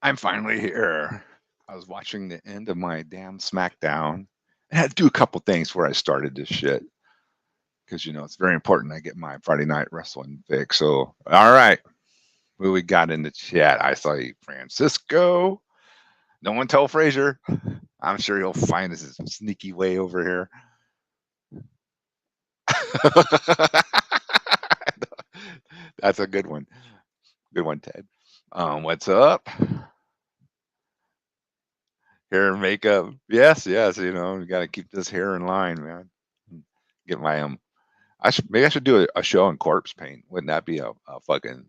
I'm finally here. I was watching the end of my damn SmackDown. I had to do a couple things where I started this shit because it's very important I get my Friday night wrestling fix. So, all right, who we got in the chat? I saw you, Francisco. No one tell Frazier. I'm sure he'll find his sneaky way over here. That's a good one. Good one, Ted. What's up? Hair and makeup. Yes, yes. You got to keep this hair in line, man. Get my maybe I should do a show on corpse paint. Wouldn't that be a fucking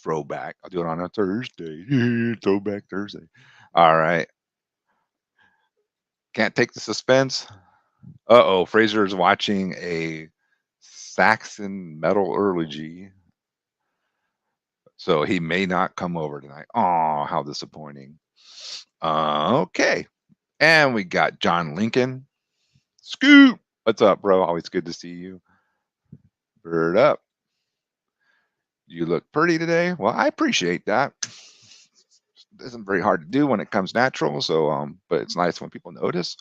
throwback? I'll do it on a Thursday. Throwback Thursday. All right. Can't take the suspense. Uh-oh, Fraser's watching a Saxon metallurgy. So he may not come over tonight. Oh, how disappointing. Okay. And we got John Lincoln. Scoop. What's up, bro? Always good to see you. Bird up. You look pretty today. Well, I appreciate that. It isn't very hard to do when it comes natural. So, but it's nice when people notice.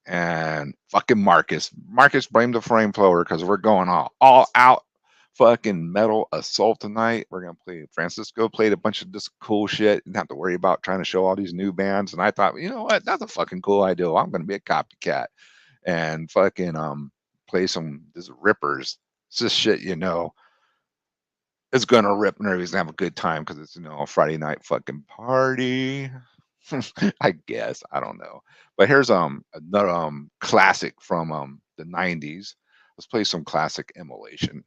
And fucking Marcus. Marcus blamed the frame flower because we're going all out fucking metal assault tonight. We're gonna play. Francisco played a bunch of this cool shit. Didn't have to worry about trying to show all these new bands. And I thought, you know what? That's a fucking cool idea. I'm gonna be a copycat and fucking play some this rippers. It's just shit, it's gonna rip and everybody's gonna have a good time because it's a Friday night fucking party. I guess I don't know, but here's another classic from the '90s. Let's play some classic Immolation.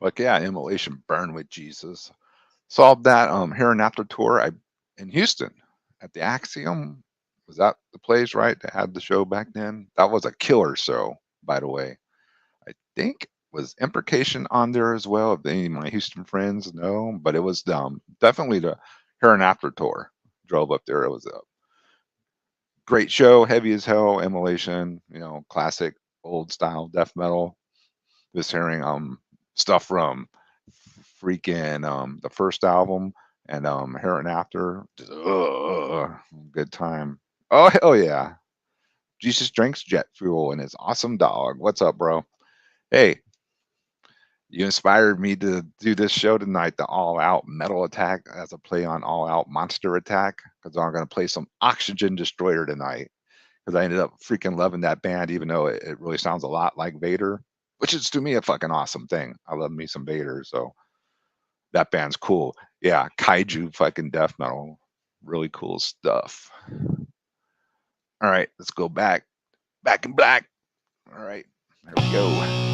Like, yeah, Immolation, Burn with Jesus. Saw that Here and After tour in Houston at the Axiom. Was that the place, right? That had the show back then? That was a killer show, by the way. I think was Imprecation on there as well. If any of my Houston friends know, but it was definitely the Here and After tour. Drove up there. It was a great show, heavy as hell, Immolation, classic old style death metal. Just hearing stuff from freaking the first album and Here and After, just good time. Oh hell yeah. Jesus drinks jet fuel and his awesome dog. What's up, bro? Hey, you inspired me to do this show tonight, the All Out Metal Attack, as a play on All Out Monster Attack, because I'm going to play some Oxygen Destroyer tonight. Because I ended up freaking loving that band, even though it really sounds a lot like Vader, which is to me a fucking awesome thing. I love me some Vader, so that band's cool. Yeah, kaiju fucking death metal, really cool stuff. All right, let's go back in black. All right, there we go.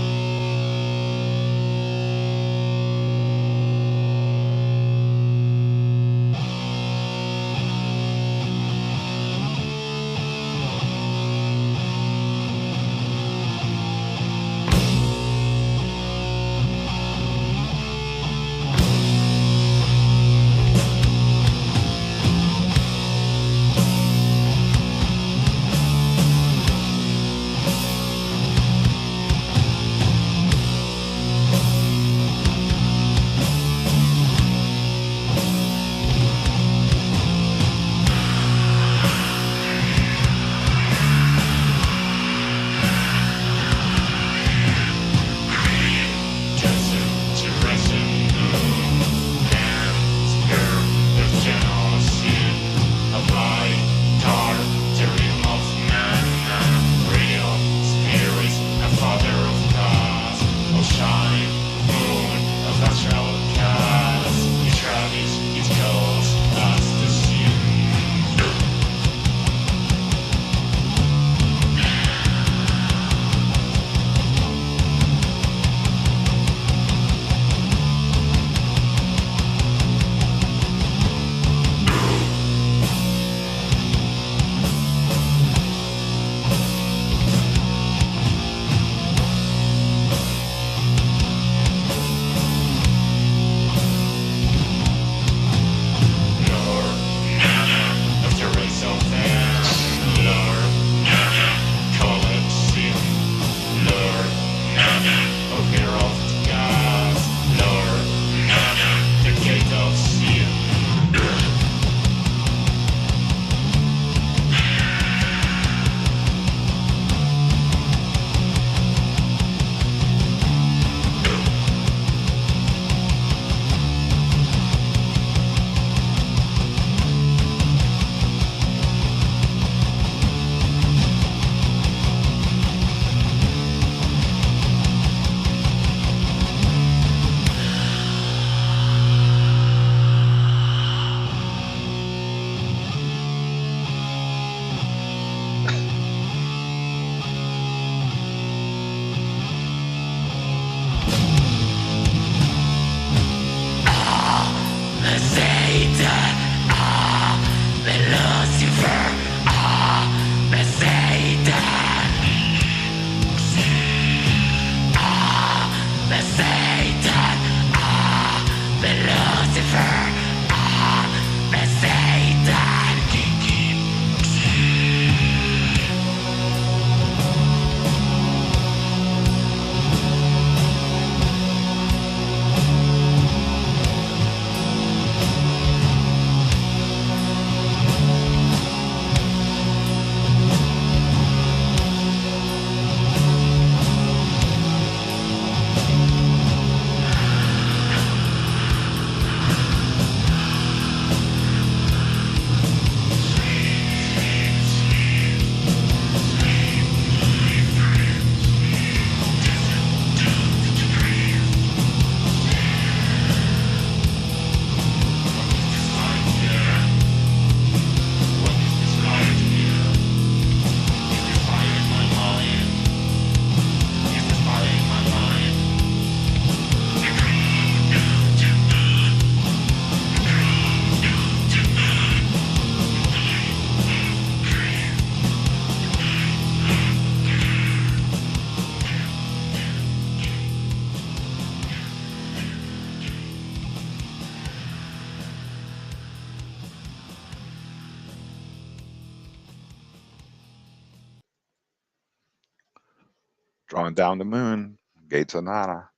Drawing down the moon. Gates of Nana.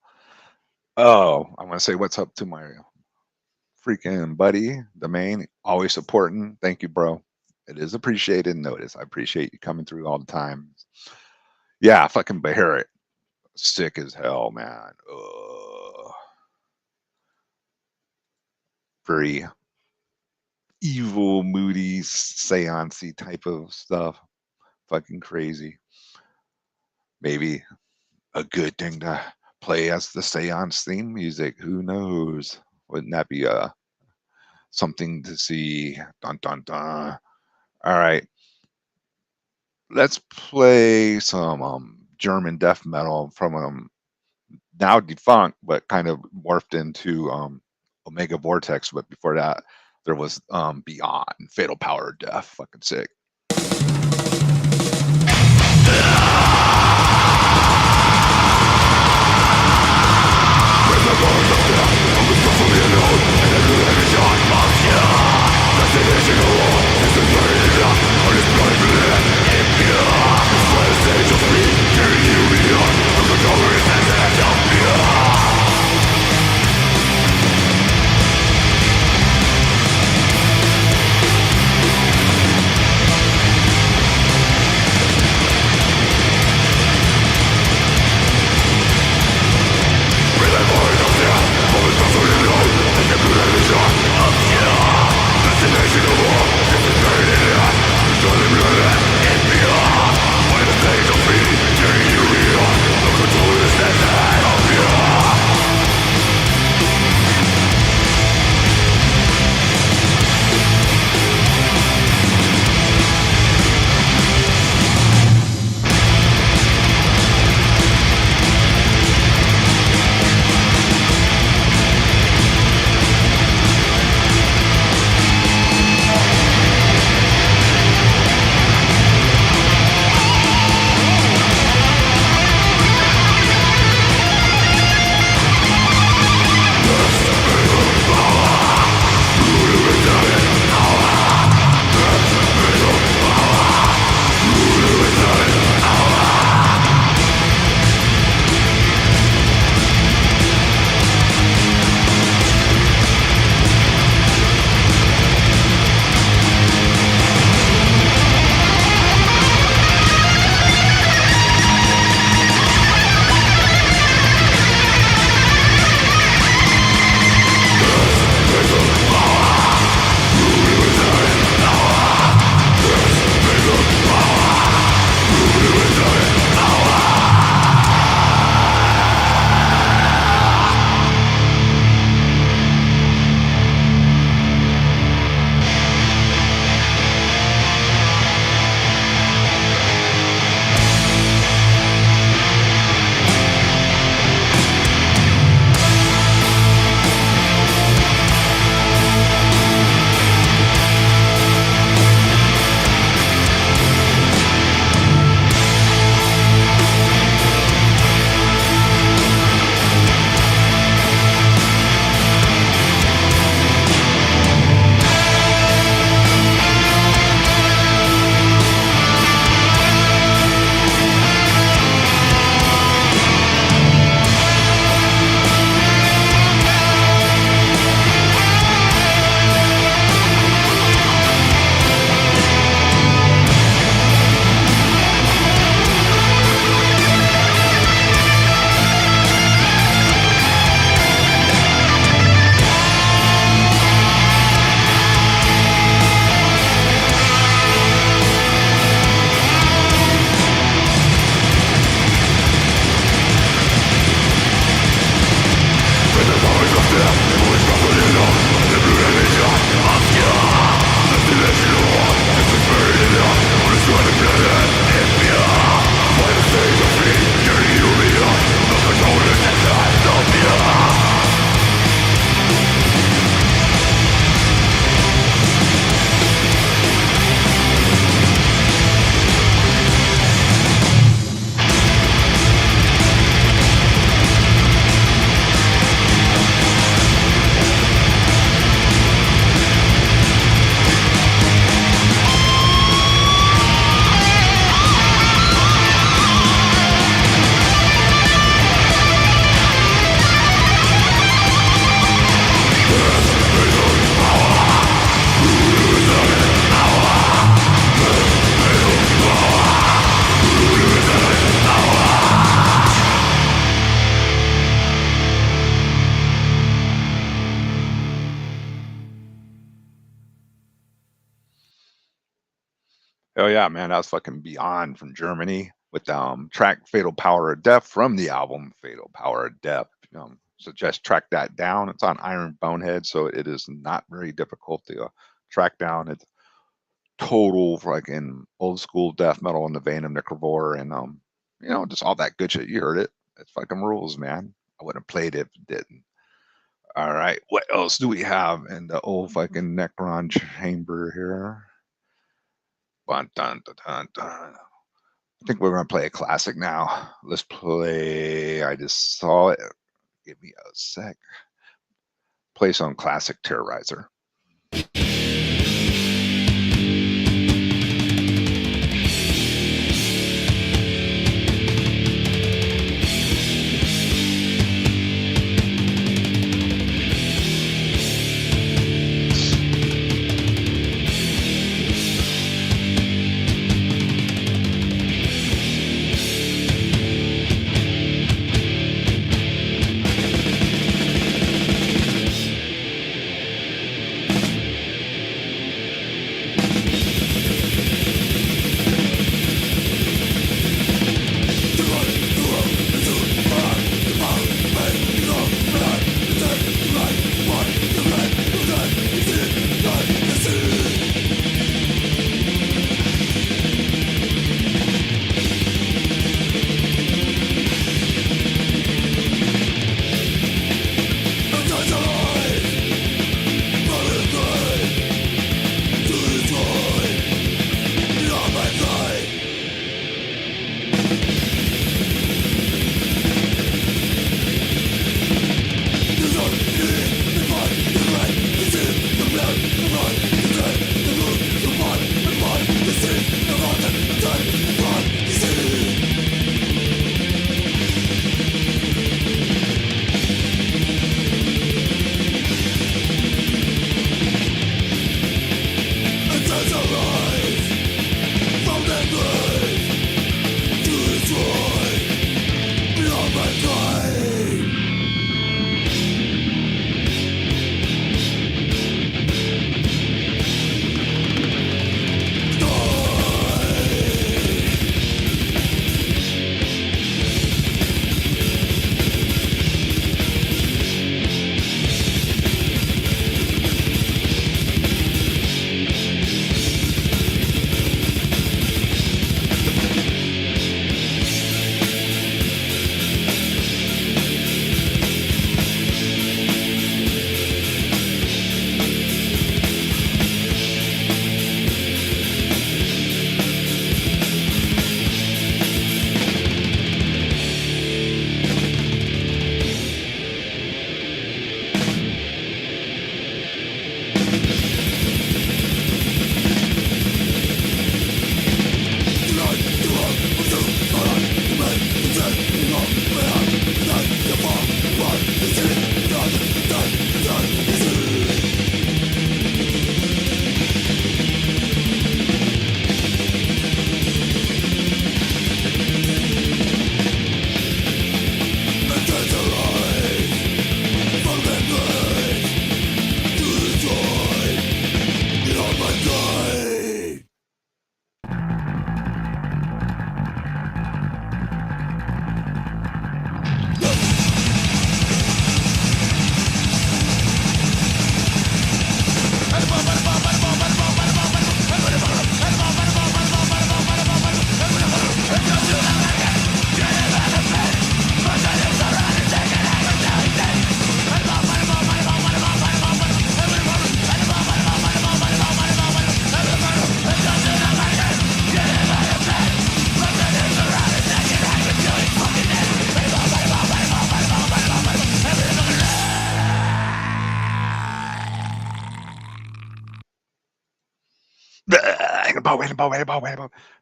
Oh, I want to say what's up to my freaking buddy, the main, always supporting. Thank you, bro. It is appreciated. Notice. I appreciate you coming through all the time. Yeah, fucking Beharit. Sick as hell, man. Very evil, moody, seance type of stuff. Fucking crazy. Maybe a good thing to play as the seance theme music. Who knows? Wouldn't that be something to see? Dun dun dun. All right. Let's play some German death metal from now defunct, but kind of morphed into Omega Vortex. But before that, there was Beyond, Fatal Power Death. Fucking sick. Oh yeah, man, that was fucking Beyond from Germany with track Fatal Power of Death from the album Fatal Power of Death. So just track that down. It's on Iron Bonehead, so it is not very difficult to track down. It's total fucking old school death metal in the vein of Necrovore and just all that good shit. You heard it. It fucking rules, man. I wouldn't have played it if it didn't. All right, what else do we have in the old fucking Necron chamber here? Dun, dun, dun, dun, dun. I think we're gonna play a classic now. Let's play. I just saw it. Give me a sec. Play some classic Terrorizer.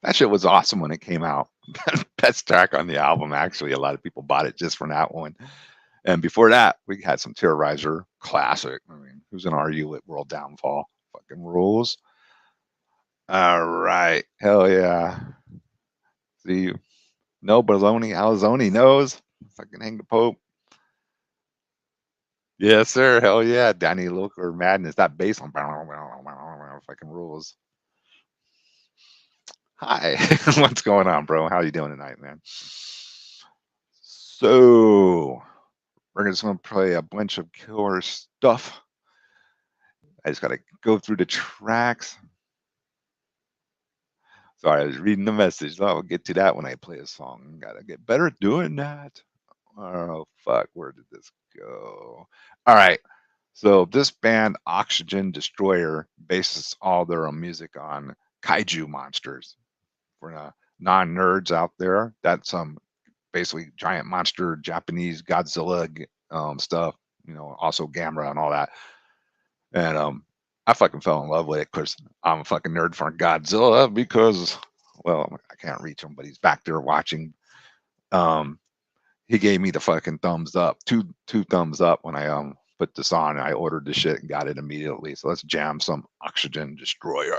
That shit was awesome when it came out. Best track on the album. Actually, a lot of people bought it just for that one. And before that, we had some Terrorizer classic. I mean, who's gonna argue with World Downfall? Fucking rules. All right, hell yeah. See, no baloney. Alzoni knows. Fucking hang the Pope. Yes, sir. Hell yeah. Danny Loker Madness. That bass on fucking rules. Hi. What's going on, bro? How you doing tonight, man? So we're just gonna play a bunch of killer stuff. I just gotta go through the tracks. Sorry, I was reading the message. So I'll get to that when I play a song. Gotta get better at doing that. Oh fuck, where did this go? All right. So this band Oxygen Destroyer bases all their music on kaiju monsters. For non-nerds out there, that's basically giant monster Japanese Godzilla stuff. Also Gamera and all that. And I fucking fell in love with it because I'm a fucking nerd for Godzilla because, well, I can't reach him, but he's back there watching. Um, he gave me the fucking thumbs up, two thumbs up when I put this on. And I ordered the shit and got it immediately. So let's jam some Oxygen Destroyer.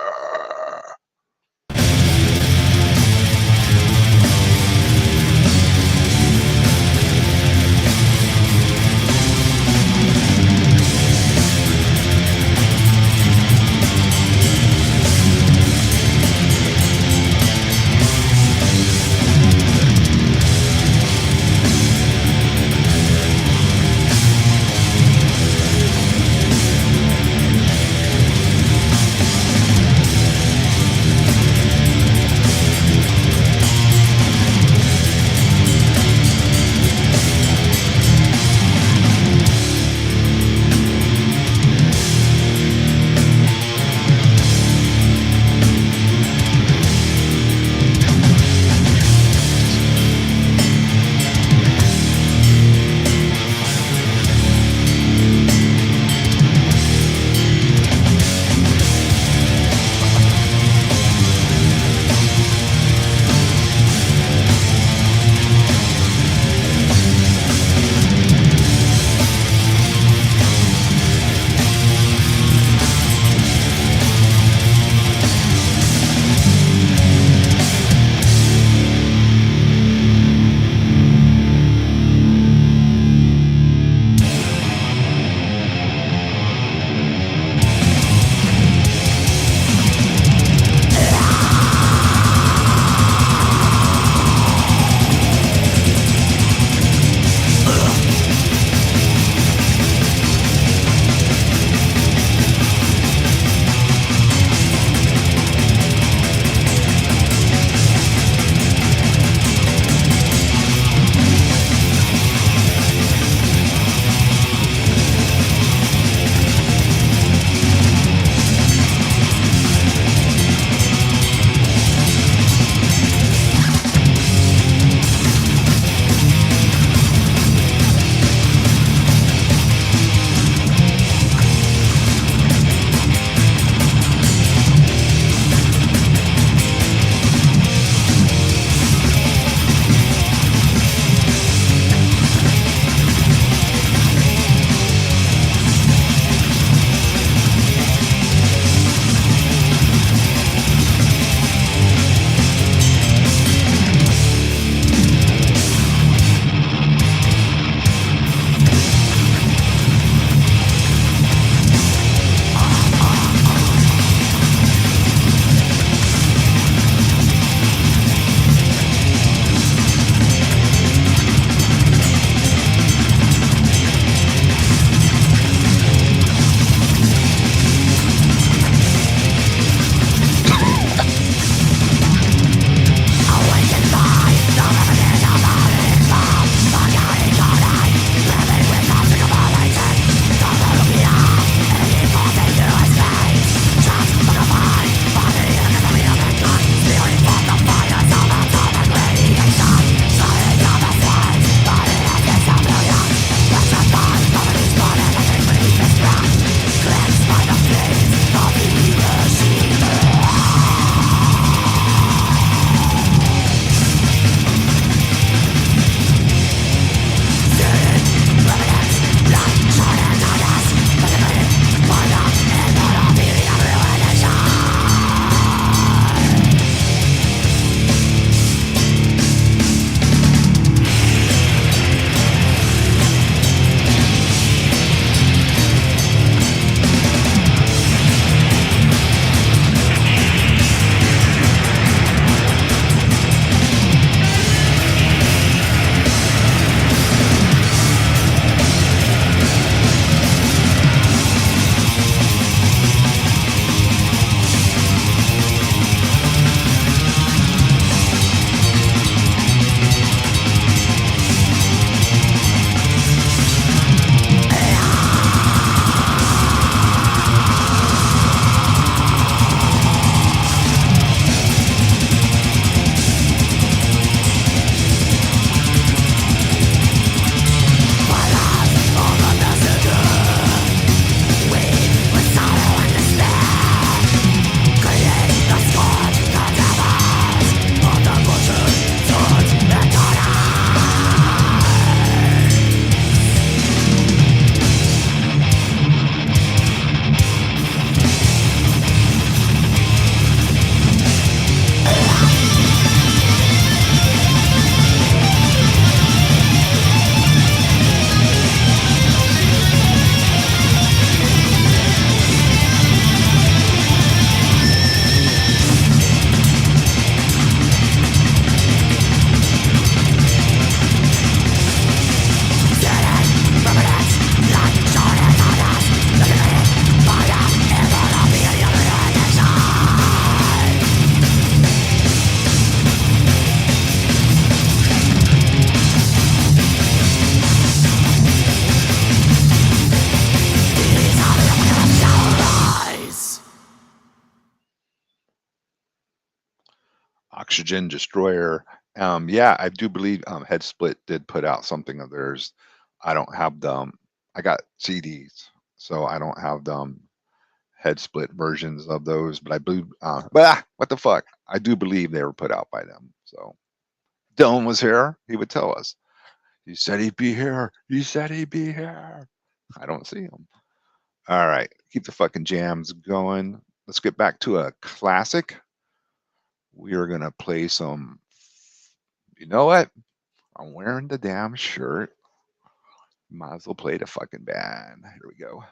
Oxygen Destroyer. Yeah, I do believe Head Split did put out something of theirs. I don't have them. I got CDs, so I don't have them Head Split versions of those. But I believe, what the fuck? I do believe they were put out by them. So Dylan was here. He would tell us. He said he'd be here. He said he'd be here. I don't see him. All right, keep the fucking jams going. Let's get back to a classic. We are gonna play some. You know what? I'm wearing the damn shirt. Might as well play the fucking band. Here we go.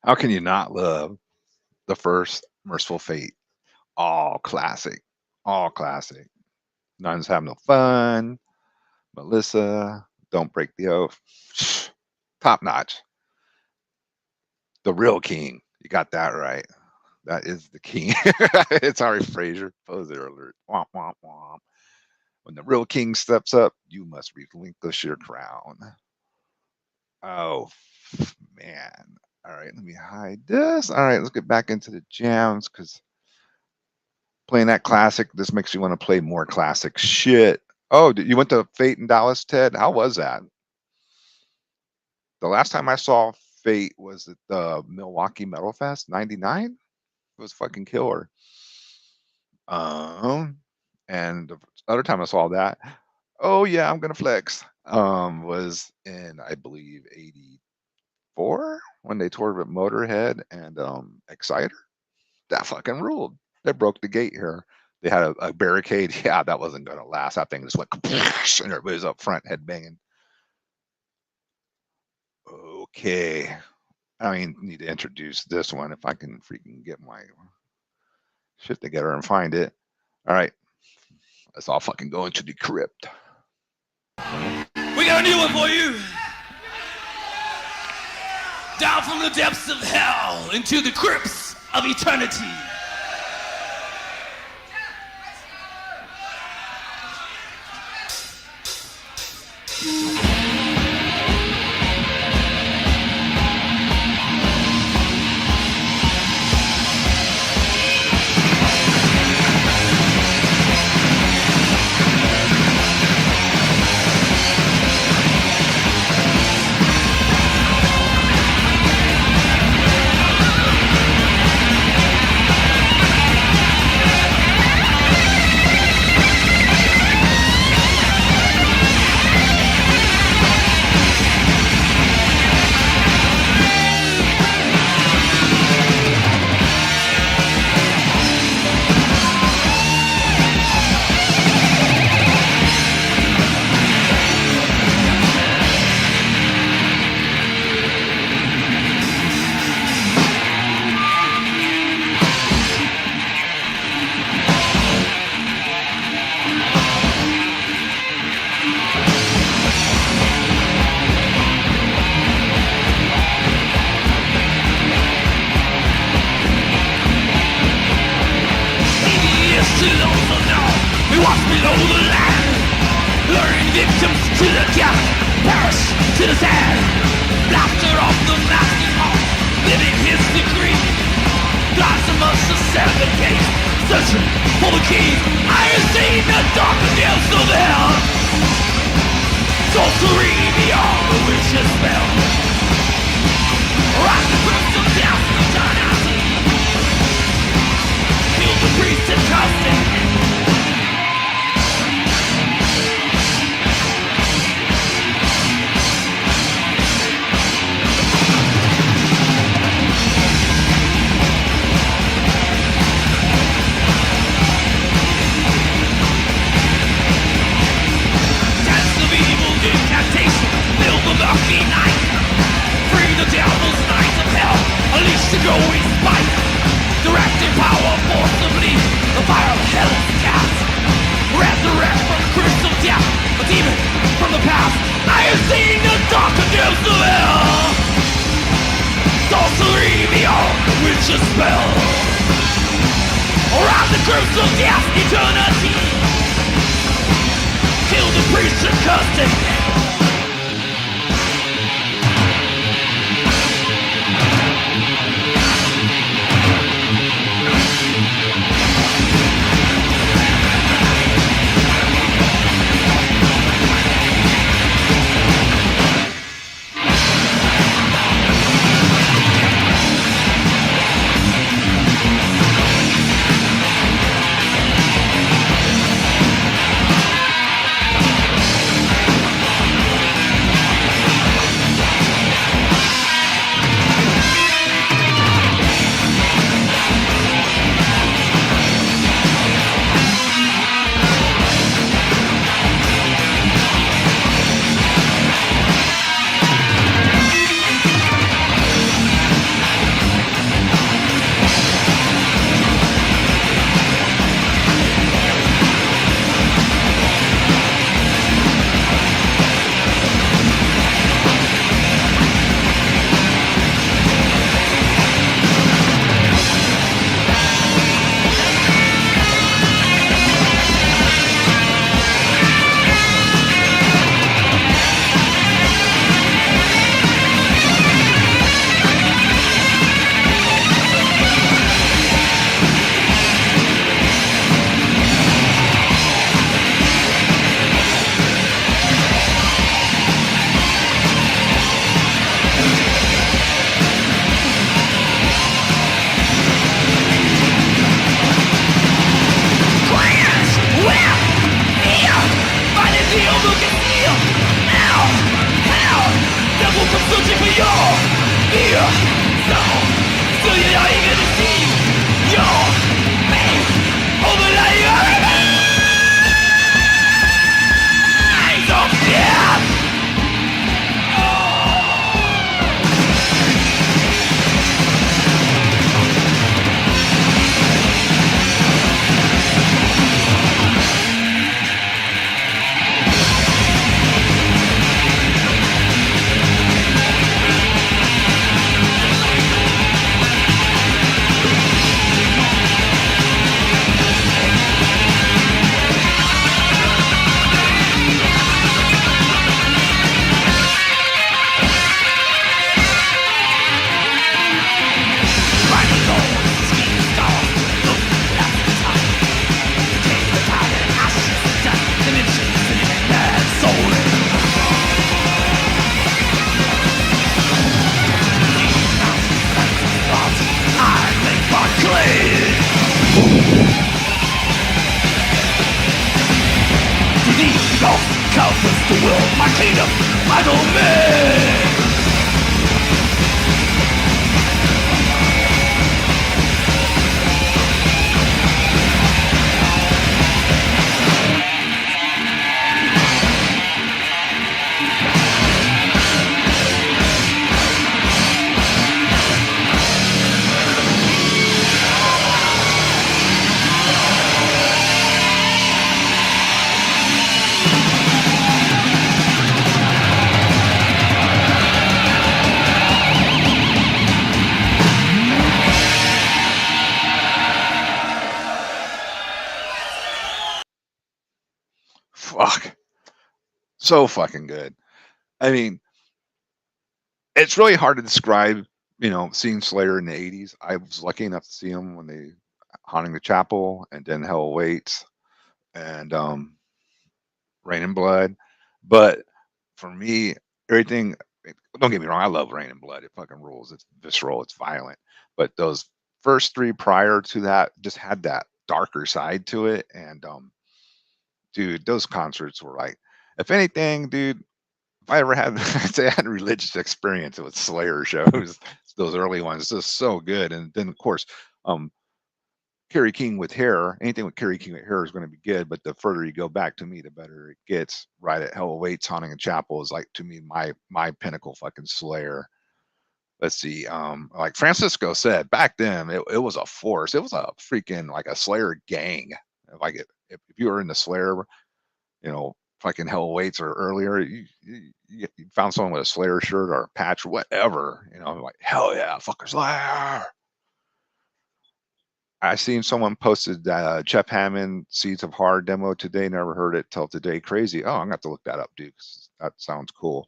How can you not love the first Merciful Fate? All classic. All classic. Nuns Have No Fun. Melissa. Don't Break the Oath. Top notch. The real king. You got that right. That is the king. It's Ari Fraser. Poser alert. Womp, womp, womp. When the real king steps up, you must relinquish your crown. Oh, man. All right, let me hide this. All right, let's get back into the jams because playing that classic, this makes you want to play more classic shit. Oh, you went to Fate in Dallas, Ted? How was that? The last time I saw Fate was at the Milwaukee Metal Fest, 99. It was fucking killer. And the other time I saw that, oh yeah, I'm gonna flex. Was in I believe 84 when they toured with Motorhead and Exciter. That fucking ruled. They broke the gate here. They had a barricade. Yeah, that wasn't gonna last. That thing just went and everybody's up front headbanging. Okay. I mean, need to introduce this one if I can freaking get my shit together and find it. All right. Let's all fucking go into the crypt. We got a new one for you. Down from the depths of hell into the crypts of eternity. So, still you're not even to see your face overlay your eyes of fear. Countless the will, my kingdom, my domain. Fuck. So fucking good. I mean, it's really hard to describe, seeing Slayer in the 80s. I was lucky enough to see them when they Haunting the Chapel and then Hell Awaits and Rain and Blood. But for me, everything, don't get me wrong, I love Rain and Blood. It fucking rules. It's visceral, it's violent. But those first three prior to that just had that darker side to it. And dude, those concerts were like, if anything, dude, if I ever had, I'd say I had a religious experience with Slayer shows, those early ones, just so good. And then of course, Kerry King with Hair, anything with Kerry King with Hair is going to be good. But the further you go back, to me, the better it gets. Right at Hell Awaits, Haunting a Chapel is like, to me, my pinnacle fucking Slayer. Let's see, like Francisco said, back then it was a force. It was a freaking like a Slayer gang. Like if you were in the Slayer, fucking Hell Awaits or earlier, you found someone with a Slayer shirt or a patch or whatever, like, hell yeah, fucker Slayer. I seen someone posted Jeff Hammond Seeds of Hard demo today. Never heard it till today. Crazy. Oh, I'm gonna have to look that up, dude. 'Cause that sounds cool.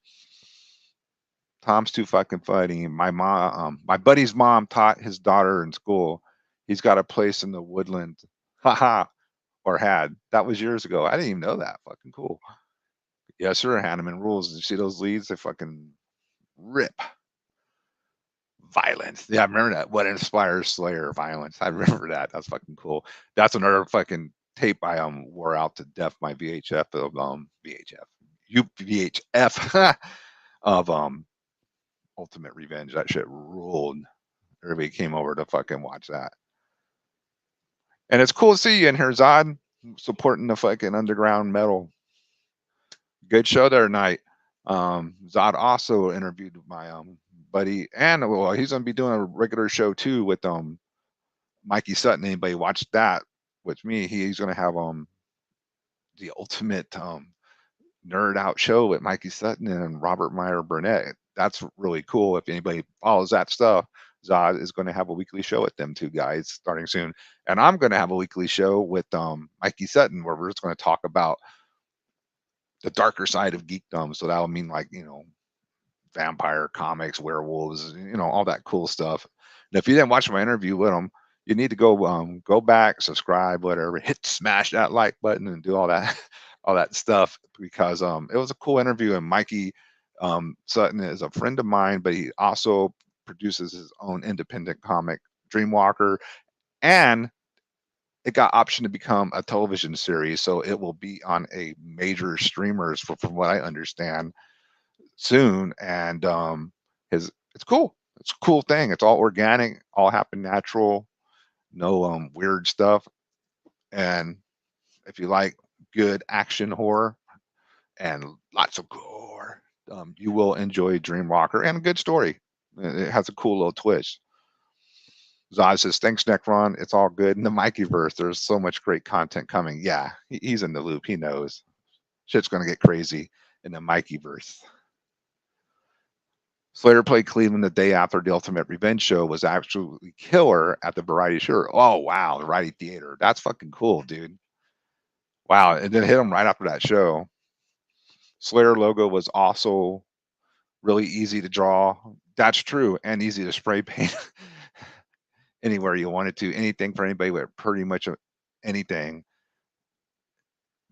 Tom's too fucking funny. My mom, my buddy's mom taught his daughter in school. He's got a place in the Woodland. Haha. Or had. That was years ago. I didn't even know that. Fucking cool. Yes, sir. Hanneman rules. You see those leads? They fucking rip. Violence. Yeah, I remember that. What inspires Slayer? Violence. I remember that. That's fucking cool. That's another fucking tape I wore out to death. My VHF of VHF of Ultimate Revenge. That shit ruled. Everybody came over to fucking watch that. And it's cool to see you in here, Zod, supporting the fucking underground metal. Good show there tonight. Zod also interviewed my buddy, and well, he's gonna be doing a regular show too with Mikey Sutton. Anybody watched that with me? He's gonna have the ultimate nerd out show with Mikey Sutton and Robert Meyer Burnett. That's really cool. If anybody follows that stuff, Zod is going to have a weekly show with them two guys starting soon. And I'm going to have a weekly show with Mikey Sutton where we're just going to talk about the darker side of geekdom. So that'll mean like, vampire comics, werewolves, all that cool stuff. And if you didn't watch my interview with him, you need to go back, subscribe, whatever, smash that like button and do all that all that stuff, because it was a cool interview. And Mikey Sutton is a friend of mine, but he also produces his own independent comic, Dreamwalker, and it got optioned to become a television series, so it will be on a major streamers from what I understand soon. And it's cool. It's a cool thing. It's all organic, all happen natural, no weird stuff. And if you like good action horror and lots of gore, you will enjoy Dreamwalker and a good story. It has a cool little twist. Zod says, thanks, Necron. It's all good. In the Mikeyverse, there's so much great content coming. Yeah, he's in the loop. He knows. Shit's going to get crazy in the Mikeyverse. Slater played Cleveland the day after the Ultimate Revenge show was absolutely killer at the Variety Show. Oh, wow. The Variety Theater. That's fucking cool, dude. Wow. And then hit him right after that show. Slayer logo was also really easy to draw. That's true. And easy to spray paint anywhere you wanted to. Anything for anybody with pretty much anything.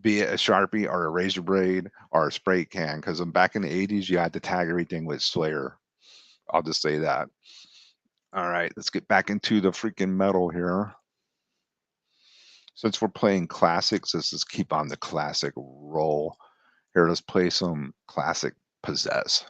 Be it a Sharpie or a razor blade or a spray can. Because back in the 80s, you had to tag everything with Slayer. I'll just say that. All right, let's get back into the freaking metal here. Since we're playing classics, let's just keep on the classic roll. Here, let's play some classic Possess.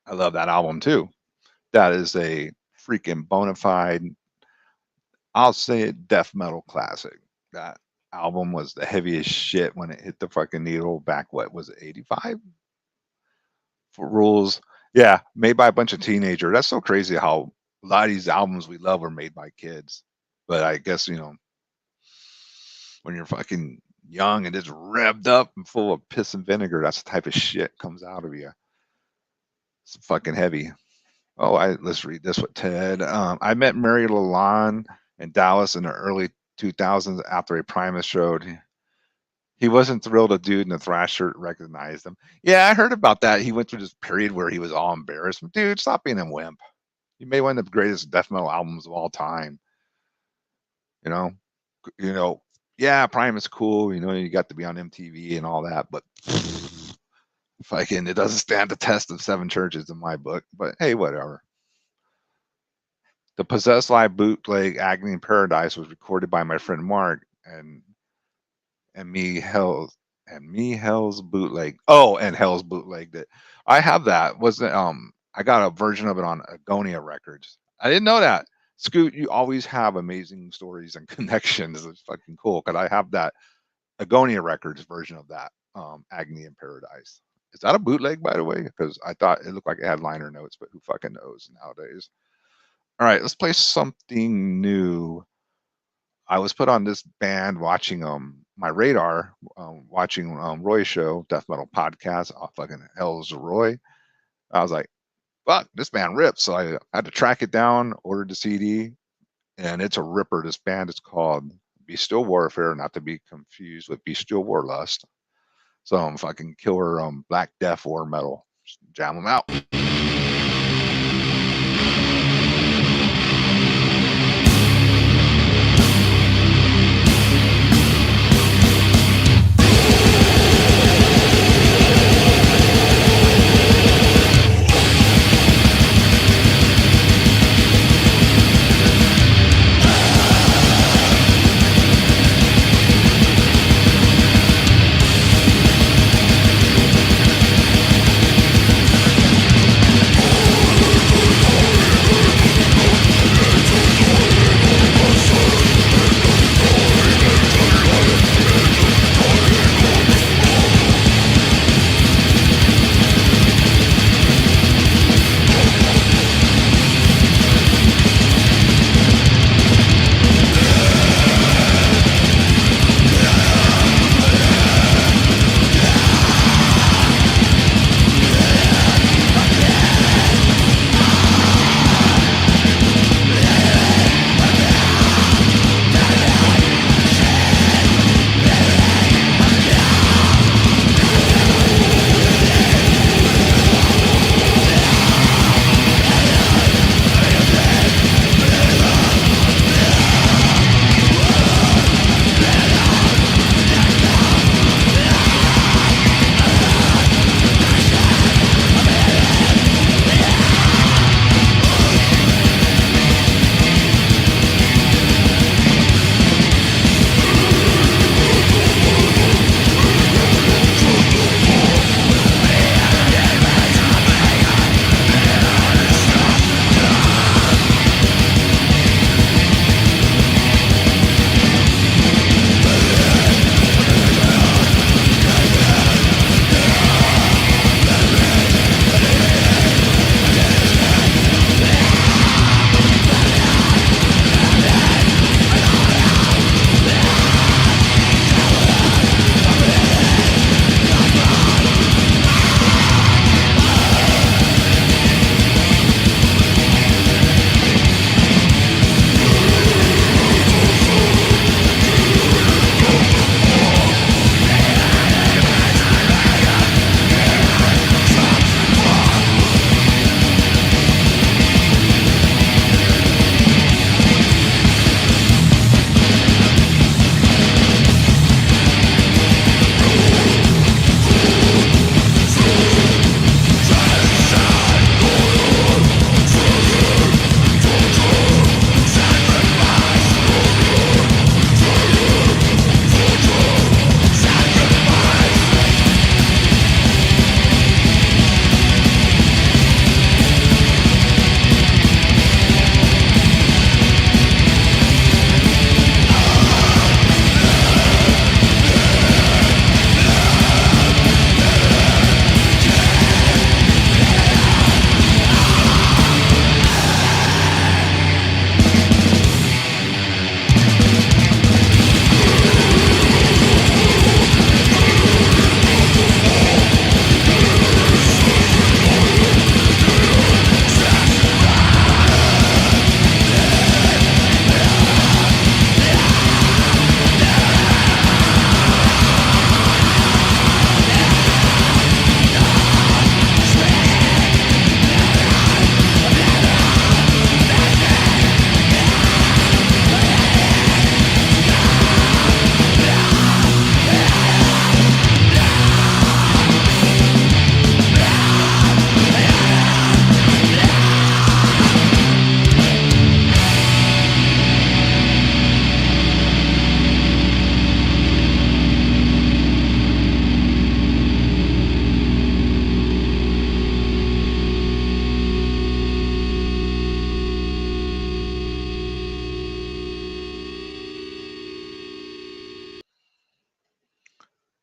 I love that album too. That is a freaking bona fide, I'll say it, death metal classic. That album was the heaviest shit when it hit the fucking needle back, what was it, 85? For Rules. Yeah, made by a bunch of teenagers. That's so crazy how a lot of these albums we love were made by kids. But I guess, when you're fucking young and just revved up and full of piss and vinegar, that's the type of shit comes out of you. It's fucking heavy. Oh, let's read this with Ted. I met Mary Lalonde in Dallas in the early 2000s after a Primus showed. He wasn't thrilled a dude in the thrash shirt recognized him. Yeah, I heard about that. He went through this period where he was all embarrassed. Dude, stop being a wimp. You made one of the greatest death metal albums of all time. You know, yeah, Prime is cool. You got to be on MTV and all that, but fucking, it doesn't stand the test of Seven Churches in my book. But hey, whatever. The Possessed Live bootleg Agony in Paradise was recorded by my friend Mark and me Hell's bootleg. Oh, and Hell's bootlegged it. I have that. Wasn't I got a version of it on Agonia Records. I didn't know that. Scoot, you always have amazing stories and connections. It's fucking cool because I have that Agonia Records version of that Agony in Paradise. Is that a bootleg, by the way? Because I thought it looked like it had liner notes, but who fucking knows nowadays? All right, let's play something new. I was put on this band watching my radar, watching Roy show, death metal podcast, fucking Hell's Roy. I was like, fuck, this band rips. So I had to track it down, ordered the CD, and it's a ripper. This band is called Bestial Warfare, not to be confused with Bestial Warlust. So fucking killer black death war metal. Just jam them out.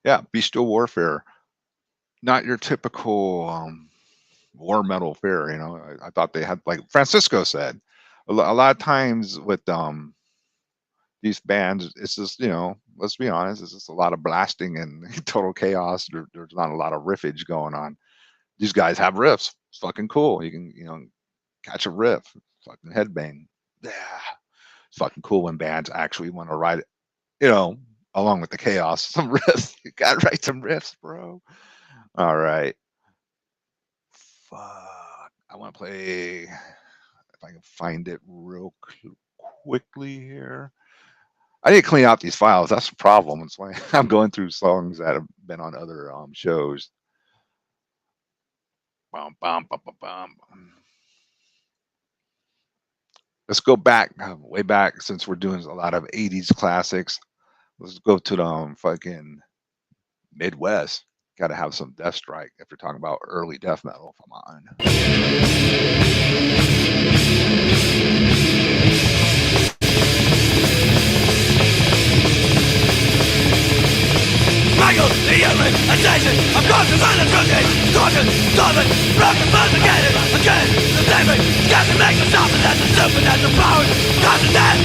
Yeah, Bestial Warfare, not your typical war metal fare. You know, I thought they had, like Francisco said, a lot of times with these bands, it's just, you know, let's be honest, it's just a lot of blasting and total chaos. There's not a lot of riffage going on. These guys have riffs. It's fucking cool. You can, you know, catch a riff, fucking headbang. Yeah, it's fucking cool when bands actually want to write it, you know, along with the chaos, some riffs. You gotta write some riffs, bro. All right. Fuck. I want to play, if I can find it real quickly here. I need to clean out these files. That's the problem. It's why I'm going through songs that have been on other shows. Bum, bum, bum, bum, bum. Let's go back, way back, since we're doing a lot of 80s classics. Let's go to the fucking Midwest. Got to have some Death Strike if you're talking about early death metal. Come on. Michael, the human attention of conscious and the crooked, cautious, stubborn, broken, persecuted, again, the slavery, got to make us stop, and that's the supernatural powers, conscious death.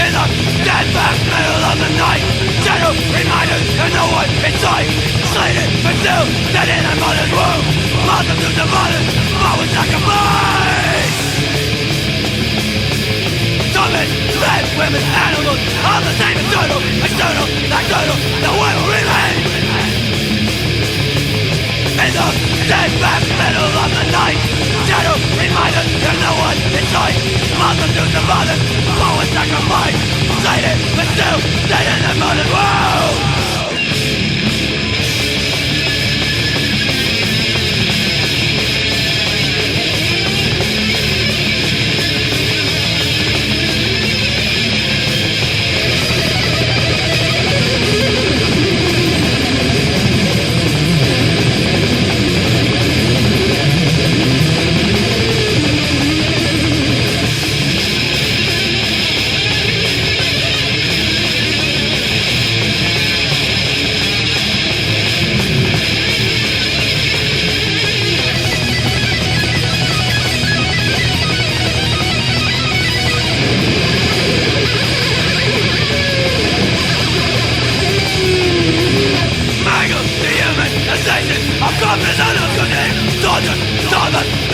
In the steadfast middle of the night, shadow reminders and no one in sight, slated but still dead in a mother's womb, multitudes of mothers, always sacrifice. Dummies, men, women, animals, all the same eternal, external, nocturnal, no one will remain. In the steadfast middle of the night, shadow reminders there's no one in sight, multitudes of others, always sacrifice, slated but still dead in the mother's womb.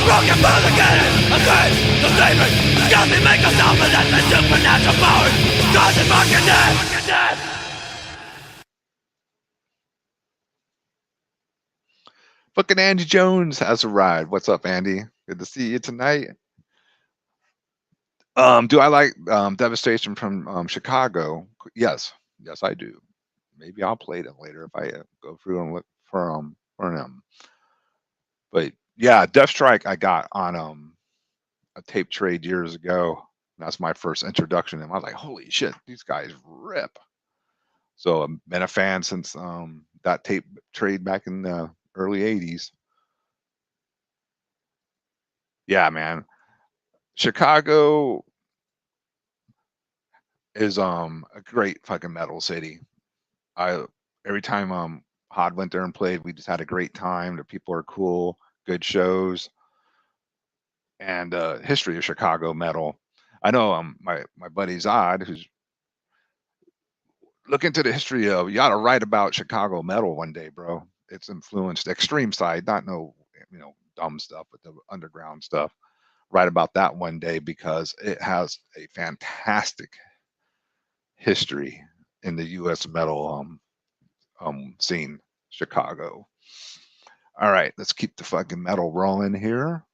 Broken by the cannon, again, the slavery, got me make us stop, and that's the supernatural powers, God's is fucking dead. Fucking Andy Jones has arrived. What's up, Andy? Good to see you tonight. Do I like Devastation from Chicago? Yes, yes, I do. Maybe I'll play them later if I go through and look for them. But yeah, Death Strike I got on a tape trade years ago. That's my first introduction, and I was like, "Holy shit, these guys rip!" So I've been a fan since that tape trade back in the early '80s. Yeah, man, Chicago is a great fucking metal city. I every time Hod went there and played, we just had a great time. The people are cool, good shows, and history of Chicago metal. I know my buddy Zod, who's look into the history of, you ought to write about Chicago metal one day, bro. It's influenced the extreme side, not no, you know, dumb stuff, but the underground stuff. Write about that one day because it has a fantastic history in the U.S. metal scene, Chicago. All right, let's keep the fucking metal rolling here.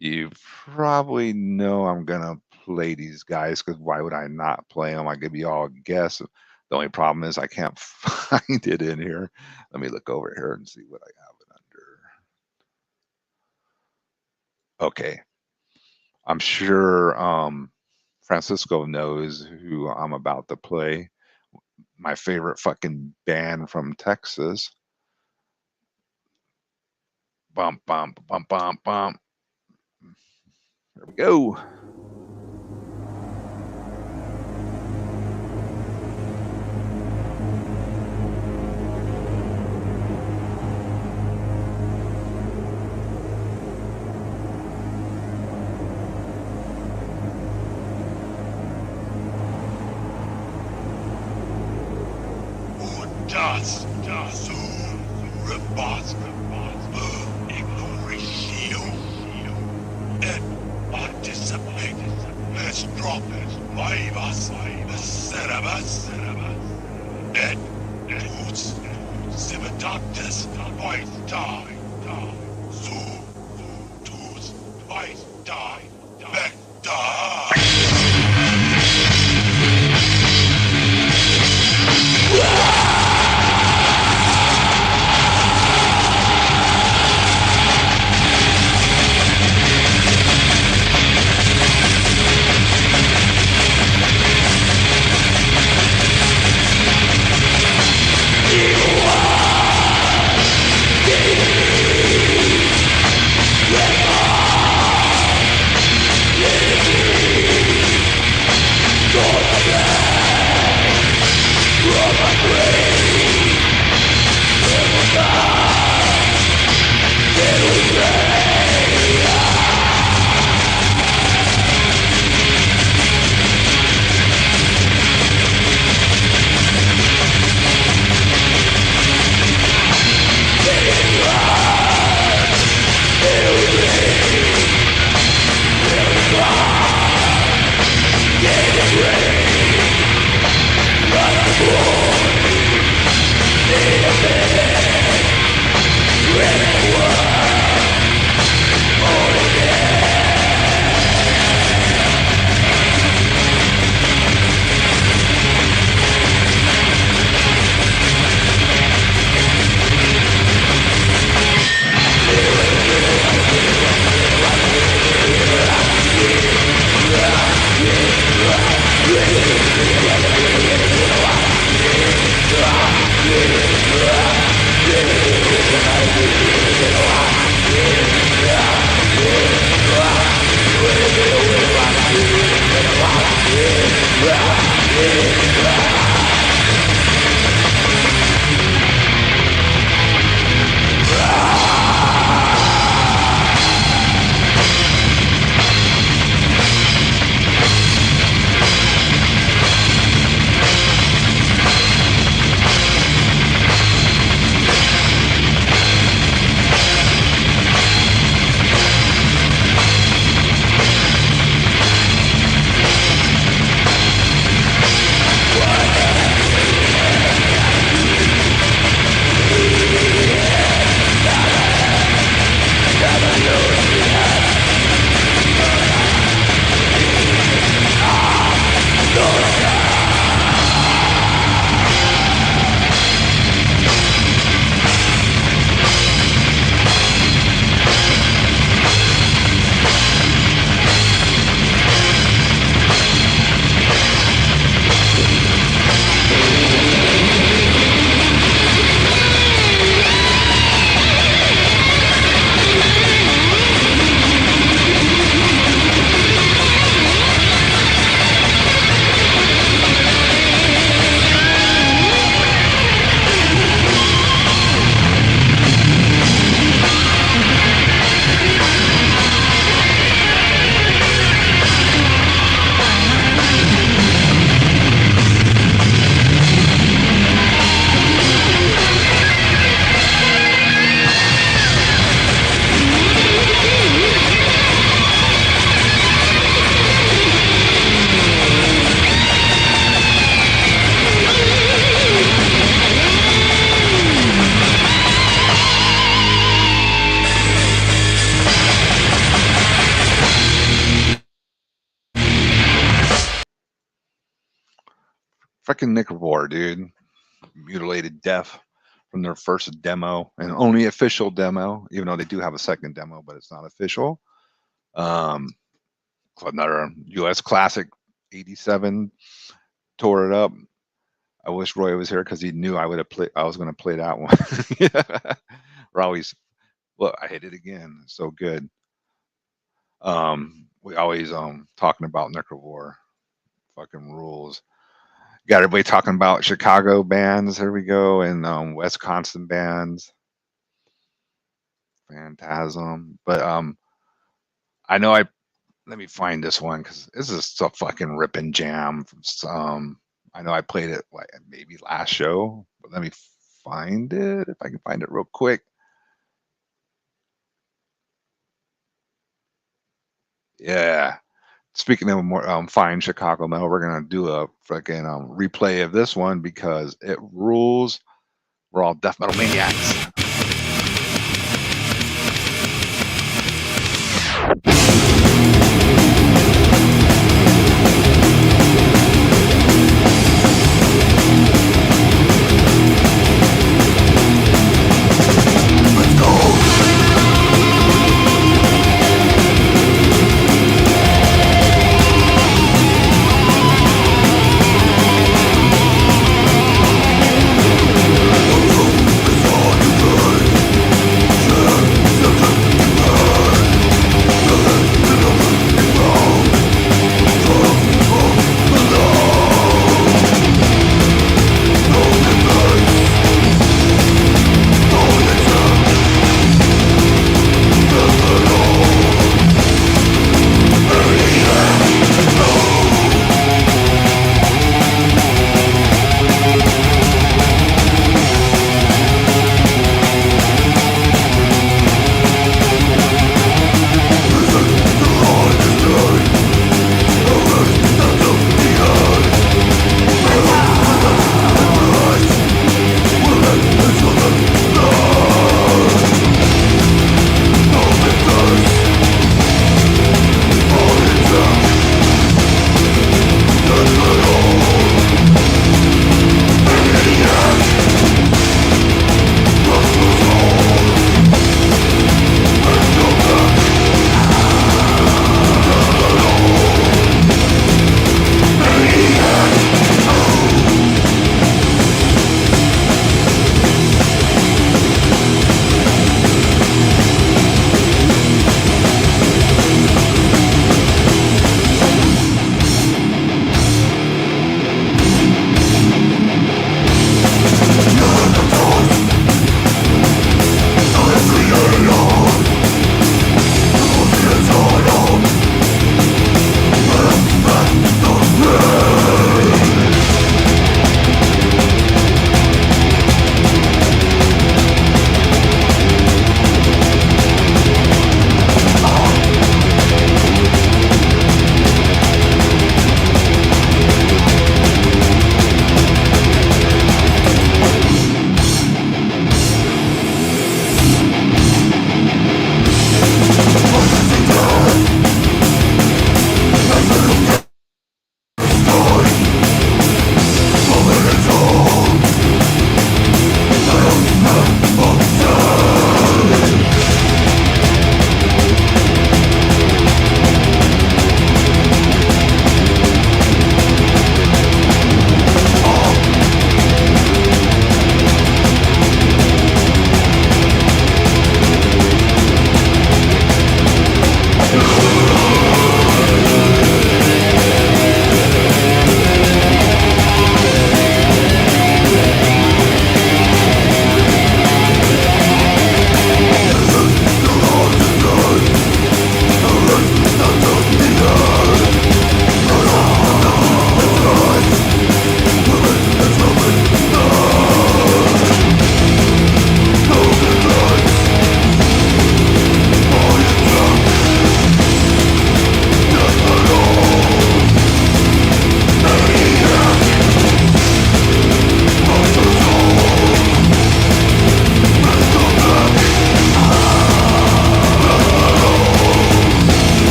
You probably know I'm gonna play these guys because why would I not play them? I give you all a guess. The only problem is I can't find it in here. Let me look over here and see what I have it under. Okay, I'm sure Francisco knows who I'm about to play. My favorite fucking band from Texas. Bump, bump, bump, bump, bump. There we go. Freaking Necrovore, dude. Mutilated Death from their first demo and only official demo, even though they do have a second demo, but it's not official. Another US classic, 87, tore it up. I wish Roy was here because he knew I would have played. I was going to play that one. We're always, look, I hit it again. So good. We always talking about Necrovore. Fucking rules. Got everybody talking about Chicago bands. Here we go, and Wisconsin bands. Phantasm, but I know let me find this one because this is a fucking ripping jam. I know I played it like maybe last show, but let me find it. If I can find it real quick. Yeah. Speaking of more fine Chicago metal, we're gonna do a freaking replay of this one because it rules. We're all death metal maniacs.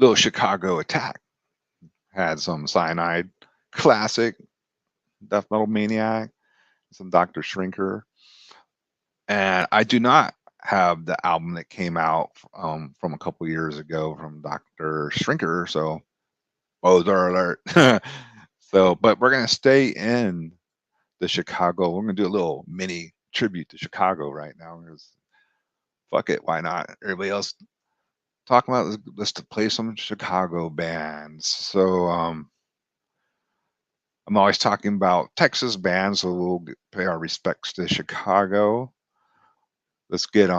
Little Chicago Attack had some Cyanide, classic Death Metal Maniac, some Dr. Shrinker. And I do not have the album that came out from a couple years ago from Dr. Shrinker. So, spoiler alert. So, but we're going to stay in the Chicago. We're going to do a little mini tribute to Chicago right now. Because fuck it, why not? Everybody else talking about, let's play some Chicago bands. So I'm always talking about Texas bands, so we'll pay our respects to Chicago. Let's get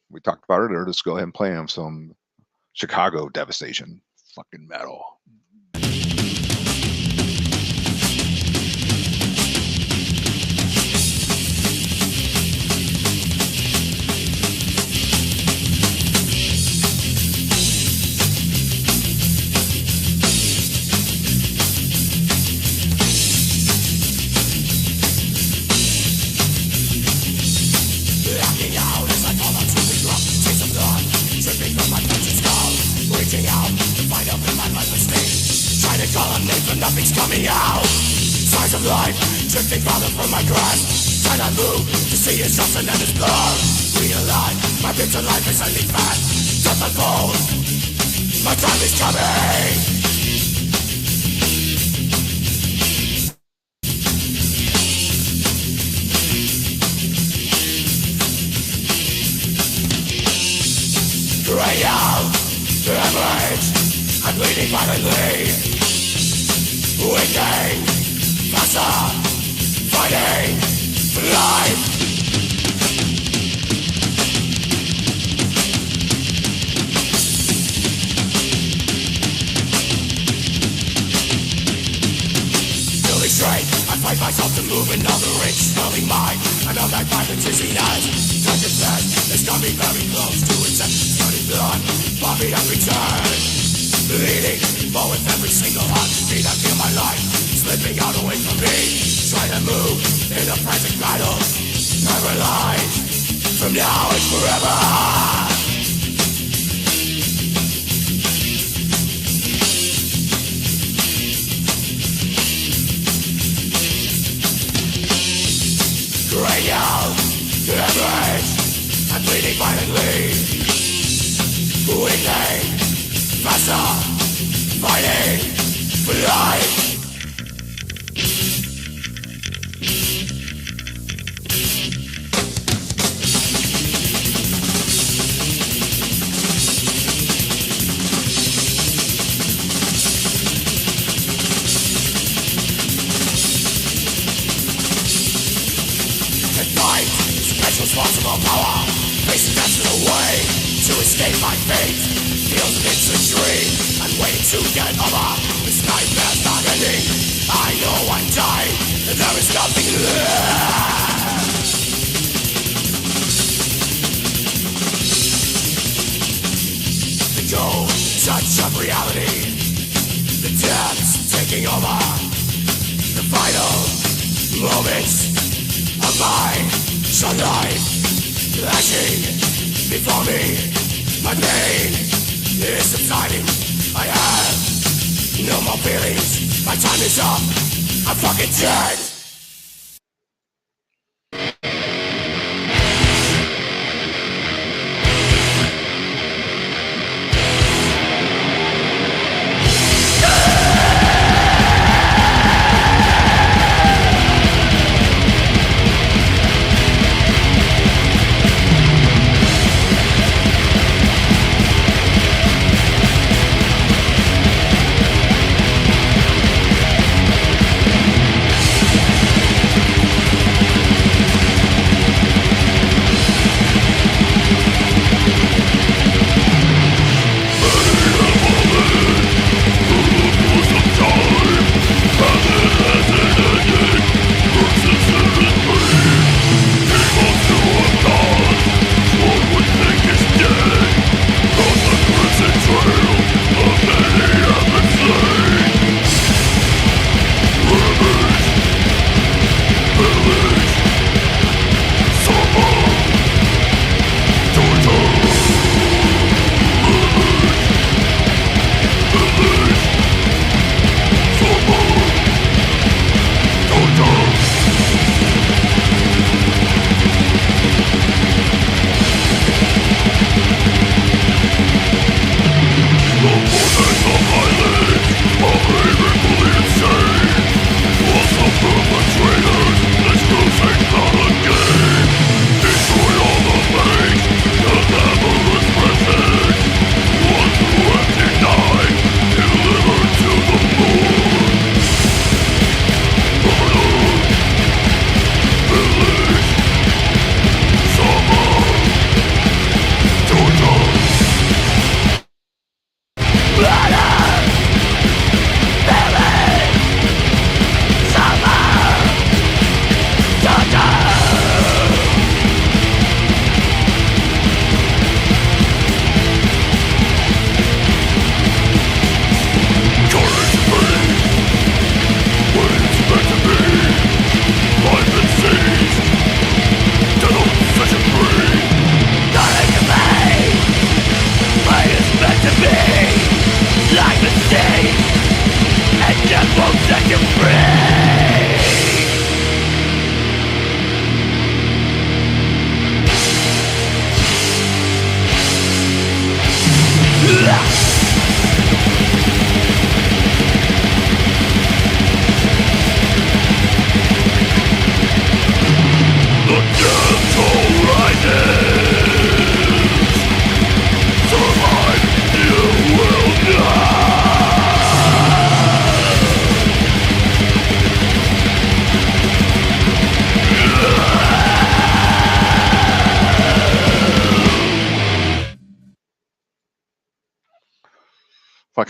we talked about it earlier. Let's go ahead and play them some Chicago Devastation fucking metal. Nothing's coming out. Signs of life drifting farther from my grasp. cannot move to see his substance and his blood. Realign, my bitter life is only fat. Death unfolds, my time is coming. Crying out, hemorrhage, I'm bleeding violently. Waking, faster, fighting for life. Feeling straight, I fight myself to move another inch. Smelling mine, I know that violence is enough. Touch it flesh, it's got me very close to its end. Starting blood, body has returned. Bleeding, but with every single heartbeat I feel my life slipping out away from me. Try to move in the present battle, paralyzed from now and forever. Cranial damage, I'm bleeding violently. Weakling, faster, fighting for life. Responsible power, facing death in a way to escape my fate. Feels it's a dream, I'm waiting to get over. This nightmare's not ending. I know I'm dying, and there is nothing left. The cold touch of reality, the depths taking over. The final moments of my sunlight flashing before me. My pain is subsiding. I have no more feelings. My time is up. I'm fucking dead.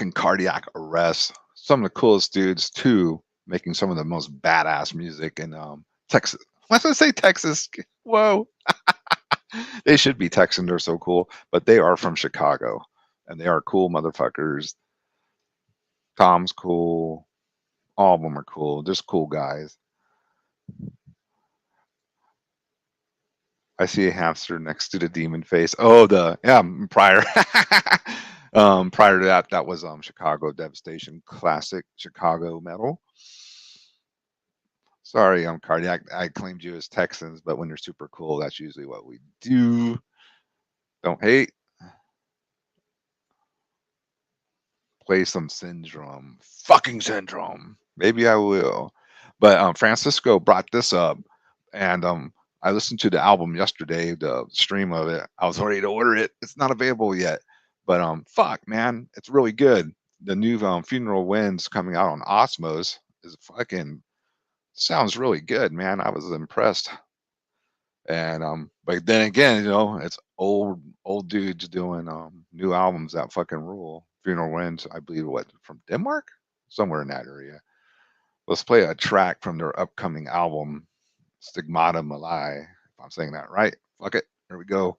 fucking Cardiac Arrest. Some of the coolest dudes too, making some of the most badass music in Texas. Why did I say Texas? Whoa. They should be Texan. They're so cool, but they are from Chicago, and they are cool motherfuckers. Tom's cool. All of them are cool. Just cool guys. I see a hamster next to the demon face. Oh, prior. Prior to that, that was Chicago Devastation, classic Chicago metal. Sorry, Cardiac. I claimed you as Texans, but when you're super cool, that's usually what we do. Don't hate. Play some Syndrome. Fucking Syndrome. Maybe I will. But Francisco brought this up, and I listened to the album yesterday, the stream of it. I was ready to order it. It's not available yet. But fuck, man, it's really good. The new Funeral Winds coming out on Osmos is fucking sounds really good, man. I was impressed. And but then again, it's old dudes doing new albums that fucking rule. Funeral Winds, I believe, from Denmark, somewhere in that area. Let's play a track from their upcoming album, Stigmata Malai. If I'm saying that right, fuck it. Here we go.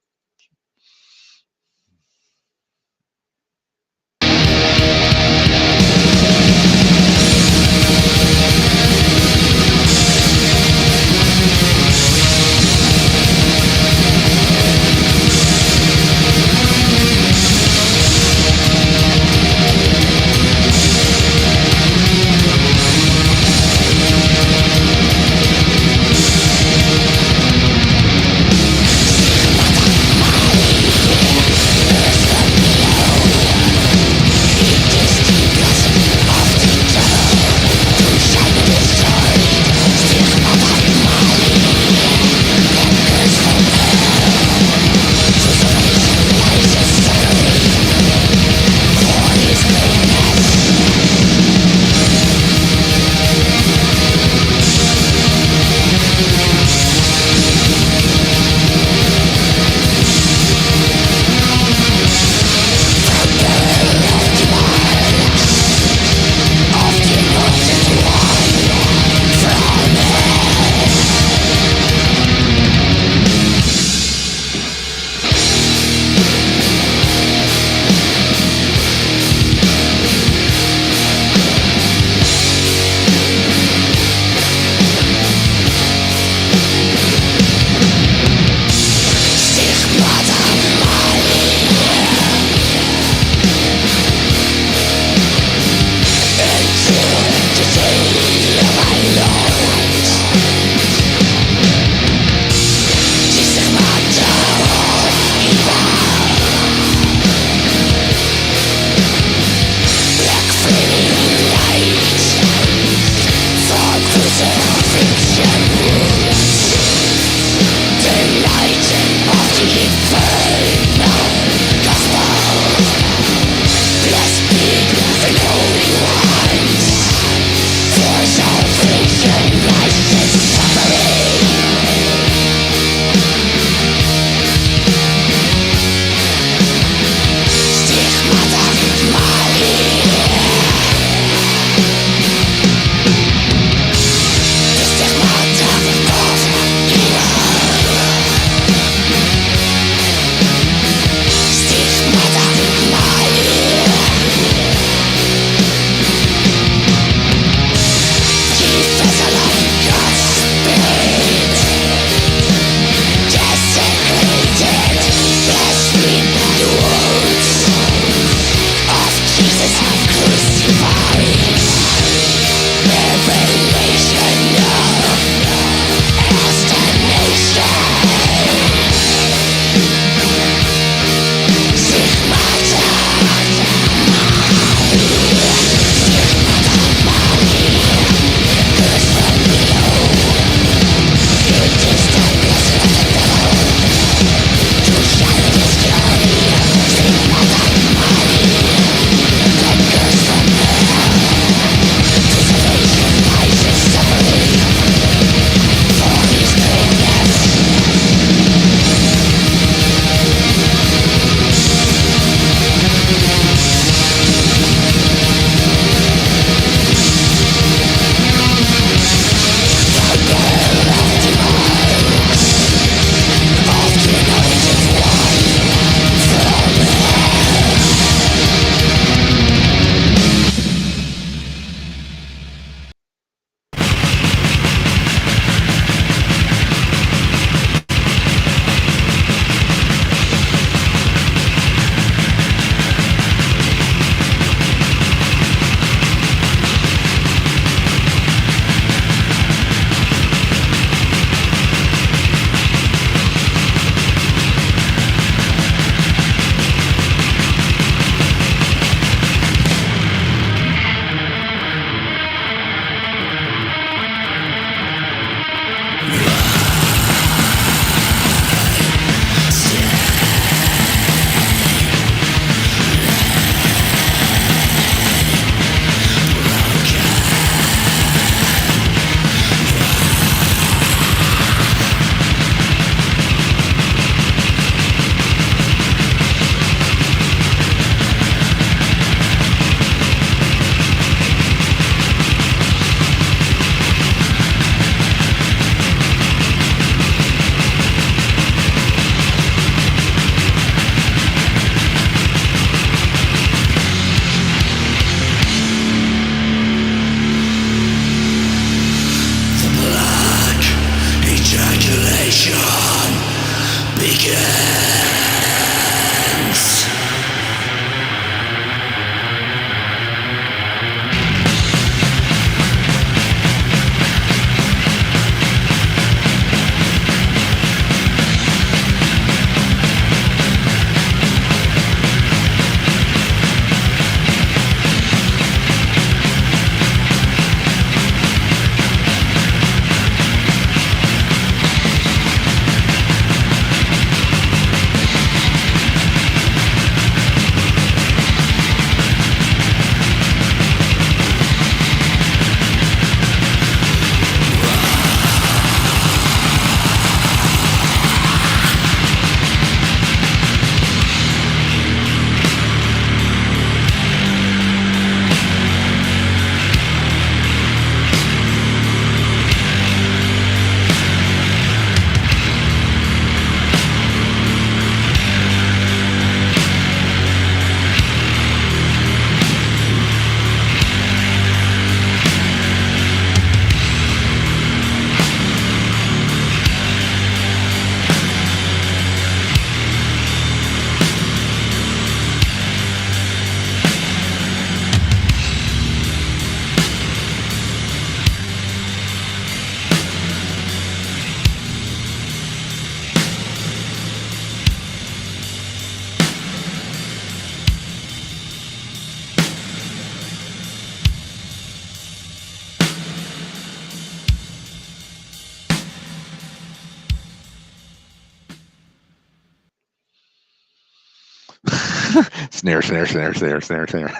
Snare, snare, snare, snare, snare, snare.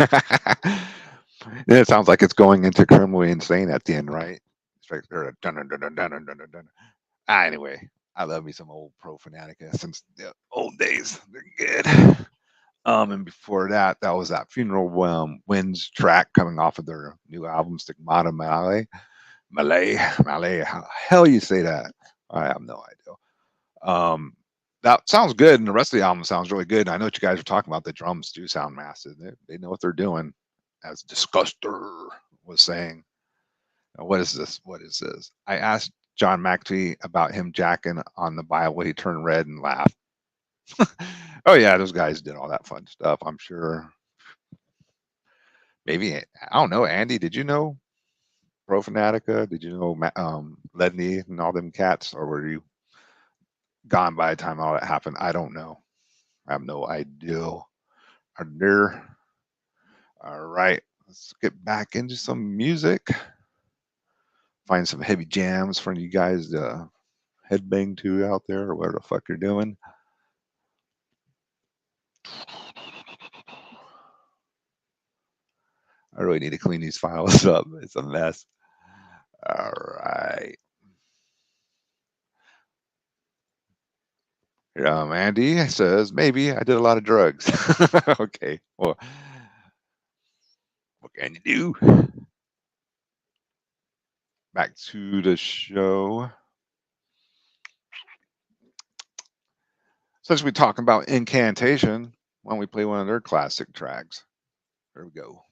And it sounds like it's going into criminally insane at the end, right? It's like dun, dun, dun, dun, dun, dun, dun, dun, dun. Anyway, I love me some old Pro Fanatica since the old days. They're good. And before that, that was that Funeral Winds track coming off of their new album, Stigmata Malay. How the hell you say that? I have no idea. That sounds good, and the rest of the album sounds really good. And I know what you guys are talking about. The drums do sound massive. They know what they're doing, as Disguster was saying. Now, what is this? What is this? I asked John McAfee about him jacking on the Bible. He turned red and laughed. Oh yeah, those guys did all that fun stuff, I'm sure. Maybe, I don't know, Andy, did you know Pro Fanatica? Did you know Ledney and all them cats, or were you gone by the time all that happened? I don't know. I have no idea. Are there? All right, let's get back into some music. Find some heavy jams for you guys to headbang to out there, or whatever the fuck you're doing. I really need to clean these files up. It's a mess. All right. Andy says, maybe I did a lot of drugs. Okay. Well, what can you do? Back to the show. Since we're talking about Incantation, why don't we play one of their classic tracks? Here we go.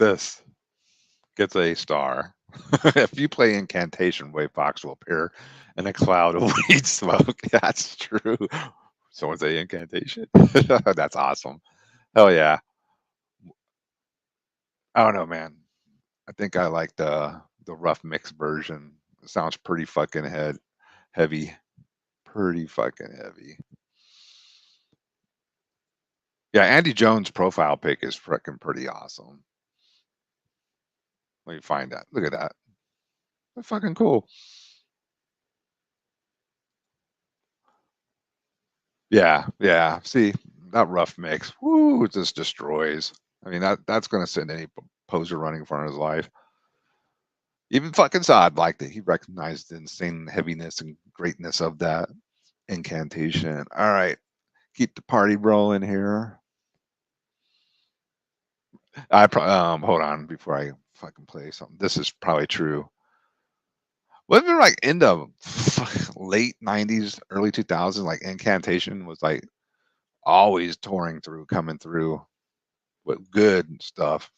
this gets a star. If you play incantation, Wave Fox will appear in a cloud of weed smoke. That's true. Someone say incantation. That's awesome. Hell yeah. I don't know, man. I think I like the rough mix version. It sounds pretty fucking heavy. Pretty fucking heavy. Yeah, Andy Jones' profile pic is freaking pretty awesome. Let me find that. Look at that. That's fucking cool. Yeah, yeah. See, that rough mix, woo, it just destroys. I mean, that's gonna send any poser running for his life. Even fucking Zod liked it. He recognized the insane heaviness and greatness of that incantation. All right, keep the party rolling here. Hold on before I fucking play something. This is probably true. Wasn't it like in the late '90s, early 2000s? Like incantation was like always touring through, coming through with good stuff.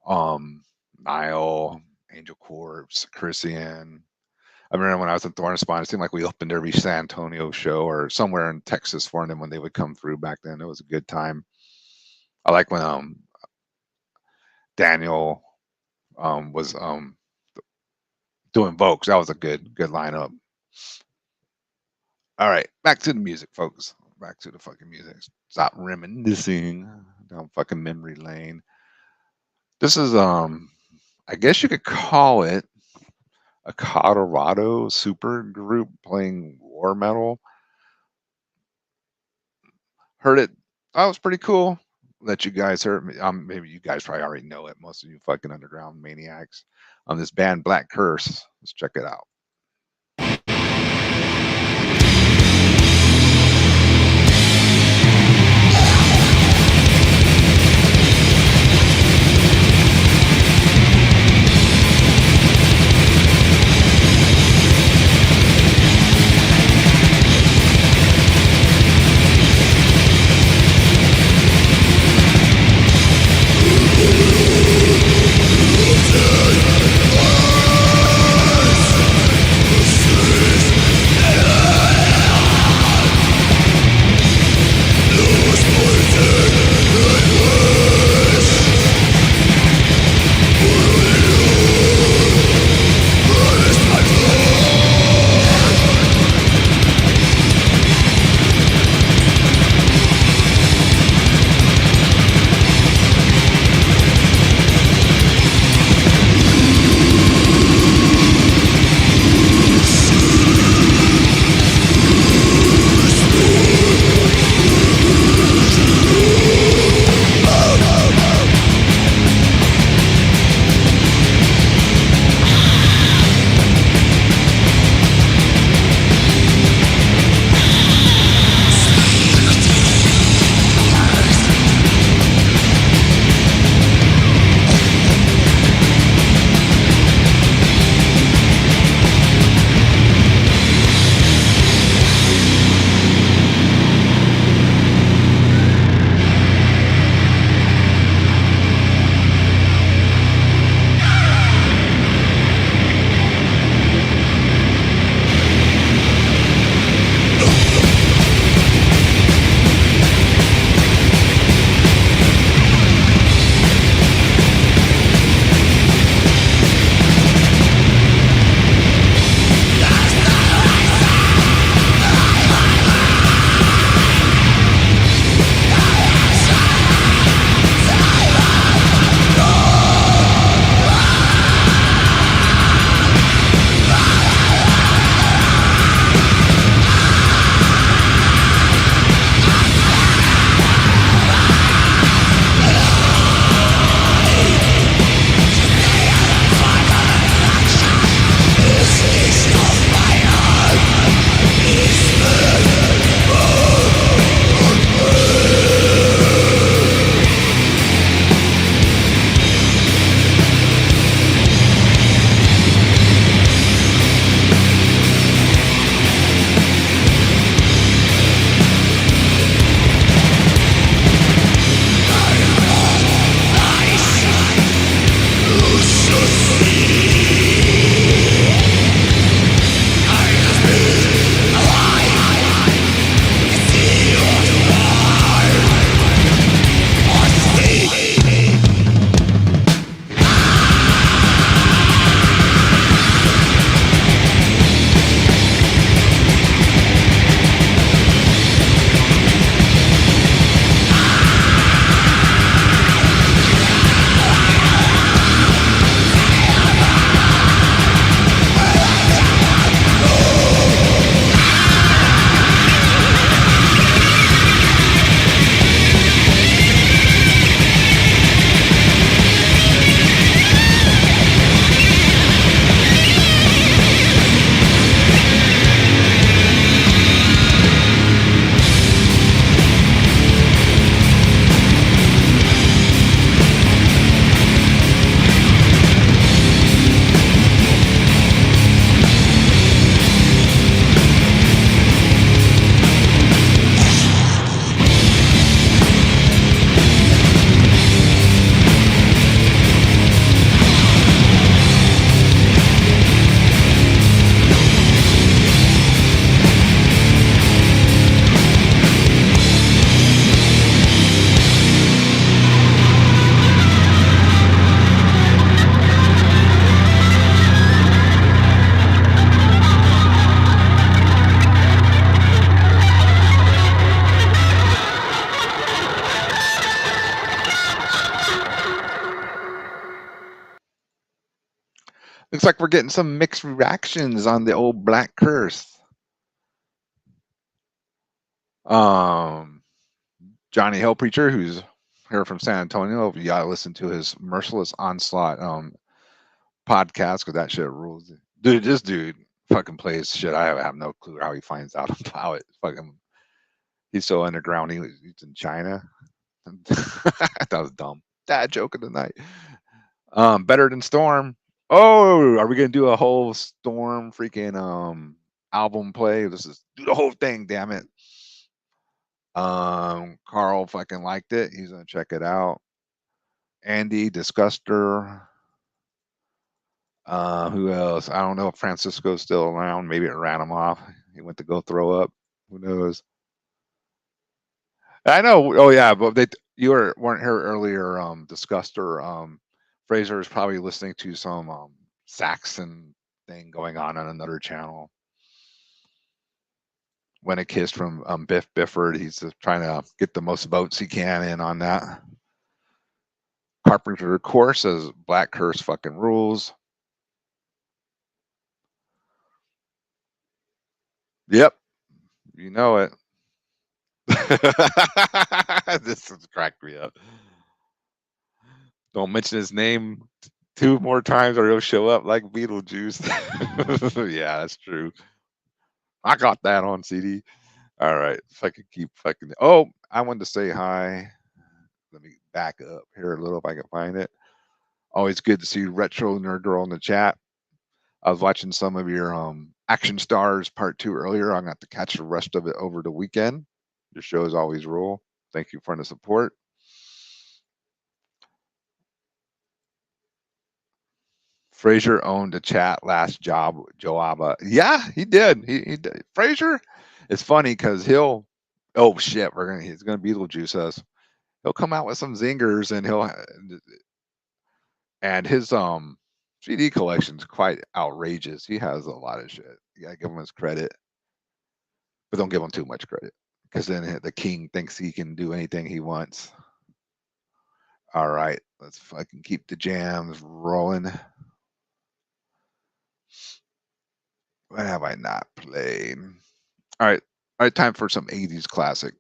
Nile, Angel Corpse, Christian. I remember when I was in Thorn Spawn, it seemed like we opened every San Antonio show or somewhere in Texas for them when they would come through back then. It was a good time. I like when Daniel was doing Vokes. That was a good lineup. All right, back to the music, folks. Back to the fucking music. Stop reminiscing down fucking memory lane. This is I guess you could call it a Colorado super group playing war metal. Heard it. That was pretty cool. That you guys heard me. Maybe you guys probably already know it. Most of you fucking underground maniacs. On this band Black Curse. Let's check it out. like we're getting some mixed reactions on the old Black Curse. Johnny Hell Preacher, who's here from San Antonio, you gotta listen to his Merciless Onslaught podcast because that shit rules. Dude, this dude fucking plays shit. I have no clue how he finds out about it. Fucking, he's so underground. He's in China. That was dumb. Dad joke of the night. Better Than Storm. Oh, are we gonna do a whole Storm freaking album play? This is do the whole thing, damn it. Carl fucking liked it. He's gonna check it out. Andy Disguster. Who else? I don't know if Francisco's still around. Maybe it ran him off. He went to go throw up. Who knows? I know. Oh yeah, but you weren't here earlier. Disguster. Fraser is probably listening to some Saxon thing going on another channel. When a Kiss from Biff Bifford. He's just trying to get the most votes he can in on that. Carpenter Core says Black Curse fucking rules. Yep, you know it. This has cracked me up. Don't mention his name 2 more times or he'll show up like Beetlejuice. Yeah, that's true. I got that on CD. All right, if I could keep fucking. Oh, I wanted to say hi. Let me back up here a little if I can find it. Always good to see Retro Nerd Girl in the chat. I was watching some of your Action Stars Part 2 earlier. I'm going to have to catch the rest of it over the weekend. Your shows always rule. Thank you for the support. Fraser owned a chat last job, Joaba. Yeah, he did. He did. Fraser, it's funny because he's gonna Beetlejuice us. He'll come out with some zingers and his CD collection's quite outrageous. He has a lot of shit. You gotta give him his credit, but don't give him too much credit because then the king thinks he can do anything he wants. All right, let's fucking keep the jams rolling. What have I not played? All right, time for some 80s classic.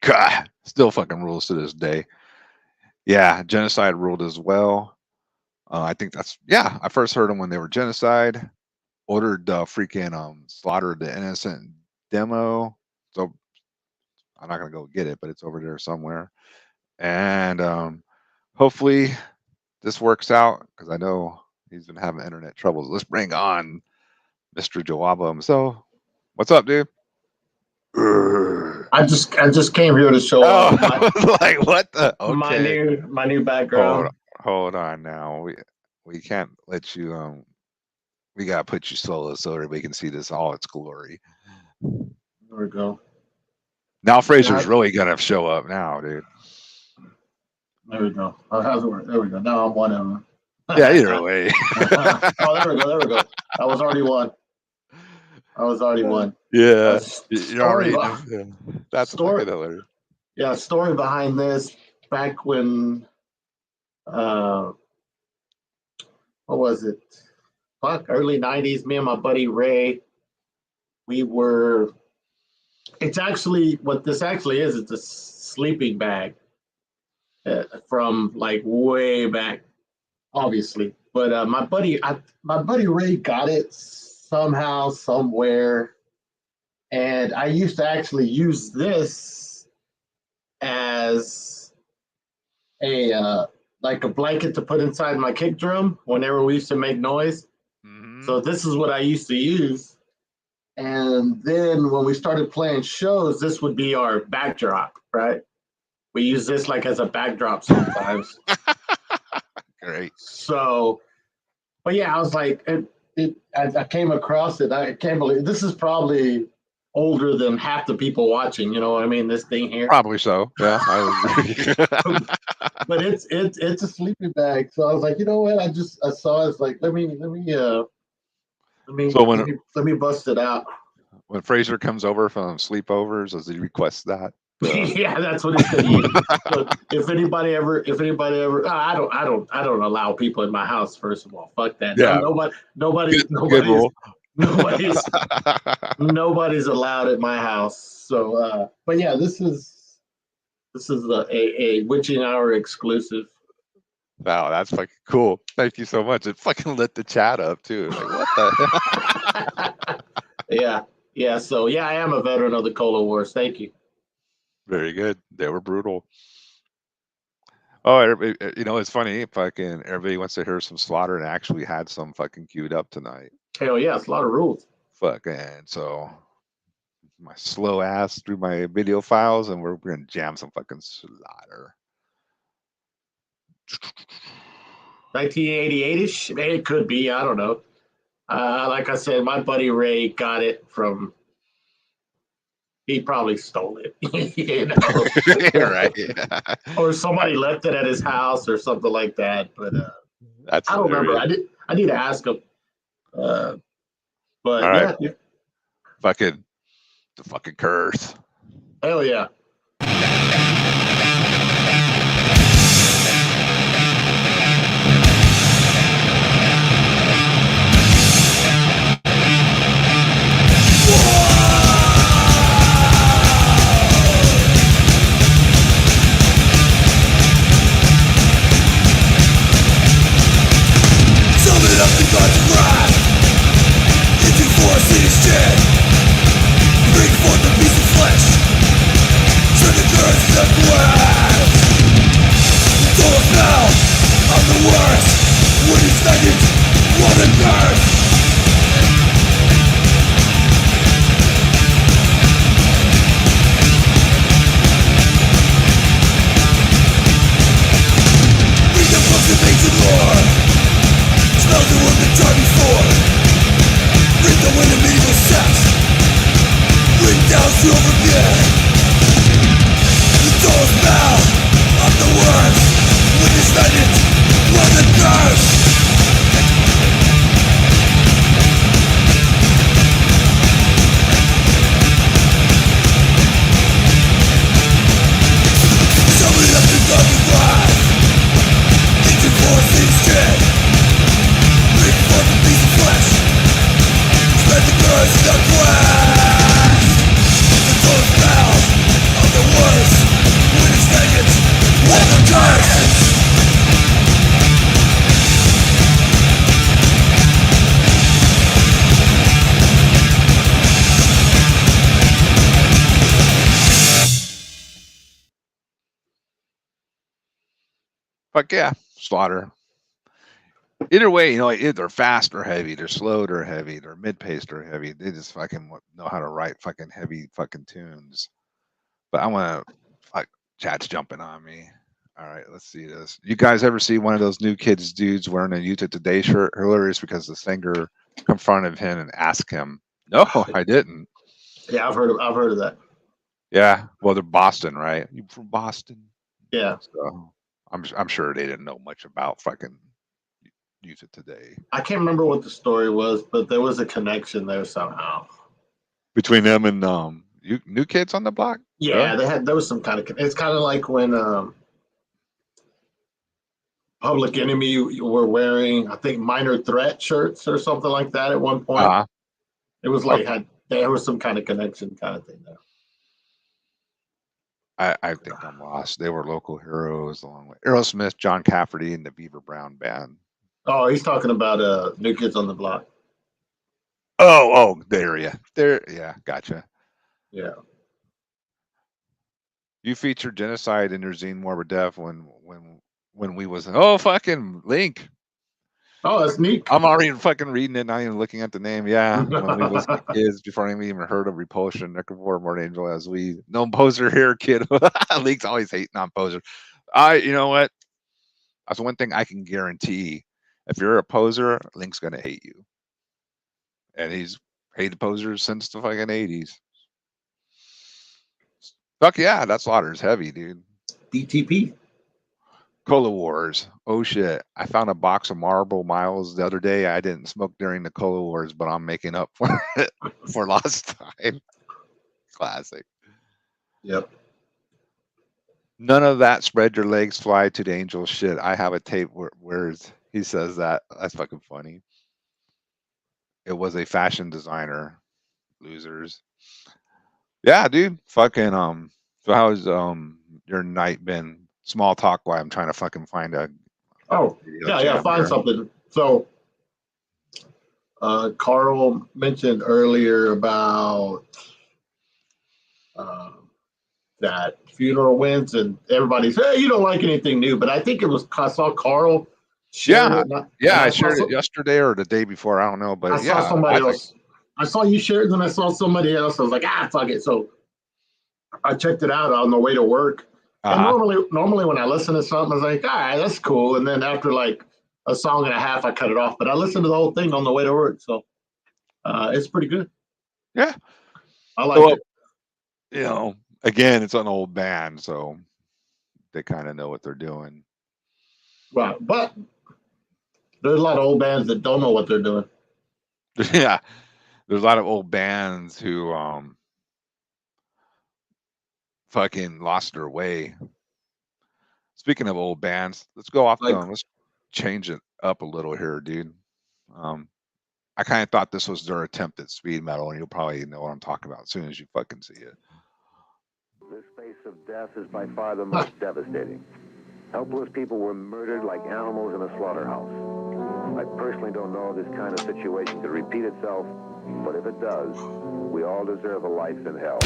God, still fucking rules to this day. Yeah, Genocide ruled as well. I think I first heard them when they were Genocide. Ordered freaking Slaughter the Innocent demo. So I'm not gonna go get it, but it's over there somewhere. And hopefully this works out because I know he's been having internet troubles. Let's bring on Mr. Joaba himself. What's up, dude? I just came here to show off like what the? Okay. my new background. Hold on now. We can't let you we gotta put you solo so everybody can see this all its glory. There we go. Now Fraser's Yeah. really gonna show up now, dude. There we go. Oh, how's it work? There we go. Now I'm one of them. Yeah, either way. Oh, there we go. There we go. That was already one. I was already one. Yeah. You're Story already beh- yeah. That's story- fucking hilarious. yeah, story behind this. Back when, what was it? Fuck, early '90s. Me and my buddy Ray, we were. It's actually what this actually is. It's a sleeping bag from like way back, obviously. But my buddy Ray got it somehow, somewhere, and I used to actually use this as a like a blanket to put inside my kick drum whenever we used to make noise. Mhm. So this is what I used to use. And then when we started playing shows, this would be our backdrop, right? We use this like as a backdrop sometimes. Great. So, but yeah, I was like, I came across it. I can't believe this is probably older than half the people watching. You know what I mean? This thing here, Probably so. Yeah, I agree. but it's a sleeping bag. So I was like, you know what? I saw it's like let me So when- let me bust it out. When Fraser comes over from sleepovers, does he request that? Yeah, that's what it's gonna use. So if anybody ever, I don't allow people in my house. First of all, fuck that. Yeah. Nobody's Good rule. nobody's allowed at my house. So, but yeah, this is a witching hour exclusive. Wow, that's fucking cool. Thank you so much. It fucking lit the chat up too. Like what the? Yeah. So yeah, I am a veteran of the Cola Wars. Thank you. Very good. They were brutal. Oh, everybody, you know, it's funny. Fucking everybody wants to hear some Slaughter, and I actually had some fucking queued up tonight. Hell yeah, it's a lot of rules. Fucking so my slow ass through my video files, and we're gonna jam some fucking Slaughter. 1988ish. It could be. I don't know. Like I said, my buddy Ray got it from. He probably stole it, you know, Right? or somebody left it at his house or something like that. But That's I don't remember. hilarious. I need to ask him. But All right. yeah, Fucking the fucking curse. hell yeah. Summon up the gods of wrath into force in his dead. Bring forth the piece of flesh. Turn the curse to glass. The soul now of the worst. When it's vengeance, what a curse. Read the books of ancient lore. Smells the world the time before. Read the wind of medieval sex. Ring down silver again. The soul's mouth of the worst. Witness vengeance, what a curse. Summon up the gods of wrath into force instead. Bring forth a piece of flesh. Spread the curse to glass. The soul's mouth of the worst. Witness vengeance, what a curse. Fuck yeah, Slaughter. Either way, you know, they're fast or heavy, they're slow or heavy, they're mid-paced or heavy. They just fucking know how to write fucking heavy fucking tunes. But I want to, like, chat's jumping on me. All right, let's see this. You guys ever see one of those new kids dudes wearing a Utah Today shirt? Hilarious because the singer confronted him and asked him. No, I didn't. Yeah, I've heard of that. Yeah, well, they're Boston, right? You from Boston? Yeah, So I'm sure they didn't know much about fucking Utah Today. I can't remember what the story was, but there was a connection there somehow. Between them and you New Kids on the Block? Yeah, Really? there was some kind of. It's kind of like when Public Enemy were wearing, I think, Minor Threat shirts or something like that at one point. Uh-huh. It was like there was some kind of connection kind of thing there. I think I'm lost. They were local heroes along with Aerosmith, John Cafferty, and the Beaver Brown Band. Oh, he's talking about New Kids on the Block. Oh, there, yeah, gotcha. Yeah. You featured genocide in your zine Morbid Death when we was fucking Link. Oh, that's neat. I'm already fucking reading it, not even looking at the name. Yeah, when we was kids, before I even heard of Repulsion, Necrovore, More Angel as we. No poser here, kid. Link's always hating on poser. You know what? That's one thing I can guarantee. If you're a poser, Link's gonna hate you, and he's hated posers since the fucking 80s. Fuck yeah, that slaughter's heavy, dude. DTP. Cola Wars. Oh shit. I found a box of Marlboro Miles the other day. I didn't smoke during the Cola Wars, but I'm making up for it for lost time. Classic. Yep. None of that spread your legs, fly to the angel shit. I have a tape where he says that. That's fucking funny. It was a fashion designer. Losers. Yeah, dude. Fucking so how's your night been? Small talk while I'm trying to fucking find a find something. So Carl mentioned earlier about that funeral wins, and everybody said, hey, you don't like anything new, but I think I saw Carl share I shared it yesterday or the day before, I don't know, but I saw somebody else. I saw you share it, and I saw somebody else. I was like, fuck it. So I checked it out on the way to work. And normally when I listen to something, I was like, all right, that's cool. And then after like a song and a half, I cut it off. But I listened to the whole thing on the way to work. So it's pretty good. Yeah. I like it. You know, again, it's an old band, so they kind of know what they're doing. Right. But there's a lot of old bands that don't know what they're doing. Yeah. There's a lot of old bands who fucking lost their way. Speaking of old bands, let's go off let's change it up a little here, dude. I kind of thought this was their attempt at speed metal, and you'll probably know what I'm talking about as soon as you fucking see it. This face of death is by far the most devastating. Helpless people were murdered like animals in a slaughterhouse. I personally don't know if this kind of situation could repeat itself, but if it does, we all deserve a life in hell.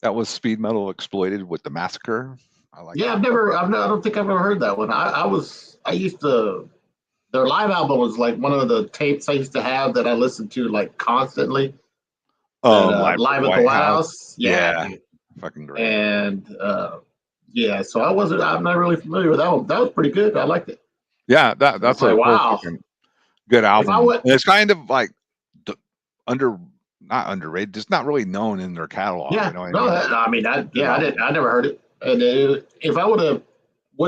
that was speed metal exploited with the massacre. I like. Yeah, that. I don't think I've ever heard that one. I used to, their live album was like one of the tapes I used to have that I listened to like constantly. Live at the White House. Yeah, dude. fucking great. And yeah, so I'm not really familiar with that one. That was pretty good. I liked it. Yeah, that's like, a real wow. fucking good album. would- And it's kind of like not underrated, just not really known in their catalog. Yeah, You know what I mean? I never heard it. And if I wouldn't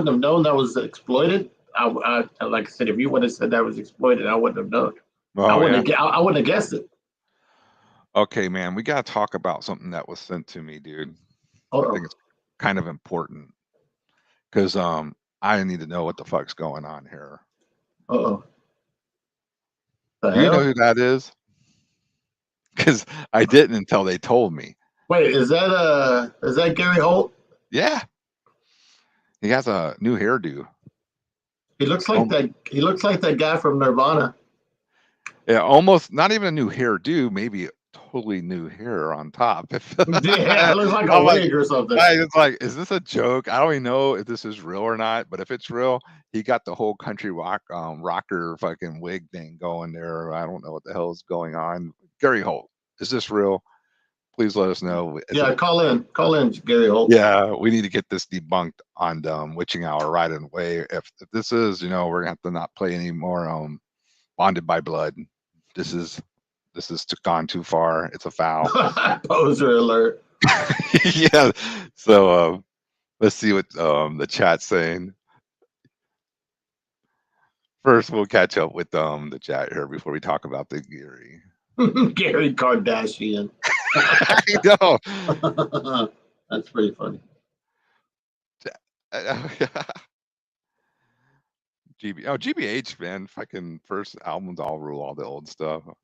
have known that was exploited, I like I said, if you would have said that was exploited, I wouldn't have known. Oh, I wouldn't have guessed it. Okay, man, we gotta talk about something that was sent to me, dude. I think it's kind of important because I need to know what the fuck's going on here. Uh-oh. Do you know who that is? Because I didn't until they told me. Wait, is that Gary Holt? Yeah, he has a new hairdo. He looks like that. He looks like that guy from Nirvana. Yeah, almost not even a new hairdo, maybe totally new hair on top. Yeah, it looks like a wig or something. It's like, is this a joke? I don't even know if this is real or not, but if it's real, he got the whole country rocker fucking wig thing going there. I don't know what the hell is going on. Gary Holt, is this real? Please let us know. Call in, Gary Holt. Yeah, we need to get this debunked on Witching Hour right away. If this is, we're gonna have to not play any more Bonded by Blood. This is gone too far. It's a foul. Poser alert. Yeah. So let's see what the chat's saying. First, we'll catch up with the chat here before we talk about the Gary. Gary Kardashian. I know. That's pretty funny. GBH, man, fucking first albums all rule all the old stuff. All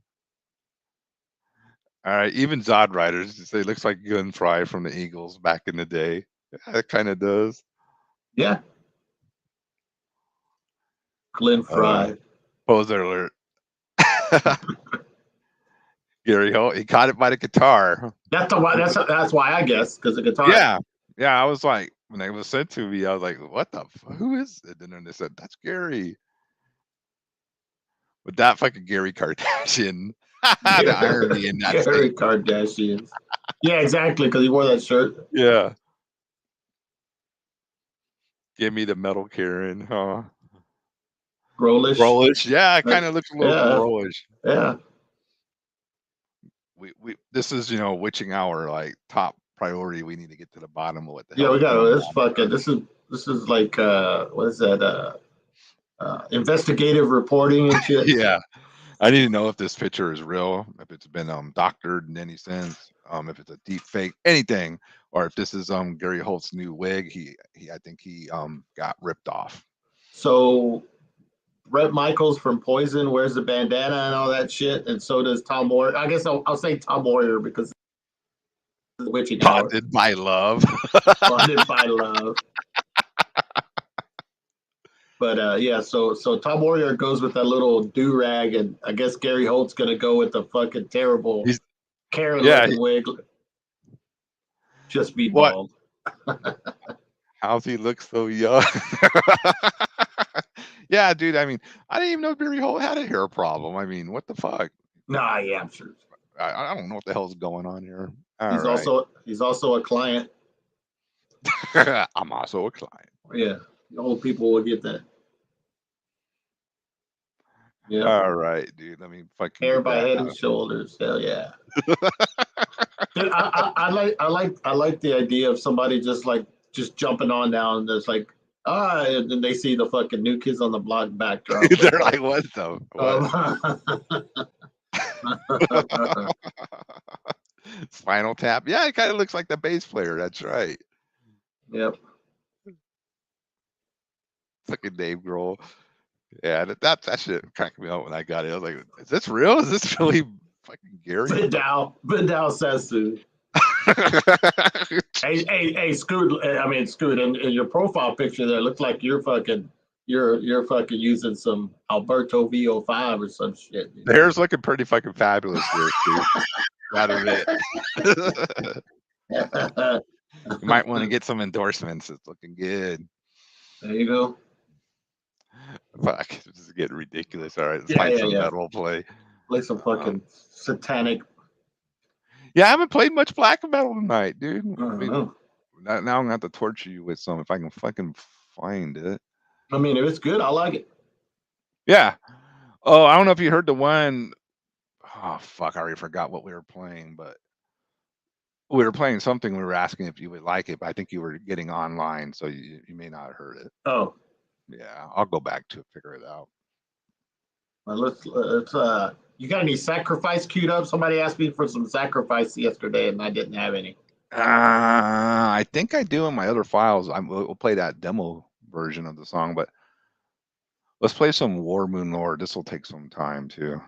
right, even Zod Riders say it looks like Gun Fry from the Eagles back in the day. Yeah, it kind of does. Yeah. Glenn Fry. Poser alert. Gary Holt, he caught it by the guitar. That's why I guess, because the guitar. Yeah. I was like, when it was sent to me, I was like, "What the? Who is it?" And then they said, "That's Gary." With that fucking Gary Kardashian, the irony in that. Gary Kardashian. Yeah, exactly, because he wore that shirt. Yeah. Give me the metal Karen, huh? Grolish. Yeah, it kind of looks a little Grolish. Yeah. We this is Witching Hour, like top priority. We need to get to the bottom of what the hell. Yeah, we got this is like what is that investigative reporting and shit. Yeah, I need to know if this picture is real, if it's been doctored in any sense, if it's a deep fake, anything, or if this is Gary Holt's new wig. I think he got ripped off. So Bret Michaels from Poison wears the bandana and all that shit, and so does Tom Moyer. I guess I'll say Tom Moyer because the Witching Hour. Bonded by love. Bonded by love. But yeah, so Tom Moyer goes with that little do-rag, and I guess Gary Holt's gonna go with the fucking terrible Karen wig. Just be bald. How's he look so young? Yeah, dude. I mean, I didn't even know Gary Holt had a hair problem. I mean, what the fuck? Nah, yeah, I'm sure. I don't know what the hell's going on here. He's also a client. I'm also a client. Yeah, the old people will get that. Yeah. All right, dude. Let me fucking hair by head and shoulders. Hell yeah. Dude, I like the idea of somebody just jumping on down. There's like, and then they see the fucking New Kids on the Block backdrop. They're like, what the? Spinal Tap. Yeah, it kind of looks like the bass player. That's right. Yep. Fucking Dave Grohl. Yeah, that shit cracked me up when I got it. I was like, is this real? Is this really fucking Gary? Vidal says so. Hey, Scoot. I mean, Scoot. In your profile picture, there looks like you're fucking using some Alberto VO5 or some shit. The hair's looking pretty fucking fabulous here, Scoot. That is it. there You might want to get some endorsements. It's looking good. you go. Fuck, this is getting ridiculous. All right, let's Yeah, find yeah, some yeah. metal play. Play some fucking satanic. Yeah, I haven't played much black metal tonight, dude. I don't know. Now I'm gonna have to torture you with some if I can fucking find it. I mean, if it's good, I like it. Yeah. Oh, I don't know if you heard the one. Oh fuck, I already forgot what we were playing, but we were playing something. We were asking if you would like it, but I think you were getting online, so you may not have heard it. Oh, Yeah, I'll go back to it, figure it out. well, let's. You got any sacrifice queued up? Somebody asked me for some sacrifice yesterday, and I didn't have any. I think I do in my other files. We'll play that demo version of the song, but let's play some War Moon Lord. This will take some time too.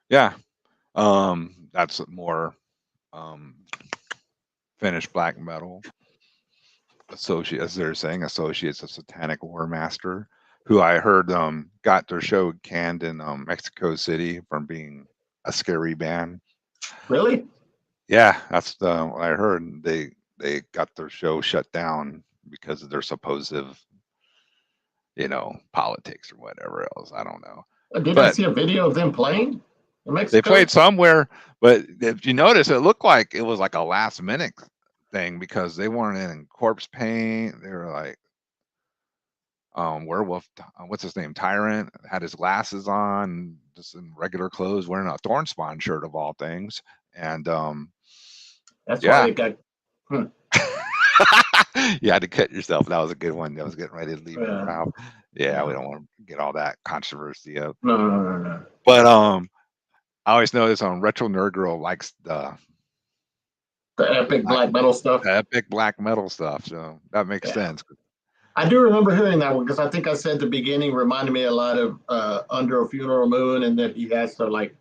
Yeah. That's more Finnish black metal. Associate, as they're saying, Associates of Satanic War Master, who I heard got their show canned in Mexico City from being a scary band. Really? Yeah, that's what I heard. They got their show shut down because of their supposed, politics or whatever else. I don't know. Did I But see a video of them playing in they Mexico? played somewhere, but if you notice, it looked like it was like a last minute thing because they weren't in corpse paint. They were like werewolf, what's his name, Tyrant, had his glasses on, just in regular clothes, wearing a Thornspawn shirt of all things. And That's why yeah. they got. You had to cut yourself. That was a good one. That was getting ready to leave your Yeah. mouth. Yeah, Yeah. we don't want to get all that controversy up. No. But I always notice on Retro Nerd Girl likes the epic black metal stuff. epic black metal stuff, so that makes Yeah. sense. I do remember hearing that one because I think I said at the beginning reminded me a lot of Under a Funeral Moon, and that he had some like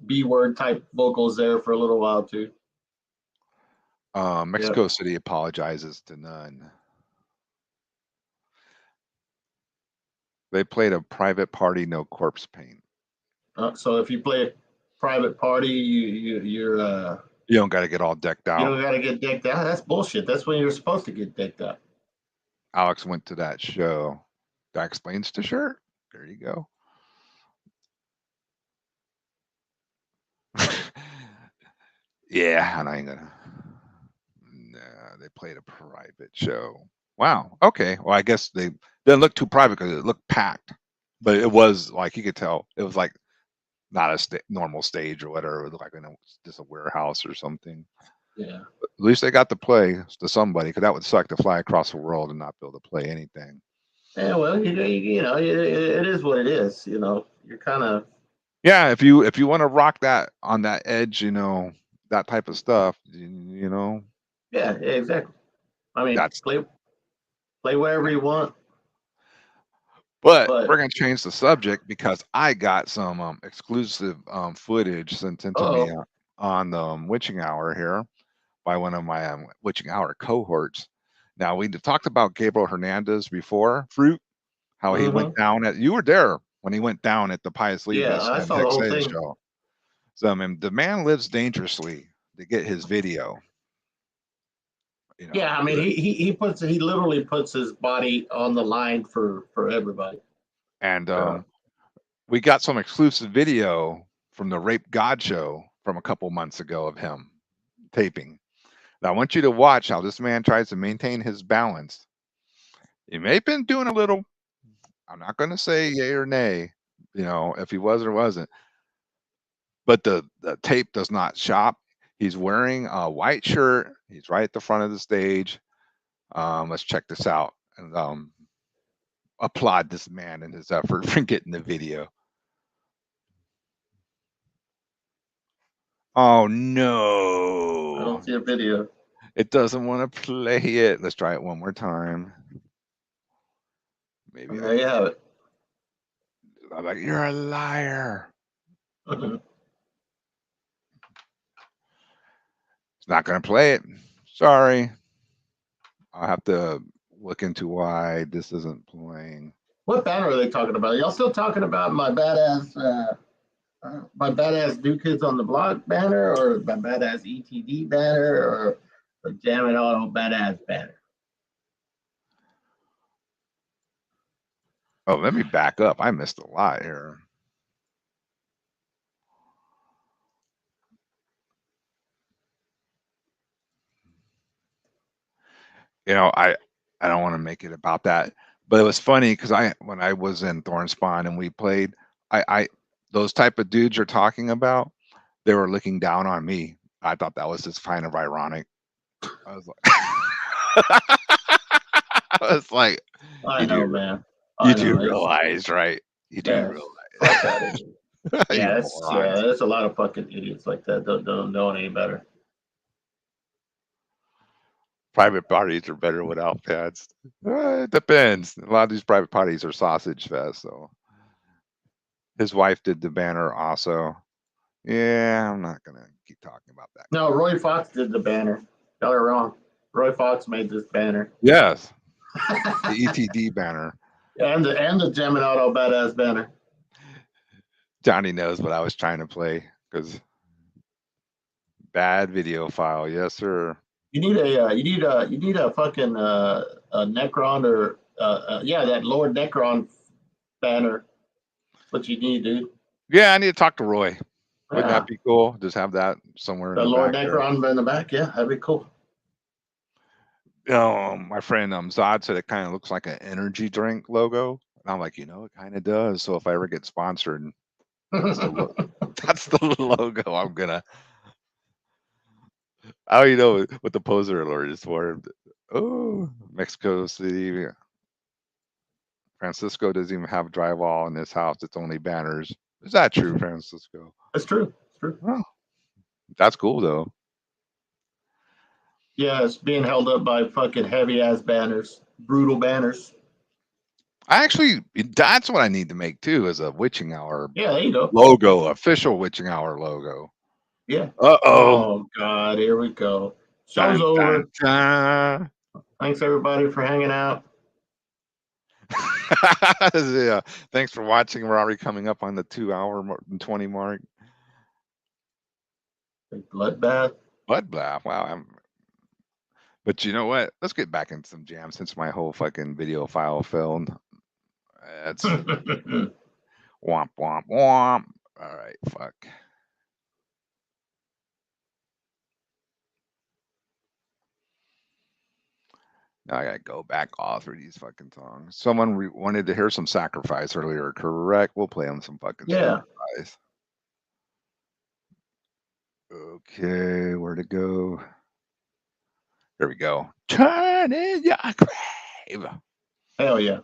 B-word type vocals there for a little while too. Mexico City apologizes to none. They played a private party, no corpse paint. So if you play a private party, you don't got to get all decked out. You don't got to get decked out. That's bullshit. That's when you're supposed to get decked out. Alex went to that show. That explains the shirt. There you go. Yeah, and I ain't gonna. Nah, they played a private show. Wow. Okay. Well, I guess they didn't look too private because it looked packed, but it was like you could tell it was like not a normal stage or whatever. It looked like just a warehouse or something. Yeah. But at least they got to play to somebody, because that would suck to fly across the world and not be able to play anything. Yeah. Well, it is what it is. You're kind of. Yeah. If you want to rock that on that edge, that type of stuff, Yeah. Exactly. I mean, that's play wherever you want. But we're going to change the subject because I got some exclusive footage sent into me on the Witching Hour here by one of my Witching Hour cohorts. Now, we talked about Gabriel Hernandez before, Fruit, how he went down you were there when he went down at the Pius Lee I saw the whole thing. show. So, the man lives dangerously to get his video. Yeah, I mean, he literally puts his body on the line for everybody. And we got some exclusive video from the Rape God show from a couple months ago of him taping. Now, I want you to watch how this man tries to maintain his balance. He may have been doing a little, I'm not going to say yay or nay, if he was or wasn't, but the tape does not shop. He's wearing a white shirt. He's right at the front of the stage. Let's check this out and applaud this man and his effort for getting the video. Oh no! I don't see a video. It doesn't want to play it. Let's try it one more time. Maybe there you have it. I'm like, you're a liar. Mm-hmm. It's not going to play it. Sorry. I'll have to look into why this isn't playing. What banner are they talking about? Are y'all still talking about my badass New Kids on the Block banner, or my badass ETD banner, or the Jam It Auto badass banner? Oh, let me back up. I missed a lot here. I don't want to make it about that, but it was funny because when I was in Thornspawn and we played, those type of dudes you're talking about, they were looking down on me. I thought that was just kind of ironic. I was like, I know, man. You do realize, right? You do realize. There's a lot of fucking idiots like that. Don't know any better. Private parties are better without pads. It depends. A lot of these private parties are sausage fest, so His wife did the banner also. Yeah, I'm not gonna keep talking about that. No, Roy Fox did the banner. Y'all are wrong. Roy Fox made this banner. Yes, the ETD banner. and the Gem and Auto Badass banner. Johnny knows what I was trying to play because bad video file. Yes, sir. You need a fucking a Necron or that Lord Necron banner. That's what you need, dude. Yeah, I need to talk to Roy. Wouldn't Yeah. that be cool? Just have that somewhere in The the Lord back there. Necron in the back, yeah, that'd be cool. My friend Zod said it kind of looks like an energy drink logo. And I'm like, it kind of does. So if I ever get sponsored, that's the logo I'm gonna. I don't know what the poser alert is for. Oh, Mexico City. Francisco doesn't even have drywall in his house. It's only banners. Is that true, Francisco? It's true. It's true. Oh, that's cool though. Yeah, it's being held up by fucking heavy ass banners, brutal banners. That's what I need to make too, is a Witching Hour Yeah, there you go. logo, official Witching Hour logo. Yeah. Uh-oh. Oh God, here we go. Show's over. Dun. Thanks everybody for hanging out. Yeah. Thanks for watching. We're already coming up on the 2 hour and 20 mark. Bloodbath. Wow. But you know what? Let's get back into some jams since my whole fucking video file failed. That's womp womp womp. All right, fuck. Now I gotta go back all through these fucking songs. Someone wanted to hear some Sacrifice earlier, correct? We'll play on some fucking Sacrifice. Okay, where to go? Here we go. Turn in your grave. Hell yeah.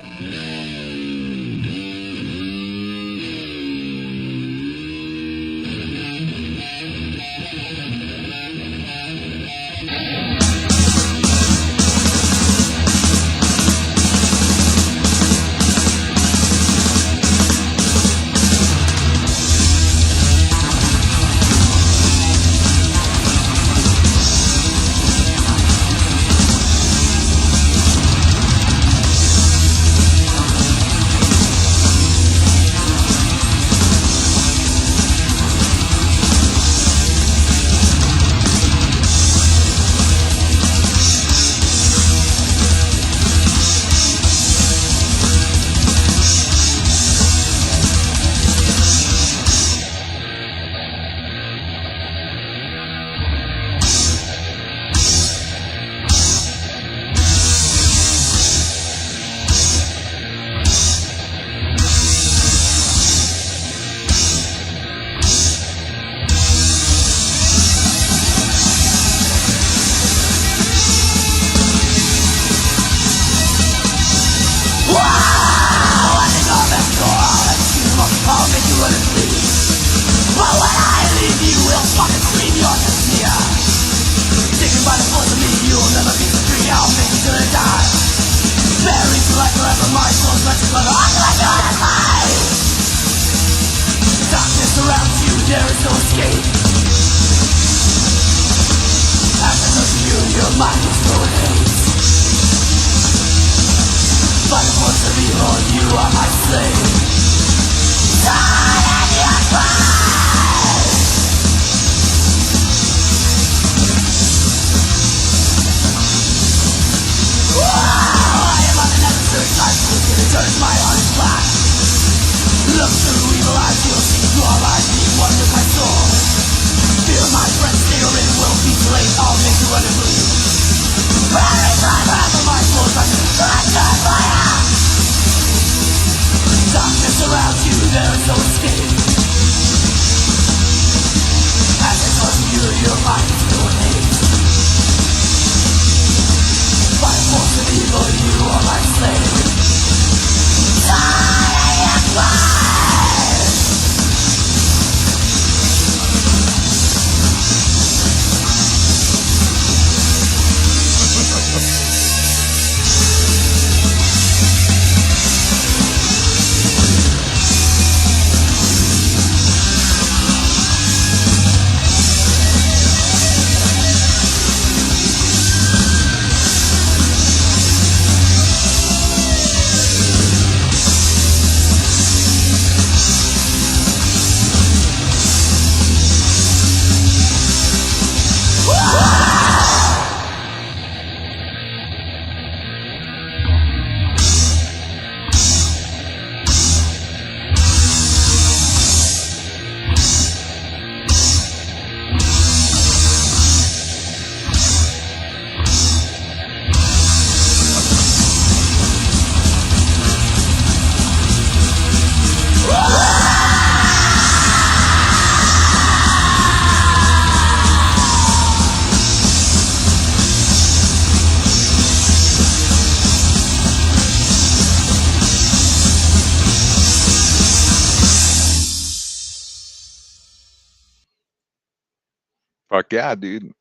Fuck yeah, dude.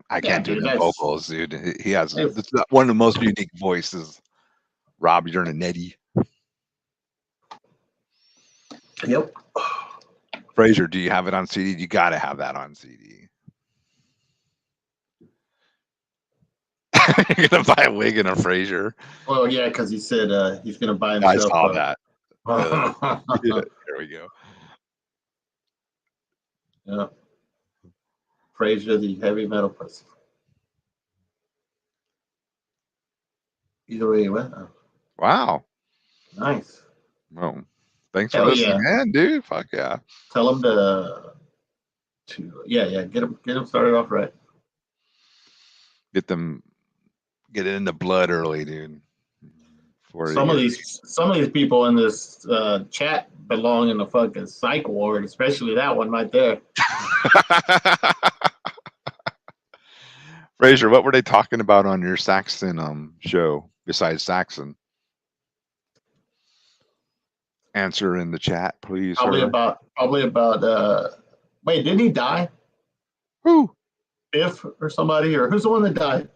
I can't do dude, the that's- vocals, dude. He has If- it's one of the most unique voices. Rob Yernanetti. Yep. Fraser, do you have it on CD? You got to have that on CD. You're gonna buy a wig and a Fraser. Well, yeah, because he said he's gonna buy I himself. saw that. that. Yeah, there we go. Yeah. Fraser, the heavy metal person. Either way you went. Wow. Nice. Well, thanks for Hell listening, man, dude. Fuck yeah. Tell him to get him started off right. Get it in the blood early, dude. Some of these people in this chat belong in the fucking psych ward, especially that one right there. Fraser, what were they talking about on your Saxon show besides Saxon? Answer in the chat, please. Probably sir. about wait, didn't he die? Who? Biff or somebody, or who's the one that died?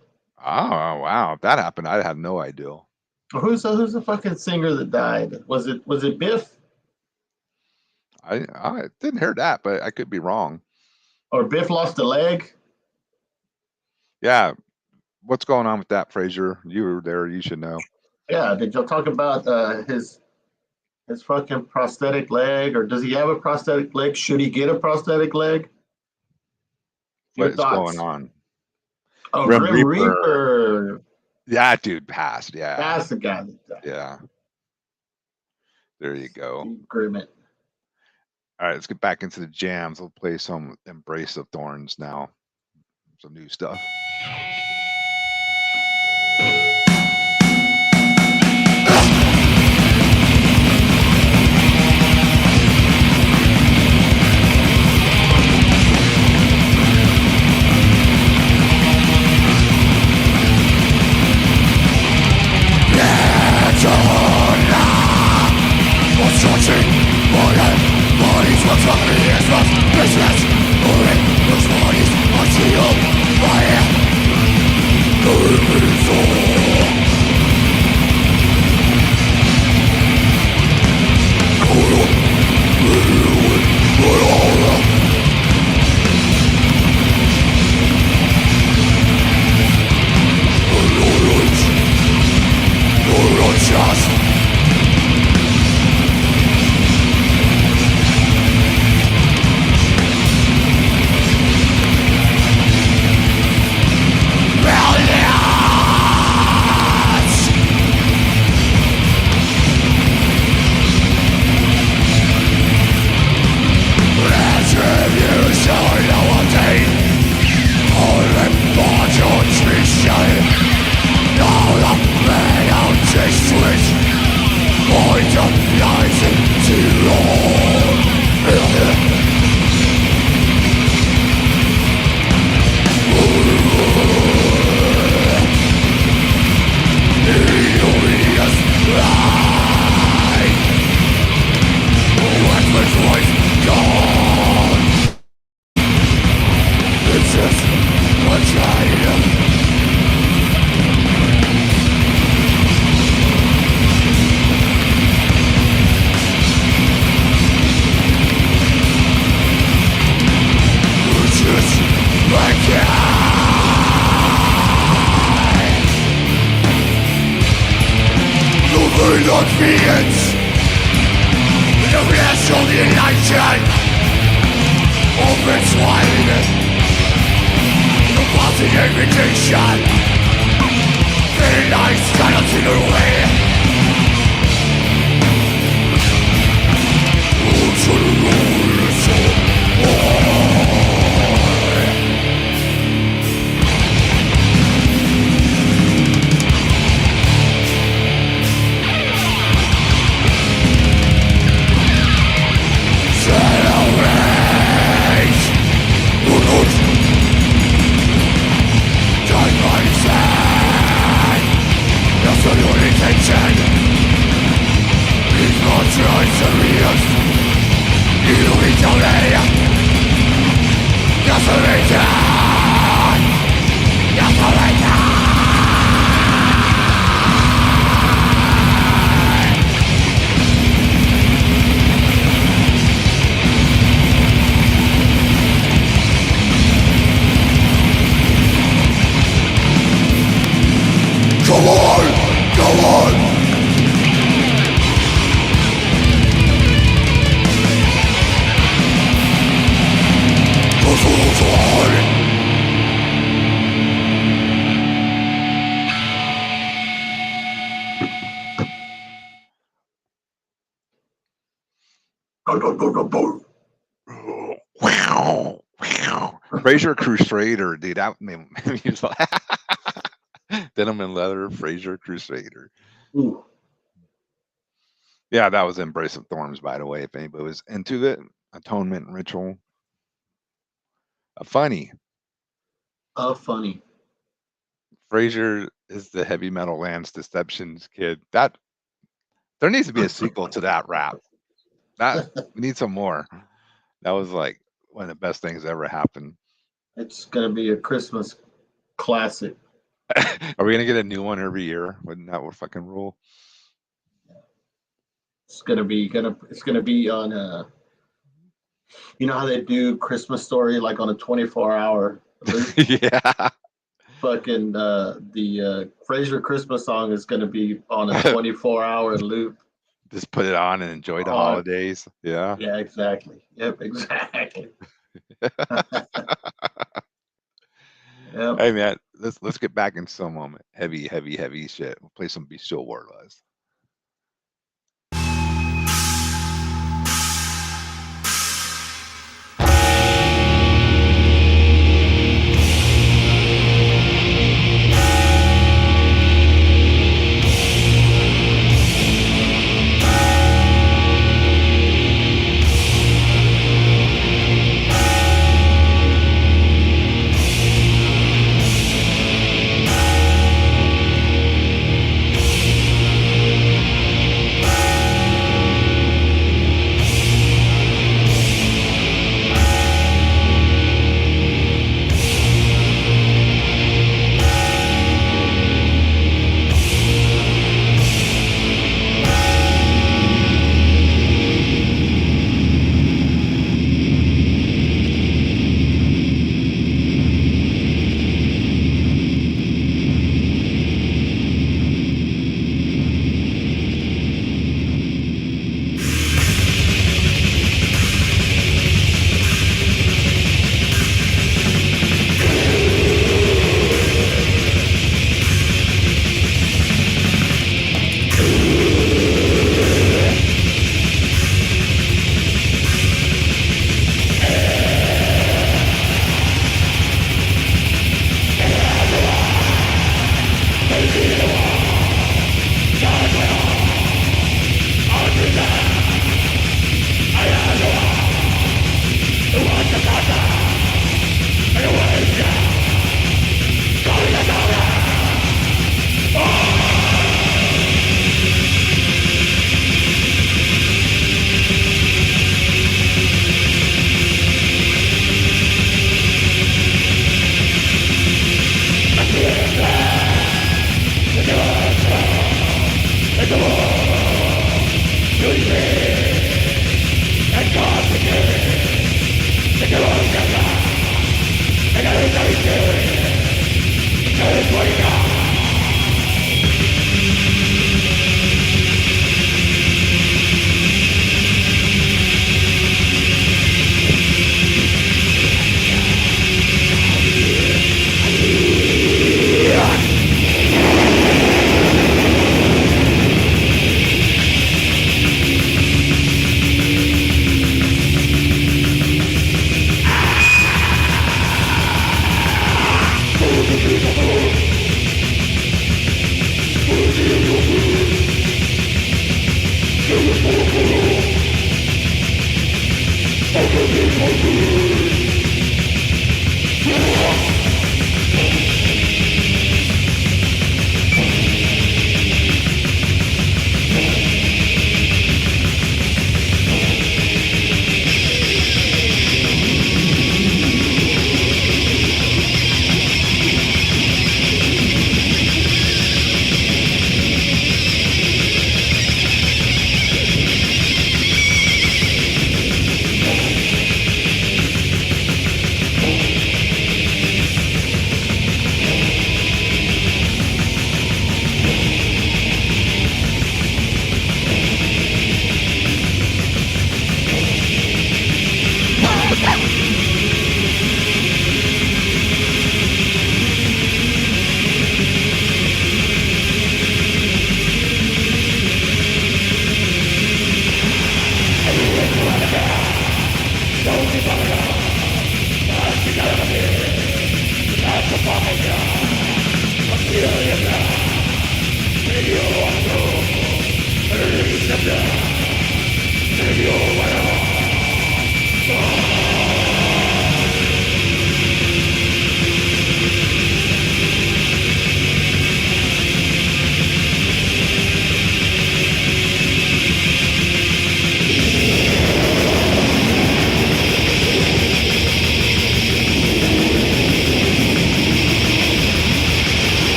Oh wow. If that happened, I had no idea. Or who's the fucking singer that died? Was it Biff? I didn't hear that, but I could be wrong. Or Biff lost a leg? Yeah. What's going on with that, Fraser? You were there, you should know. Yeah, did y'all talk about his fucking prosthetic leg, or does he have a prosthetic leg? Should he get a prosthetic leg? Your What's thoughts? going on? Oh, Grim Grim Reaper. That dude passed. Yeah. That's the guy that died. Yeah. There you go. Agreement. All right, let's get back into the jams. We'll play some Embrace of Thorns now. Some new stuff. Come on, come on. Wow, wow. Fraser Crusader, dude. That name, he was like, denim and leather, Fraser Crusader. Ooh. Yeah, that was Embrace of Thorns, by the way. If anybody was into the Atonement Ritual, funny. Funny. Fraser is the heavy metal Lance Deceptions kid. That there needs to be a sequel to that rap. That we need some more. That was like one of the best things ever happened. It's gonna be a Christmas classic. Are we gonna get a new one every year? Wouldn't that would fucking rule? It's gonna be on a. You know how they do Christmas Story like on a 24-hour loop? Yeah. Fucking the Frasier Christmas song is gonna be on a 24-hour loop. Just put it on and enjoy the holidays. Yeah. Yeah, exactly. Yep, exactly. Yep. Hey man, let's get back in some heavy shit. We'll play some Be Still Warless.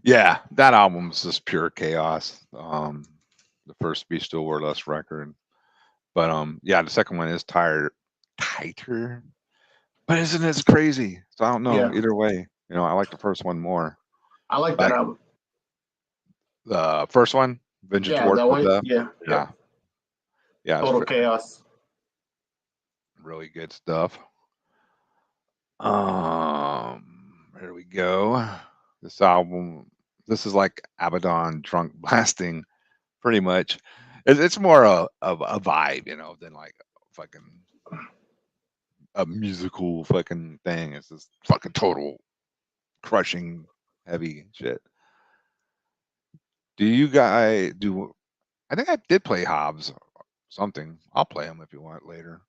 Yeah, that album is just pure chaos. The first Be Still Wordless record, but yeah, the second one is tighter, but isn't as crazy? So I don't know. Yeah. Either way, I like the first one more. I like that Like album. the first one, Vengeance Yeah, Towards that one. Death. Yeah. Yeah, yeah, it's Total chaos. really good stuff. Here we go. This album, this is like Abaddon drunk blasting, pretty much. It's more of a vibe, than like fucking a musical fucking thing. It's just fucking total crushing heavy shit. Do you guys do? I think I did play Hobbs or something. I'll play them if you want later.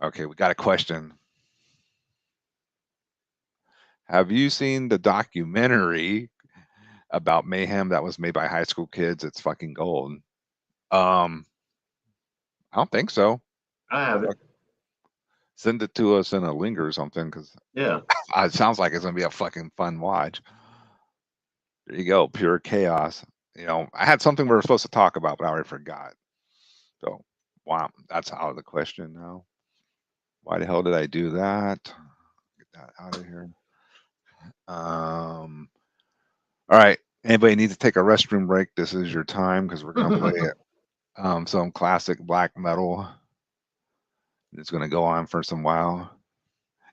Okay, we got a question. Have you seen the documentary about Mayhem that was made by high school kids? It's fucking gold. I don't think so. I have it. Send it to us in a link or something, because Yeah. it sounds like it's gonna be a fucking fun watch. There you go, pure chaos. I had something we were supposed to talk about, but I already forgot. So, wow, that's out of the question now. Why the hell did I do that? Get that out of here. All right. Anybody need to take a restroom break? This is your time, because we're gonna play some classic black metal. It's gonna go on for some while.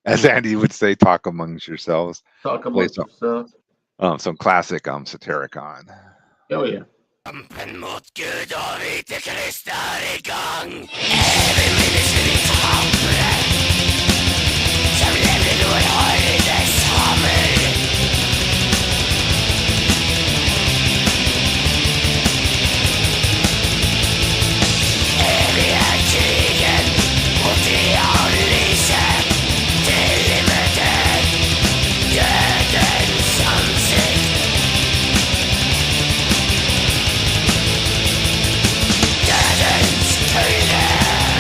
As Andy would say, talk amongst yourselves. Talk Play about yourself. some classic Satiricon. Oh yeah. Kampen mot Gud og hvite Krist er i gang. Evig menneskelig tapere som lever noen høydes hammer. Evig er krigen mot de avlyse til i møte dødens ansikt. Dødens tøyne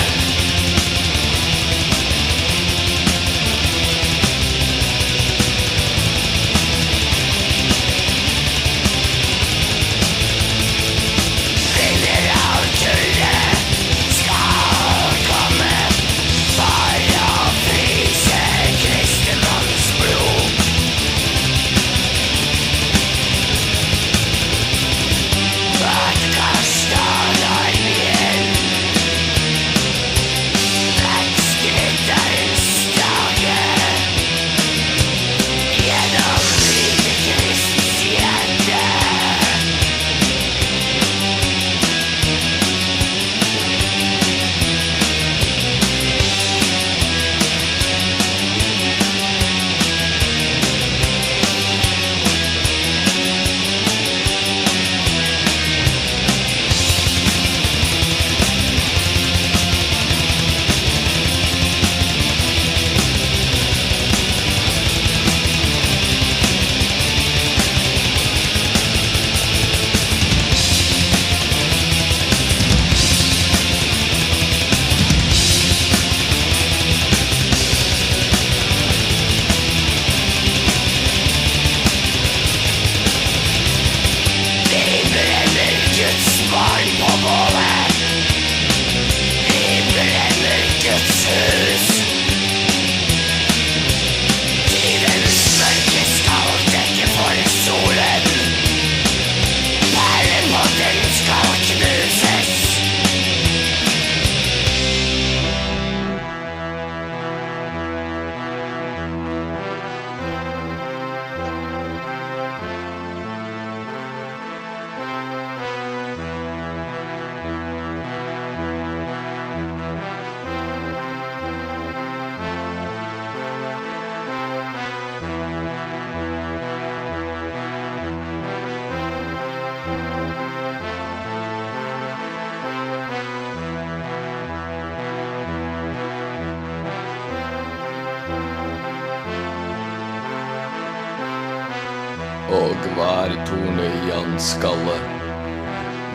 Og hver tone i hans skalle,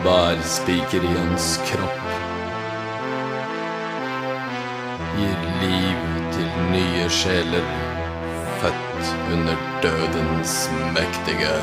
hver spiker i hans kropp, gir liv til nye sjeler, født under dødens mektige.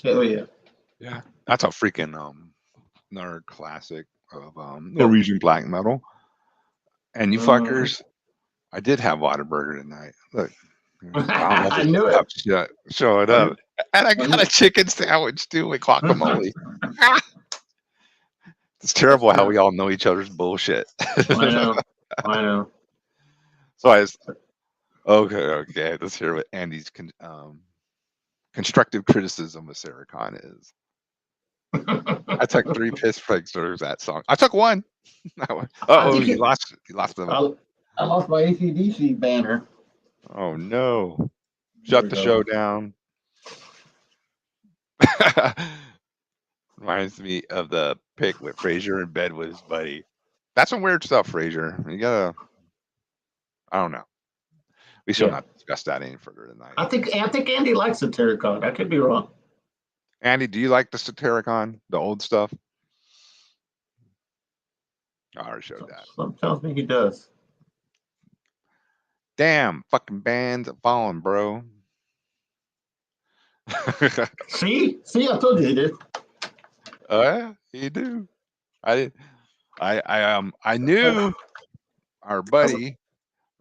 Hell yeah. Yeah, that's a freaking nerd classic of Norwegian black metal. And you fuckers, I did have Whataburger tonight. Look, I knew it. Showing up, and I got a chicken sandwich too with guacamole. It's terrible how we all know each other's bullshit. I know. So okay. Let's hear what Andy's constructive criticism of Sarah Khan is. I took 3 piss breaks during that song. I took 1. You lost them. I lost my AC/DC banner. Oh no! Shut the show down. Reminds me of the pic with Frazier in bed with his buddy. That's some weird stuff, Frazier. You gotta. I don't know. We shall not discuss that any further tonight. I think Andy likes Satiricon. I could be wrong. Andy, do you like the Satiricon, the old stuff? I already showed that. Something tells me he does. Damn, fucking bands have fallen, bro. See, I told you he did. Oh yeah, you do. I knew our buddy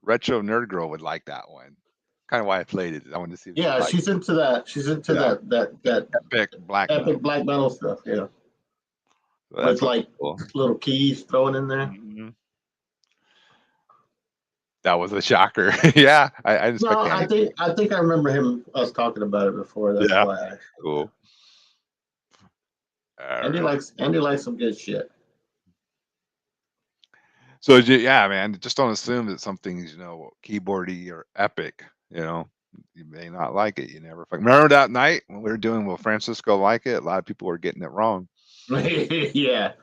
Retro Nerd Girl would like that one. Kind of why I played it. I wanted to see. Yeah, she's into that. She's into that epic black metal stuff. Yeah, well, with like cool. Little keys thrown in there. Mm-hmm. That was a shocker. Yeah, I think I remember us talking about it before. That's why. Cool. Andy likes some good shit. So yeah, man, just don't assume that something's keyboardy or epic. You may not like it. You never remember that night when we were doing Will Francisco Like It? A lot of people were getting it wrong. Yeah.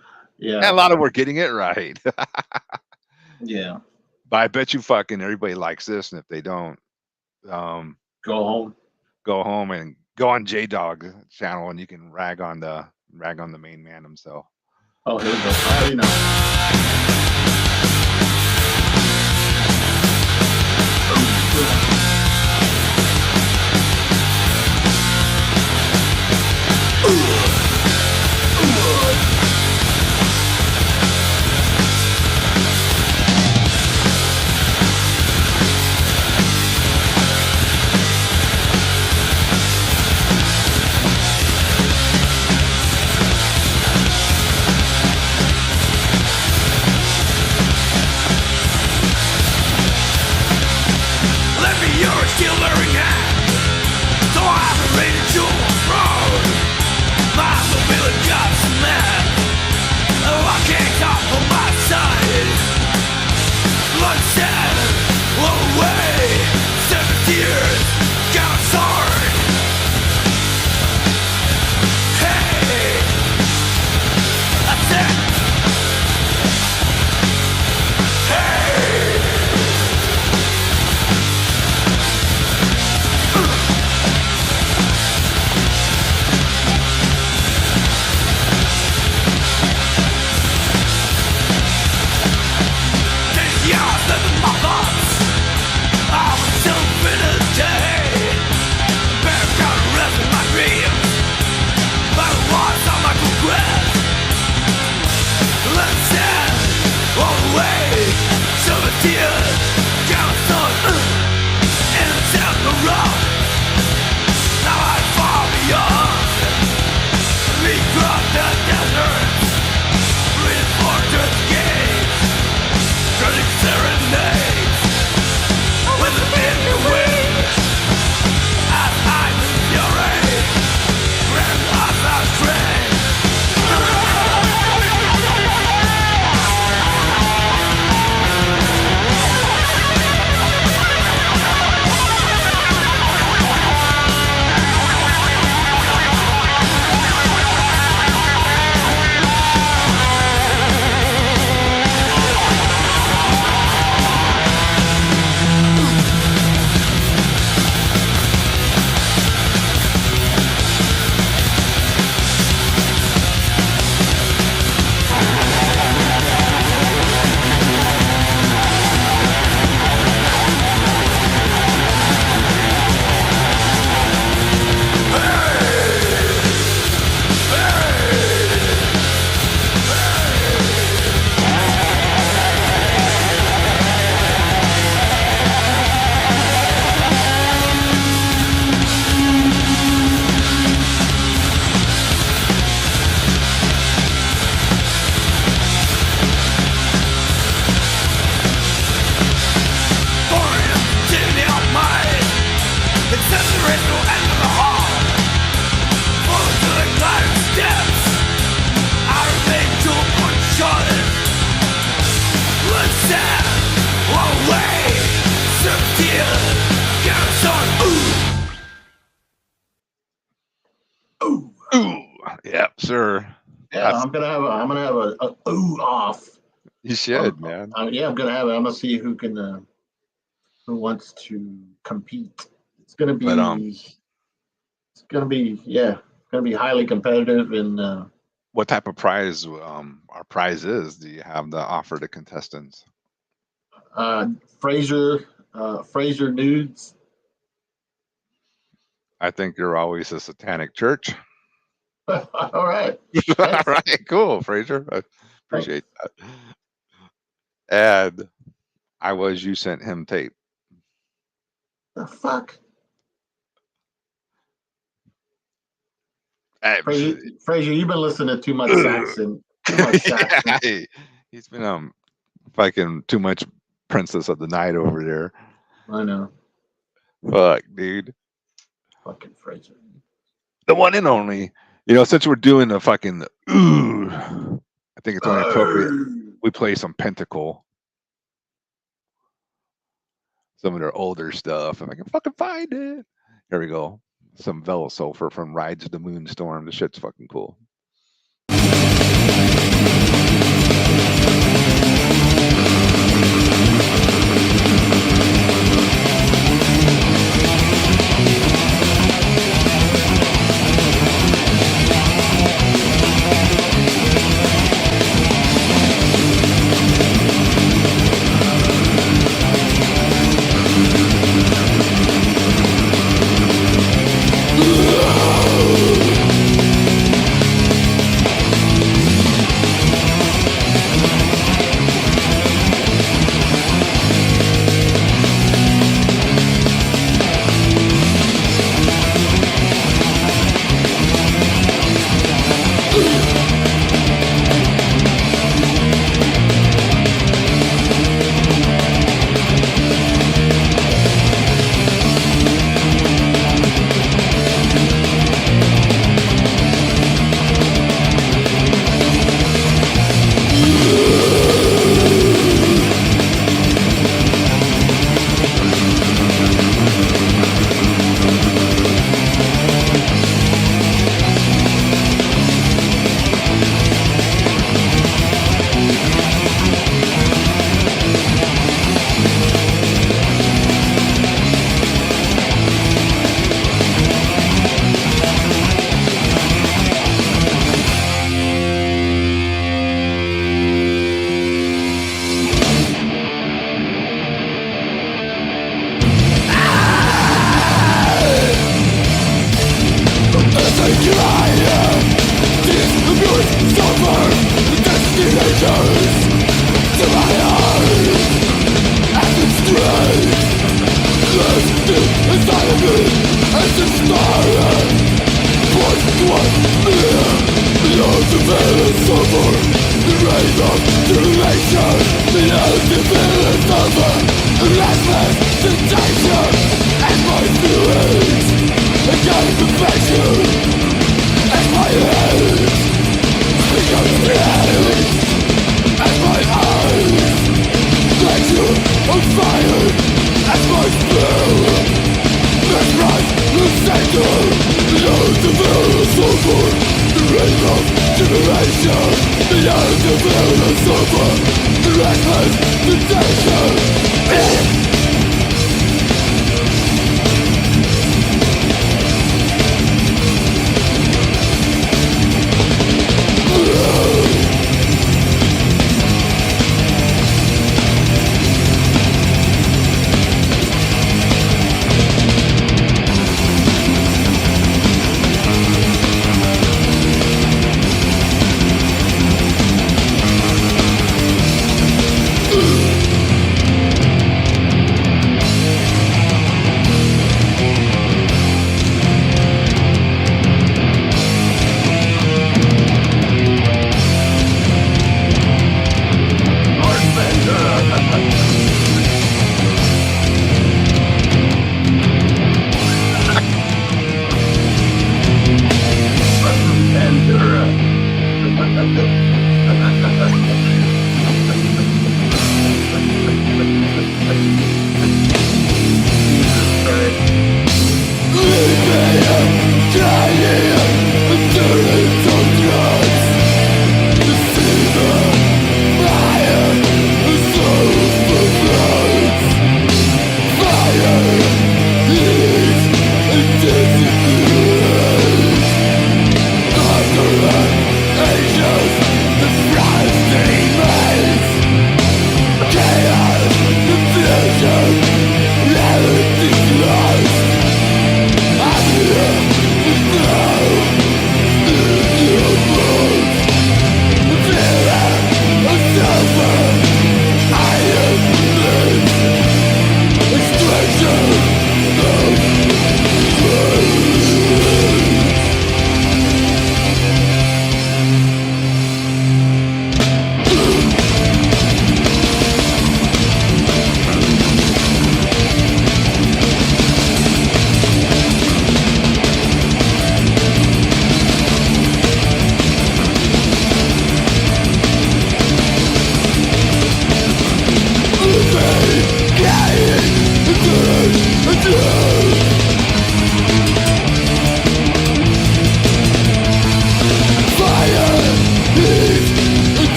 And a lot of were getting it right. Yeah. But I bet you fucking everybody likes this, and if they don't, go home and go on J-Dog channel, and you can rag on the main man himself. Oh, here we go. I already know. Yep, sure. Yeah, That's- I'm gonna have a ooh off. You should, man. Yeah, I'm gonna have it. I'm gonna see who can who wants to compete. It's gonna be But, it's gonna be highly competitive and what type of prize our prize is? Do you have to offer to contestants? Fraser nudes. I think you're always a satanic church. All right. All right, cool, Fraser. I appreciate that. And you sent him tape. The fuck? Hey, Fraser, you've been listening to too much Saxon. Too much Saxon. yeah, he's been fucking too much Princess of the Night over there. I know. Fuck, dude. Fucking Fraser. The one and only. You know, since we're doing the fucking ooh, I think it's only appropriate we play some Pentacle. Some of their older stuff, if I can fucking find it. Here we go. Some Velosulfur from Rides the Moonstorm. The shit's fucking cool.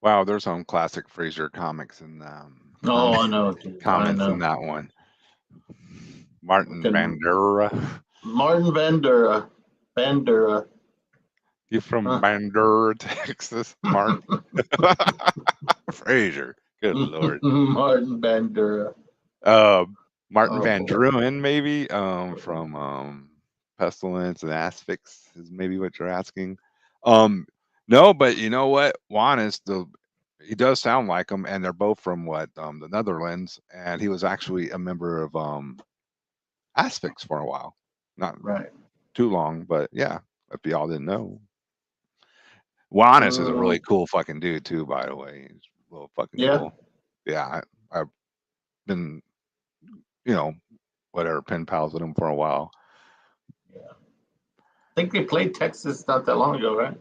Wow, there's some classic Fraser comics and Oh, I know. comments I know. in that one. Martin Okay. Bandura. Martin Bandura. Bandura. You from Huh. Bandura, Texas, Martin? Fraser. Good lord. Martin Bandura. Martin Oh, Van boy. Druin, maybe, from Pestilence and Asphyx is maybe what you're asking. No, but you know what? Juan is he does sound like him, and they're both from the Netherlands, and he was actually a member of Asphyx for a while. Not Right. too long, but yeah, if y'all didn't know. Juanis is a really cool fucking dude too, by the way. He's real fucking Yeah. cool. Yeah, I've been, whatever, pen pals with him for a while. Yeah. I think they played Texas not that long ago, right?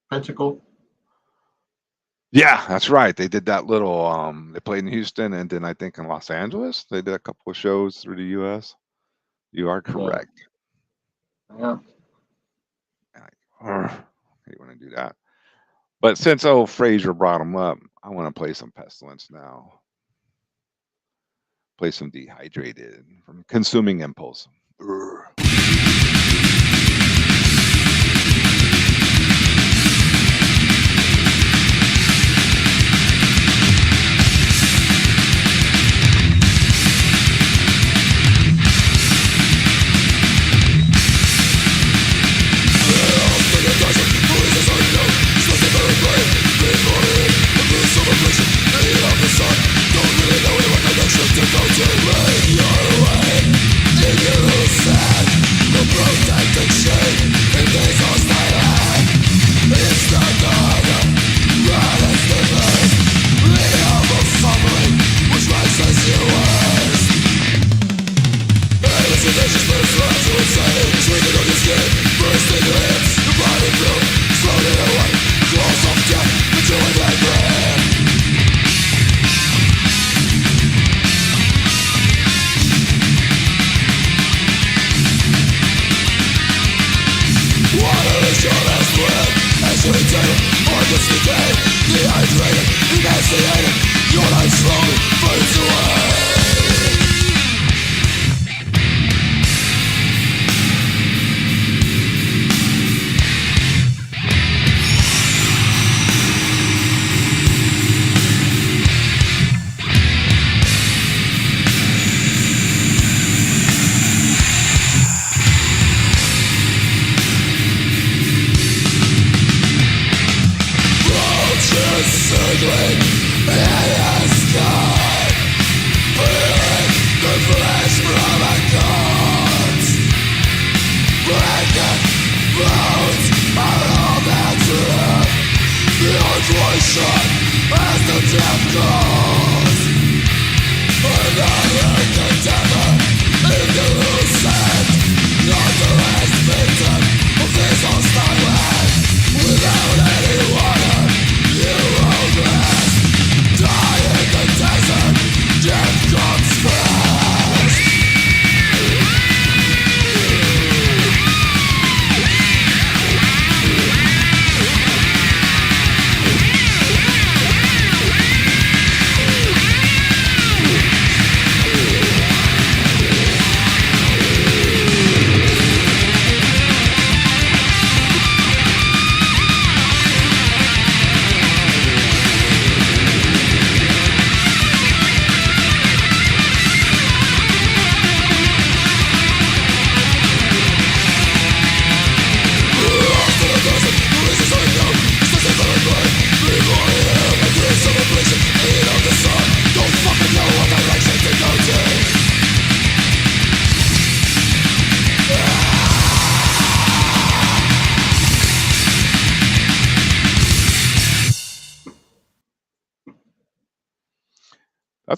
Pentacle. Yeah, that's right. They did that little they played in Houston and then I think in Los Angeles. They did a couple of shows through the US. You are correct. Yeah. I hate when I do that. But since old Fraser brought him up, I want to play some Pestilence now. Play some Dehydrated from Consuming Impulse. Urgh.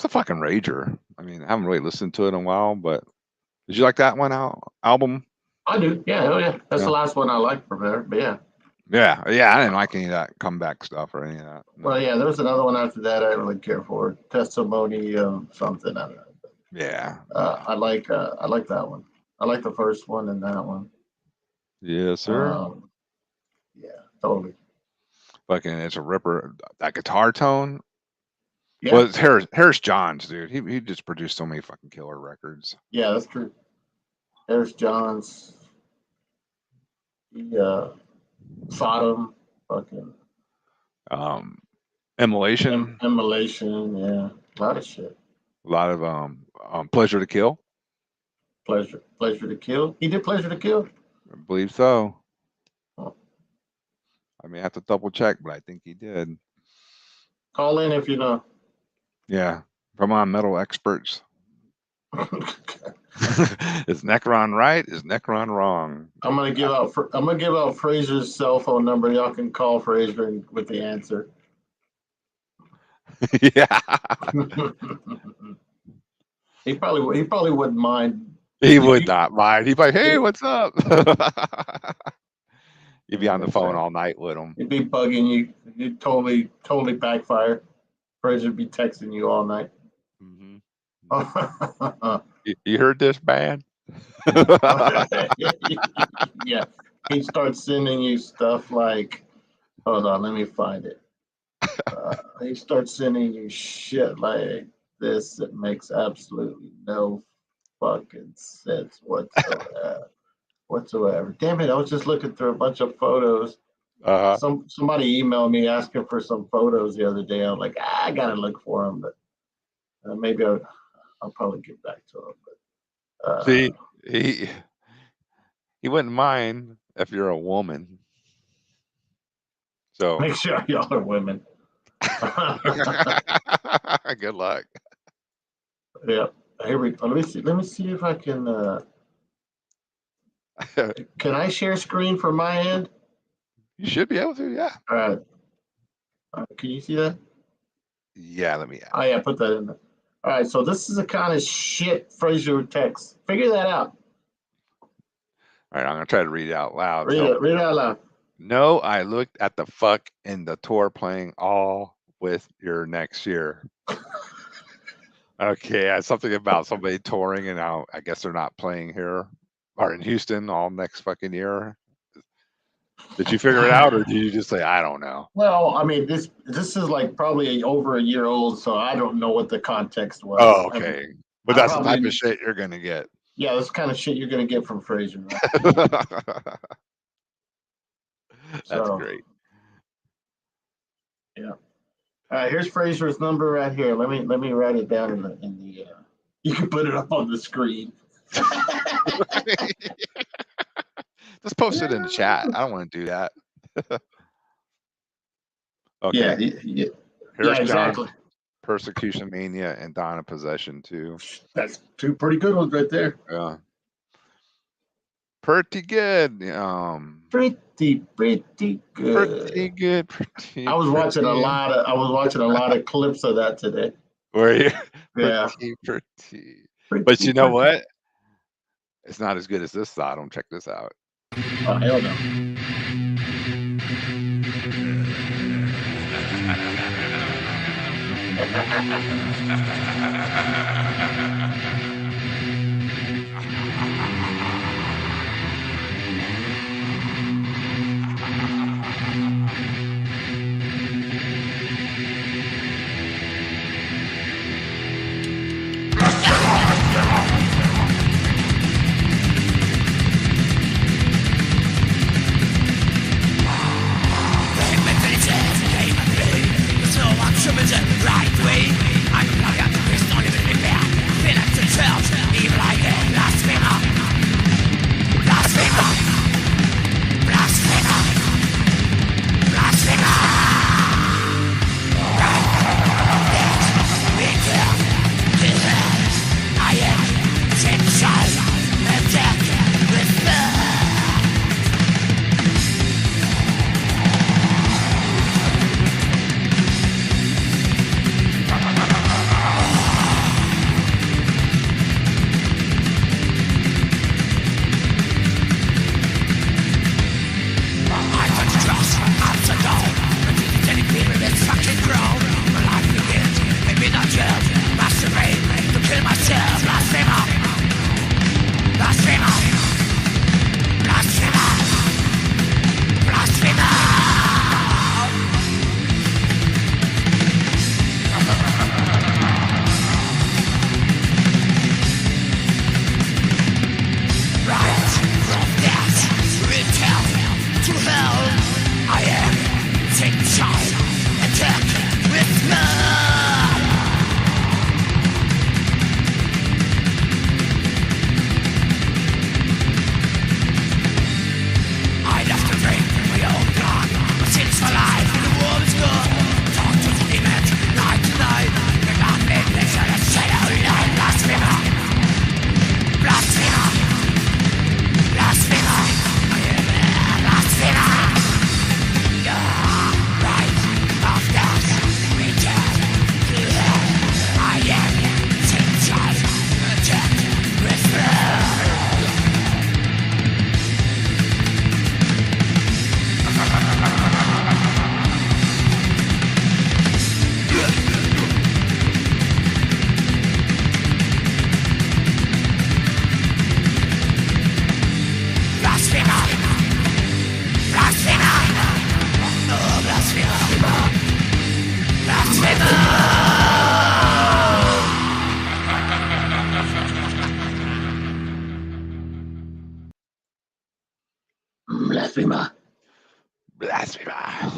That's a fucking rager. I mean, I haven't really listened to it in a while, but did you like that one album? I do. Yeah, oh yeah. That's Yeah. the last one I liked from there. But yeah. Yeah, I didn't like any of that comeback stuff or any of that. No. Well, yeah, there was another one after that I didn't really care for. Testimony something. I don't know. Yeah. I like that one. I like the first one and that one. Yes, sir. Yeah, totally. Fucking, it's a ripper. That guitar tone. Yeah, Well, it's Harris Johns, dude. He just produced so many fucking killer records. yeah, that's true. Harris Johns. He Sodom, fucking Immolation. Immolation, yeah. A lot of shit. A lot of Pleasure to Kill. Pleasure to Kill. He did Pleasure to Kill. I believe so. Oh. I may have to double check, but I think he did. Call in if you know. Yeah. Come on, metal experts. Is Necron right? Is Necron wrong? I'm gonna give out Fraser's cell phone number. Y'all can call Fraser with the answer. Yeah. He probably wouldn't mind. He would not mind. He'd be like, hey, what's up? You'd be on the phone all night with him. He'd be bugging you. You'd totally backfire. Fraser would be texting you all night. Mhm. Yeah. You heard this, man? He'd start sending you stuff like, hold on, let me find it. He starts sending you shit like this that makes absolutely no fucking sense whatsoever. Damn it, I was just looking through a bunch of photos. Somebody emailed me asking for some photos the other day. I'm like, I gotta look for them, but maybe I'll probably get back to him. But See, he wouldn't mind if you're a woman. So make sure y'all are women. good luck. Yeah. Here we go. Let me see if I can. Can I share screen from my end? You should be able to, yeah. All right. Can you see that? Yeah, let me Oh yeah, put that in there. All right. So this is the kind of shit Fraser text. Figure that out. All right, I'm gonna try to read it out loud. Read it out loud. No, I looked at the fuck in the tour playing all with your next year. Okay, something about somebody touring and now I guess they're not playing here or in Houston all next fucking year. Did you figure it out or did you just say I don't know? Well, I mean this is like probably over a year old, so I don't know what the context was. Oh, okay. But that's the type probably- of shit you're gonna get. Yeah, that's the kind of shit you're gonna get from Fraser. Right? That's So- great. All right, here's Fraser's number right here. Let me write it down in the. You can put it up on the screen. Just post it in the chat. I don't want to do that. Okay. Yeah, Here's exactly. John's Persecution Mania and Dawn of Possession 2. That's two pretty good ones right there. Yeah. Pretty good. Pretty good. Pretty good. Pretty. I was watching a lot of clips of that today. Were you? Yeah. Pretty. Pretty, But you know pretty. what? It's not as good as this Sodom. Check this out. Oh hell no. Right way, I'm not going to Blasphemer. Blasphemer.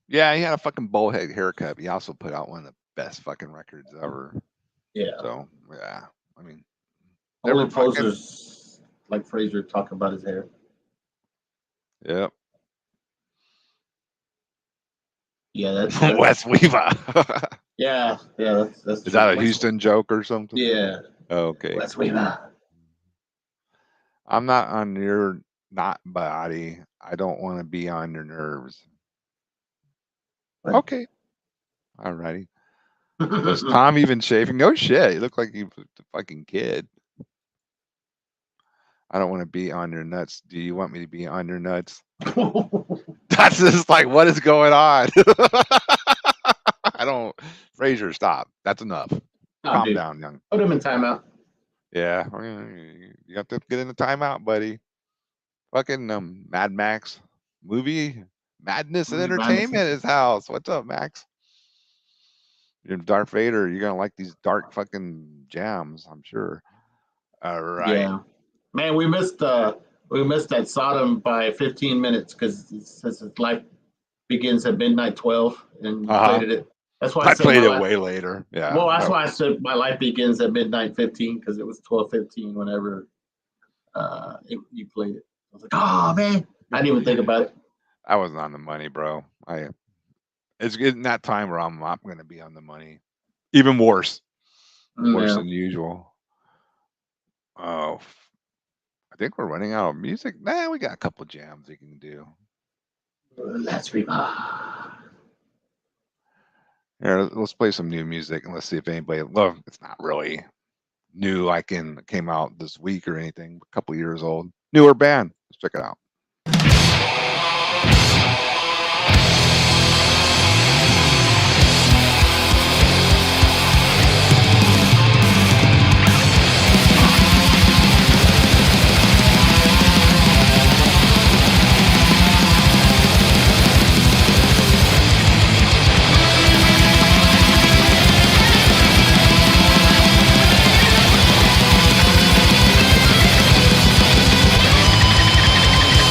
Yeah, he had a fucking bullhead haircut. He also put out one of the best fucking records ever. Yeah. So yeah, I mean, Only never fucking- posers like Fraser talk about his hair. yep. Yeah, that's Wes Weaver. yeah. That's Is that a Wes- Houston joke or something? Yeah, Okay. Wes Weaver. I'm not on your not body. I don't want to be on your nerves. What? Okay. Alrighty. Was Tom even shaving? No shit. He looked like he was a fucking kid. I don't want to be on your nuts. Do you want me to be on your nuts? That's just like, what is going on? I don't. Fraser, stop. That's enough. Calm Dude, down, young. put him in timeout. Yeah, you have to get in the timeout, buddy. Fucking Mad Max movie madness and Movie madness. entertainment is house. What's up, Max? You're Darth Vader. You're gonna like these dark fucking jams, I'm sure. All right. Yeah, man, we missed that Sodom by 15 minutes because it says his life begins at midnight 12, and you played it. That's why I said played my it life- way later. Yeah. Well, that's why I said my life begins at midnight 15 because it was 12:15 whenever you played it. I was like, oh man, I didn't even think about it. I wasn't on the money, bro. It's getting that time where I'm not going to be on the money. Even worse. Worse Yeah. than usual. Oh, I think we're running out of music. Nah, we got a couple jams we can do. Let's revive. Here, let's play some new music and let's see if anybody. Well, it's not really new, like came out this week or anything. A couple years old, newer band. Let's check it out. Let's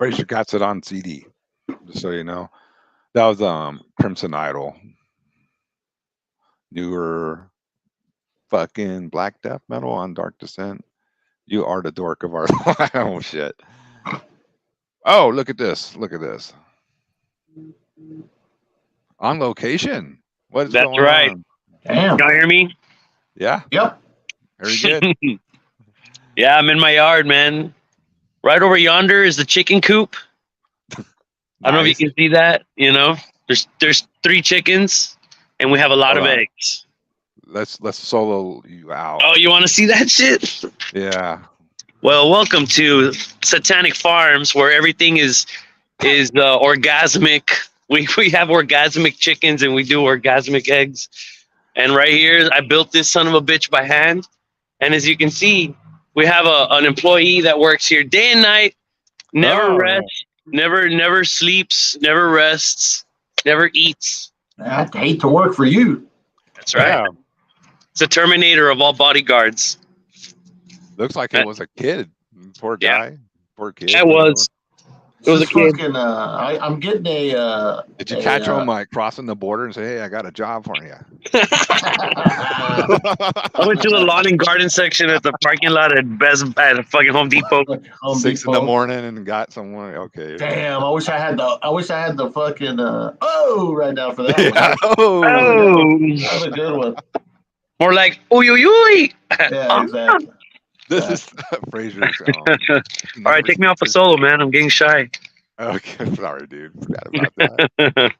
Fraser got it on CD, just so you know. That was Crimson Idol. Newer fucking black death metal on Dark Descent. You are the dork of our oh shit. Oh, look at this. Look at this. On location. What is That's going right. on? Damn. Y'all hear me? Yeah, Yep. very good. Yeah, I'm in my yard, man. Right over yonder is the chicken coop. I don't know if Nice. you can see that. You know, there's 3 chickens, and we have a lot Hold of on. eggs. Let's solo you out. Oh, you want to see that shit? Yeah. Well, welcome to Satanic Farms, where everything is orgasmic. We have orgasmic chickens and we do orgasmic eggs. And right here, I built this son of a bitch by hand. And as you can see, we have an employee that works here day and night, never Oh, rests, never sleeps, never rests, never eats. I'd hate to work for you. That's right. Yeah. It's a Terminator of all bodyguards. Looks like it was a kid. Poor Yeah. guy. Poor kid. It was a This kid. fucking, I'm getting a. Did you catch him like crossing the border and say, "Hey, I got a job for you"? I went to the lawn and garden section at the parking lot at a fucking Home Depot. Home 6 in the Depot. morning and got someone. Okay. Damn, I wish I had the fucking right now for that one. Yeah. Oh. Oh, That was a good one. more like ooh yoo yoo. Yeah, exactly. This is Fraser's. All right, take me off a solo, man. I'm getting shy. Okay, sorry, dude. Forgot about that.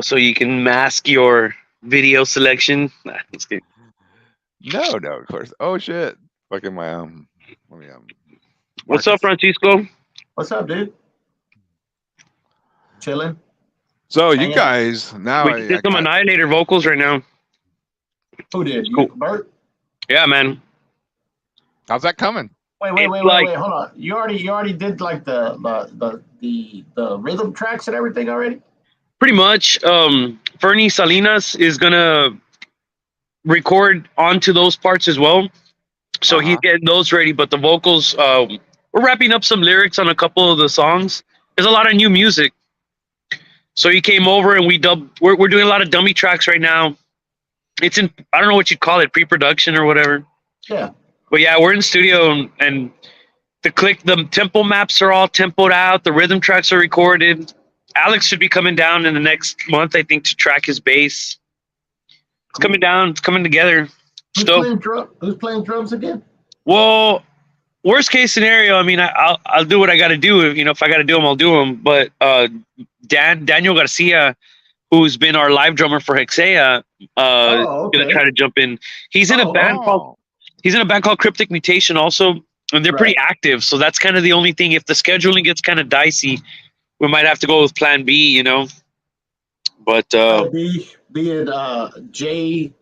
So you can mask your video selection. Nah, just kidding. No, of course. Oh shit. Fucking my let me What's up, Francisco? What's up, dude? Chilling. So you Hanging out. guys now We did some Annihilator vocals right now. Who did? You, Cool. Bert? Yeah, man. how's that coming? Wait, It's like- hold on. You already did like the rhythm tracks and everything already? Pretty much. Fernie Salinas is gonna record onto those parts as well. So he's getting those ready. But the vocals, we're wrapping up some lyrics on a couple of the songs. There's a lot of new music. So he came over and we're doing a lot of dummy tracks right now. It's in, I don't know what you'd call it, pre-production or whatever. Yeah. But yeah, we're in the studio and the tempo maps are all tempoed out. The rhythm tracks are recorded. Alex should be coming down in the next month, I think, to track his bass. It's coming down. It's coming together. Who's playing drums again? Well, worst case scenario, I mean, I'll do what I got to do. You know, if I got to do them, I'll do them. But Daniel Garcia, who's been our live drummer for Hexea, gonna try to jump in. He's in a band called Cryptic Mutation also, and they're pretty active. So that's kind of the only thing. If the scheduling gets kind of dicey, we might have to go with Plan B. You know, but be it JD.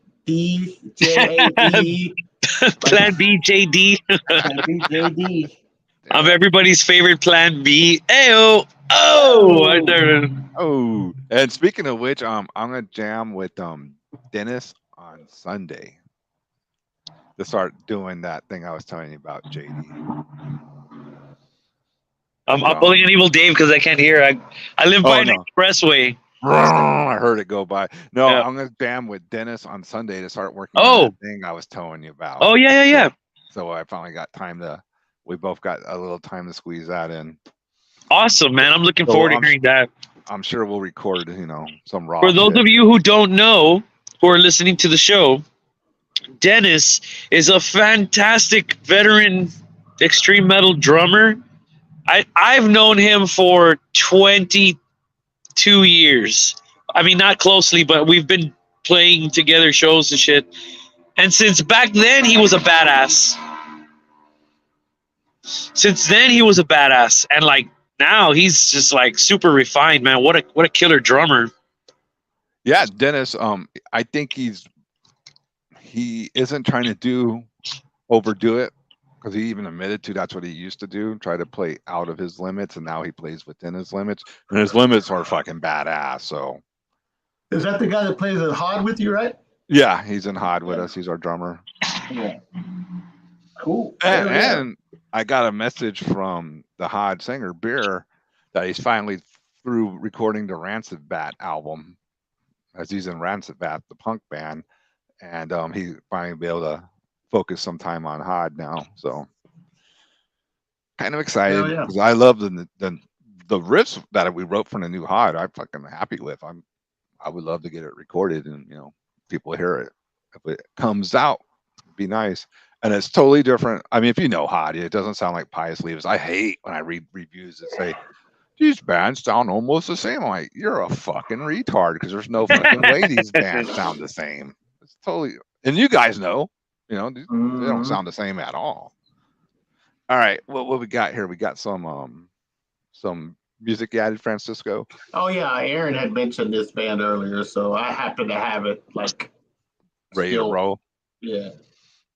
Plan B, JD. JD. I'm everybody's favorite Plan B. Ayo. Oh, right there. Oh, and speaking of which, I'm gonna jam with Dennis on Sunday to start doing that thing I was telling you about, JD. I'm pulling an evil Dave because I can't hear. I live by an expressway. I heard it go by. No, Yeah. I'm gonna jam with Dennis on Sunday to start working on that thing I was telling you about. Oh yeah. So I finally got time to. We both got a little time to squeeze that in. Awesome, man. I'm looking forward to hearing that. I'm sure we'll record, some raw. For those of you who don't know, who are listening to the show, Dennis is a fantastic veteran extreme metal drummer. I've known him for 22 years. I mean, not closely, but we've been playing together shows and shit. And since back then, he was a badass. And like now, he's just like super refined, man. What a killer drummer. Yeah, Dennis. I think he isn't trying to overdo it, because he even admitted to that's what he used to do, try to play out of his limits, and now he plays within his limits, and his limits are fucking badass. So Is that the guy that plays at Hod with you, right? yeah, he's in Hod with us. He's our drummer. Yeah. Cool. And I got a message from the Hod singer Beer that he's finally through recording the Rancid Bat album, as he's in Rancid Bat, the punk band, and he finally be able to focus some time on Hod now. So kind of excited Hell yeah. because I love the riffs that we wrote for the new Hod. I'm fucking happy with. I would love to get it recorded and people hear it if it comes out. It'd be nice. And it's totally different. I mean, if you know Hod, it doesn't sound like Pious Leaves. I hate when I read reviews that say these bands sound almost the same. I'm like, you're a fucking retard because there's no fucking way these bands sound the same. It's totally, and you guys know, they don't sound the same at all. All right, what we got here? We got some music you added, Francisco. Oh yeah, Aaron had mentioned this band earlier, so I happen to have it like Ready to roll. Yeah.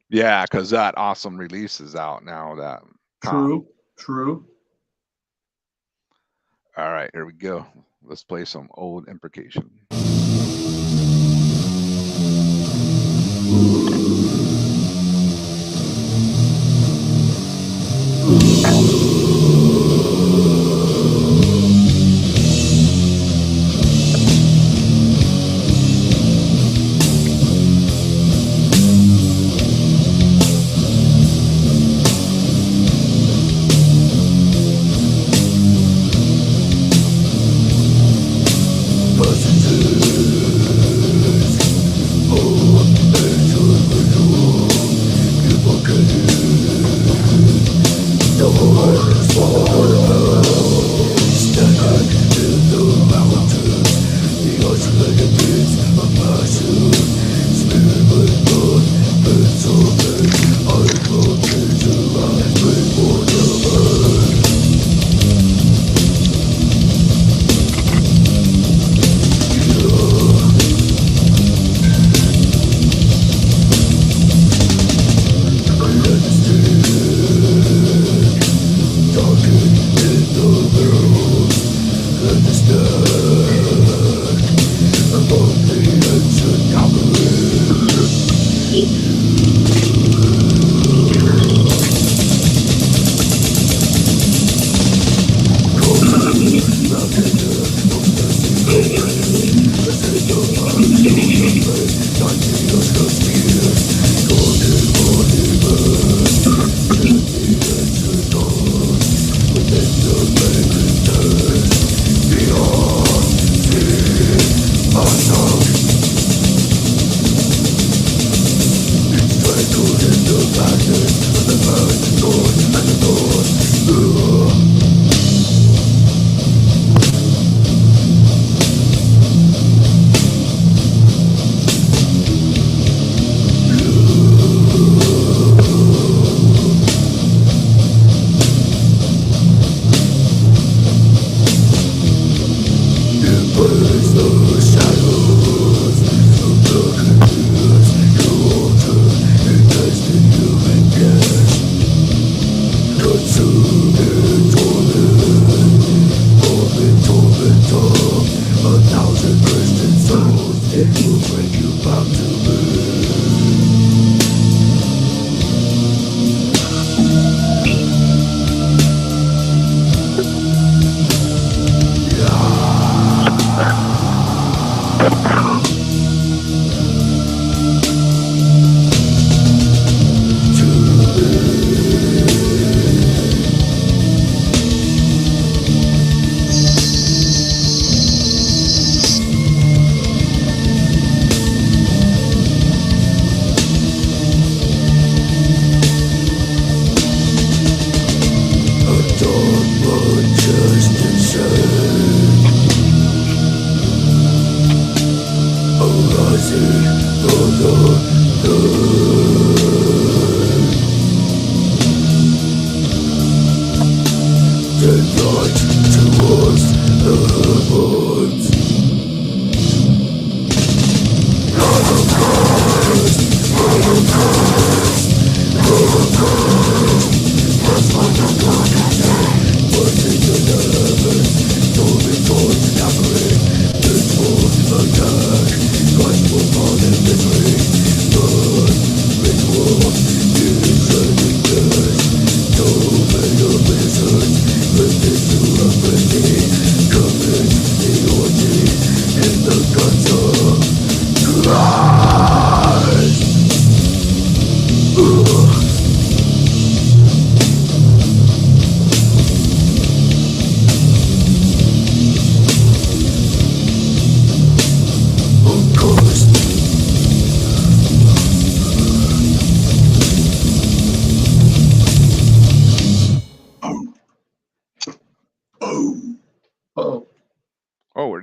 Yeah, because that awesome release is out now. That True. All right, here we go. Let's play some Old Imprecation.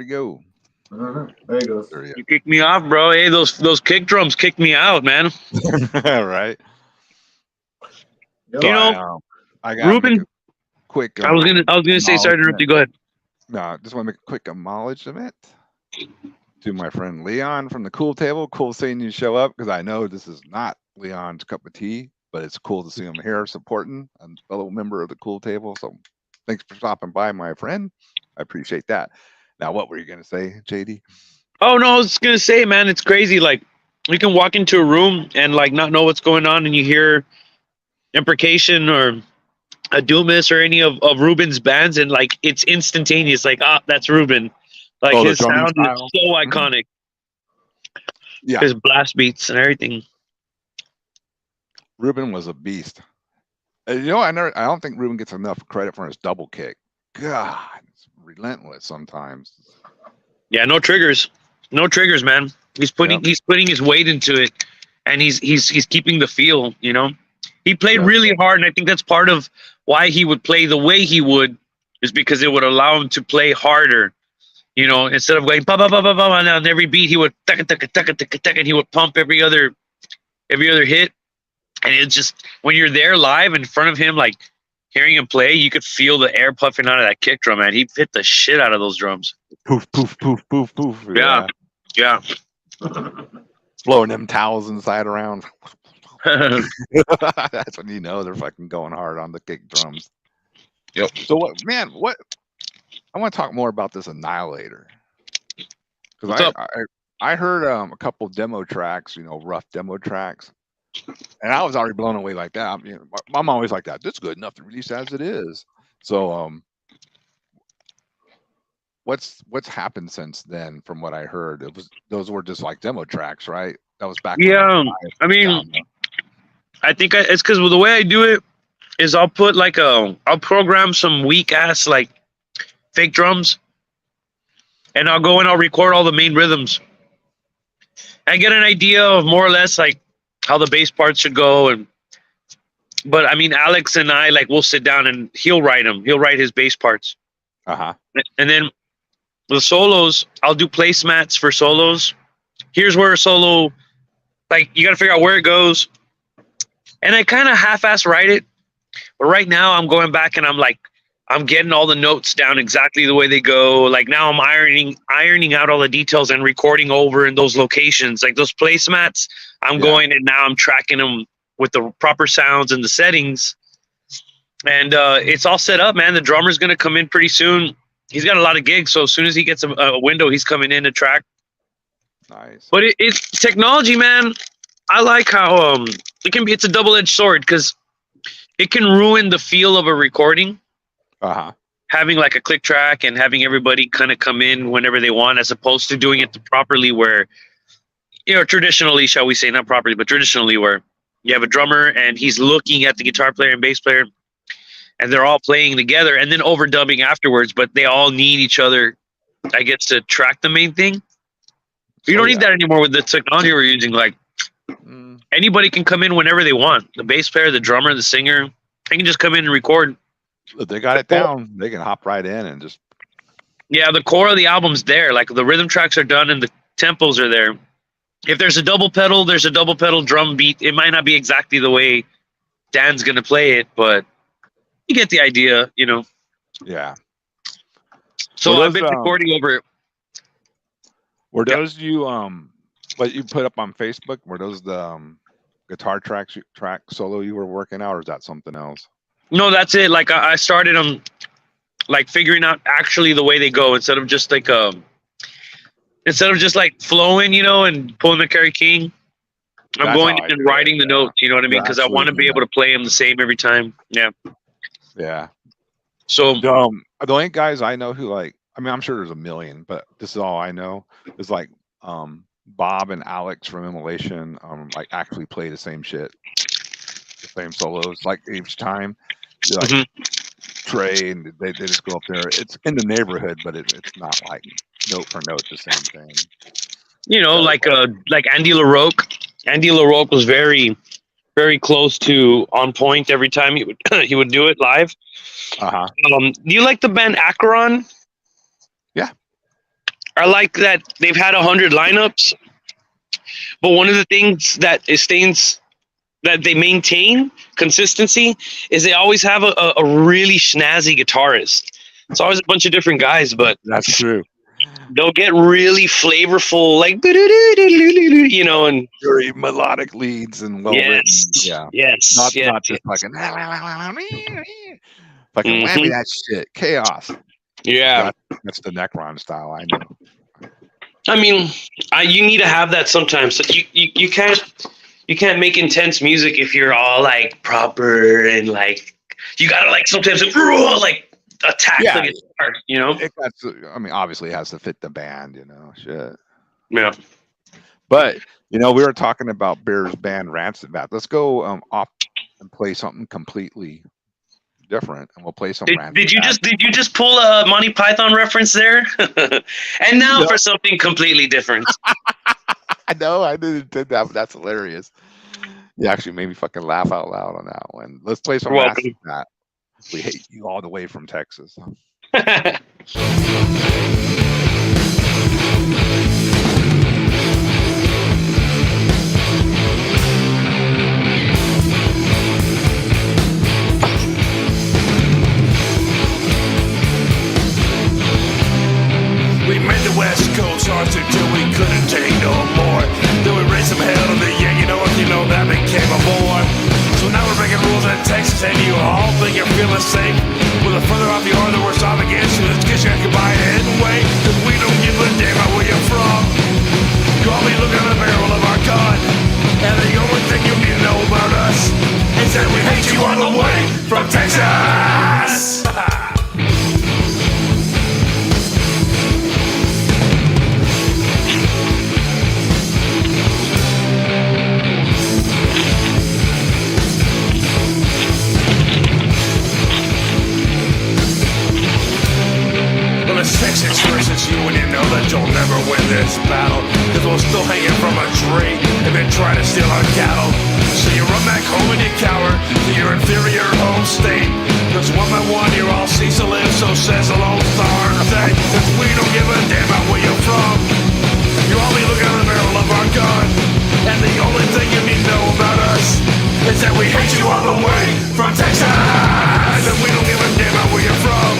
Where'd he go? There he goes. There he You kicked me off, bro. Hey, those kick drums kicked me out, man. is. Right. Yep. You know, I got Ruben. Quick. I was gonna say, sorry to interrupt you. Go ahead. No, just want to make a quick acknowledgement to my friend Leon from the Cool Table. Cool seeing you show up because I know this is not Leon's cup of tea, but it's cool to see him here supporting a fellow member of the Cool Table. So thanks for stopping by, my friend. I appreciate that. Now, what were you gonna say, JD? Oh no, I was gonna say, man, it's crazy. Like you can walk into a room and like not know what's going on, and you hear imprecation or a Doomis or any of Ruben's bands, and like it's instantaneous. Like, that's Ruben. Like Oh, the his drumming sound style. is so iconic. Yeah, His blast beats and everything. Ruben was a beast. You know, I don't think Ruben gets enough credit for his double kick. God, it's relentless sometimes. Yeah, no triggers, man. He's putting his weight into it, and he's keeping the feel. You know, he played really hard, and I think that's part of why he would play the way he would, is because it would allow him to play harder. You know, instead of going ba ba ba ba ba, and on every beat he would tuck and he would pump every other hit, and it's just when you're there live in front of him, like hearing him play, you could feel the air puffing out of that kick drum, man. He hit the shit out of those drums. Poof, poof, poof, poof, poof. Yeah. Blowing them towels inside around. That's when you know they're fucking going hard on the kick drums. Yep. So what I want to talk more about this Annihilator. Because I heard a couple demo tracks, rough demo tracks. And I was already blown away like that. I'm always like that. This is good enough to release as it is. So what's happened since then? From what I heard, those were just like demo tracks, right? That was back. Yeah, I mean, I think it's because the way I do it is I'll program some weak ass like fake drums, and I'll go and I'll record all the main rhythms. I get an idea of more or less like how the bass parts should go, but I mean, Alex and I, like, we'll sit down and he'll write them. He'll write his bass parts. And then the solos, I'll do placemats for solos. Here's where a solo, like, you got to figure out where it goes. And I kind of half-ass write it. But right now I'm going back and I'm getting all the notes down exactly the way they go. Like now I'm ironing out all the details and recording over in those locations. Like those placemats, I'm going and now I'm tracking them with the proper sounds and the settings. And it's all set up, man. The drummer's going to come in pretty soon. He's got a lot of gigs, so as soon as he gets a window, he's coming in to track. Nice. But it's technology, man. I like how it's a double-edged sword because it can ruin the feel of a recording. Having like a click track and having everybody kind of come in whenever they want, as opposed to doing it properly where, traditionally, shall we say, not properly, but traditionally where you have a drummer and he's looking at the guitar player and bass player and they're all playing together and then overdubbing afterwards, but they all need each other, I guess, to track the main thing. You don't need that anymore with the technology we're using. Like anybody can come in whenever they want. The bass player, the drummer, the singer, they can just come in and record. If they got it down, they can hop right in and just. Yeah, the core of the album's there. Like the rhythm tracks are done and the tempos are there. If there's a double pedal, there's a double pedal drum beat. It might not be exactly the way Dan's going to play it, but you get the idea, Yeah. So I've been recording over it. Were those what you put up on Facebook? Were those the guitar track solo you were working out, or is that something else? No, that's it. Like I started on like figuring out actually the way they go instead of just like flowing, and pulling the Kerry King. I'm going in and writing the notes, you know what I mean? Because I want to be able to play them the same every time. Yeah. Yeah. So the only guys I know who I'm sure there's a million, but this is all I know is like Bob and Alex from Immolation actually play the same shit, the same solos like each time. Like Trey and they just go up there. It's in the neighborhood, but it's not like note for note the same thing. Like Andy LaRocque. Andy LaRocque was very, very close to on point every time he would do it live. Do you like the band Acheron? Yeah. I like that they've had 100 lineups, but one of the things that they maintain consistency is they always have a really snazzy guitarist. It's always a bunch of different guys, but That's true. they'll get really flavorful, like, you know, and Very melodic leads and well written. Yeah. yes, Not yes, just fucking fucking Mhm. whammy that shit. Chaos. yeah. That's the Necron style, I know. I mean, you need to have that sometimes. So you can't make intense music if you're all like proper and like you gotta like sometimes like attack Yeah. the guitar, you know? It got to, I mean, obviously it has to fit the band, you know, shit. Yeah. But you know, we were talking about Bear's band Rancid Bath. Let's go off and play something completely different, and we'll play some Rancid Did you Bath. just pull a Monty Python reference there? And now No. for something completely different. I know I did that, but that's hilarious. You actually made me fucking laugh out loud on that one. Let's play some You're Rancid Bath. We hate you all the way from Texas. We made the West Coast ours until we couldn't take no more. Then we raised some hell in the Yankee North, you know that became a war. So now we're breaking rules in Texas, and you all think you're feeling safe. Well, the further off you are, the worse off against you. Let's get you combined anyway, cause we don't give a damn about where you're from. You all be looking at the barrel of our gun, and the only thing you need to know about us is that we hate you all the way from Texas. It's Texas versus you, and you know that you'll never win this battle. Cause we're still hanging from a tree and been trying to steal our cattle. So you run back home and you cower to your inferior home state. Cause one by one you're all cease to live, so says the Lone Star State. Cause we don't give a damn about where you're from. You all be looking at the barrel of our gun, and the only thing you need to know about us is that we hate you all the way from Texas. And we don't give a damn about where you're from.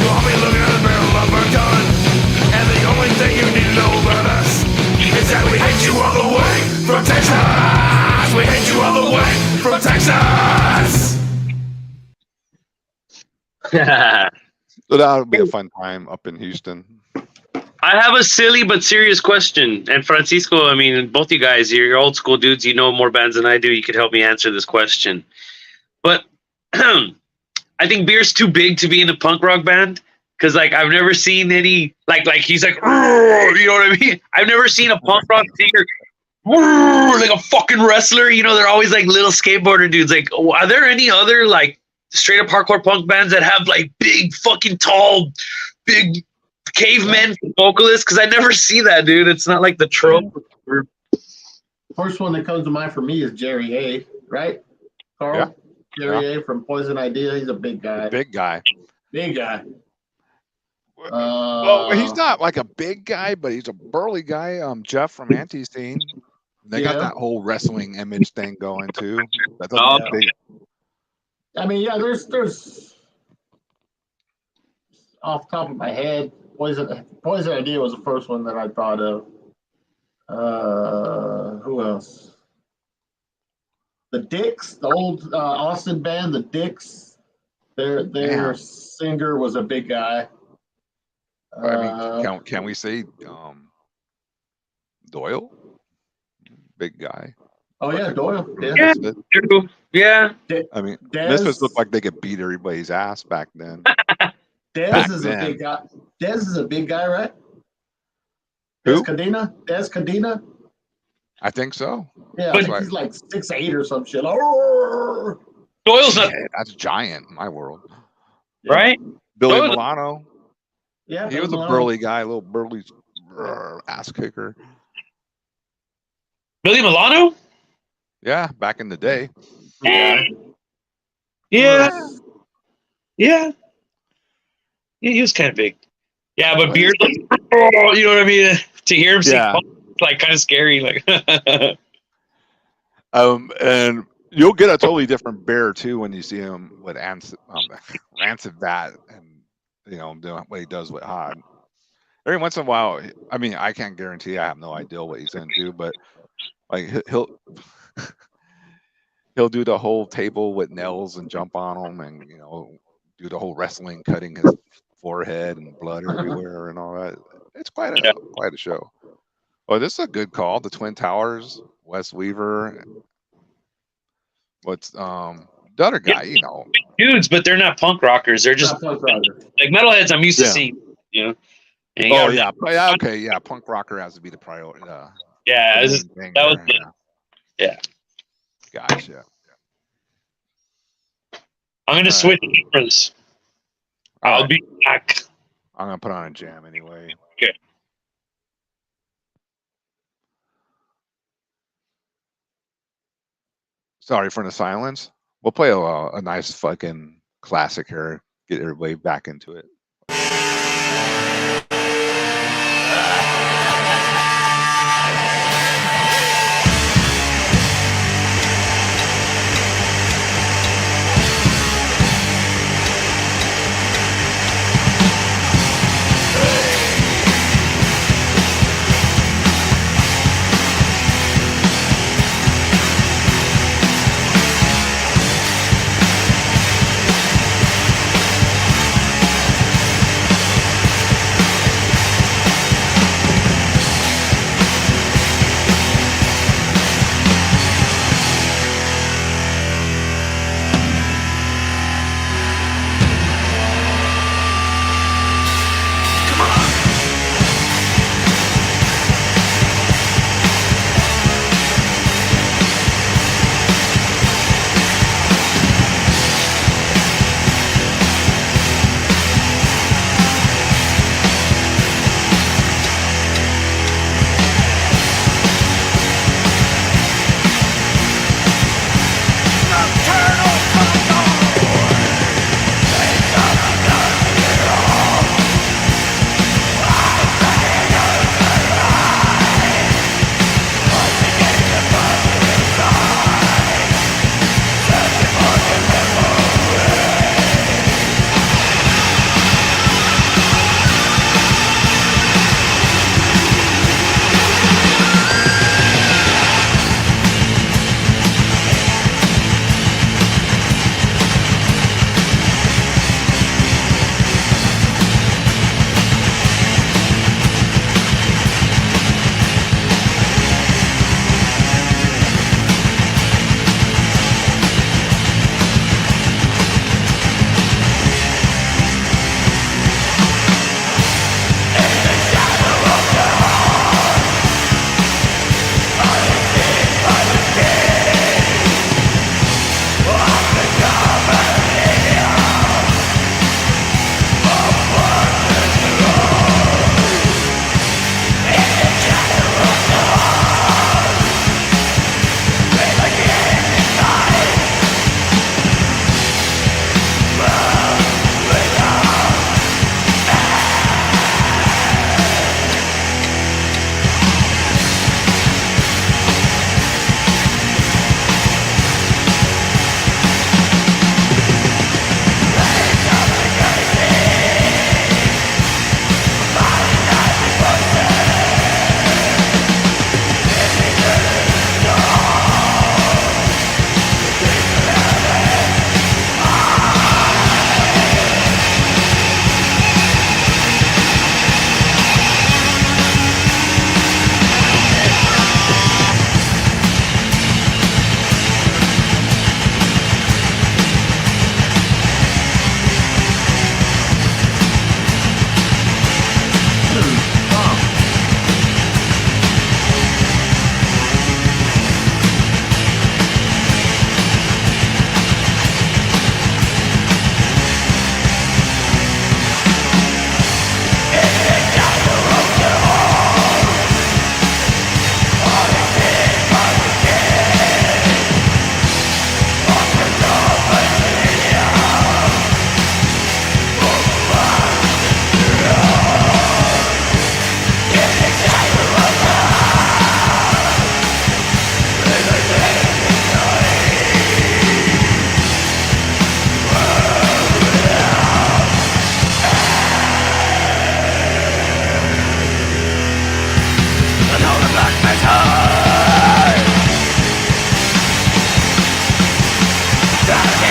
You all be looking at the barrel of our gun, and the only thing you need to know about us is that we hate you all the way from Texas. We hate you all the way from Texas. So that'll be a fun time up in Houston. I have a silly but serious question. And Francisco, I mean, both you guys, you're old school dudes. You know more bands than I do. You could help me answer this question. But I think Beer's too big to be in a punk rock band. Because, like, I've never seen any, like he's like, you know what I mean? I've never seen a punk rock singer like a fucking wrestler. You know, they're always like little skateboarder dudes. Like, are there any other, like, straight up hardcore punk bands that have, like, big fucking tall, big cavemen vocalists? Because I never see that, dude. It's not like the trope. First one that comes to mind for me is Jerry A, right? Carl? Yeah. Jerry A from Poison Idea. He's a big guy. Big guy. Big guy. Well, he's not like a big guy, but he's a burly guy. Jeff from Anti-Scene. They got Yeah. that whole wrestling image thing going too. That's a Oh. big. I mean, yeah, there's off the top of my head, Poison Idea was the first one that I thought of. Who else? The Dicks, the old Austin band, the Dicks. Their Yeah. singer was a big guy. I mean, can we say Doyle? Big guy. Oh yeah, Doyle. Yeah. Yeah. Misfit. True. Yeah. I mean, Dez- Misfits looked like they could beat everybody's ass back then. Dez back is then. a big guy. Dez is a big guy, right? Who? Dez Cadena? I think so. Yeah, But- I think he's like 6'8" or some shit. Oh, Doyle's not, Yeah, that's giant in my world. right? Billy Doyle- Milano. yeah. He was a burly guy, a little burly ass kicker. Billy Milano? Yeah, back in the day. Yeah. Yeah. Yeah. Yeah, he was kind of big. Yeah, but Beard's like, oh, you know what I mean? To hear him sing, Yeah. it's like kind of scary. Like, And you'll get a totally different Bear too when you see him with Rancid Vat, and doing what he does with Hod. Every once in a while, I mean, I can't guarantee. I have no idea what he's into, but like he'll he'll do the whole table with nails and jump on them, and do the whole wrestling, cutting his forehead and blood everywhere and all that. It's quite a show. Well, this is a good call. The Twin Towers, Wes Weaver. What's the other guy? dudes, but they're not punk rockers. They're just Not punk rocker. like metalheads. I'm used to Yeah. seeing, And you Oh gotta- yeah, okay, yeah. Punk rocker has to be the priority. yeah. The This is- main thing that was there, yeah. Gotcha. I'm gonna All right. switch cameras. All I'll right. be back. I'm gonna put on a jam anyway. Okay. Sorry for the silence. We'll play a nice fucking classic here. Get everybody back into it. Thank India.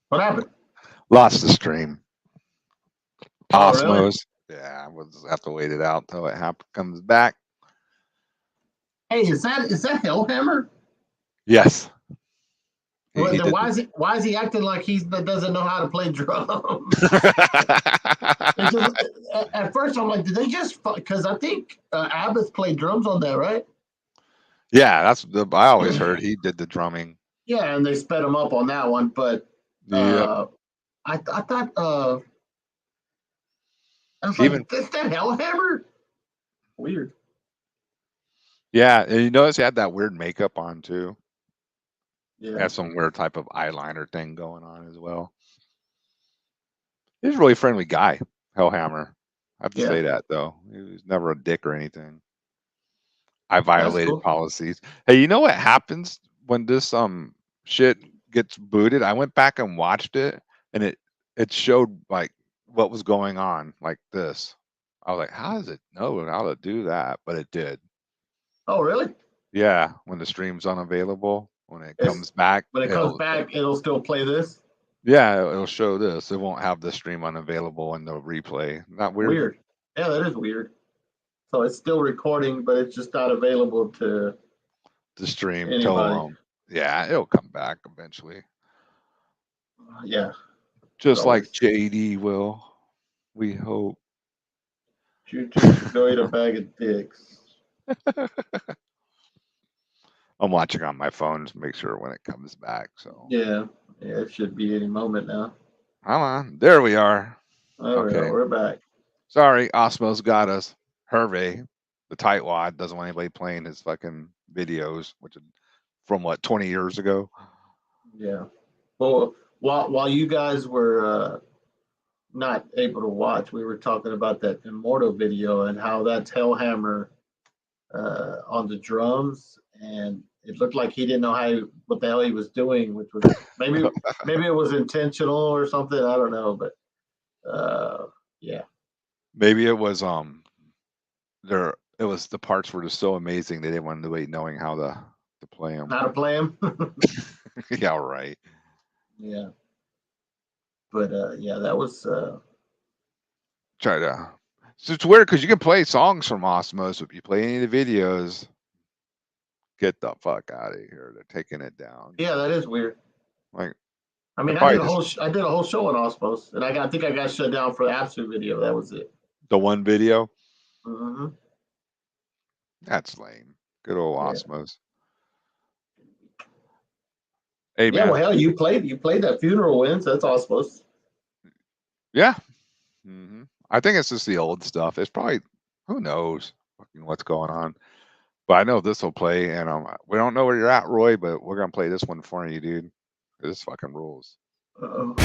What happened? Lost the stream. Oh, really? Osmos. Yeah, we'll just have to wait it out till it comes back. Hey, is that Hellhammer? Yes. He- Well, he then did why is he acting like he doesn't know how to play drums? the- It just, at first, I'm like, did they just? Because I think Abbott played drums on that, right? Yeah, I always heard he did the drumming. Yeah, and they sped him up on that one. But Yep. I thought I was Even like, is that Hellhammer? Weird. yeah, and you notice he had that weird makeup on too. Yeah. Had some weird type of eyeliner thing going on as well. He's a really friendly guy, Hellhammer. I have to Yeah. say that though. He was never a dick or anything. I violated cool. policies. Hey, you know what happens when this shit gets booted? I went back and watched it, and it showed like what was going on, like this. I was like, how does it know how to do that? But it did. Oh, really? Yeah, when the stream's unavailable, when it It's- comes back, When it comes back, it'll still play this. yeah, it'll show this. It won't have the stream unavailable in the replay. Not weird. Weird. Yeah, that is weird. So it's still recording, but it's just not available to. The stream. Anybody. Yeah, it'll come back eventually. Yeah. Just like Always. JD will. We hope. You just go eat a bag of dicks. I'm watching on my phone to make sure when it comes back. So Yeah. Yeah, it should be any moment now. come on. There we are. All right, Okay. we're back. Sorry, Osmos got us. Hervé, the tightwad, doesn't want anybody playing his fucking videos, which is from what, 20 years ago? Yeah. Well, while you guys were not able to watch, we were talking about that Immortal video and how that's Hellhammer on the drums, and it looked like he didn't know what the hell he was doing, which was maybe it was intentional or something. I don't know, but yeah. Maybe it was it was the parts were just so amazing they didn't want anybody knowing how to play them. How to play him. Yeah, right. Yeah. But yeah, that was Try to. So it's weird because you can play songs from Osmos, but if you play any of the videos, get the fuck out of here. They're taking it down. yeah, that is weird. Like, I mean, Probably I did a whole show on Osmos, and I think I got shut down for the Absolute video. That was it. the one video, Hmm. that's lame. Good old Yeah. Osmos. Hey, Yeah, man. well, hell, you played that Funeral Winds. That's Osmos. Yeah. I think it's just the old stuff. It's probably, who knows fucking what's going on. But I know this will play, and we don't know where you're at, Roy, but we're going to play this one for you, dude. This fucking rules. Uh-oh.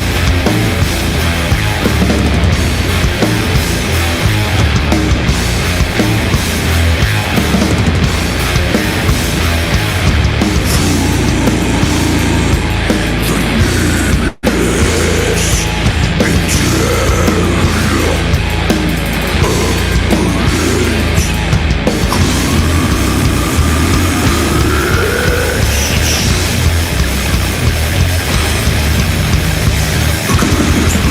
Thank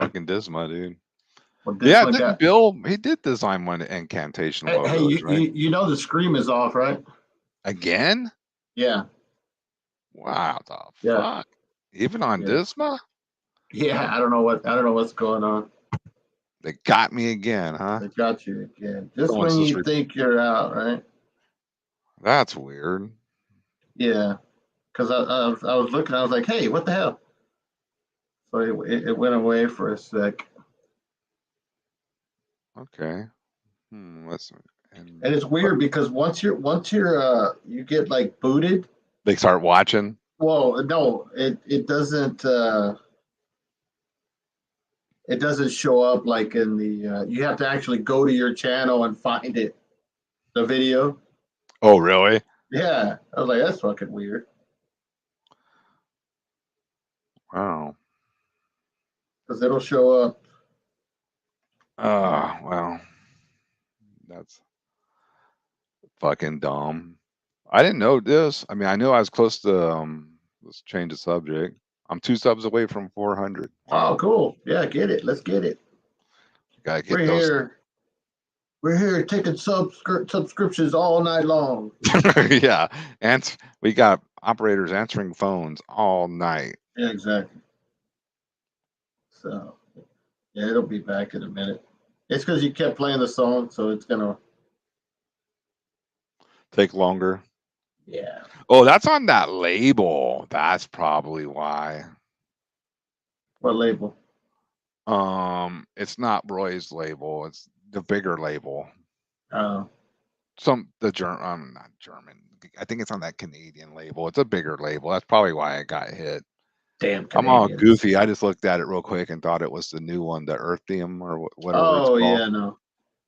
Fucking Disma, dude. Well, this Yeah, one didn't got. Bill? He did design one incantation Hey, logos, right? you know the scream is off, right? Again? Yeah, Wow, the yeah, fuck! Even on yeah, Disma, yeah. I don't know what's going on. they got me again, huh? They got you again. Just Someone's when just you think you're out, right? That's weird. Yeah, because I was looking, I was like, hey, what the hell? So it went away for a sec. Okay. Let's and And it's weird because once you're you get like booted. they start watching. Well, no, it doesn't show up like in the you have to actually go to your channel and find it, the video. Oh, really? Yeah, I was like, that's fucking weird. Wow. Because it'll show up. Oh, well, that's fucking dumb. I didn't know this. I mean, I knew I was close to let's change the subject. I'm 2 subs away from 400. Oh, Wow. cool. Yeah, get it. Let's get it. Gotta We're get those. here. We're here taking subscriptions all night long. Yeah. And we got operators answering phones all night. Yeah, exactly. So, yeah, it'll be back in a minute. It's because you kept playing the song, so it's gonna. Take longer. Yeah. Oh, that's on that label. That's probably why. What label? It's not Roy's label. It's the bigger label. Oh, The German, not German. I think it's on that Canadian label. It's a bigger label. That's probably why I got hit. damn I'm all Canadians. goofy. I just looked at it real quick and thought it was the new one, the Earthium or whatever it's Oh, called. yeah, no.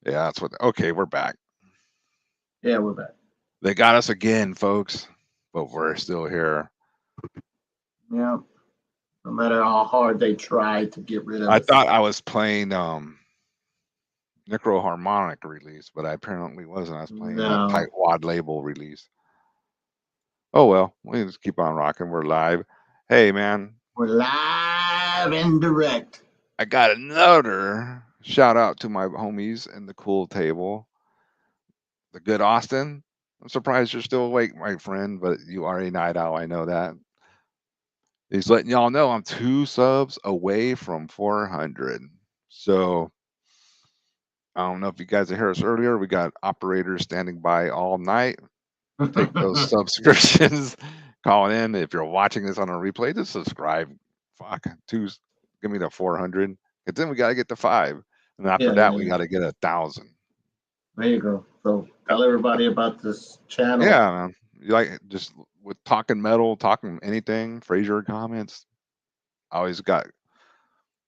Yeah, that's what. Okay, we're back. Yeah, we're back. They got us again, folks, but we're still here. Yeah. No matter how hard they try to get rid of I us. thought I was playing Necroharmonic release, but I apparently wasn't. I was playing No. that Tightwad label release. Oh well, we just keep on rocking. We're live. Hey man, We're live and direct. I got another shout out to my homies in the cool table. The good Austin. I'm surprised you're still awake, my friend, but you are a night owl. I know that. He's letting y'all know I'm 2 subs away from 400. So I don't know if you guys heard us earlier. We got operators standing by all night. Take those subscriptions. Call in. If you're watching this on a replay, just subscribe. Fuck, give me the 400. And then we got to get to 5. And after that, we got to get 1,000. There you go. So tell everybody about this channel. Yeah, man. You like just with talking metal, talking anything, Fraser comments. I always got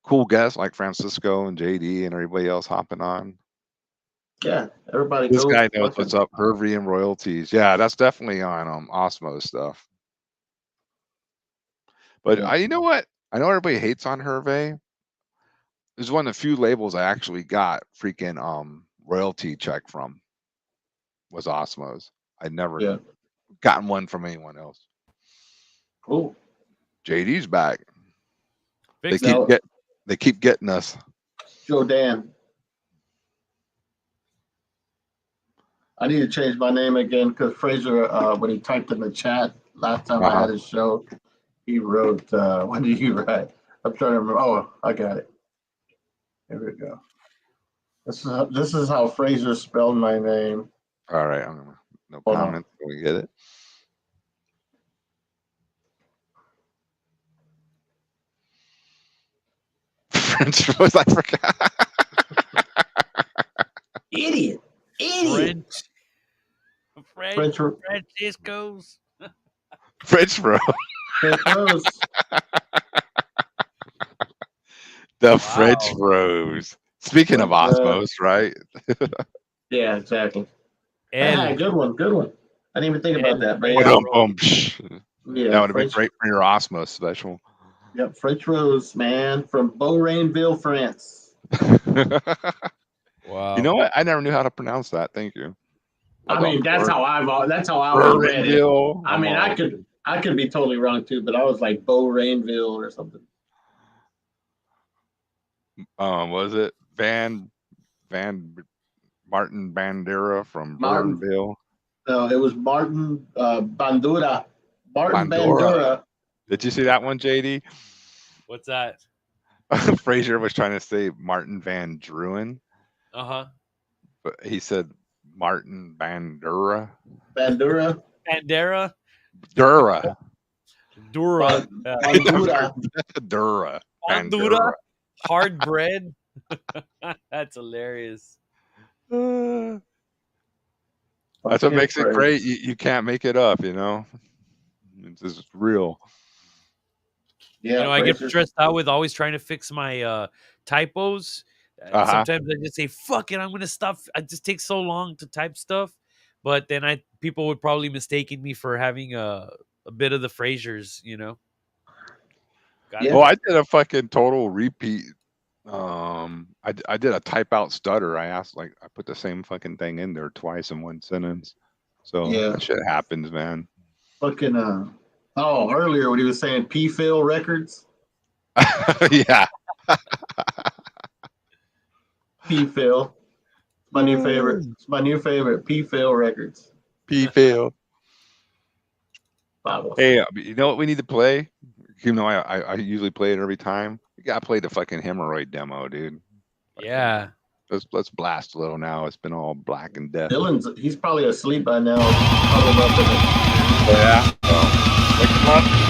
cool guests like Francisco and JD and everybody else hopping on. Yeah, everybody. This go guy knows fucking- what's up. Hervey and royalties. Yeah, that's definitely on Osmo stuff. But Yeah. you know what? I know everybody hates on Hervey. This is one of the few labels I actually got freaking royalty check from. Was Osmos. I'd never gotten one from anyone else. Cool. JD's back. Fix They keep getting us. Joe Dan. I need to change my name again because Fraser, when he typed in the chat last time I had his show, he wrote, what did he write? I'm trying to remember. Oh, I got it. Here we go. This is how Fraser spelled my name. All right. I'm gonna, no Hold on. comment. Can we get it? French was I forgot. Idiot. Francisco's. French bro. French Rose. The French Rose. Speaking of Osmos, right? Yeah, exactly. And Yeah, good one. Good one. I didn't even think about that. But Boom, yeah, boom, psh. yeah, That would have been French, great for your Osmos special. Yep, French Rose, man, from Beaurainville, France. Wow. You know what? I never knew how to pronounce that. Thank you. I mean, that's how I always read it. Beaurainville. I mean, I could be totally wrong too, but I was like Beaurainville or something. Was it Van Martin Bandera from Martin. Burtonville? No, it was Martin Bandura. Martin Bandura. Bandura. Did you see that one, JD? What's that? Fraser was trying to say Martin Van Druin, Uh-huh. but he said Martin Bandura. Bandura. Bandera? Dura. Dura. Bandura. Dura. Bandura? Hard bread? That's hilarious. That's what makes it great. You can't make it up, you know. It's just real. Yeah, I get Fraser. stressed out with always trying to fix my typos. Sometimes I just say, fuck it, I'm going to stop. It just takes so long to type stuff. But then people would probably mistaken me for having a bit of the Frasers, you know. Yeah. Oh, I did a fucking total repeat. I did a type out stutter. I put the same fucking thing in there twice in one sentence. So Yeah. that shit happens, man. Fucking earlier when he was saying P-Phil Records. Yeah. P-Phil. My new favorite. It's my new favorite. P-Phil Records. P-Phil. Bible. Hey, you know what we need to play? You know, I usually play it every time. We gotta play the fucking hemorrhoid demo, dude. Yeah. Let's blast a little now. It's been all black and death. He's probably asleep by now. Huddled up in it. Yeah. Wake him up.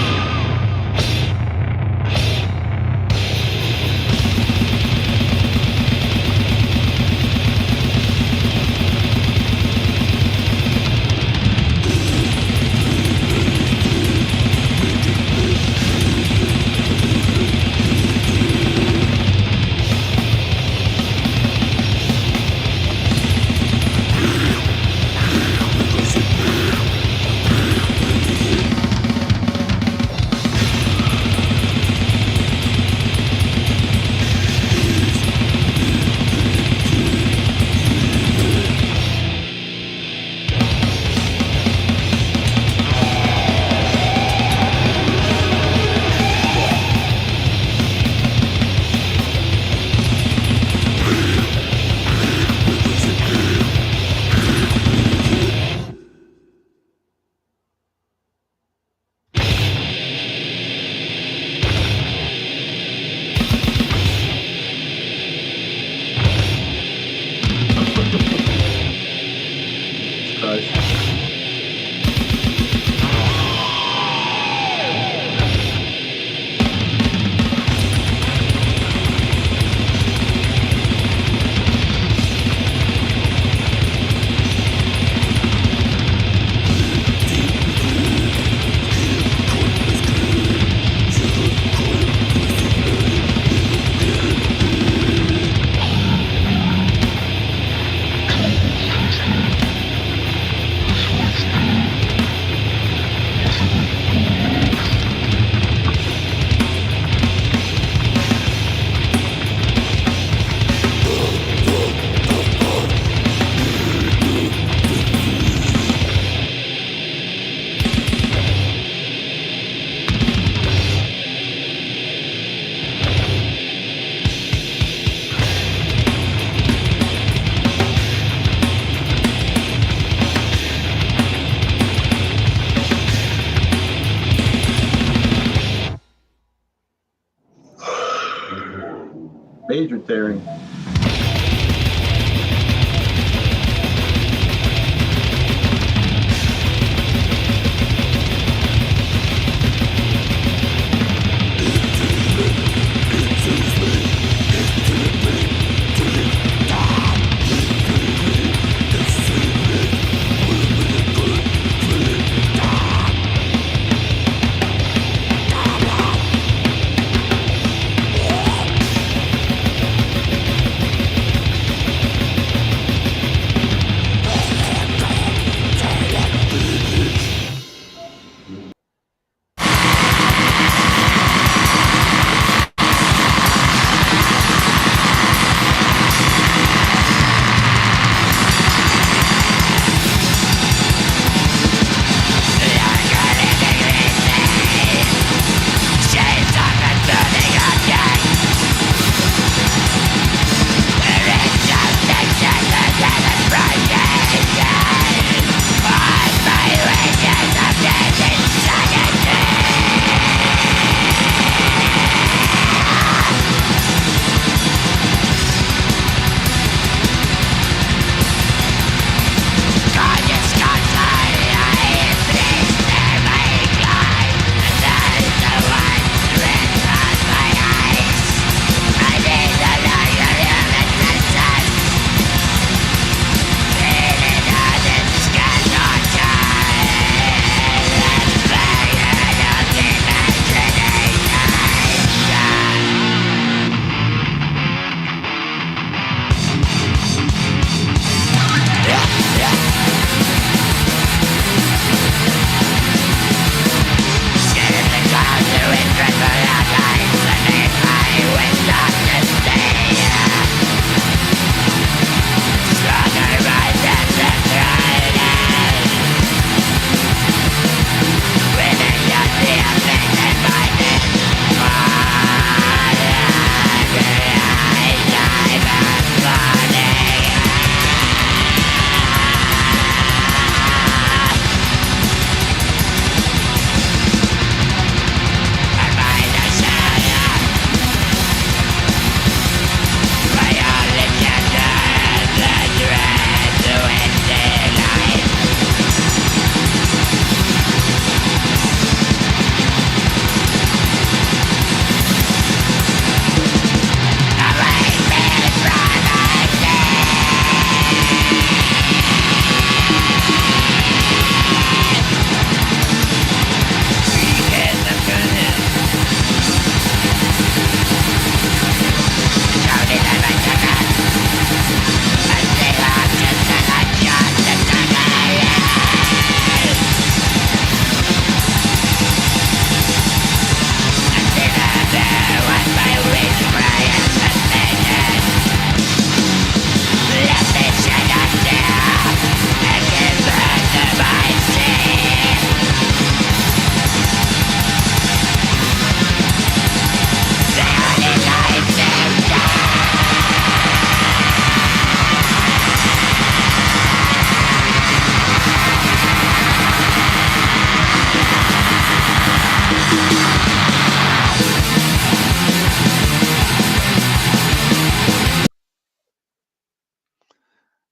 Major tearing.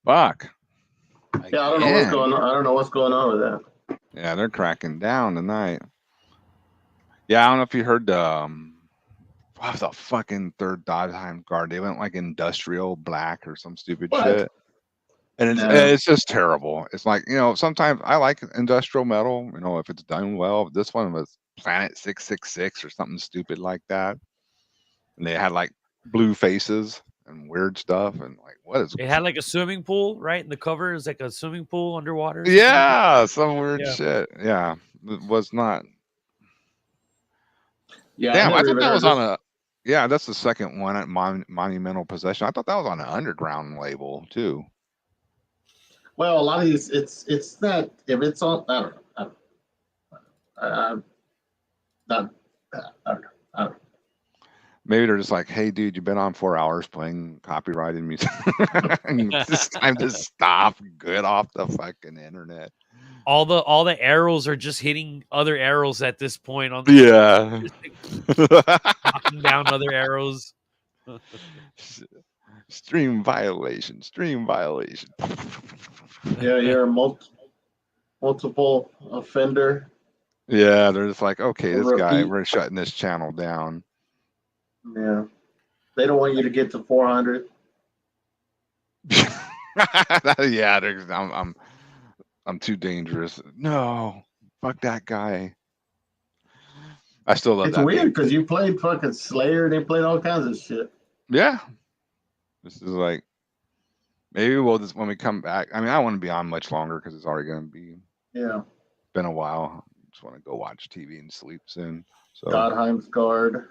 Fuck. Yeah, I don't know what's Again. going on. I don't know what's going on with that. Yeah, they're cracking down tonight. Yeah, I don't know if you heard what the fucking third Dodheim guard. They went like industrial black or some stupid What? shit. And it's just terrible. It's like, sometimes I like industrial metal, if it's done well. This one was Planet 666 or something stupid like that. And they had like blue faces and weird stuff. And like, what is It had like a swimming pool, right? And the cover is like a swimming pool underwater. or something like that. Yeah, some weird Yeah. shit. Yeah. It was not. Yeah, Damn, I never thought even that heard was this. on a. Yeah, that's the second one at Monumental Possession. I thought that was on an underground label too. Well, a lot of these, it's not. If it's on, I don't know. Not. I don't know. Maybe they're just like, hey, dude, you've been on 4 hours playing copyrighted music. It's time to stop. Get off the fucking internet. All the arrows are just hitting other arrows at this point on Yeah. knocking down other arrows. Stream violation. Stream violation. Yeah, you're a multiple offender. Yeah, they're just like, okay, this guy, Repeat. we're shutting this channel down. Yeah, they don't want you to get to 400. Yeah, I'm too dangerous. No, fuck that guy. I still love It's that. weird because you played fucking Slayer. They played all kinds of shit. Yeah, this is like maybe we'll just when we come back. I mean, I don't want to be on much longer because it's already going to be been a while. Just want to go watch TV and sleep soon. So Godheim's Guard.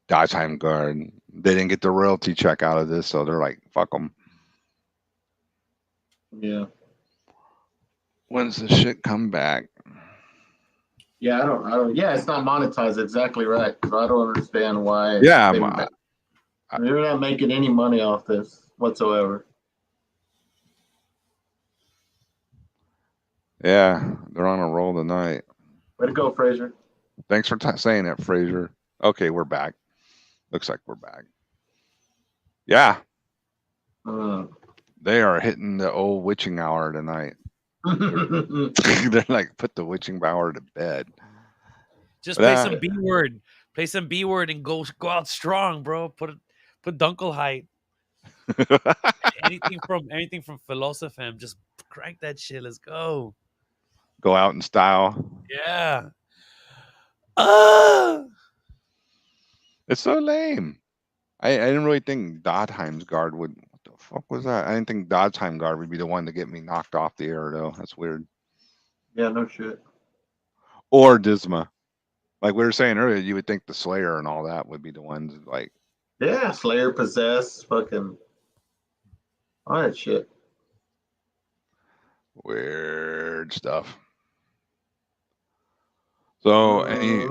Dodgeheim Guard. They didn't get the royalty check out of this, so they're like, fuck them. Yeah. When's the shit come back? Yeah, I don't. Yeah, it's not monetized exactly right. So I don't understand why. Yeah, they're not making any money off this whatsoever. Yeah, they're on a roll tonight. Way to go, Fraser. Thanks for saying it, Fraser. Okay, we're back. Looks like we're back. Yeah, they are hitting the old witching hour tonight. They're like, put the witching hour to bed. Just play some B word. Play some B word and go out strong, bro. Put Dunkelheit. anything from Philosophem. Just crank that shit. Let's go. Go out in style. Yeah. It's so lame. I didn't really think Dodheim's Guard would. What the fuck was that? I didn't think Dodgeheim Guard would be the one to get me knocked off the air, though. That's weird. Yeah, no shit. Or Disma. Like we were saying earlier, you would think the Slayer and all that would be the ones like. Yeah, Slayer, Possess, fucking all that shit. Weird stuff. So I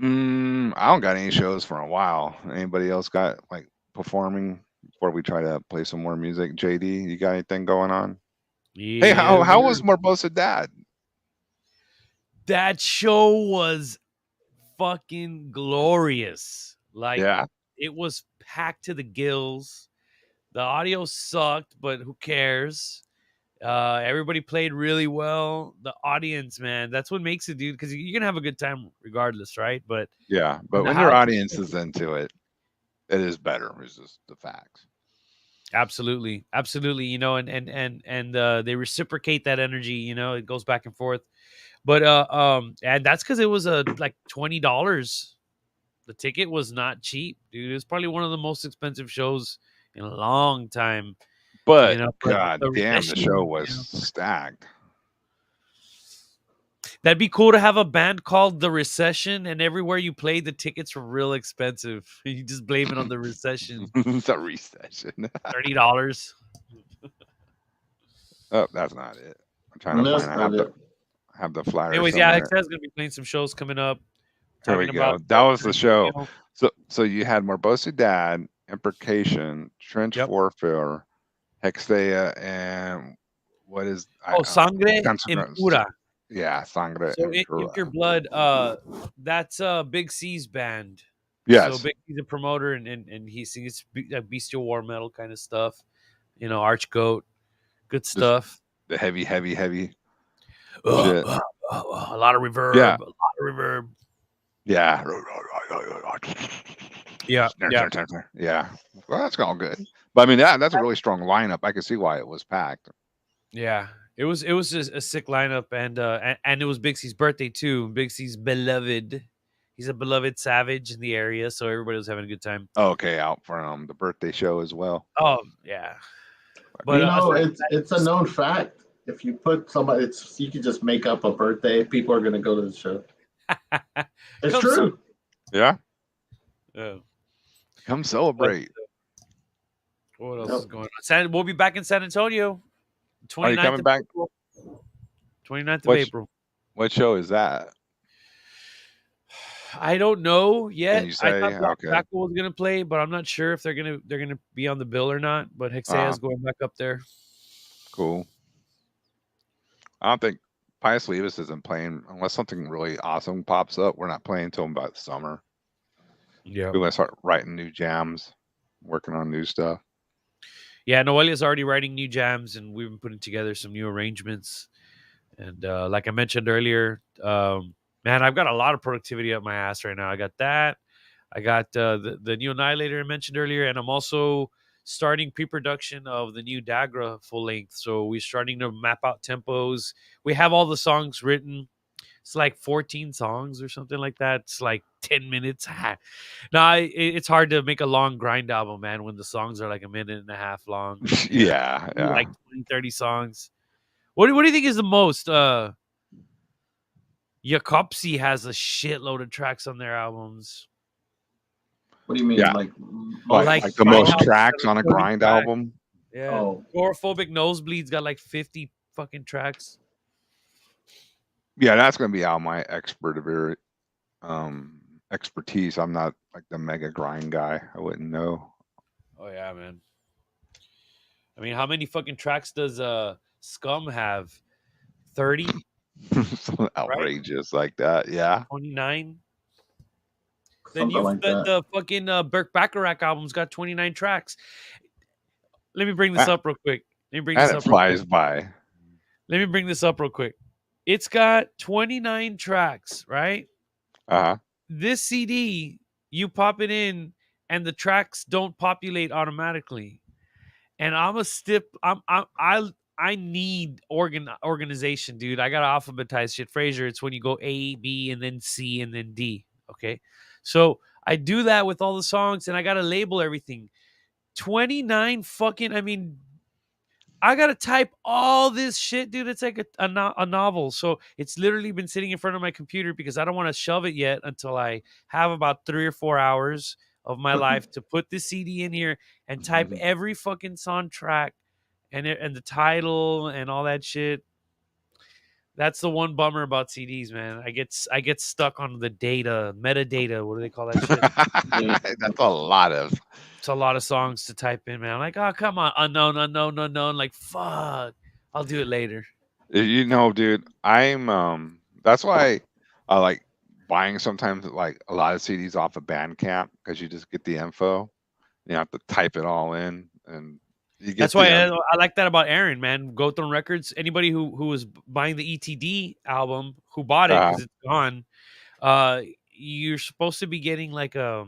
don't got any shows for a while. Anybody else got like performing before we try to play some more music? JD, you got anything going on? Yeah, hey, how was Morbosa Dad? That show was fucking glorious. Like, yeah, it was packed to the gills. The audio sucked, but who cares? Everybody played really well. The audience, man, that's what makes it, dude, because you're gonna have a good time regardless, right? But yeah, but when your audience is into it, it is better. It's just the facts. Absolutely, and they reciprocate that energy. It goes back and forth. But and that's because it was like $20. The ticket was not cheap, dude. It was probably one of the most expensive shows in a long time. But God damn, the show was stacked. That'd be cool to have a band called The Recession, and everywhere you play, the tickets were real expensive. You just blame it on the recession. The recession. $30. Oh, that's not it. I'm trying to find. Have the flyer. Anyways, yeah, XS gonna be playing some shows coming up. There we go. That was the show. So you had Morbosa Dad, Imprecation, Trench Warfare, Hexea, and what is Sangre Impura. Yeah, Sangre. So Impure Blood, that's Big C's band. Yes. So Big C's a promoter, and he sings bestial war metal kind of stuff. Archgoat. Good stuff. The heavy shit. A lot of reverb. Yeah. A lot of reverb. Yeah. Yeah. Yeah. Well, that's all good. But I mean, that's a really strong lineup. I can see why it was packed. Yeah. It was just a sick lineup, and it was Big C's birthday too. Big C's beloved. He's a beloved savage in the area, so everybody was having a good time. Okay, out from the birthday show as well. Oh yeah. But you know, it's a known fact. If you put somebody, you can just make up a birthday. People are going to go to the show. It's Come true. Yeah. Oh. Come celebrate. What else is going on? We'll be back in San Antonio. Are you coming back? 29th of April. What show is that? I don't know yet. Can you say? I thought Okay. Black was gonna play, but I'm not sure if they're gonna be on the bill or not. But Hexea's going back up there. Cool. I don't think Pius Levis isn't playing unless something really awesome pops up. We're not playing until about summer. Yeah. We're gonna start writing new jams, working on new stuff. Yeah, Noelia's already writing new jams, and we've been putting together some new arrangements. And like I mentioned earlier, man, I've got a lot of productivity up my ass right now. I got that. I got the new Annihilator I mentioned earlier, and I'm also starting pre-production of the new Dagra full length. So we're starting to map out tempos. We have all the songs written. It's like 14 songs or something like that. It's like 10 minutes. No, it's hard to make a long grind album, man, when the songs are like a minute and a half long. Yeah. Like 20, 30 songs. What do you think is the most? Jakobsi has a shitload of tracks on their albums. What do you mean? Yeah. Like the most tracks on a grind album? Yeah. Oh. Agoraphobic Nosebleeds got like 50 fucking tracks. Yeah, that's gonna be out my expertise. I'm not like the mega grind guy. I wouldn't know. Oh yeah, man. I mean, how many fucking tracks does Scum have? 30? Something outrageous like that. Yeah. 29? Then something like that. the fucking Burke Bacharach album's got 29 tracks. Let me bring this up real quick. And it flies by. Let me bring this up real quick. It's got 29 tracks, right? Uh-huh. This CD, you pop it in, and the tracks don't populate automatically. And I need organization, dude. I gotta alphabetize shit. Fraser, it's when you go A, B, and then C, and then D. Okay, so I do that with all the songs, and I gotta label everything. 29 fucking. I mean, I gotta type all this shit, dude. It's like a novel. So it's literally been sitting in front of my computer because I don't want to shove it yet until I have about 3 or 4 hours of my life to put this CD in here and type every fucking song track and the title and all that shit. That's the one bummer about CDs, man. I get stuck on the data, metadata. What do they call that shit? That's a lot of. It's a lot of songs to type in, man. I'm like, oh, come on, unknown. Like, fuck, I'll do it later. You know, dude, I'm that's why I like buying sometimes like a lot of CDs off of Bandcamp because you just get the info. You have to type it all in, and you get. That's why I like that about Aaron, man. Gotham Records. Anybody who was buying the ETD album, who bought it because it's gone, you're supposed to be getting like a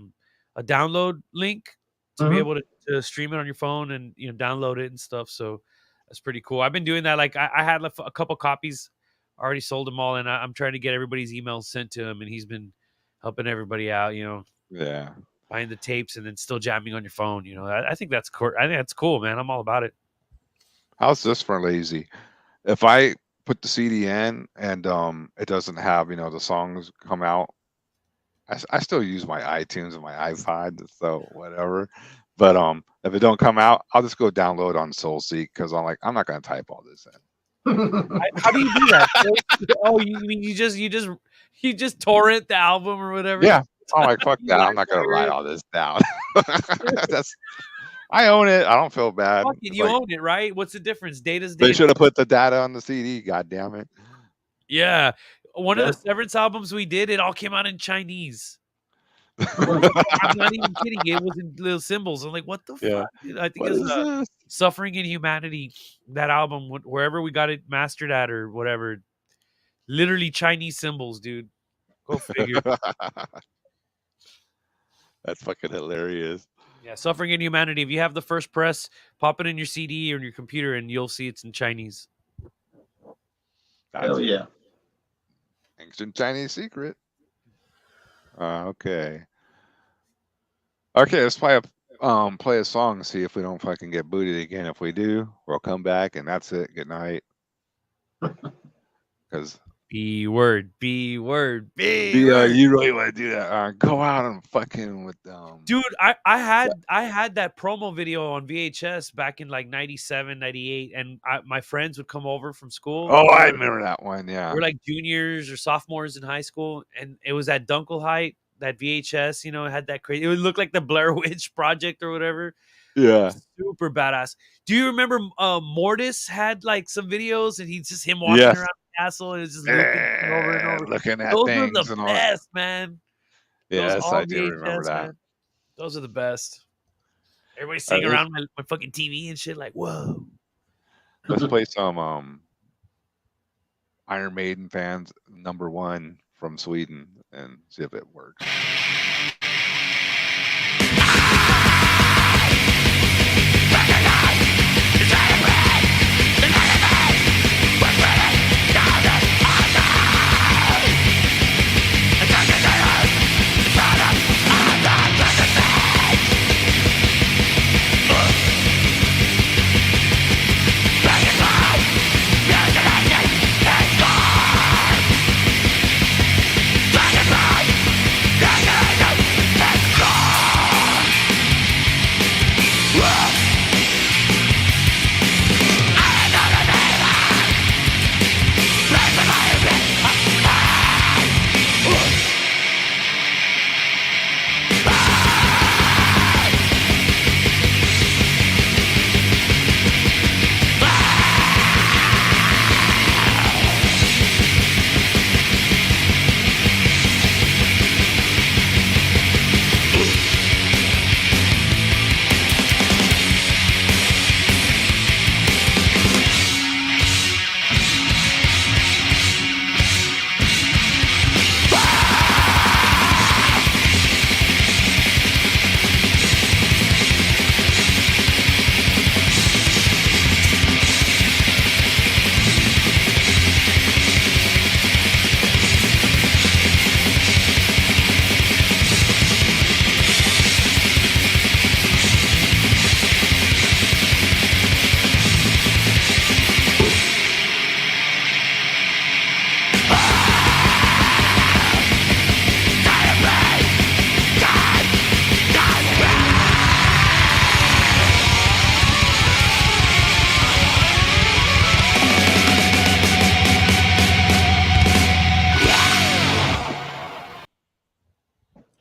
download link to be able to stream it on your phone and download it and stuff. So that's pretty cool. I've been doing that. Like I had a couple copies, already sold them all, and I'm trying to get everybody's emails sent to him, and he's been helping everybody out. Yeah, buying the tapes and then still jamming on your phone. I think that's cool. I think that's cool, man. I'm all about it. How's this for lazy? If I put the CD in and it doesn't have the songs come out, I still use my iTunes and my iPod, so whatever. But if it don't come out, I'll just go download on SoulSeek because I'm not gonna type all this in. How do you do that? Oh, you mean you just torrent the album or whatever? Yeah. I'm like, fuck that. I'm not gonna write all this down. I own it. I don't feel bad. Fuck it, you own it, right? What's the difference? Data's data. They should have put the data on the CD. God damn it. Yeah. One of the Severance albums we did, it all came out in Chinese. I'm not even kidding. It was in little symbols. I'm like, what the fuck? Dude? I think it's Suffering in Humanity, that album, wherever we got it mastered at or whatever, literally Chinese symbols, dude. Go figure. That's fucking hilarious. Yeah, Suffering in Humanity. If you have the first press, pop it in your CD or in your computer, and you'll see it's in Chinese. Hell yeah. Ancient Chinese secret. Okay. Okay, let's play a song and see if we don't fucking get booted again. If we do, we'll come back and that's it. Good night. Because B word, B word, B you word. really want to do that? Go out and fucking with Dude, I had that promo video on VHS back in like 97, 98, and my friends would come over from school. Oh, I remember that one. Yeah, We're like juniors or sophomores in high school, and it was at Dunkelheit, that VHS. You know, it had that crazy. It would look like the Blair Witch Project or whatever. yeah. Super badass. Do you remember Mortis had like some videos, and he's just him walking Yes. around the castle and it's just looking over and over. Looking at Those things are the and all. best, man. Those Yes, all I do remember VHS, that. man. Those are the best. Everybody sitting around my fucking TV and shit, like, whoa. Let's play some Iron Maiden fans #1 from Sweden and see if it works.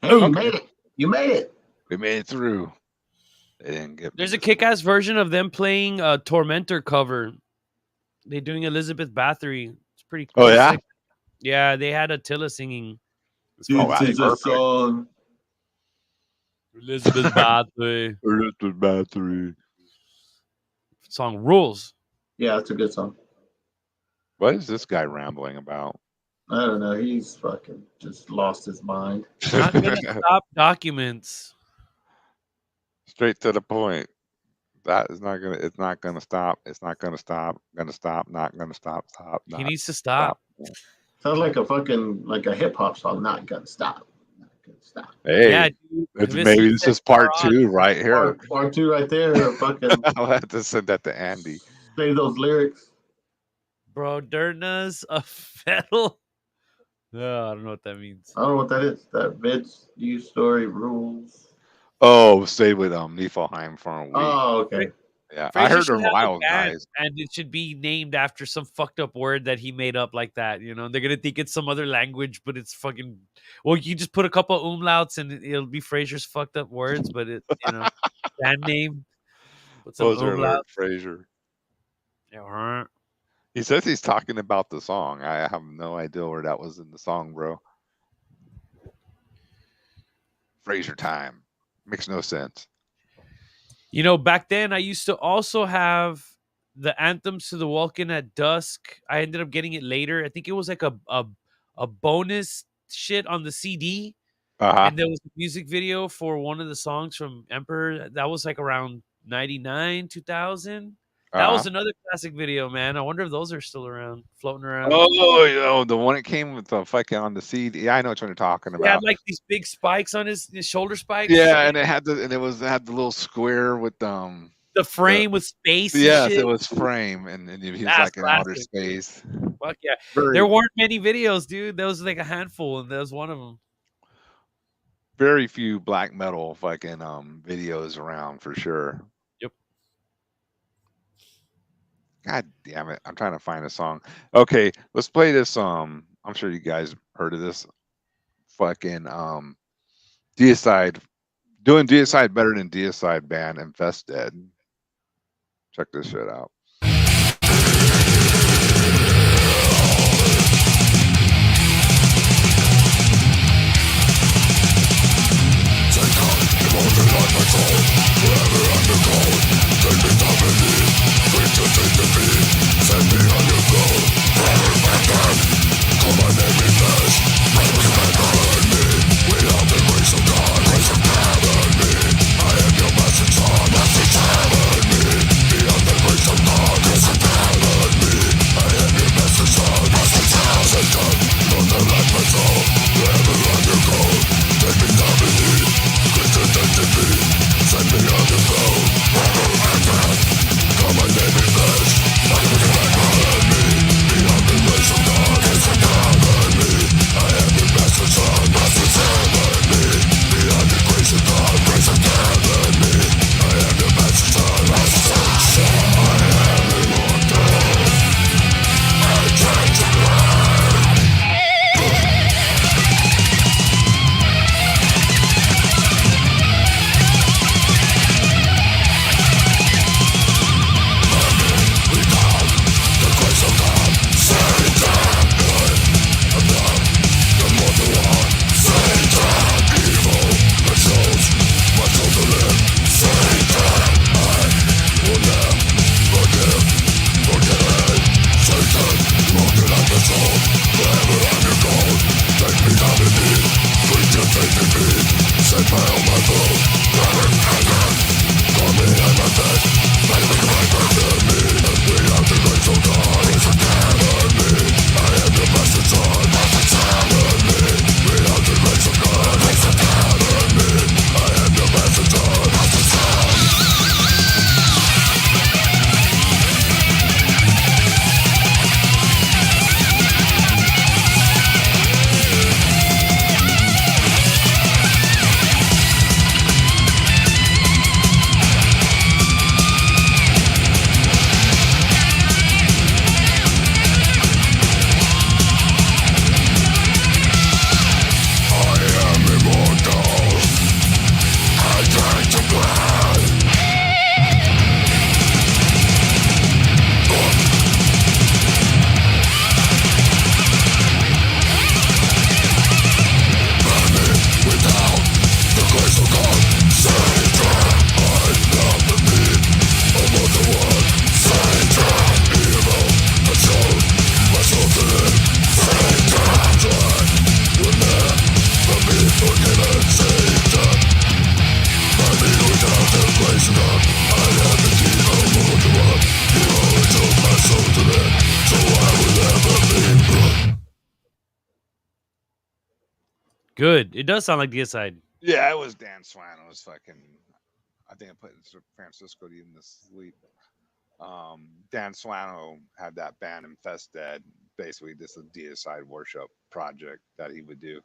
Hey, you made it. You made it. We made it through. They didn't get. There's a kick-ass version of them playing a Tormentor cover. They're doing Elizabeth Bathory. It's pretty cool. Oh yeah. Sick. Yeah, they had Attila singing. This is a song. Elizabeth Bathory. Elizabeth Bathory. Song rules. Yeah, it's a good song. What is this guy rambling about? I don't know. He's fucking just lost his mind. Not gonna stop documents. Straight to the point. That is not gonna. It's not gonna stop. It's not gonna stop. Gonna stop. Not gonna stop. Stop. He needs to stop. Sounds like a fucking hip hop song. Not gonna stop. Not gonna stop. Hey, Yeah, dude. it's, maybe this is part 2 right here. Part 2 right there. Fucking I'll have to send that to Andy. say those lyrics. Bro, Derna's a fiddle. No, I don't know what that means. I don't know what that is. That Vince news story rules. Oh, stay with Niflheim for a week. Oh, okay. Yeah, Fraser I heard should they're have a wild band, guys. and it should be named after some fucked up word that he made up like that. You know, they're gonna think it's some other language, but it's fucking. Well, you just put a couple of umlauts, and it'll be Fraser's fucked up words. But it, band name. Put some Poser alert, umlaut. Fraser. Yeah, He says he's talking about the song. I have no idea where that was in the song, bro. Fraser time. Makes no sense. You know, back then I used to also have the Anthems to the Vulcan at Dusk. I ended up getting it later. I think it was like a bonus shit on the CD, Uh-huh. and there was a music video for one of the songs from Emperor. That was like around 99, 2000. That was Uh-huh. another classic video, man. I wonder if those are still around, floating around. Oh, the one that came with the fucking on the CD. Yeah, I know what you're talking He had about. like these big spikes on his shoulder spikes. Yeah, and it had the little square with The the frame with space and yes, shit. it was frame, and he was That's like in outer classic. space. Fuck yeah. There Very, weren't many videos, dude. There was like a handful, and that was one of them. very few black metal fucking videos around for sure. Yep. God damn it. I'm trying to find a song. Okay, let's play this. I'm sure you guys heard of this fucking Deicide. Doing Deicide better than Deicide band Infested. Check this shit out. Good. It does sound like Deicide. Yeah, it was Dan Swan. It was fucking. I think I put Francisco even to sleep. Dan Swano had that band Infested. Basically, this is a Deicide worship project that he would do.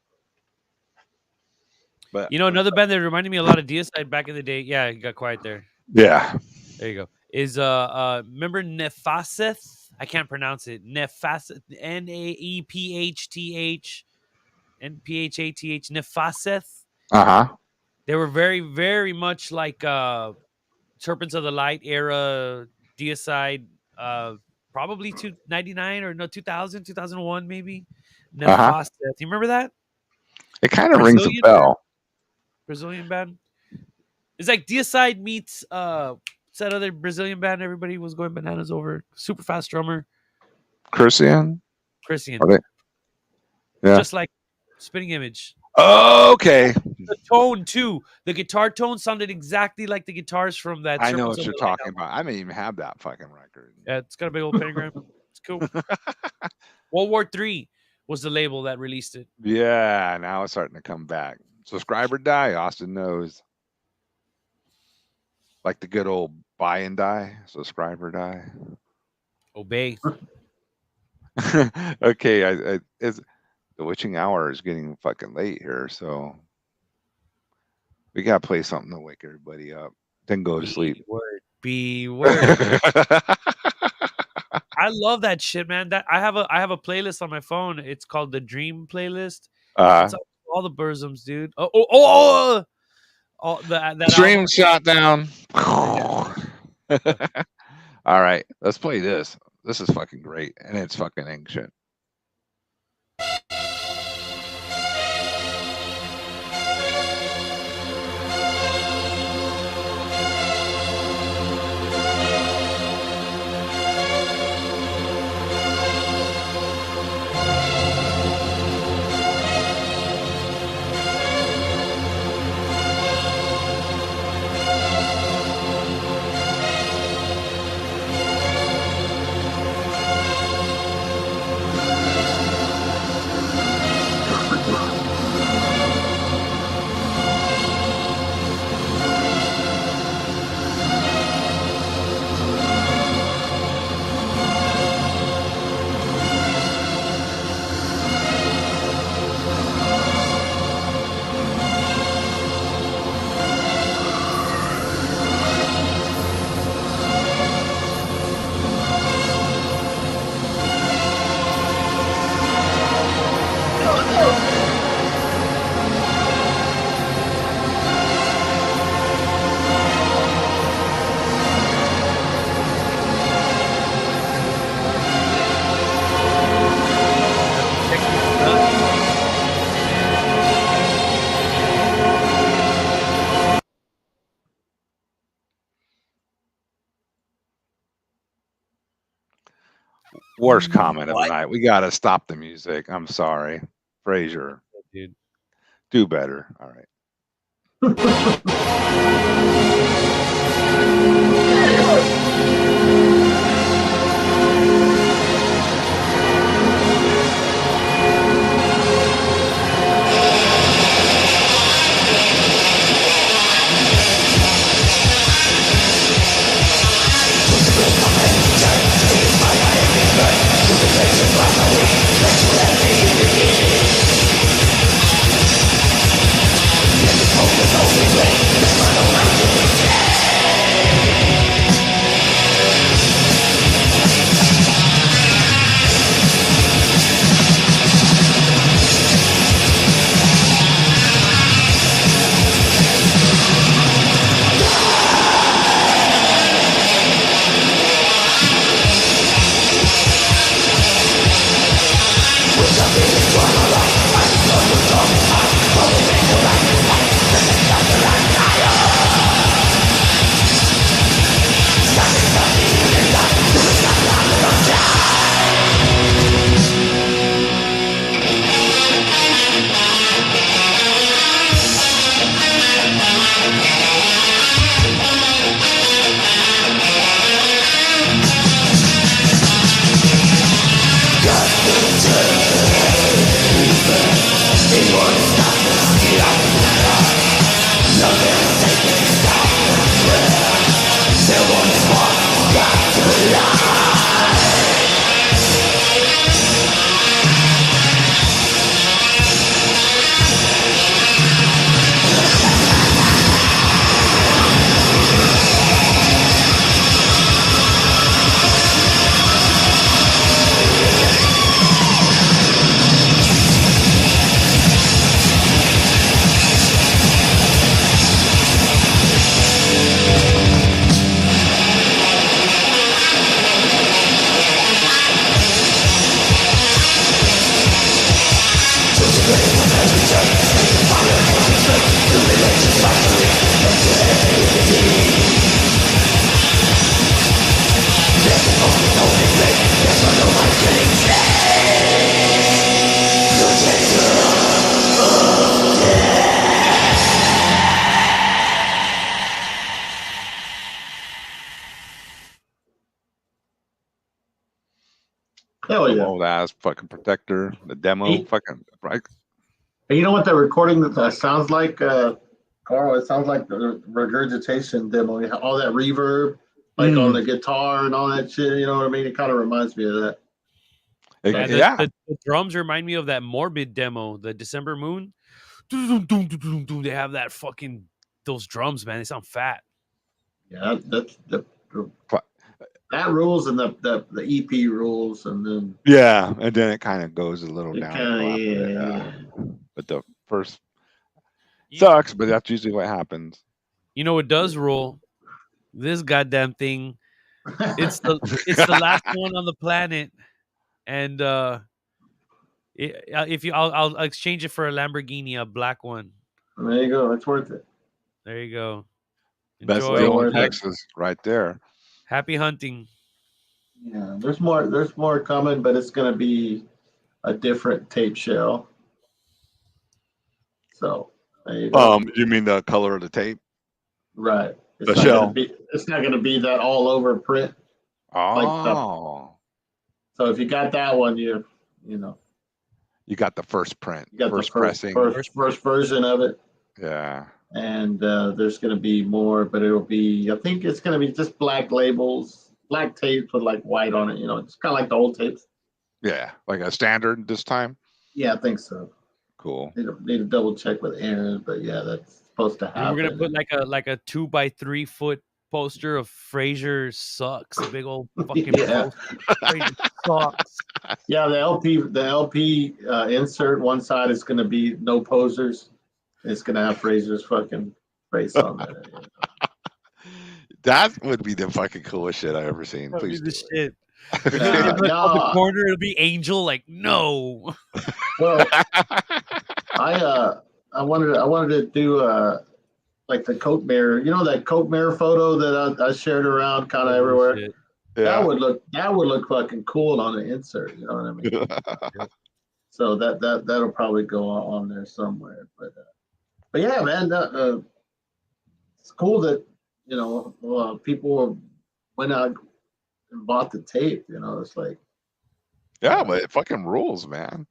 But You know, another band that reminded me a lot of Deicide back in the day. Yeah, you got quiet there. yeah, There you go. Is remember Nephaseth? I can't pronounce it. Nephaseth, Naepthth, Nphath, Nephaseth. uh-huh. They were very, very much like Serpents of the Light era Deicide. Probably 299 or no 2000, 2001 maybe. Nephaseth. You remember that It kind of rings a bell. Brazilian band? It's like Deicide meets what's that other Brazilian band everybody was going bananas over? Super fast drummer. Christian? Christian. Are they? Yeah. Just like Spitting Image. Okay. The tone too. The guitar tone sounded exactly like the guitars from that. I know Circles what of you're the Light talking album. about. I may even have that fucking record. Yeah, it's got a big old pentagram. It's cool. World War III was the label that released it. Yeah, now it's starting to come back. Subscribe or die, Austin knows. Like the good old buy and die, subscribe or die. Obey. Okay, it's the witching hour is getting fucking late here, so we gotta play something to wake everybody up. Then go to sleep. Be word. I love that shit, man. That I have a playlist on my phone. It's called the Dream playlist. It's all the Burzums, dude. All that Stream album. shot down. All right, let's play this. This is fucking great, and it's fucking ancient. Worst comment of the night. We gotta stop the music. I'm sorry, Frazier. Dude. Do better. All right. It's Hell Some yeah. old ass fucking Protector, the demo, He- fucking right. And you know what that recording that sounds like, Carl? It sounds like the regurgitation demo. You have all that reverb, like on the guitar and all that shit. You know what I mean? It kind of reminds me of that. Yeah, Yeah, the drums remind me of that Morbid demo, the December Moon. They have that fucking those drums, man. They sound fat. Yeah, that's Fu- that rules, and the EP rules, and then yeah, and then it kind of goes a little it downhill kind of after that. yeah. But the first You- sucks, but that's usually what happens. You know what does rule? This goddamn thing. It's the last one on the planet, and if you, I'll exchange it for a Lamborghini, a black one. There you go. It's worth it. There you go. Best Enjoy. deal in worth it. Texas, right there. Happy hunting. Yeah, there's more. There's more coming, but it's gonna be a different tape shell. So there you go. You mean the color of the tape? Right. The not shell. Gonna be, it's not gonna be that all over print. Oh, So if you got that one, you know you got the first print, you got first the pressing. first version of it, Yeah. and there's gonna be more, but it'll be. I think it's gonna be just black labels, black tapes with like white on it. You know, it's kind of like the old tapes. Yeah, like a standard this time. Yeah, I think so. Cool. Need to double check with Aaron, but yeah, that's supposed to And happen. we're gonna put like a 2x3 foot poster of Frasier sucks. A big old fucking Yeah. poster. Frasier sucks. Yeah, the LP insert one side is going to be no posers. It's going to have Fraser's fucking face on there. That would be the fucking coolest shit I've ever seen. That'd be Please the do shit. it. On the No, corner, it'll be Angel. Like, no. well, I wanted to do like the Coke mirror. You know that Coke mirror photo that I shared around kind of everywhere. Shit. Yeah. That would look fucking cool on an insert. You know what I mean? So that'll probably go on there somewhere. But yeah, man, it's cool that people went out and bought the tape. You know, it's like, Yeah, but it fucking rules, man.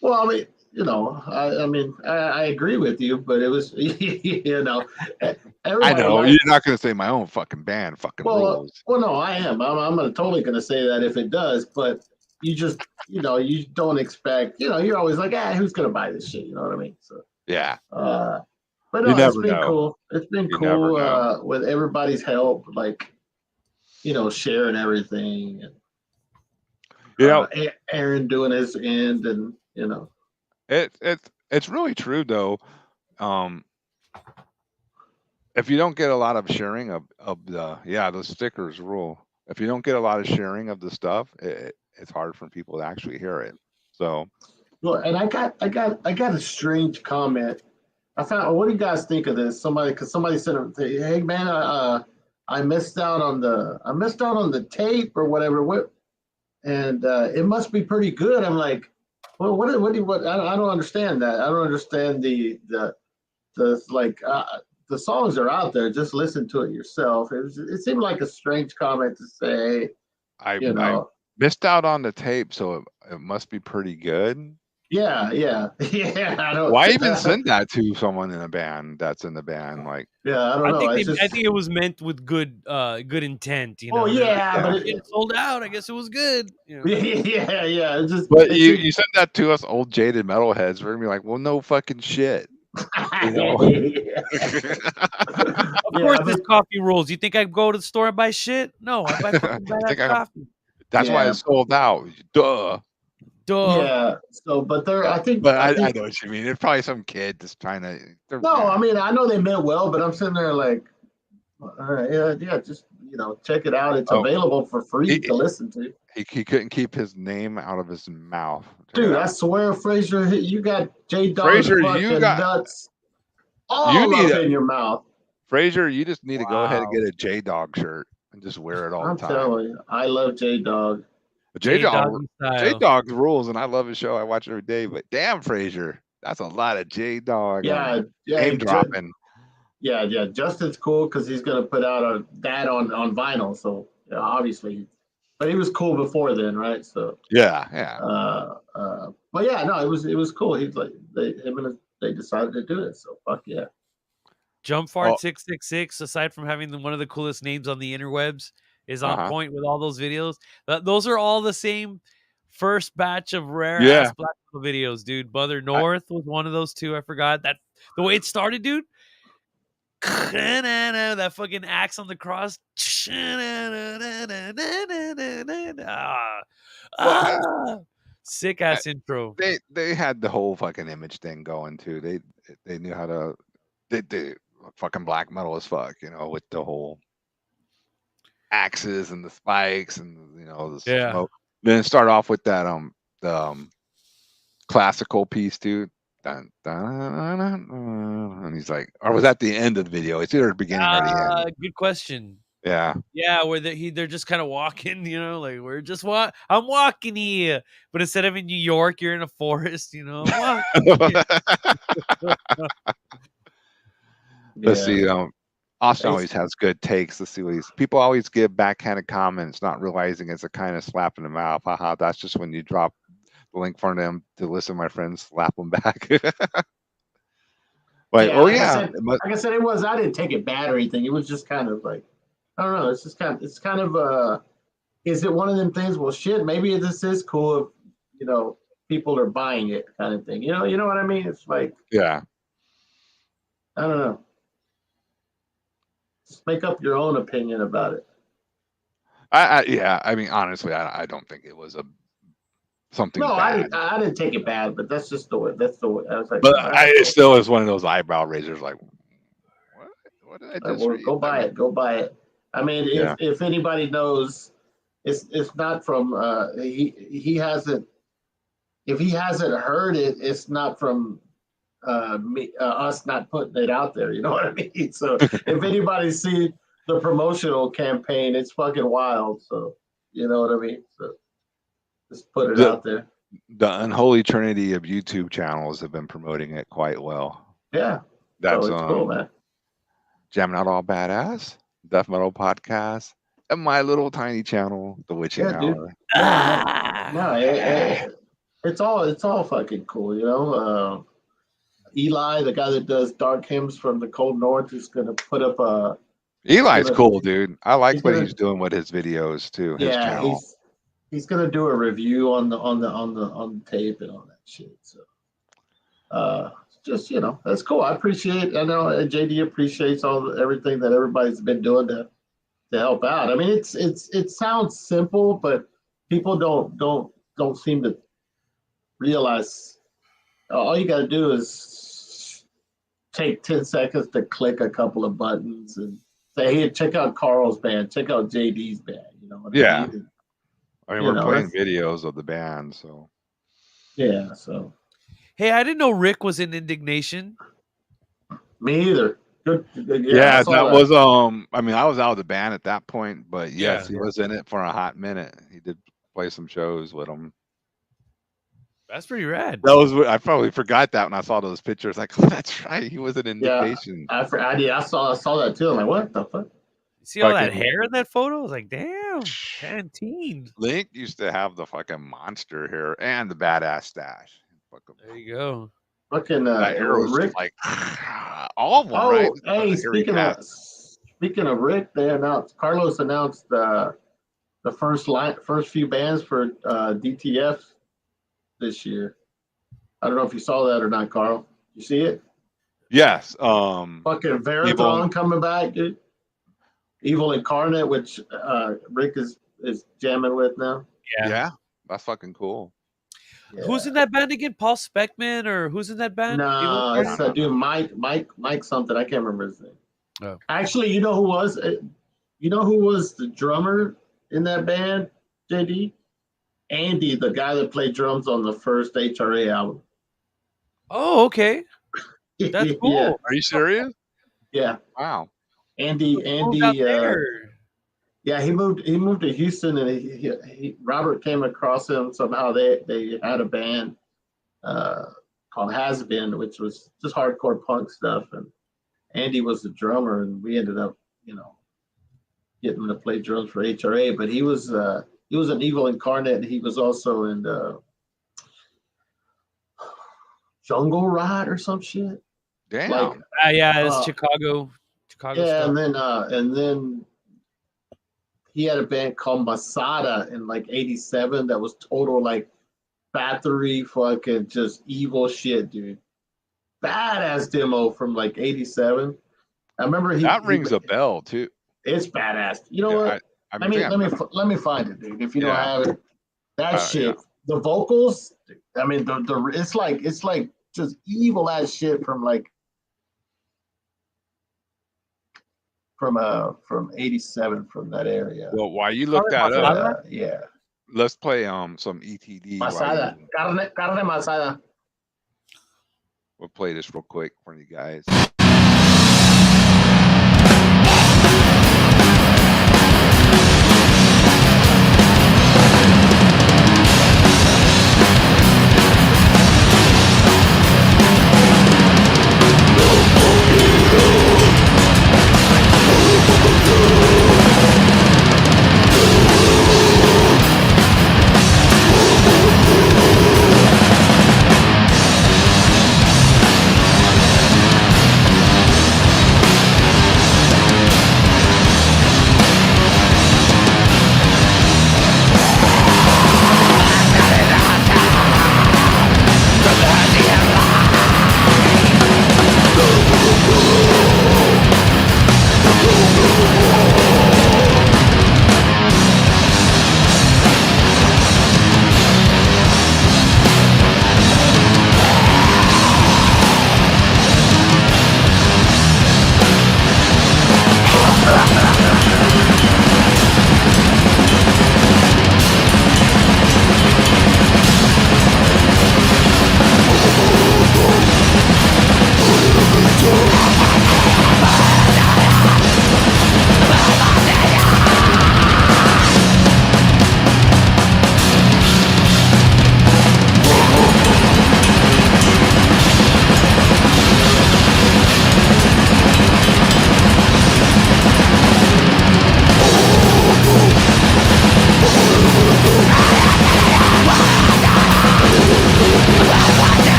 well, I mean, I agree with you, but it was, I everybody know likes- you're not gonna say my own fucking band fucking rules. Well, no, I am. I'm totally gonna say that if it does, but you just, you don't expect, you're always like, who's gonna buy this shit? You know what I mean? So, Yeah. but You no, it's never been know. cool. It's been You never cool know. with everybody's help, like, sharing everything, and You know, Aaron doing his end, and it's really true though. If you don't get a lot of sharing of the stickers rule. If you don't get a lot of sharing of the stuff, it's hard for people to actually hear it. So well, and I got a strange comment. I found. What do you guys think of this? Somebody said, "Hey man, I missed out on the tape or whatever. What? And it must be pretty good." I'm like, well, what? I don't understand that. I don't understand the songs are out there. Just listen to it yourself. It seemed like a strange comment to say. I missed out on the tape, so it must be pretty good. Yeah. I don't. Why even send that to someone in a band that's in the band? Like, Yeah, I don't know. I think it was meant with good intent. Oh yeah, but It sold out. I guess it was good. yeah. It's just. but you send that to us old jaded metalheads, we're gonna be like, well, no fucking shit. You know? Of course, this coffee rolls. You think I go to the store and buy shit? No, I buy fucking Think badass coffee. That's why Yeah. it's sold out. Duh. Duh. Yeah. So, but I think. But I think, know what you mean. It's probably some kid just trying to. No, I mean I know they meant well, but I'm sitting there like, all right, yeah, just check it out. It's Oh. available for free to listen to. He couldn't keep his name out of his mouth. Dude, I swear, Fraser, you got J Dog Fraser, fucking you got- nuts all You need up in your mouth. Fraser, you just need to go ahead and Wow. get a J Dog shirt and just wear it all I'm the time. telling you, I love J Dog. J Dog, J-Doggy style. J Dog rules, and I love his show. I watch it every day. But damn, Fraser, that's a lot of J Dog. Yeah, name dropping. Yeah. Justin's cool because he's gonna put out that on vinyl. So obviously, But he was cool before then, right? So Yeah. but yeah, no, it was cool. He's like they decided to do it. So fuck yeah. Jump Oh, Fart 666, aside from having one of the coolest names on the interwebs, is on uh-huh. point with all those videos. Those are all the same first batch of rare Yeah. ass black metal videos, dude. Brother North was one of those two. I forgot that the way it started, dude. That fucking axe on the cross. Sick ass intro. They had the whole fucking image thing going too. They knew how to they fucking black metal as fuck, you know, with the whole axes and the spikes and the Yeah. smoke. Then start off with that the classical piece too. Dun, dun, dun, dun, dun, and he's like, or was that the end of the video? It's either the beginning or the end. Good question. Yeah. Yeah, where they're just kind of walking, like we're just I'm walking here, but instead of in New York, you're in a forest, I'm walking here. Let's see. Austin always has good takes. Let's see what people always give backhanded comments, not realizing it's a kind of slap in the mouth. Haha, that's just when you drop the link for them to listen. My friends slap them back. Like, yeah, oh like yeah. like I said, it was. I didn't take it bad or anything. It was just kind of like, I don't know. It's kind of. Is it one of them things? Well, shit. Maybe this is cool if people are buying it, kind of thing. You know what I mean? It's like, yeah. I don't know. Just make up your own opinion about it. Yeah. I mean, honestly, I don't think it was something. No, bad. I didn't take it bad, but that's just the way. That's the way. I was like, but it still is one of those eyebrow raisers. Like, what did I just read? Go buy it. Go buy it. I mean, if anybody knows, it's not from he hasn't. If he hasn't heard it, it's not from us not putting it out there. You know what I mean? So if anybody see the promotional campaign, it's fucking wild. So you know what I mean? So just put it out there. The unholy trinity of YouTube channels have been promoting it quite well. Yeah, that's cool, man. Jamming Out All Badass, Death Metal Podcast, and my little tiny channel, The Witching Hour. It's all fucking cool. Eli, the guy that does Dark Hymns from the Cold North, is gonna put up a. Eli's cool, dude. I like what he's doing with his videos too. His channel. He's gonna do a review on the tape and all that shit. So, just that's cool. I appreciate. I know JD appreciates everything that everybody's been doing to help out. I mean, it sounds simple, but people don't seem to realize. All you got to do is take 10 seconds to click a couple of buttons and say, "Hey, check out Carl's band. Check out JD's band." You know what I mean? I mean, we're playing videos of the band, so. Yeah. So. Hey, I didn't know Rick was in Indignation. Me either. Good. Yeah, that was I mean, I was out of the band at that point, but yes, he was in it for a hot minute. He did play some shows with them. That's pretty rad. I probably forgot that when I saw those pictures. Like, oh, that's right, he was in Indignation. Yeah, I saw that too. I'm like, what the fuck? See all that hair in that photo? I was like, damn, Pantene. Link used to have the fucking monster hair and the badass stash. There you go. Fucking Rick, like all of them. Oh, right? Hey, speaking of Rick, Carlos announced the first few bands for DTF this year. I don't know if you saw that or not, Carl. You see it? Yes. Fucking Verathon coming back, dude. Evil Incarnate, which Rick is jamming with now. Yeah, that's fucking cool. Yeah. Who's in that band again? Paul Speckman, or who's in that band? No, it's that dude Mike something. I can't remember his name. Oh. Actually, you know who was the drummer in that band, JD? Andy, the guy that played drums on the first HRA album. Oh, okay. That's cool. Yeah. Are you serious? Yeah. Wow. Andy. Yeah, he moved to Houston, and he Robert came across him somehow. They had a band called Has Been, which was just hardcore punk stuff, and Andy was the drummer, and we ended up, getting him to play drums for HRA. But he was He was an evil incarnate. He was also in the Jungle Ride or some shit. Damn. Like, Yeah, it's Chicago yeah, stuff. and then he had a band called Masada in like '87 that was total like battery fucking just evil shit, dude. Badass demo from like '87. I remember That rings a bell too. It's badass. You know what? Let me find it, dude. If you don't have it, that shit. Yeah. The vocals. I mean, the it's like just evil ass shit from '87 from that area. Well, while you look that up, yeah. Let's play some ETD. Masada. Carne masada. We'll play this real quick for you guys.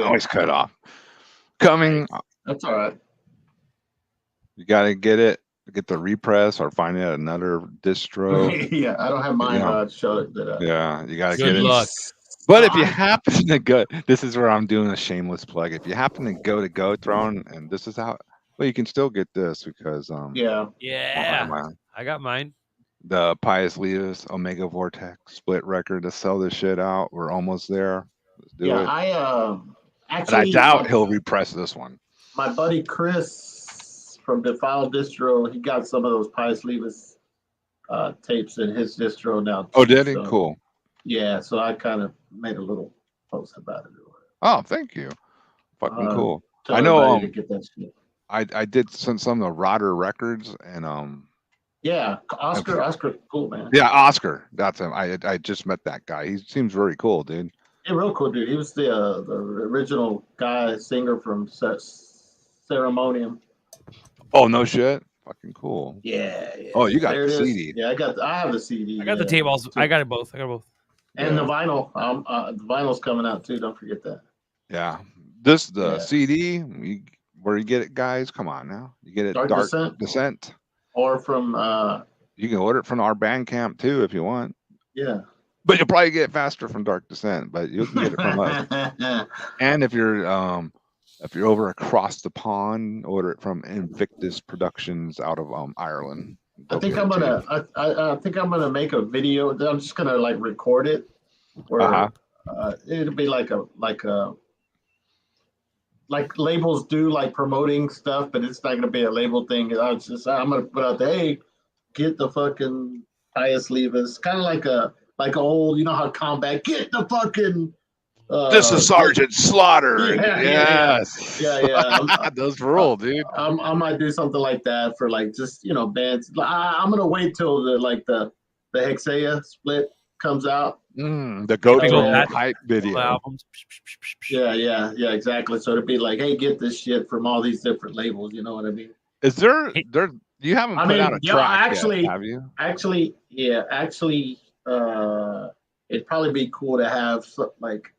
Always cut off. Coming. That's all right. You got to get the repress or find it at another distro. Yeah, I don't have mine. Show it. Yeah, you got to get Good it. luck. But if you happen to go, this is where I'm doing a shameless plug. If you happen to go to GoThrone, and this is how, well, you can still get this because yeah, I got mine. The Pius Levis Omega Vortex split record to sell this shit out. We're almost there. Let's do it. Actually, and I doubt he'll repress this one. My buddy Chris from Defiled Distro, he got some of those Pius Levis tapes in his distro now. Too, oh, did he? So, cool. Yeah, so I kind of made a little post about it. Oh, thank you. Fucking cool. I know. To get that shit. I did some of the Rotter records and yeah, Oscar's cool, man. Yeah, Oscar. That's him. I just met that guy. He seems very cool, dude. Yeah, real cool, dude. He was the original guy singer from Ceremonium. Oh, no shit. Fucking cool. Yeah. Oh, you got the CD. Yeah, I have the CD. I got the tape also. I got it both. And the vinyl. The vinyl's coming out too. Don't forget that. Yeah. CD. Where you get it, guys? Come on now. You get it Dark Descent. Or from you can order it from our Bandcamp too if you want. Yeah. But you'll probably get it faster from Dark Descent, but you can get it from us. And if you're over across the pond, order it from Invictus Productions out of Ireland. I think I'm gonna. I think I'm gonna make a video. I'm just gonna like record it, or it'll be like labels do, like promoting stuff, but it's not gonna be a label thing. I'm gonna put out the, hey, get the fucking highest levers, kind of like old, you know how Combat, get the fucking. This is Sergeant Slaughter. Yeah. Those rule, dude. I might do something like that for like just bands. I'm gonna wait till the Hexea split comes out. The go-to hype video. Albums. Yeah, exactly. So it'd be like, hey, get this shit from all these different labels. You know what I mean? Is there? You haven't put out a track yet, have you? Actually, it'd probably be cool to have like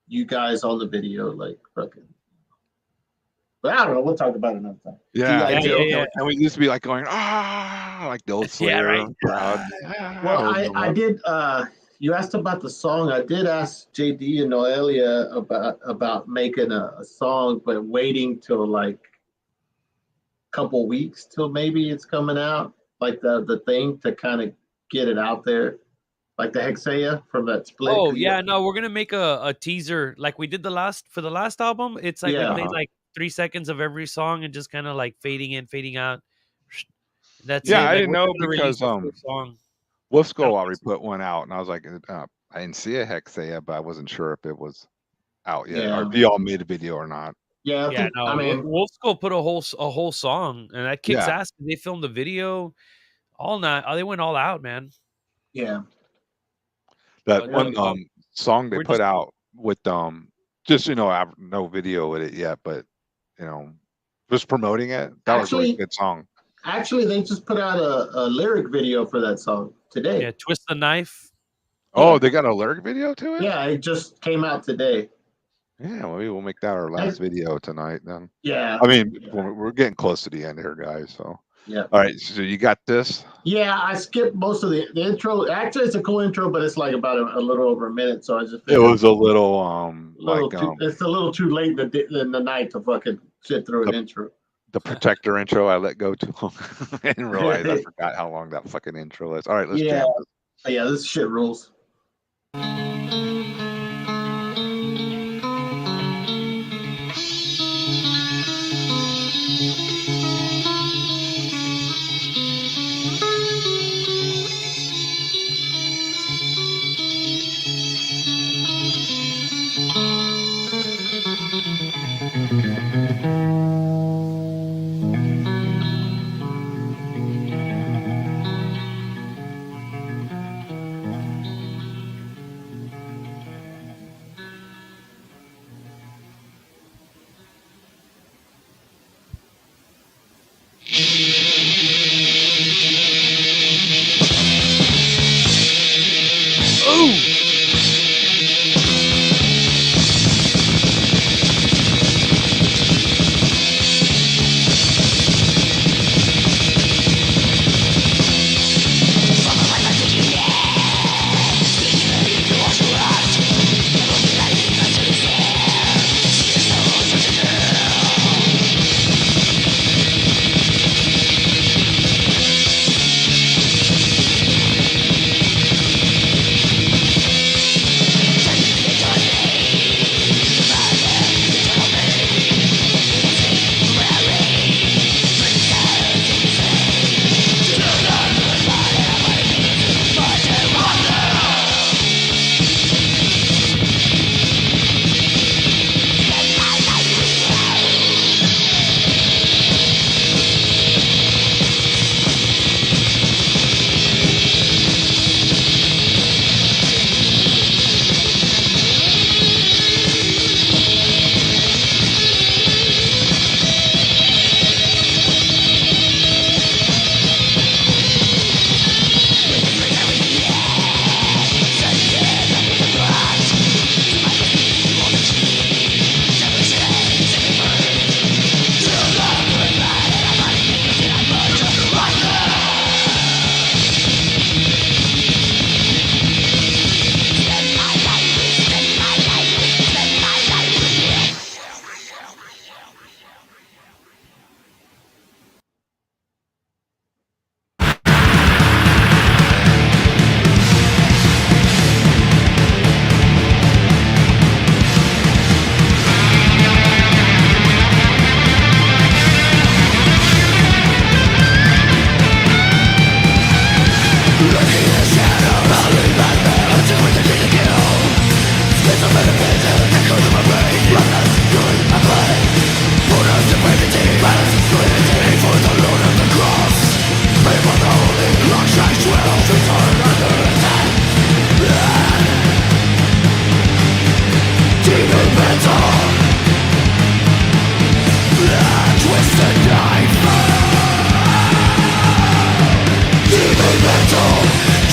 you guys on the video, like fucking. But I don't know. We'll talk about it another time. Yeah. And we used to be like going, like the old Slayer crowd. Well, I did. You asked about the song. I did ask JD and Noelia about making a song, but waiting till like a couple weeks till maybe it's coming out, like the thing to kind of get it out there. Like the Hexea from that split. Oh yeah, no, we're gonna make a teaser like we did the last album. It's like we played like 3 seconds of every song and just kind of like fading in, fading out. That's it. I didn't know because Wolf Skull already put one out, and I was like, I didn't see a Hexea, but I wasn't sure if it was out yet, or if y'all made a video or not. Yeah, I mean, Wolf Skull put a whole song, and that kicks ass. They filmed the video all night. They went all out, man. Yeah. That one song they put out with just I have no video with it yet, but just promoting it. That was a really good song. Actually, they just put out a lyric video for that song today. Yeah, Twist the Knife. Oh, they got a lyric video to it? Yeah, it just came out today. Yeah, well, maybe we'll make that our last video tonight then. Yeah. I mean, we're getting close to the end here, guys, so. Yeah. All right, so you got this? Yeah, I skipped most of the intro. Actually, it's a cool intro, but it's like about a little over a minute, so I just. It was a little it's a little too late in the night to fucking sit through an intro. The Protector intro, I let go too long. I didn't realize I forgot how long that fucking intro is. All right, let's jam this. Yeah, this shit rules.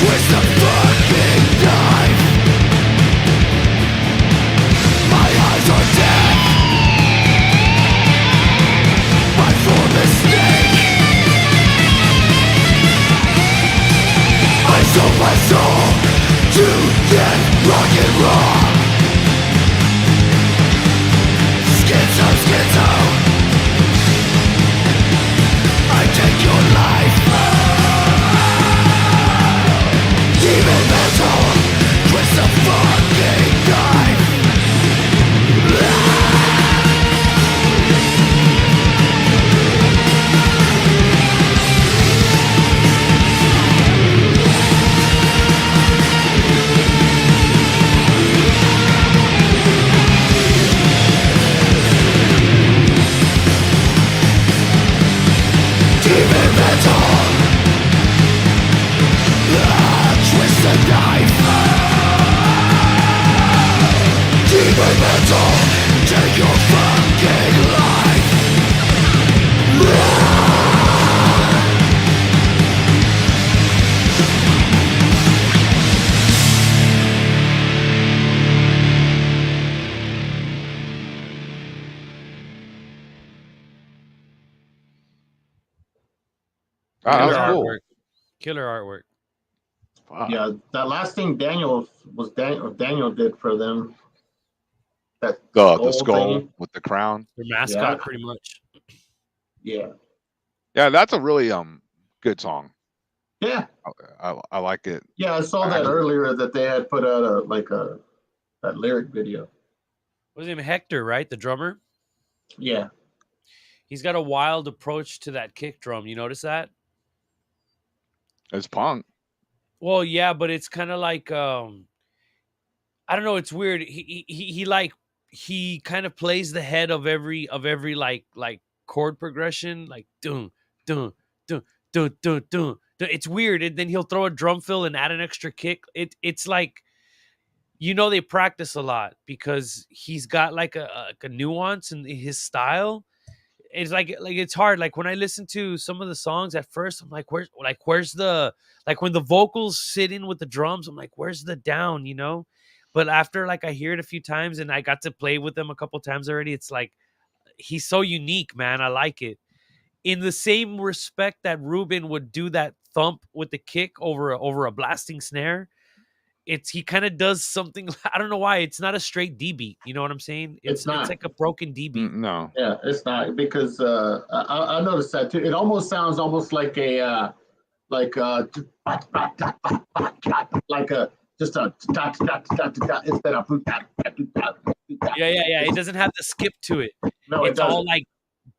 Twist the fucking knife. My eyes are dead. My form is snake. I sold my soul to get rock and roll. Schizo, schizo. I take your life. Demon metal, twist the fucking knife. Demon metal, twist the knife. Demon metal, take your fucking life. Oh, that Killer was cool. artwork. Killer artwork. Wow. Yeah, that last thing Daniel did for them. That The skull thing. with the crown. Their mascot, Yeah. pretty much. Yeah, Yeah, that's a really good song. yeah, I like it. yeah. I saw that Actually- earlier that they had put out that lyric video. What's his name? Hector, right? The drummer. Yeah, He's got a wild approach to that kick drum. You notice that? It's punk. Well, yeah, but it's kind of like I don't know. It's weird. He kind of plays the head of every like chord progression, like dun dun dun dun dun dun. It's weird, and then he'll throw a drum fill and add an extra kick. It's like, they practice a lot because he's got like a nuance in his style. It's like it's hard. Like when I listen to some of the songs at first, I'm like, where's the, like when the vocals sit in with the drums, I'm like, where's the down, But after like I hear it a few times and I got to play with them a couple times already, it's like he's so unique, man. I like it. In the same respect that Ruben would do that thump with the kick over a blasting snare, he kind of does something. I don't know why it's not a straight D beat. You know what I'm saying? It's not. It's like a broken D beat. No. yeah. It's not because I noticed that too. It almost sounds like a like a just a instead of Yeah. It doesn't have the skip to it. no, It's it all doesn't. like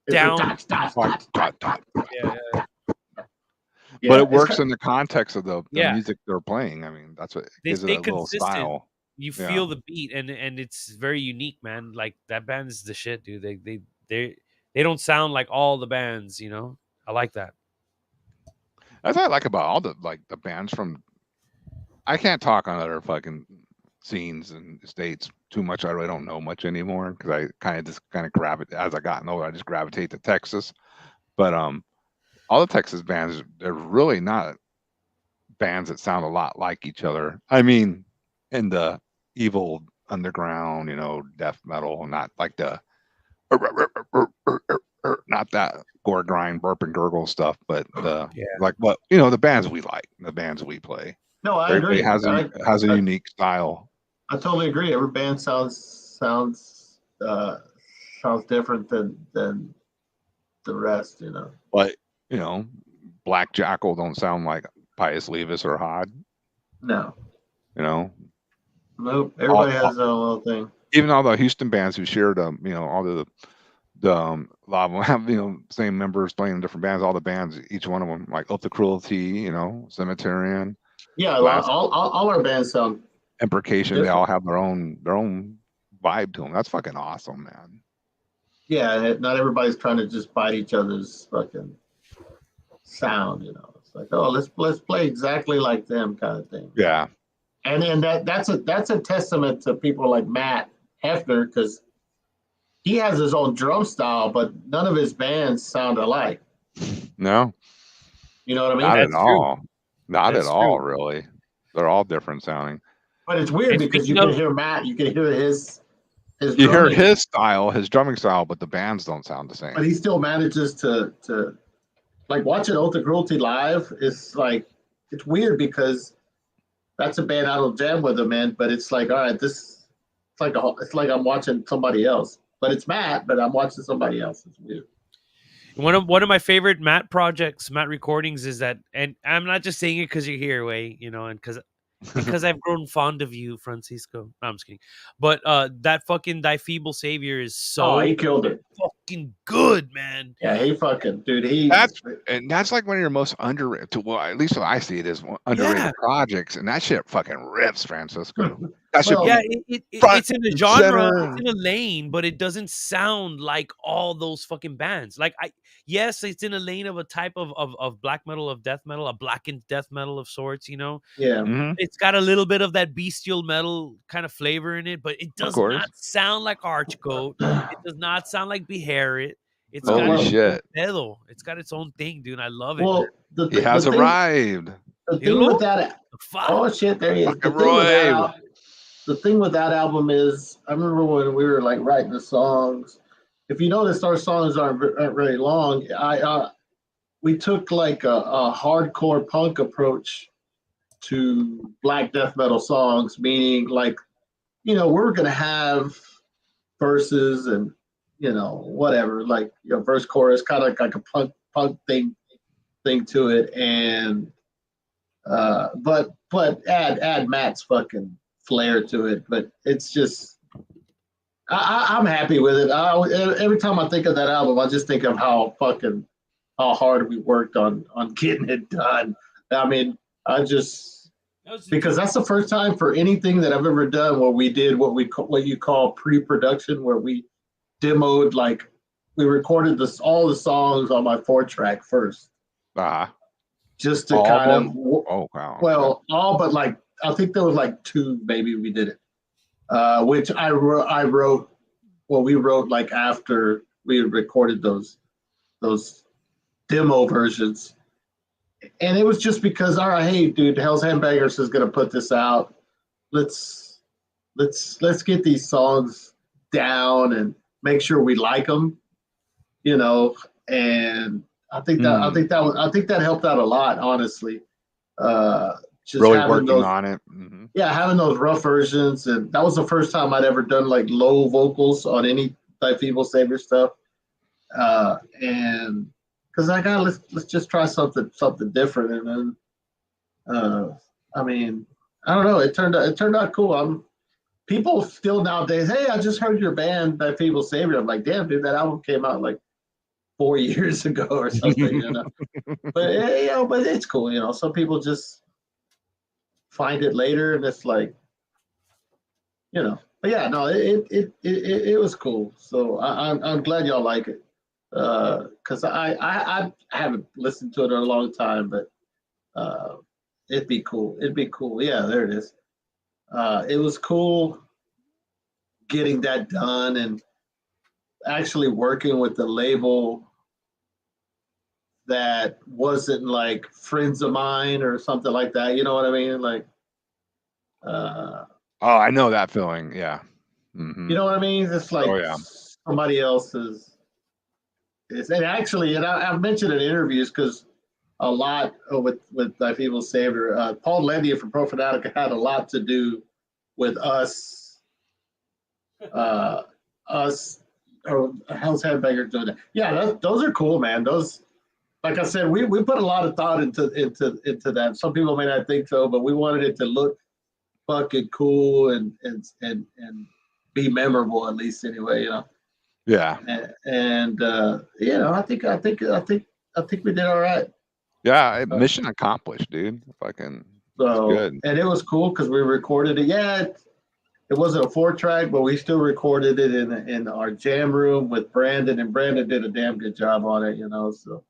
It's a down. dot, dot, Dot, dot. dot, dot. Yeah. Yeah, But it it's works ki- in the context of the Yeah. music they're playing. I mean, that's what They gives it stay a little consistent. style. You Yeah. feel the beat, and it's very unique, man. Like that band is the shit, dude. They don't sound like all the bands, I like that. That's what I like about all the bands from. I can't talk on other fucking scenes and states too much. I really don't know much anymore because I kind of gravitate as I gotten older. I just gravitate to Texas, but all the Texas bands, they're really not bands that sound a lot like each other. I mean, in the evil underground, death metal, not like the not that gore grind, burp and gurgle stuff, but like what the bands we like, the bands we play. No, I Everybody agree. has a unique style. I totally agree. Every band sounds different than the rest. But Black Jackal don't sound like Pius Levis or Hod. No, Nope. everybody has their own little thing. Even all the Houston bands who shared all the a lot of them have same members playing in different bands. All the bands, each one of them, like Up the Cruelty, Cemeterian, Yeah, Last- all our bands sound. Imprecation. They Different. all have their own vibe to them. That's fucking awesome, man. Yeah, and not everybody's trying to just bite each other's fucking sound. It's like, oh, let's play exactly like them, kind of thing. Yeah. And then that's a testament to people like Matt Hefner, because he has his own drum style, but none of his bands sound alike. No, You know what I mean? not at That's true. all. Not That's at all, true. really. They're all different sounding. But it's weird And because you speaking can of- hear Matt, you can hear his You hear drumming, his style, his drumming style, but the bands don't sound the but same. he still manages to like watching Oath of Cruelty live is like it's weird because that's a band I don't jam with them in, but it's like all right, this it's like I'm watching somebody else, but it's Matt, but I'm watching somebody else. It's weird. One of my favorite Matt projects, Matt recordings, is that, and I'm not just saying it because you're here, Way, you know, and because I've grown fond of you, Francisco. No, I'm just kidding. But that fucking Thy Feeble Savior is Oh, so he killed it. fucking good, man. Yeah, he fucking dude. That's like one of your most underrated. Well, at least what I see it is underrated Yeah. projects, and that shit fucking rips, Francisco. That shit. Well, Yeah, front it's in a and genre, center. it's in a lane, but it doesn't sound like all those fucking bands. Like yes, it's in a lane of a type of black metal, of death metal, a blackened death metal of sorts, you know. yeah. Mhm. It's got a little bit of that bestial metal kind of flavor in it, but it does course. not sound like Archcoat. It does not sound like Beherit. It's No, got Holy well- its shit! own pedal. It's got its own thing, dude. I love it. Well, the He has thing, arrived. The thing Hello? with that, The fuck? oh shit, there he is. Fucking Roy. The thing with that album is, I remember when we were like writing the songs. If you notice, our songs aren't very long. We took like a hardcore punk approach to black death metal songs, meaning like, you know, we're gonna have verses and whatever, like verse chorus, kind of like a punk thing to it, and but add Matt's fucking flair to it. But it's just I'm happy with it. Every time I think of that album, I just think of how hard we worked on getting it done. I mean, because that's the first time for anything that I've ever done where we did what you call pre-production, where we demoed, like we recorded all the songs on my 4-track first, just to All kind of of them? Oh wow. well, all but like I think there was like 2 maybe we did it, which I wrote. Well, we wrote like after we had recorded those demo versions, and it was just because, all right, hey, dude, Hell's Handbangers is gonna put this out. Let's get these songs down and make sure we like them, And I think that helped out a lot, honestly. Just really having working on it. Mm-hmm. Yeah, having those rough versions, and that was the first time I'd ever done like low vocals on any Thy Feeble Savior stuff, and because let's just try something different, and then I mean, I don't know, it turned out cool. People still nowadays, hey, I just heard your band Thy Feeble Savior. I'm like, damn, dude, that album came out like 4 years ago or something, But but it's cool, Some people just find it later, and it's like, But yeah, no, it was cool. So I'm glad y'all like it, because I haven't listened to it in a long time, but it'd be cool. Yeah, there it is. It was cool getting that done and actually working with the label that wasn't like friends of mine or something like that. You know what I mean? Like, oh, I know that feeling. Yeah. Mm-hmm. You know what I mean? It's like somebody else's. And actually, I've mentioned in interviews, because a lot with Thy Feeble Savior, Paul Lendia from Pro Fanatica had a lot to do with us or Hell's Handbanger doing that. Yeah, those are cool, man. Those, like I said, we put a lot of thought into that. Some people may not think so, but we wanted it to look fucking cool and be memorable, at least anyway, Yeah. And I think we did all right. Yeah, mission accomplished, dude. Fucking good. And it was cool because we recorded it. Yeah, it wasn't a 4-track, but we still recorded it in our jam room with Brandon, and Brandon did a damn good job on it, So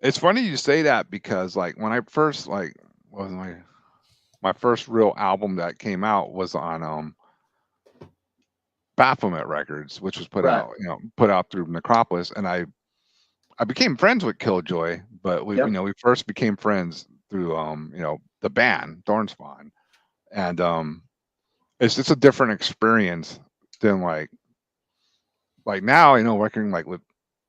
it's funny you say that, because like when I first was my first real album that came out was on Baphomet Records, which was put out through Necropolis, and I became friends with Killjoy, but we first became friends through the band Thornspawn, and it's just a different experience than like now, working like with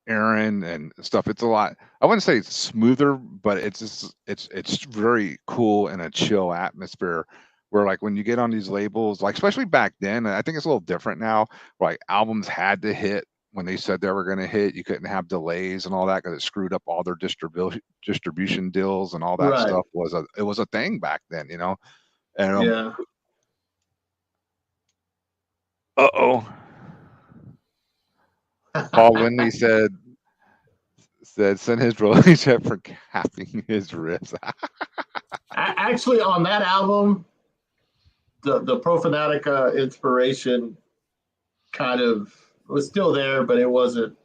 Aaron and stuff. It's a lot. I wouldn't say it's smoother, but it's just it's very cool in a chill atmosphere. Where like when you get on these labels, like especially back then, and I think it's a little different now. Where, like albums had to hit when they said they were going to hit. You couldn't have delays and all that because it screwed up all their distribution deals and all that Right. stuff. It was a thing back then, And Yeah. uh-oh. Paul Winley said send his relationship for capping his ribs. Actually, on that album, the Pro Fanatica inspiration kind of was still there, but it wasn't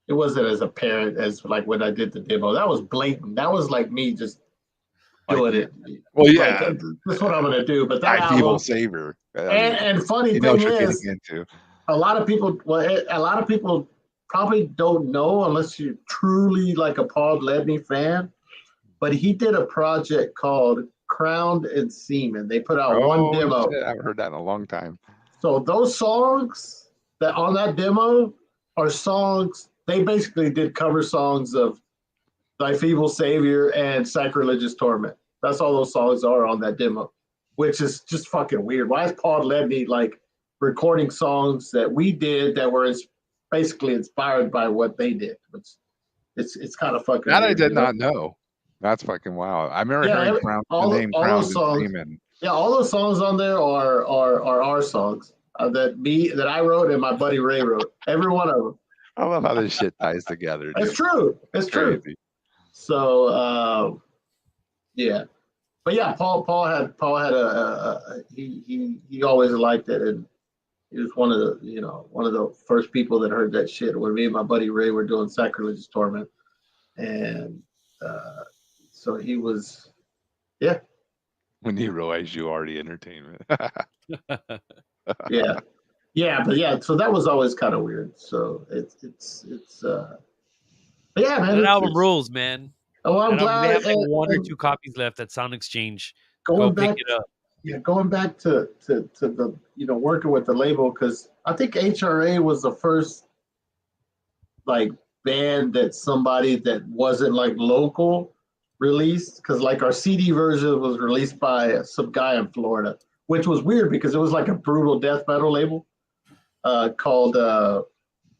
as apparent as like when I did the demo. That was blatant. That was like me just doing it. Well, yeah, like, this is what I'm gonna do. But that Evil album, Savior. and funny thing is, a lot of people probably don't know unless you're truly like a Paul Ledney fan. But he did a project called Crowned and Seaman. They put out one demo. Shit, I haven't heard that in a long time. So those songs that on that demo are songs, they basically did cover songs of Thy Feeble Savior and Sacrilegious Torment. That's all those songs are on that demo, which is just fucking weird. Why is Paul Ledney like recording songs that we did that were basically inspired by what they did? It's kind of fucking that weird, I did not know. That's fucking wild. I remember hearing the name Crown and Seaman. Yeah, all those songs on there are our songs that I wrote and my buddy Ray wrote. Every one of them. I love how this shit ties together. Dude. It's true. It's true. So yeah, but yeah, Paul had he always liked it, and he was one of the first people that heard that shit when me and my buddy Ray were doing Sacrilegious Torment, and so he was, yeah. When he realized you already entertainment. yeah. But yeah, so that was always kind of weird. So it's but yeah, man. That album rules, man. Oh, I'm glad. They have like one or two copies left at Sound Exchange. Going Go back, pick it up. Yeah, going back to the working with the label, because I think HRA was the first like band that somebody that wasn't like local released, because like our CD version was released by some guy in Florida, which was weird because it was like a brutal death metal label called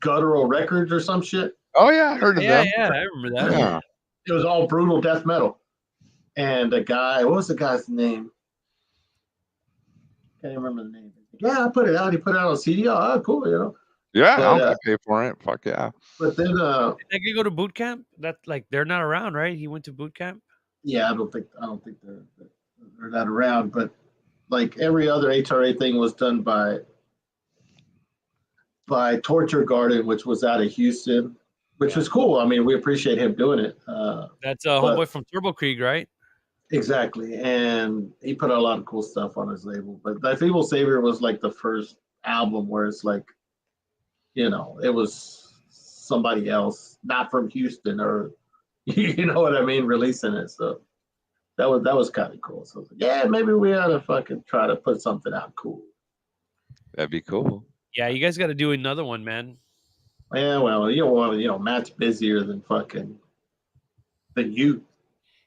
Guttural Records or some shit. Oh yeah, I heard of them. Yeah, I remember that. Yeah. It was all brutal death metal, and a guy, what was the guy's name? Can't remember the name. Yeah, I put it out. He put it out on CD. Oh, cool, Yeah, But, I'll pay for it. Fuck yeah. But then, Did they go to boot camp? That like they're not around, right? He went to boot camp. yeah, I don't think they're not around. But like every other HRA thing was done by Torture Garden, which was out of Houston, which was cool. I mean, we appreciate him doing it. That's a homeboy from Turbo Creek, right? Exactly, and he put out a lot of cool stuff on his label. But Thy Feeble Savior was like the first album where it's like, it was somebody else, not from Houston, or you know what I mean, releasing it. So that was kind of cool. So yeah, maybe we ought to fucking try to put something out cool. That'd be cool. Yeah, you guys got to do another one, man. Yeah, well, Matt's busier than you.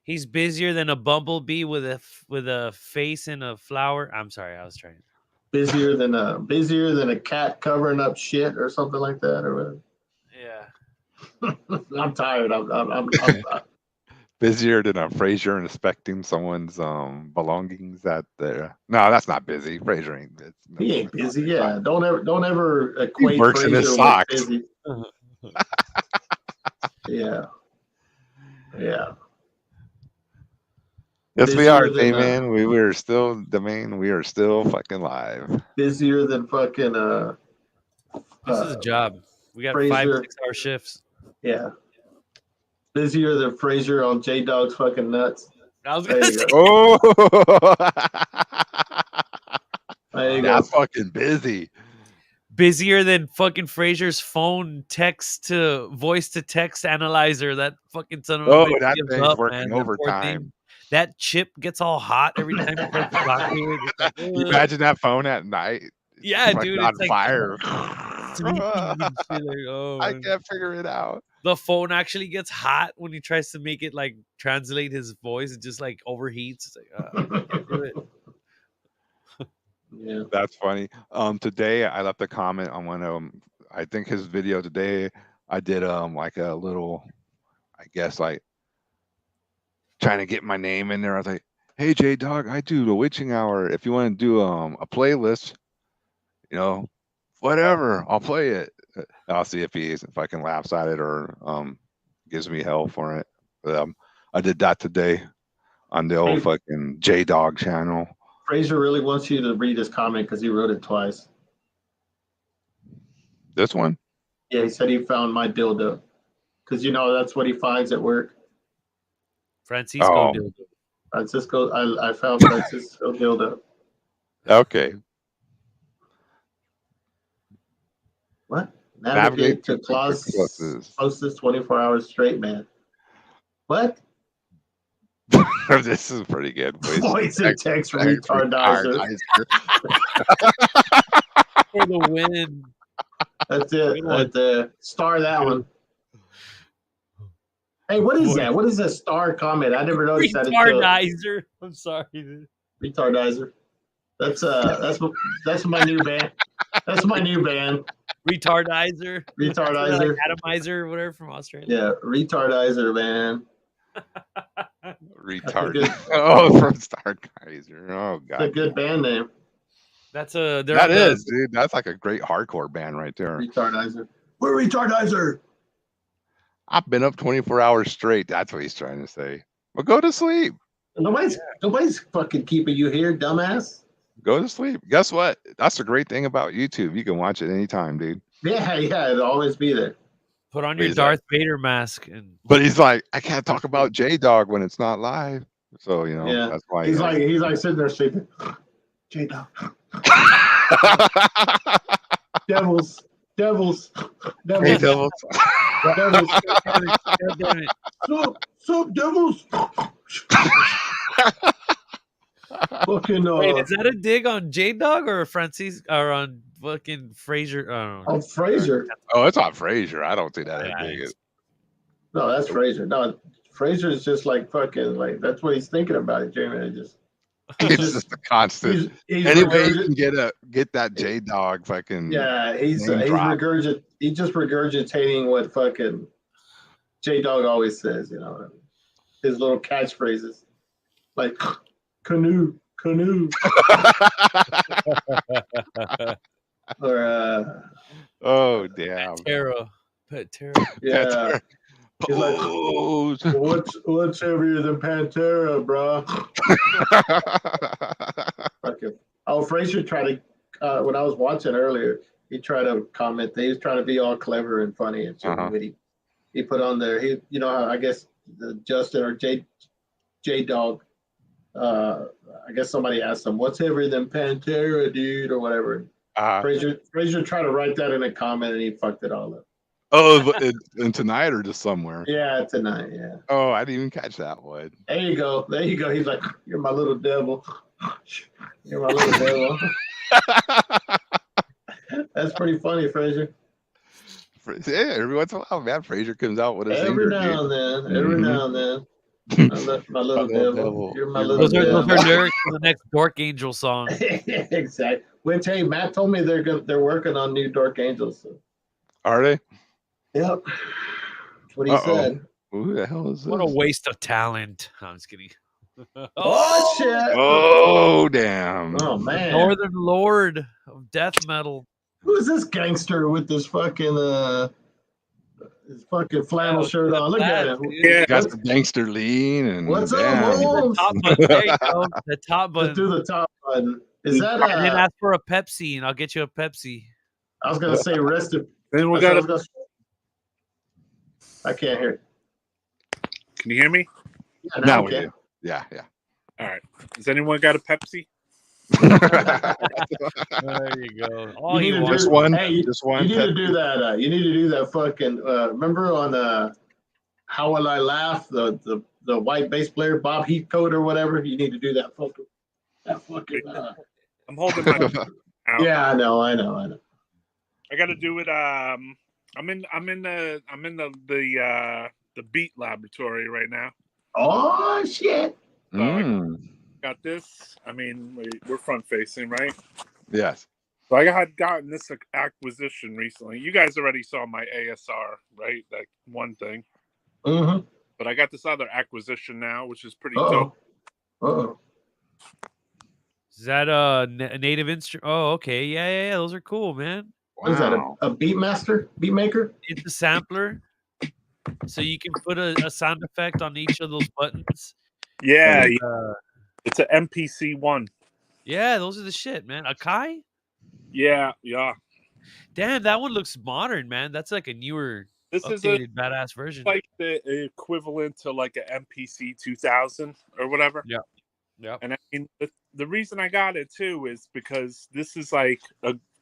He's busier than a bumblebee with a face and a flower. I'm sorry, I was trying. Busier than a cat covering up shit or something like that, or whatever. Yeah. I'm tired. I'm Busier than a Fraser inspecting someone's belongings at their. No, that's not busy. Fraser ain't busy. He ain't busy. Yeah, don't ever equate. He works in his Fraser socks. with busy. Yeah. Yes, we Busier are, than, man. We are still the main. We are still fucking live. Busier than fucking. This is a job. We got Fraser. 5-6 hour shifts. Yeah. Busier than Fraser on J Dog's fucking nuts. I was There gonna you say, go. Oh, There you go. that's fucking busy. busier than fucking Fraser's phone text to voice to text analyzer. That fucking son of a bitch that gives thing's up, working man. That poor overtime. thing. That chip gets all hot every time you try to talk to it. It's like, You imagine that phone at night. yeah, fucking dude, on it's like fire. sleeping and shit. Like, oh, I man. can't figure it out. The phone actually gets hot when he tries to make it like translate his voice. It just like overheats. It's like, I can't do it. Yeah. That's funny. Today I left a comment on one of them. I think his video today. I did like a little, I guess like trying to get my name in there. I was like, "Hey J Dog, I do the Witching Hour. If you want to do a playlist, you know, whatever, I'll play it. I'll see if I can laugh at it or gives me hell for it." But I did that today on the old fucking J Dog channel. Fraser really wants you to read his comment because he wrote it twice. This one? Yeah, he said he found my dildo because that's what he finds at work. Francisco Oh. dildo. Francisco, I found Francisco dildo. Okay. What? Navigate to closest. closest 24 hours straight, man. What? This is pretty good. Voice and text retardizer. For the win. That's it. Right there. Star that one. Hey, what is that? What is a star comment? I never noticed that until Retardizer. I'm sorry, dude. Retardizer. That's my new band. That's my new band. Retardizer. Retardizer. Like atomizer or whatever from Australia. Yeah, retardizer, man. Retard. Oh, from Stargazer. Oh god. It's a good band name. That's That is, dude. That's like a great hardcore band right there. Retardizer. We're retardizer. I've been up 24 hours straight. That's what he's trying to say. Well, go to sleep. Nobody's fucking keeping you here, dumbass. Go to sleep. Guess what? That's the great thing about YouTube. You can watch it anytime, dude. Yeah, it'll always be there. Put on your Darth Vader mask and. But he's like, I can't talk about J Dog when it's not live. So that's why he's like sitting there sleeping. J Dog. Devils. Hey, devils. Sup, devils. Fucking Wait, is that a dig on J Dog or Francis or on fucking Fraser? I don't know. On Fraser. Oh, it's on Fraser. I don't see that as big as. No, that's Fraser. No, Fraser is just like fucking like that's what he's thinking about, Jamie. It's just a constant. He's anyway, you can get that J Dog fucking. Yeah, he's just regurgitating what fucking J Dog always says. His little catchphrases, like canoe, or oh damn, Pantera. Yeah. He's like, what's heavier than Pantera, bro? Fraser tried to, when I was watching earlier, he tried to comment that he was trying to be all clever and funny and shit. He put on there, I guess Justin or J Dog, I guess somebody asked him, what's heavier than Pantera, dude, or whatever. Fraser tried to write that in a comment and he fucked it all up. Oh, and tonight or just somewhere? Yeah, tonight, yeah. Oh, I didn't even catch that one. There you go. He's like, you're my little devil. You're my little devil. That's pretty funny, Fraser. Yeah, every once in a while, man, Fraser comes out with a Every now and then. My little devil. You're my little devil. Those are lyrics for the next Dork Angel song. Exactly. Which, hey, Matt told me they're working on new Dork Angels. So. Are they? Yep. That's what he said. Who the hell is this? What a waste of talent. I'm just kidding. Oh, shit. Oh, damn. Oh, man. Northern Lord of death metal. Who is this gangster with this fucking flannel shirt on? Look at him. Yeah, got the gangster lean and what's damn. up, Holmes? The top button. There you go. The top button. Let's do the top button. Is that and then ask for a Pepsi, and I'll get you a Pepsi. I was gonna say rest of. Then we got. I can't hear. Can you hear me? Yeah, now we do. Yeah. All right. Has anyone got a Pepsi? There you go. All You you need to want. Just one. Hey, Just you one. need to pet do peeve. that. You need to do that fucking. Remember on How Will I Laugh? The white bass player Bob Heathcote or whatever. You need to do that fucking. That fucking. I'm holding my out. Yeah, I know. I got to do it. I'm in the beat laboratory right now. Oh shit! Got this. I mean, we're front facing, right? Yes. So I had gotten this acquisition recently. You guys already saw my ASR, right? That one thing. Mm-hmm. But I got this other acquisition now, which is pretty Uh-oh. dope. Is that a native instrument? Oh, okay. Yeah. Those are cool, man. What is that? A beat master? Beat maker? It's a sampler, so you can put a sound effect on each of those buttons. Yeah, And, it's an MPC one. yeah, those are the shit, man. Akai? Yeah. Damn, that one looks modern, man. That's like a newer, This updated, badass version. like the equivalent to like an MPC 2000 or whatever. Yeah. And I mean, the reason I got it too is because this is like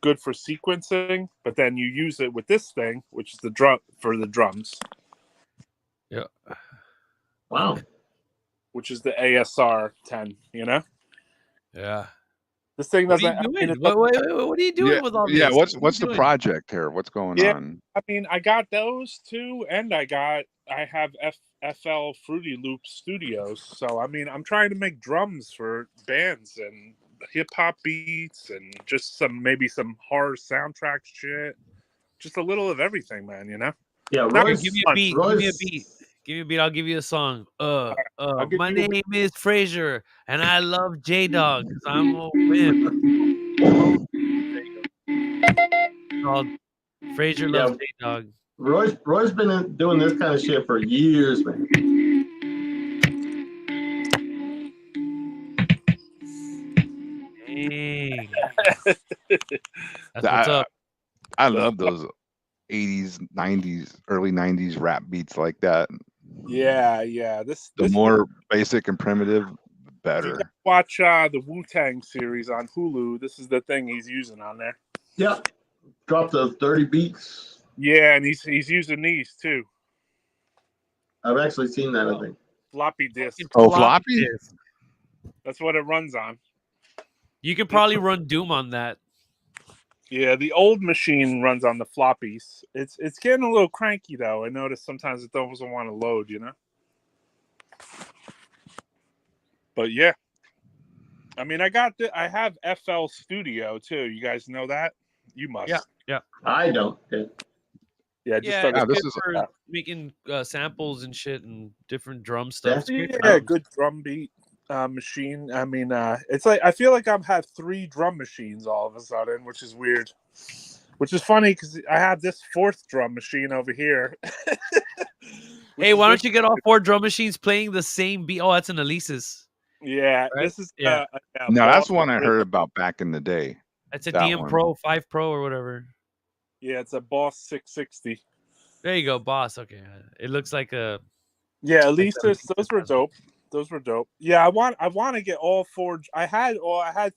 good for sequencing, but then you use it with this thing, which is the drum for the drums. Yeah. Wow. Which is the ASR 10. You know. Yeah. This thing What are doesn't. you doing? What are you doing with all this? Yeah. What are What's you the doing? project here? What's going on? I mean, I got those two, and I have FL Fruity Loop Studios. So I mean, I'm trying to make drums for bands and hip hop beats and just maybe some horror soundtrack shit. Just a little of everything, man. You know. Yeah, Not Royce. Give me a beat. Give me a beat. Give me a beat. I'll give you a song. give My you a name is Fraser, and I love J Dog because I'm a wimp. Called Fraser loves J Dog. Roy's been doing this kind of shit for years, man. Dang. That's what's up. I love those 80s, 90s, early 90s rap beats like that. Yeah. The more basic and primitive, the better. You watch the Wu-Tang series on Hulu. This is the thing he's using on there. Yep. Drop those 30 beats. Yeah, and he's using these too. I've actually seen that, I think. Floppy disk. Oh, floppy? disk. That's what it runs on. You could probably run Doom on that. Yeah, the old machine runs on the floppies. It's getting a little cranky though. I notice sometimes it doesn't want to load, you know. But yeah, I mean, I have FL Studio too. You guys know that? You must. Yeah. I don't. Yeah. Yeah, Just it's this good is- for making samples and shit and different drum stuff. It's great for yeah, drums. good drum beat machine. I mean, it's like I feel like I've had 3 drum machines all of a sudden, which is weird. Which is funny because I have this 4th drum machine over here. Hey, why don't you get all 4 drum machines playing the same beat? Oh, that's an Alesis. Yeah, Right? this is Yeah. No, that's Boss one I Rhythm. heard about back in the day. That's a That DM one. Pro 5 Pro or whatever. Yeah, it's a Boss 660. There you go, Boss. Okay, it looks like a. Yeah, at least those were dope. Those were dope. Yeah, I want to get all 4. I had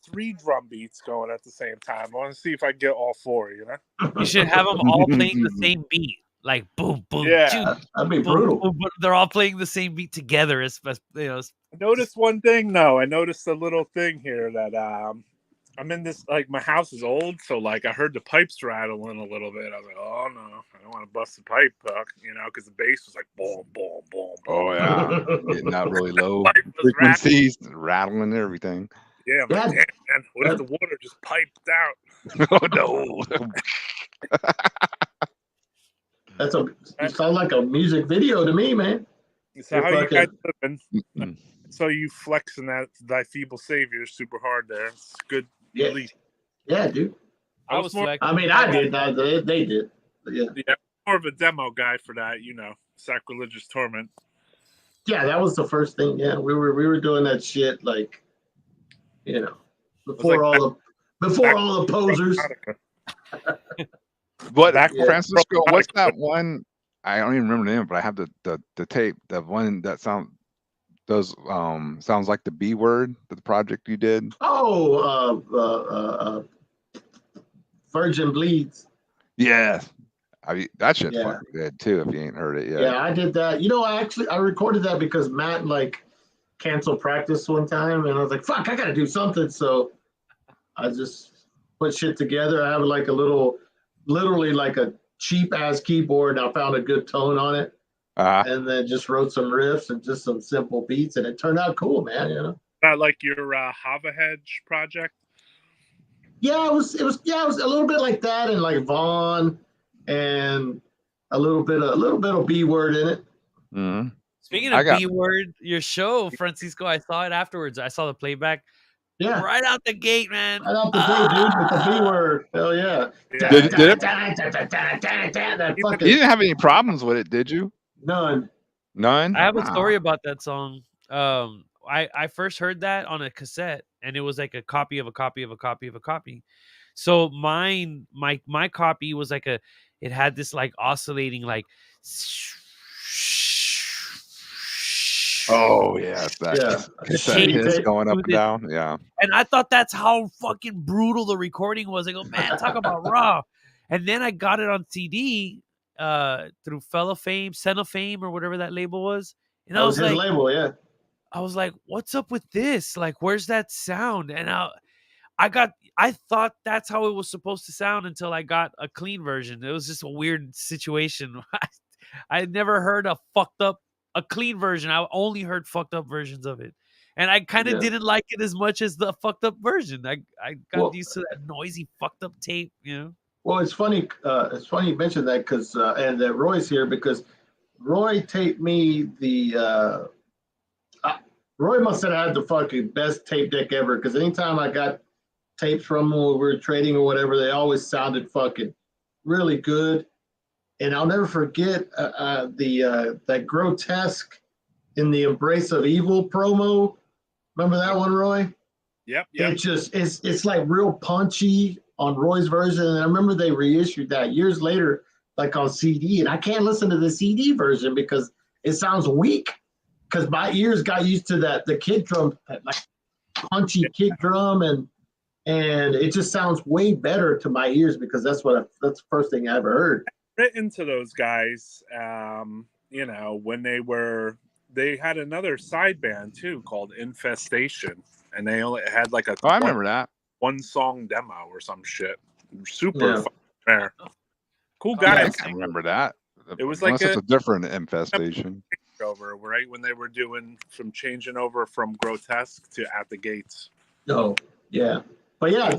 3 drum beats going at the same time. I want to see if I get all 4. You know. You should have them all playing the same beat, like boom, boom, Yeah. choo, That'd be boom, brutal. boom, but they're all playing the same beat together. It's I noticed one thing though. I noticed a little thing here that I'm in this, like, my house is old, so like I heard the pipes rattling a little bit. I was like, oh no, I don't want to bust the pipe, you know, because the bass was like boom, boom, boom, boom. Oh yeah, getting out really low Pipe was frequencies, rattling and everything. Yeah, I'm like, damn, man, what if the water just piped out? Oh no! It sounds like a music video to me, man. So You're how you guys fucking- living? So you flexing that thy feeble savior super hard there. It's good. Yeah. Release. Yeah, dude. I was more, flexing. I mean, I did. They did. But yeah. more of a demo guy for that, you know, Sacrilegious Torment. Yeah, that was the first thing. Yeah, we were doing that shit like, you know, before all the posers. What, Yeah. Francisco? What's that one? I don't even remember the name, but I have the tape. The one that those sounds like the B word, the project you did. Virgin Bleeds. Yeah, I mean that shit's Yeah. fucking good too. If you ain't heard it yet. Yeah, I did that. You know, I recorded that because Matt like canceled practice one time, and I was like, "Fuck, I gotta do something." So I just put shit together. I have like a literally like a cheap ass keyboard, and I found a good tone on it, and then just wrote some riffs and just some simple beats, and it turned out cool, man. You know. Like your Hava Hedge project. Yeah, it was a little bit like that, and like Vaughn, and a little bit of B word in it. Mm-hmm. Speaking of B word, your show, Francisco, I saw it afterwards. I saw the playback. Yeah, right out the gate, man. Right out the gate, dude, with the B word. Hell yeah. Did it? You didn't have any problems with it, did you? None. None. I have a story about that song. I first heard that on a cassette, and it was like a copy of a copy of a copy of a copy. So my copy was like it had this like oscillating like. Oh yes, that cassette is going up and down. Yeah. And I thought that's how fucking brutal the recording was. I go, man, talk about raw. And then I got it on CD through Sen of Fame or whatever that label was. And that was his label, yeah. I was like, what's up with this? Like, where's that sound? And I thought that's how it was supposed to sound until I got a clean version. It was just a weird situation. I had never heard a clean version. I only heard fucked up versions of it. And I kind of didn't like it as much as the fucked up version. I got used to that noisy fucked up tape, you know? Well, it's funny you mentioned that because and that Roy's here because Roy taped me the Roy must have had the fucking best tape deck ever because anytime I got tapes from when we were trading or whatever, they always sounded fucking really good. And I'll never forget that Grotesque in the Embrace of Evil promo. Remember that one, Roy? Yep. It's like real punchy on Roy's version. And I remember they reissued that years later, like on CD. And I can't listen to the CD version because it sounds weak. Because my ears got used to the kick drum, that like punchy kick drum, and it just sounds way better to my ears because that's the first thing I ever heard. Written to those guys, you know, when they had another side band too called Infestation, and they only had like I remember that one song demo or some shit. Super fair. Cool guys. I remember that. It was like a different Infestation. Over right when they were doing from changing over from Grotesque to At the Gates. Oh yeah, but yeah,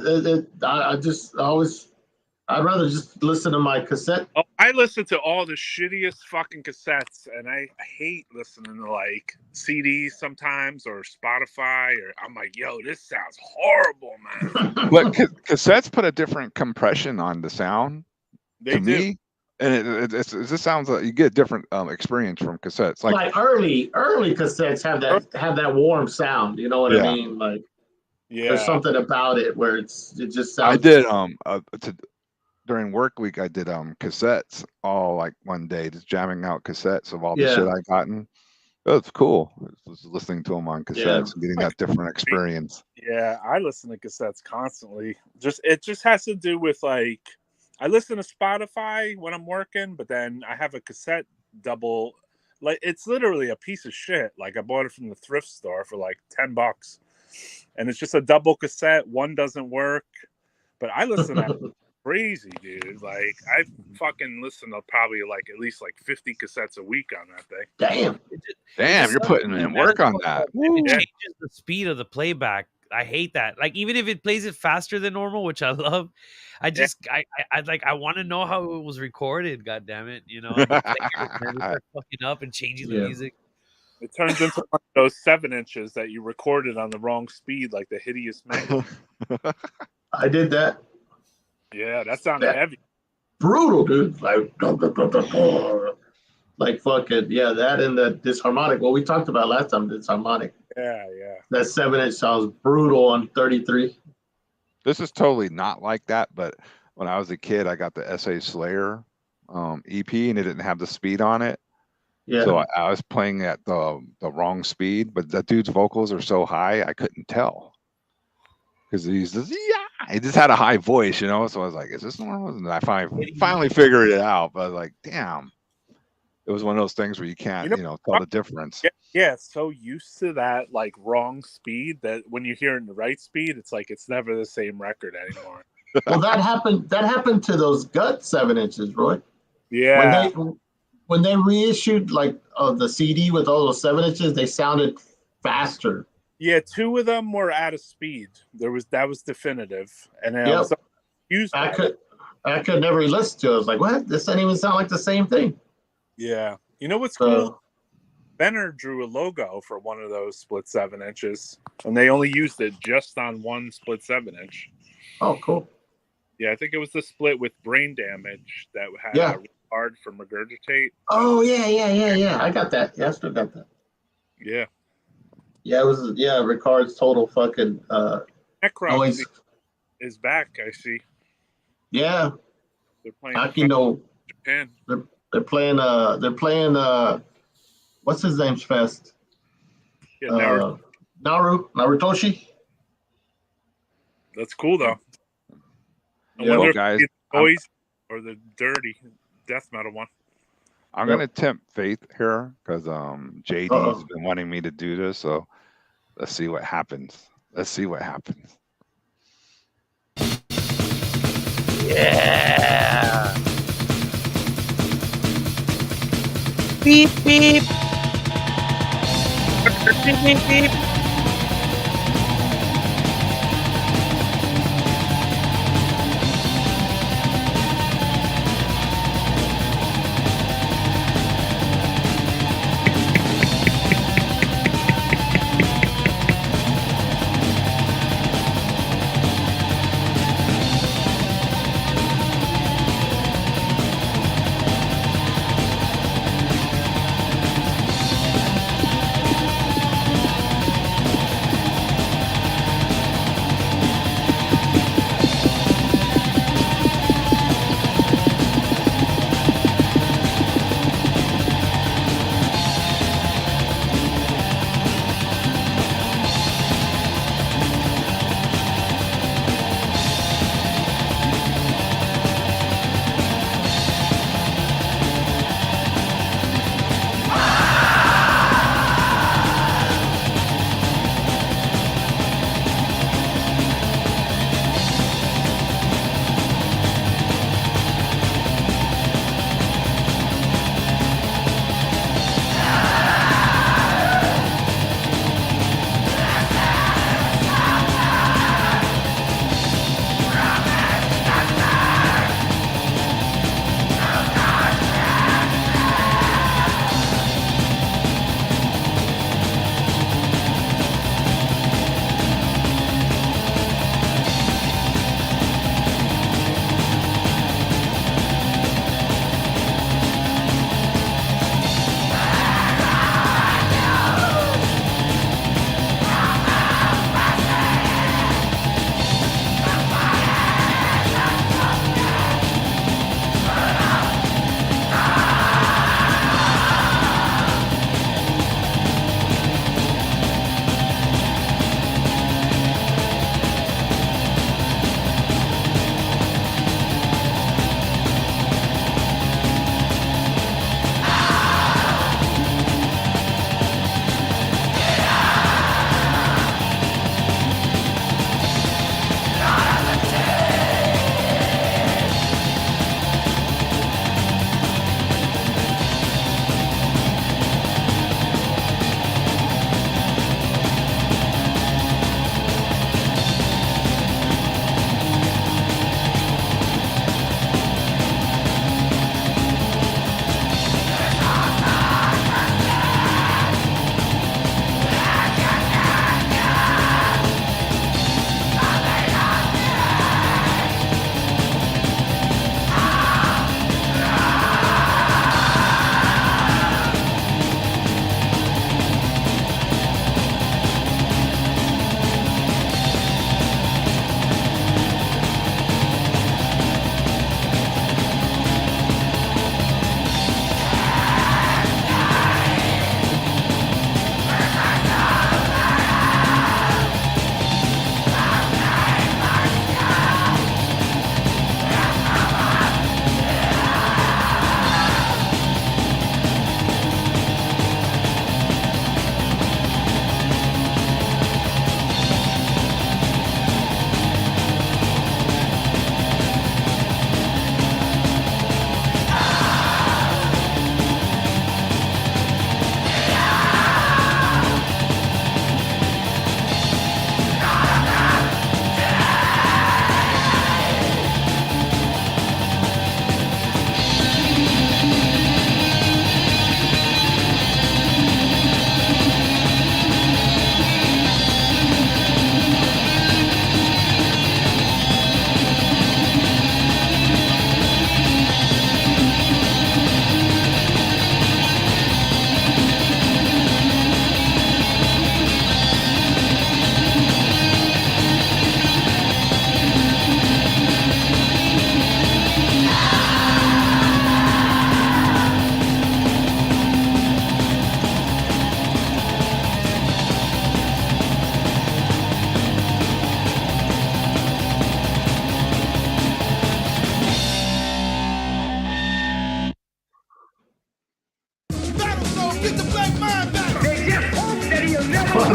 I'd rather just listen to my cassette. Oh, I listen to all the shittiest fucking cassettes, and I hate listening to like CDs sometimes or Spotify. Or I'm like, yo, this sounds horrible, man. But cassettes put a different compression on the sound. They do. Me, and it just sounds like you get a different experience from cassettes. Like early cassettes have that warm sound. You know what I mean? Like, there's something about it where it just sounds. I did during work week, I did cassettes all like one day, just jamming out cassettes of all the shit I gotten. It was cool. Just listening to them on cassettes and getting that different experience. Yeah, I listen to cassettes constantly. It just has to do with like I listen to Spotify when I'm working, but then I have a cassette double. Like it's literally a piece of shit. Like I bought it from the thrift store for like $10, and it's just a double cassette. One doesn't work, but I listen to crazy, dude. Like I fucking listen to probably like at least like 50 cassettes a week on that thing. Damn, you're putting in work on that. It changes the speed of the playback. I hate that. Like even if it plays it faster than normal, which I love, I want to know how it was recorded. God damn it, you know, fucking up and changing the music. It turns into one of those 7-inches that you recorded on the wrong speed, like the Hideous Man. I did that. Yeah, that sounded heavy. Brutal, dude. Like fucking that and the disharmonic. Well, we talked about last time, disharmonic. Yeah. That 7-inch sounds brutal on 33. This is totally not like that, but when I was a kid, I got the S.A. Slayer EP, and it didn't have the speed on it. Yeah. So I was playing at the wrong speed, but that dude's vocals are so high I couldn't tell because he's just he just had a high voice, you know. So I was like, "Is this normal?" And I finally figured it out. But I was like, "Damn!" It was one of those things where you can't, tell the difference. Yeah, so used to that like wrong speed that when you hear it in the right speed, it's like it's never the same record anymore. Well, that happened to those Gut 7-inches, Roy. Yeah. When they reissued like the CD with all those 7-inches, they sounded faster. Yeah, 2 of them were out of speed. That was definitive, and I was used. I could never listen to it. I was like, what? This doesn't even sound like the same thing. Yeah, you know what's cool? Benner drew a logo for one of those split 7-inches, and they only used it just on one split 7-inch. Oh, cool. Yeah, I think it was the split with Brain Damage that had a retard for Regurgitate. Oh yeah. I got that. Yeah, I still got that. Yeah. Yeah, it was Ricard's total fucking Necron is back, I see. Yeah. They're playing Japan. They're playing what's his name's fest? Yeah, Narutoshi. That's cool though. I Yeah, wonder guys, if it's the boys or the dirty death metal one. I'm gonna tempt Faith here because JD's been wanting me to do this, so let's see what happens. Yeah. Beep beep. Beep beep beep. War,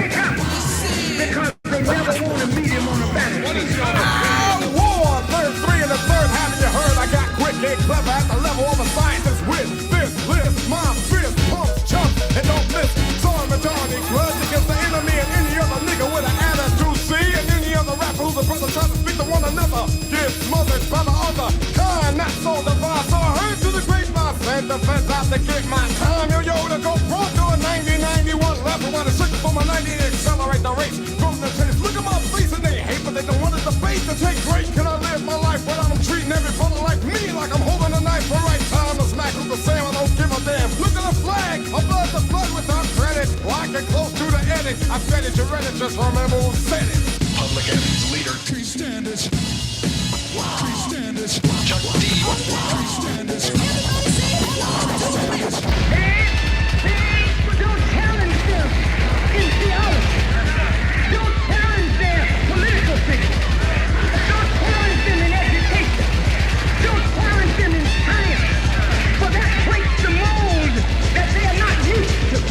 third, three, and the third. Haven't you heard? I got quick, get clever at the level of a scientist with this list. My fist pumps, chumps, and don't miss. Sorry, majority grudge against the enemy and any other nigga with an attitude. See, and any other rapper who's a brother trying to speak to one another gets smothered by the other kind. Not so divine, so I heard to the grapevine. Send the feds out to get my time. Yo, to go front to a 90-91 level. When I shook for my 90 to accelerate the race from the tennis. Look at my face and they hate, but they don't want to debate to take great. Can I live my life without them treating every brother like me? Like I'm holding a knife for right time to smack Uncle Sam. I don't give a damn. Look at the flag, a blood to blood without credit. Like it close to the edit. I bet it, you read it, just remember who said it. Public Enemy's leader, Tree Standish. Tree Standish. Chuck D. Tree Standish. Don't challenge them in theology. Don't challenge their political thinking. Don't challenge them in education. Don't challenge them in science. For that breaks the mold that they are not used to.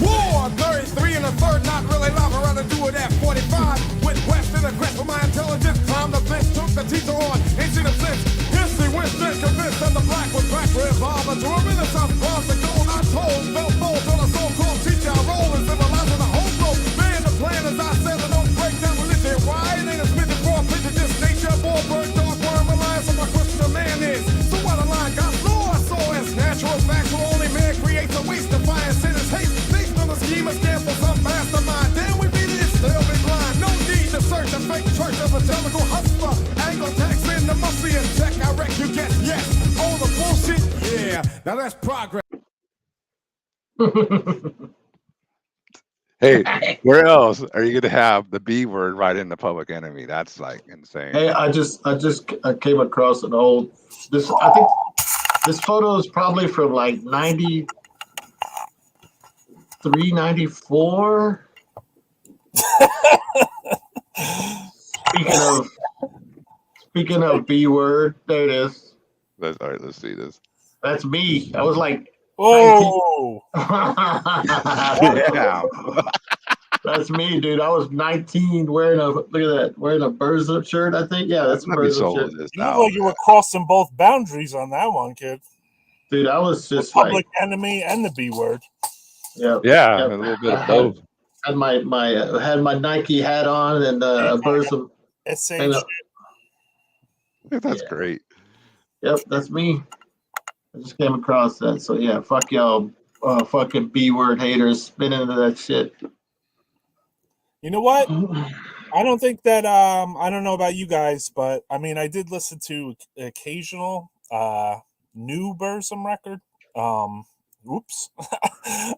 War, 33 and a third, not really love. I'd rather do it at 45. With West in the quest for my intelligence. Time the bitch took the teacher on. Ain't seen him since. History Winston convinced that the black was back for his barber. To a Renaissance bronze, the gold I told. Felt bold on a so-called teacher. I roll and civilizing the whole globe. Man, the plan as I said, I don't break down religion. Why? It ain't a smidgen for a picture, just nature. Boy, bird, dog, worm, reliance on my question of man is. So what a line got law, I saw as natural, factual. Only man creates a waste, defiance, sin is hate. Based on a scheme, a scam for some mastermind. Then we beat it, still be blind. No need to search a fake church evangelical hustler. Angle tax in the musty and check. I wreck you guess, yes. All the bullshit, yeah. Now that's progress. Hey, where else are you going to have the B word right in the Public Enemy? That's like insane. Hey, I came across an old this. I think this photo is probably from like 93, 94. Speaking of B word, there it is. All right, let's see this. That's me. I was like, Oh, Yeah. that's me, dude. I was 19 wearing a Birds Up shirt, I think. Yeah, that's a Let me Birds Up solo shirt. this You look now. like you were crossing both boundaries on that one, kid. Dude, I was The just Public like, Enemy and the B word. yeah. Yeah, Yep. a little bit of both. Had my Nike hat on and Birds Up. It's same And, shit. That's Yeah. great. Yep, that's me. I just came across that. So yeah, fuck y'all, fucking B word haters, spin into that shit. You know what? I don't think that I don't know about you guys, but I mean I did listen to occasional new Burzum record. Oops.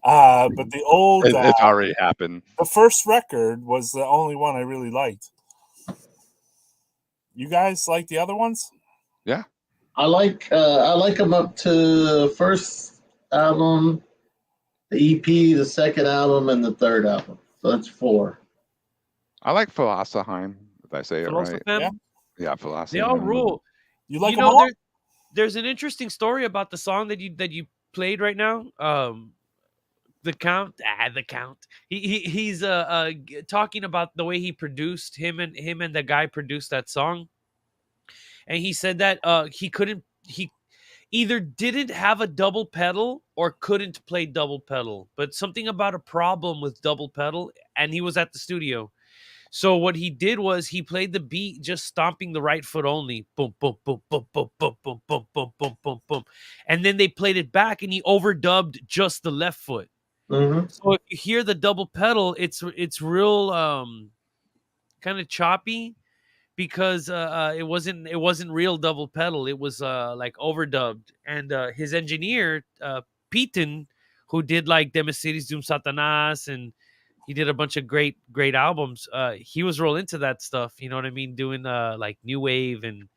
But the old It's already happened. the first record was the only one I really liked. You guys like the other ones? Yeah. I like them up to the first album, the EP, the second album, and the third album. So that's 4. I like Philosopheim, if I say it right. Philosophem, Yeah, Philosopheim. they all rule. You like You them know, all? there's an interesting story about the song that you played right now. The Count. He's talking about the way he produced him and the guy produced that song, and he said that he either didn't have a double pedal or couldn't play double pedal, but something about a problem with double pedal, and he was at the studio. So what he did was he played the beat just stomping the right foot only. Boom, boom, boom, boom, boom, boom, boom, boom, boom, boom, boom, boom. And then they played it back and he overdubbed just the left foot. Mm-hmm. So if you hear the double pedal, it's real kind of choppy because it wasn't real double pedal. It was like overdubbed. And his engineer, Peyton, who did like Demasiris Doom Satanas and he did a bunch of great albums. He was real into that stuff. You know what I mean? Doing like new wave and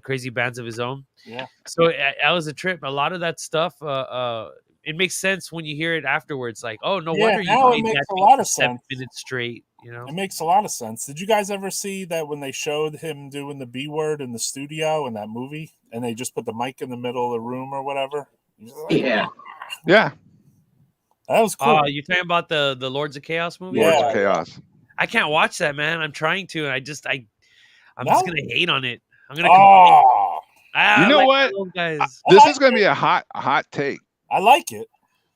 crazy bands of his own. Yeah. So that was a trip. A lot of that stuff. It makes sense when you hear it afterwards. Like, oh no Yeah, wonder now you it played makes that a beat lot for of 7 sense. minutes straight. You know, It makes a lot of sense. Did you guys ever see that when they showed him doing the B word in the studio in that movie, and they just put the mic in the middle of the room or whatever? Yeah. Yeah. That was cool. you talking about the Lords of Chaos movie? Lords Yeah. of Chaos. I can't watch that, man. I'm trying to, and I'm just No? gonna hate on it. I'm gonna complain. Oh, I You know like what? those guys. This is going to be a hot take. I like it.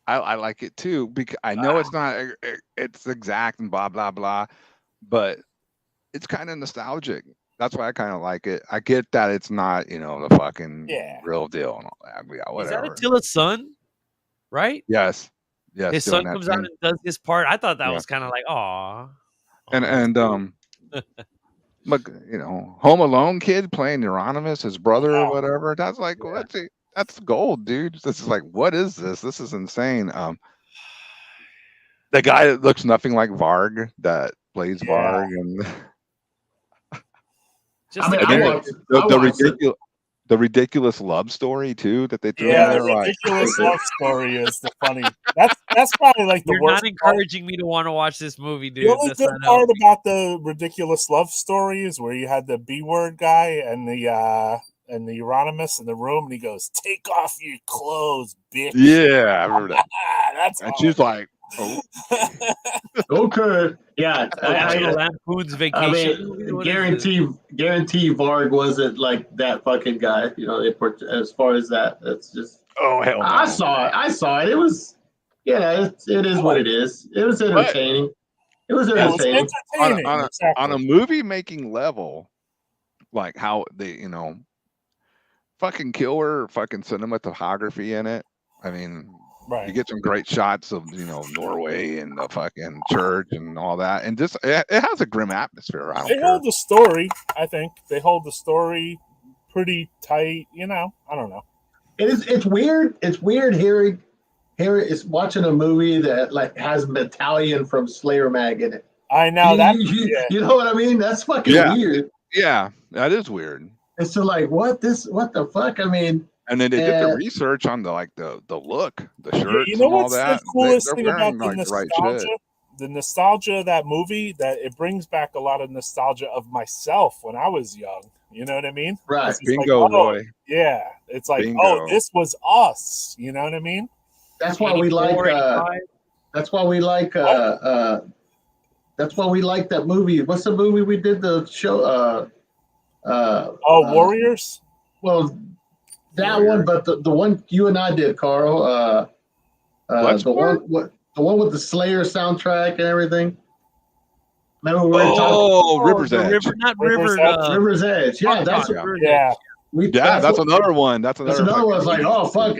I like it too because I know it's not it's exact and blah blah blah, but it's kind of nostalgic. That's why I kind of like it. I get that it's not the fucking real deal and all that. Yeah, Is that whatever. Attila's son? Right? Yes. His doing son that comes out thing. and does his part. I thought that Yeah. was kind of like, aw. And look, Home Alone kid playing Euronymous, his brother or whatever. That's like that's gold, dude. This is like, what is this? This is insane. The guy that looks nothing like Varg that plays Varg, and Just I mean, the I kid. watched it. the ridiculous love story too that they threw in Yeah, the there. Like, ridiculous love story is the funny. That's probably like the You're worst not encouraging me to want to watch this movie, dude. The only That's good not part helping. about the ridiculous love story is where you had the B word guy and the Euronymous in the room, and he goes, "Take off your clothes, bitch." yeah, I remember that. That's And she's like, oh, Okay. Yeah. National Lampoon's I Vacation. movie? mean, What is it? guarantee Varg wasn't like that fucking guy. As far as that, that's just. oh hell no. I saw it. It was, it is what it is. It was entertaining. It was Yeah, it was entertaining. entertaining. on exactly. a movie making level, like how they, fucking killer fucking cinematography in it. I mean, Right. you get some great shots of Norway and the fucking church and all that, and just it has a grim atmosphere. I They don't hold care. the story. I think they hold the story pretty tight. I don't know. It's weird. It's weird hearing is watching a movie that like has Battalion from Slayer Mag in it. I know that. You know what I mean? That's fucking Yeah. weird. Yeah, that is weird. It's so like what the fuck? I mean, And then they did the research on the look, the shirts, You know and all what's that. the coolest They're thing about wearing, the like, the right nostalgia? shit. The nostalgia of that movie, that it brings back a lot of nostalgia of myself when I was young. You know what I mean? right. It's just Bingo, like, oh, Roy. yeah. It's like, Bingo. oh, this was us. You know what I mean? That's why we like. 84, That's why we like. That's why we like that movie. What's the movie we did the show? Warriors. Well, that one, but the one you and I did, Carl. The one with the Slayer soundtrack and everything. Remember we were talking. River's Edge. River's Edge. Yeah, that's Yeah. That's another one. That's That's another another one. It's like, fucking- oh fuck,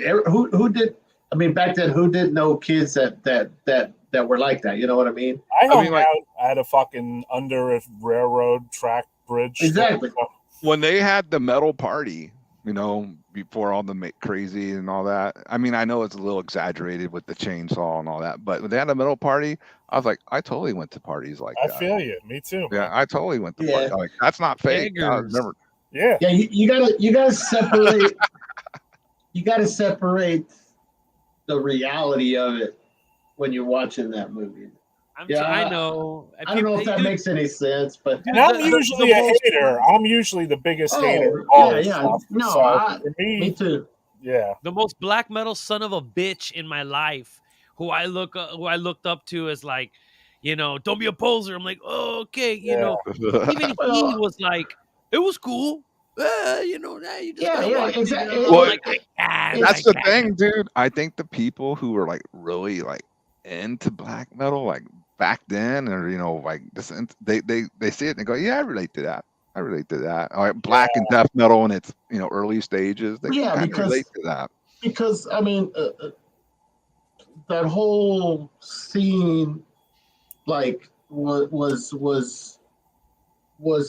who did? I mean, back then, who didn't know kids that were like that? You know what I mean? I hung mean, like- out at a fucking under a railroad track bridge. Exactly. when they had the metal party, before all the crazy and all that. I mean, I know it's a little exaggerated with the chainsaw and all that, but when they had a metal party, I was like, I totally went to parties like I that. feel you. Me too. Yeah, I totally went to Yeah. parties. Like, that's not fake. I Beggars. remember. Yeah. Yeah, you gotta separate. You gotta separate the reality of it when you're watching that movie. I know. I don't know if that makes any sense, but And I'm usually a hater. I'm usually the biggest hater. of all this stuff. No, So, for me too. Yeah. the most black metal son of a bitch in my life, who I looked up to as like, don't be a poser. I'm like, oh, okay, even he was like, it was cool. You just gotta watch it, exactly. Well, that's that's the thing, dude. I think the people who were like really like into black metal, like back then, or like this, they see it and they go, yeah, I relate to that. I relate to that. All right, black and death metal in its early stages. They kind of relate to that. Because I mean, that whole scene, like, was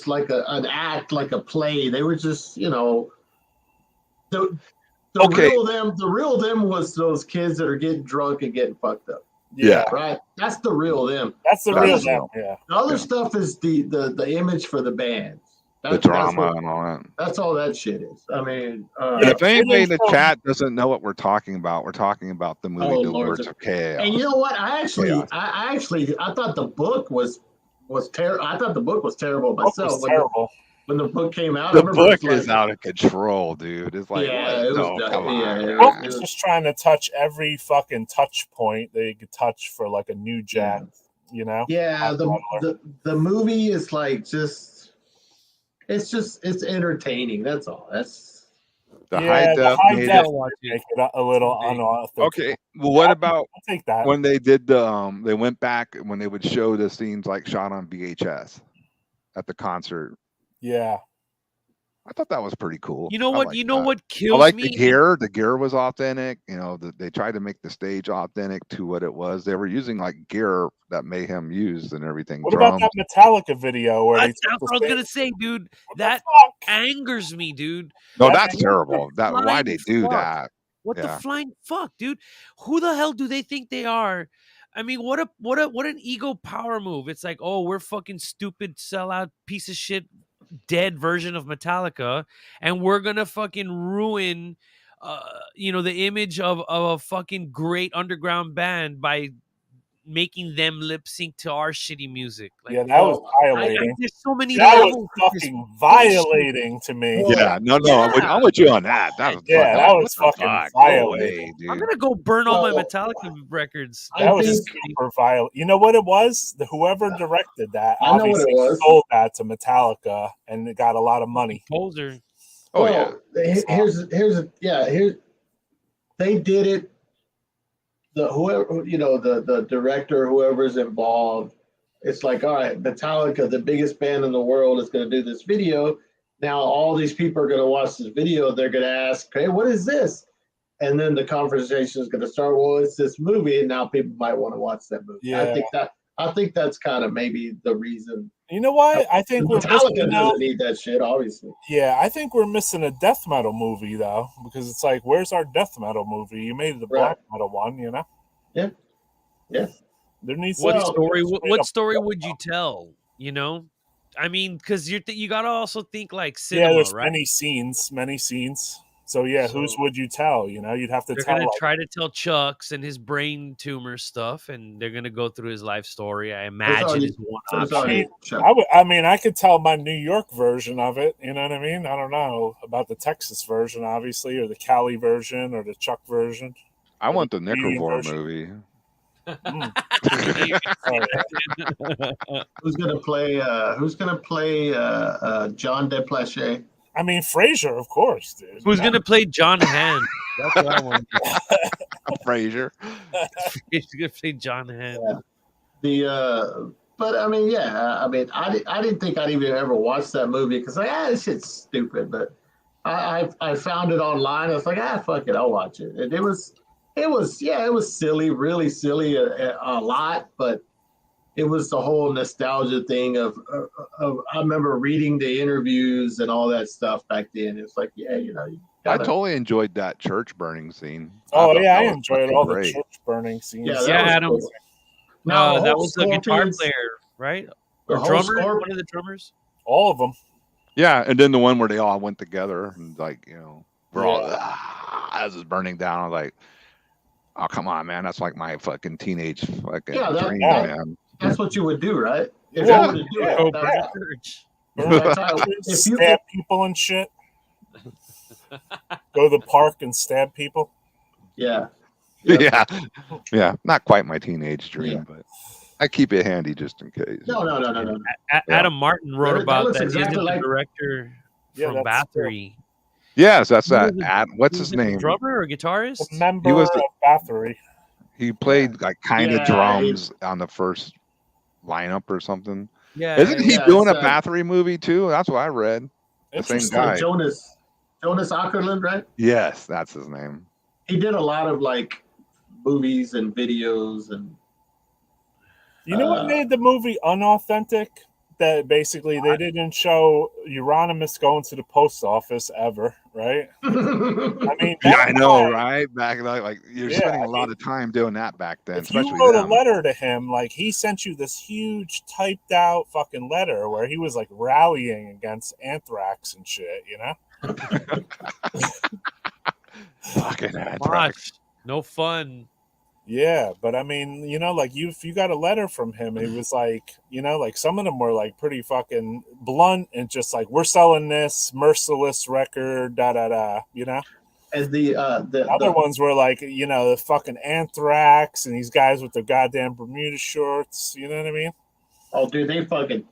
like an act, like a play. They were just, the real them was those kids that are getting drunk and getting fucked up. Yeah. Right. That's the real them. That's the real them. Yeah. The other stuff is the image for the bands. The drama and all that. That's all that shit is. I mean, And if anybody in the chat doesn't know what we're talking about the movie The Lords of Chaos. And you know what? I thought the book was was terrible. I thought the book was terrible Book was myself. terrible. When the book came out, I The remember book it's like, is out of control, dude. It's like, Yeah, what? it was No, the- come yeah, on. it The was- book was just trying to touch every fucking touch point that you could touch for like a New Jack, you know? yeah, the movie is like it's entertaining. That's all. That's The Yeah, high the def high made def it. would make it a little unauthentic. Okay. Well, what about I'll take that. when they did the they went back when they would show the scenes like shot on VHS at the concert? Yeah. I thought that was pretty cool. You know I what? liked You know that. what I kills like me? the gear. The gear was authentic. You know, they tried to make the stage authentic to what it was. They were using like gear that Mayhem used and everything. What about drums. that Metallica video where they That's took what the I was same- gonna say, dude. What the That fuck? angers me, dude. No, That's that's terrible. That why flying they do fuck. that? What the Yeah. flying fuck, dude? Who the hell do they think they are? I mean, what an ego power move. It's like, oh, we're fucking stupid, sellout piece of shit, dead version of Metallica, and we're gonna fucking ruin, the image of a fucking great underground band by making them lip sync to our shitty music. Like, Yeah, that was violating. there's so many That was levels to this fucking bullshit. violating to me. Yeah, I'm with you on that. That was Yeah, that was what the fucking fuck? violating. No way, dude. I'm gonna go burn all my Well, Metallica records. That was super violent. You know what it was? Whoever directed that I know what it obviously was. sold that to Metallica and it got a lot of money. Poser. Oh well, here's they did it. The director, whoever's involved, it's like, all right, Metallica, the biggest band in the world, is going to do this video. Now all these people are going to watch this video. They're going to ask, hey, what is this? And then the conversation is going to start. Well, it's this movie, and now people might want to watch that movie. Yeah. I think that's kind of maybe the reason. You know what? I think we're Metallica missing doesn't out. need that shit, obviously. Yeah, I think we're missing a death metal movie though, because it's like, where's our death metal movie? You made the black metal one, you know? Yeah. Yeah. There needs to What be story? straight What up- story would you tell? You know, I mean, because you gotta also think like Yeah, cinema, there's right? many scenes. So yeah, whose would you tell? You know, you'd have to They're tell. gonna like, try to tell Chuck's and his brain tumor stuff, and they're gonna go through his life story. I imagine is one option. I mean, I could tell my New York version of it. You know what I mean? I don't know about the Texas version, obviously, or the Cali version, or the Chuck version. I want the Canadian Nickelbore version. movie. Who's gonna play? John Deplache? I mean, Frasier, of course, dude. Who's gonna play John Hand? That's what I want. Frasier. He's gonna play John Hand. But I mean, I didn't think I'd even ever watch that movie because this shit's stupid. But I found it online. I was like, fuck it, I'll watch it. And it was silly, really silly, a lot. But it was the whole nostalgia thing of I remember reading the interviews and all that stuff back then. It's like, you I gotta- totally enjoyed that church burning scene. Oh thought yeah, I that was enjoyed fucking all great. the church burning scenes. Yeah, that Yeah, was Adam. cool. Now, that whole was the guitar Scorpions- player, right? the Or whole drummer? Scorp- One of the drummers. All of them. Yeah, and then the one where they all went together and like, we're all Yeah. as it's burning down. I was like, oh come on, man, that's like my fucking teenage fucking Yeah, dream, that- man. That's what you would do, right? If Yeah. you were to do Yeah. it, Go that- burn church. that's how- if you Stab people and shit. Go to the park and stab people. yeah. Yeah, not quite my teenage dream, but I keep it handy just in case. No. Adam Martin wrote That about looks that. exactly Isn't the like- director Yeah, from that's Bathory? Yes, that's Who that. was it? What's He his was a name? Drummer or guitarist? A member was of the- Bathory. He played like kind of Yeah, drums on the first lineup or something. Yeah. Isn't he yeah, doing a it's, Bathory movie too? That's what I read. The same Interesting. guy. Jonas Ackerlund, right? Yes, that's his name. He did a lot of like movies and videos and You know what made the movie unauthentic? That basically they didn't show Euronymous going to the post office ever, right? I mean, Yeah, that I know, guy, right? Back like you're Yeah, spending I a lot of time doing that back then, If you especially wrote a them. letter to him, like he sent you this huge typed out fucking letter where he was like rallying against anthrax and shit, you know? Fucking anthrax. Watch. No fun. Yeah, but I mean, like if you got a letter from him, he was like, like some of them were like pretty fucking blunt and just like, we're selling this merciless record, da da da. And the Other ones were like, the fucking Anthrax and these guys with their goddamn Bermuda shorts. You know what I mean? Oh, dude, they fucking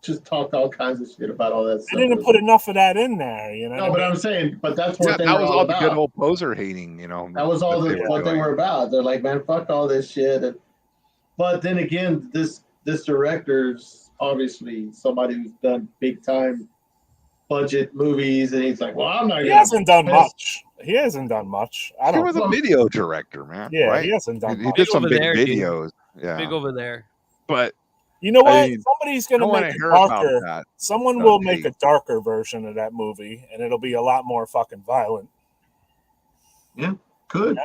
just talked all kinds of shit about all that stuff. They didn't put enough of that in there, No, but I'm saying, but that's what they that were was all all the good about. old poser hating, That was all what they were about. They're like, man, fuck all this shit. But then again, this director's obviously somebody who's done big time budget movies, and he's like, well, I'm not. He hasn't done much. He hasn't done much. He was a video director, man. Yeah, right? he hasn't done He much. did some over big there, dude. videos. Yeah, Big over there. but You know what? I mean, Somebody's going I to wanna make it hear about darker. that. Someone That will make hate. a darker version of that movie, and it'll be a lot more fucking violent. Yeah, could.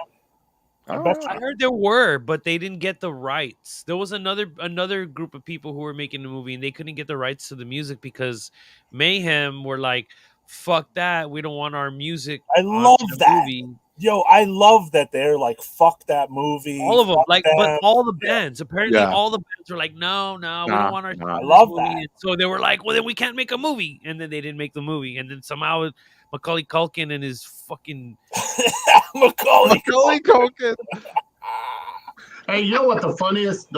I bet you. I heard there were, but they didn't get the rights. There was another group of people who were making the movie, and they couldn't get the rights to the music because Mayhem were like, "Fuck that! We don't want our music." I on love the that. movie." Yo, I love that they're like, fuck that movie. All of them, fuck like, them. but all the bands. Apparently, Yeah. all the bands were like, "No, we Nah, don't want our." nah. shit I in love this movie." that. And so they were like, "Well, then we can't make a movie," and then they didn't make the movie. And then somehow Macaulay Culkin and his fucking Macaulay. Macaulay Culkin. Hey, you know what the funniest,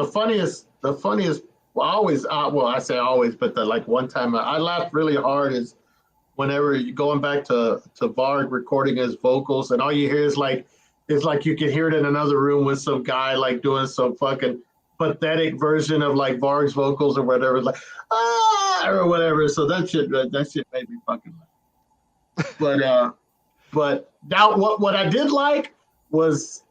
well, always, well, I say always, but the like one time I laughed really hard is whenever you going back to Varg recording his vocals, and all you hear is like, it's like you can hear it in another room with some guy like doing some fucking pathetic version of like Varg's vocals or whatever, like or whatever. So that shit made me fucking laugh. But now what I did like was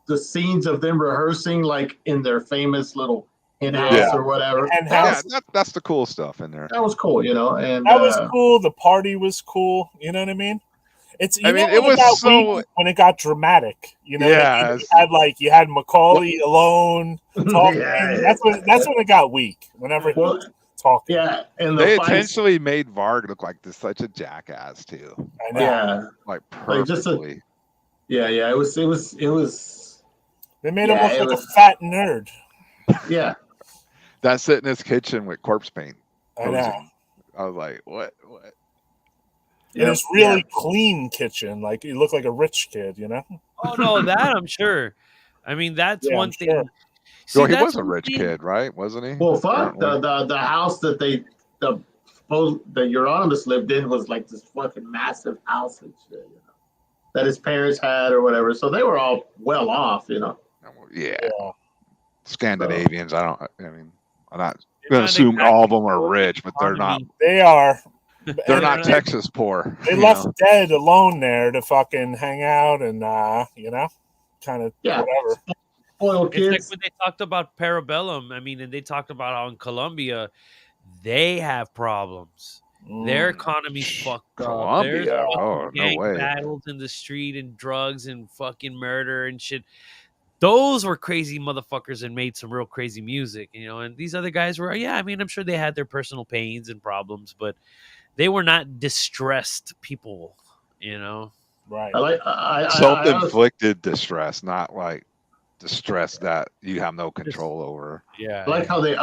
the scenes of them rehearsing like in their famous little in-house Yeah. or whatever. And Yeah, that's the cool stuff in there. That was cool, and That was cool. The party was cool. You know what I mean? It's. You I mean, know it when was got so- weak, when it got dramatic. You know, what I Yeah, mean? You had Macaulay alone talking. Yeah. That's when it got weak. Whenever he Well, was talking. yeah, and They the fights, intentionally made Varg look like such a jackass too, I know. yeah, like Like, just a- perfectly. yeah. It was, They made him Yeah, look it like was- a fat nerd. yeah. That sit in his kitchen with corpse paint. I know. posing. I was like, what? In his really clean kitchen, like he looked like a rich kid. You know. Oh no, that I'm sure. I mean, that's Yeah, one I'm thing. sure. See, Well, he that's was a one rich thing- kid, right? Wasn't he? Well, fuck Apparently. the house that the Euronymous lived in was like this fucking massive house and shit, that his parents had or whatever. So they were all well off, Yeah. Yeah. Scandinavians. I mean, I'm not They're gonna not assume exactly all of them are rich, but they're not. economy. They are. They're not And Texas poor. They you left know? Dead alone there to fucking hang out and kind of Yeah. whatever. spoiled It's like kids. when they talked about Parabellum. I mean, and they talked about how in Colombia they have problems. Their economy's fucked up. There's Colombia? fucking Oh, no gang way. battles in the street and drugs and fucking murder and shit. Those were crazy motherfuckers and made some real crazy music, And these other guys were, I mean, I'm sure they had their personal pains and problems, but they were not distressed people, Right. I Self-inflicted distress, not like distress that you have no control over. Yeah. like how they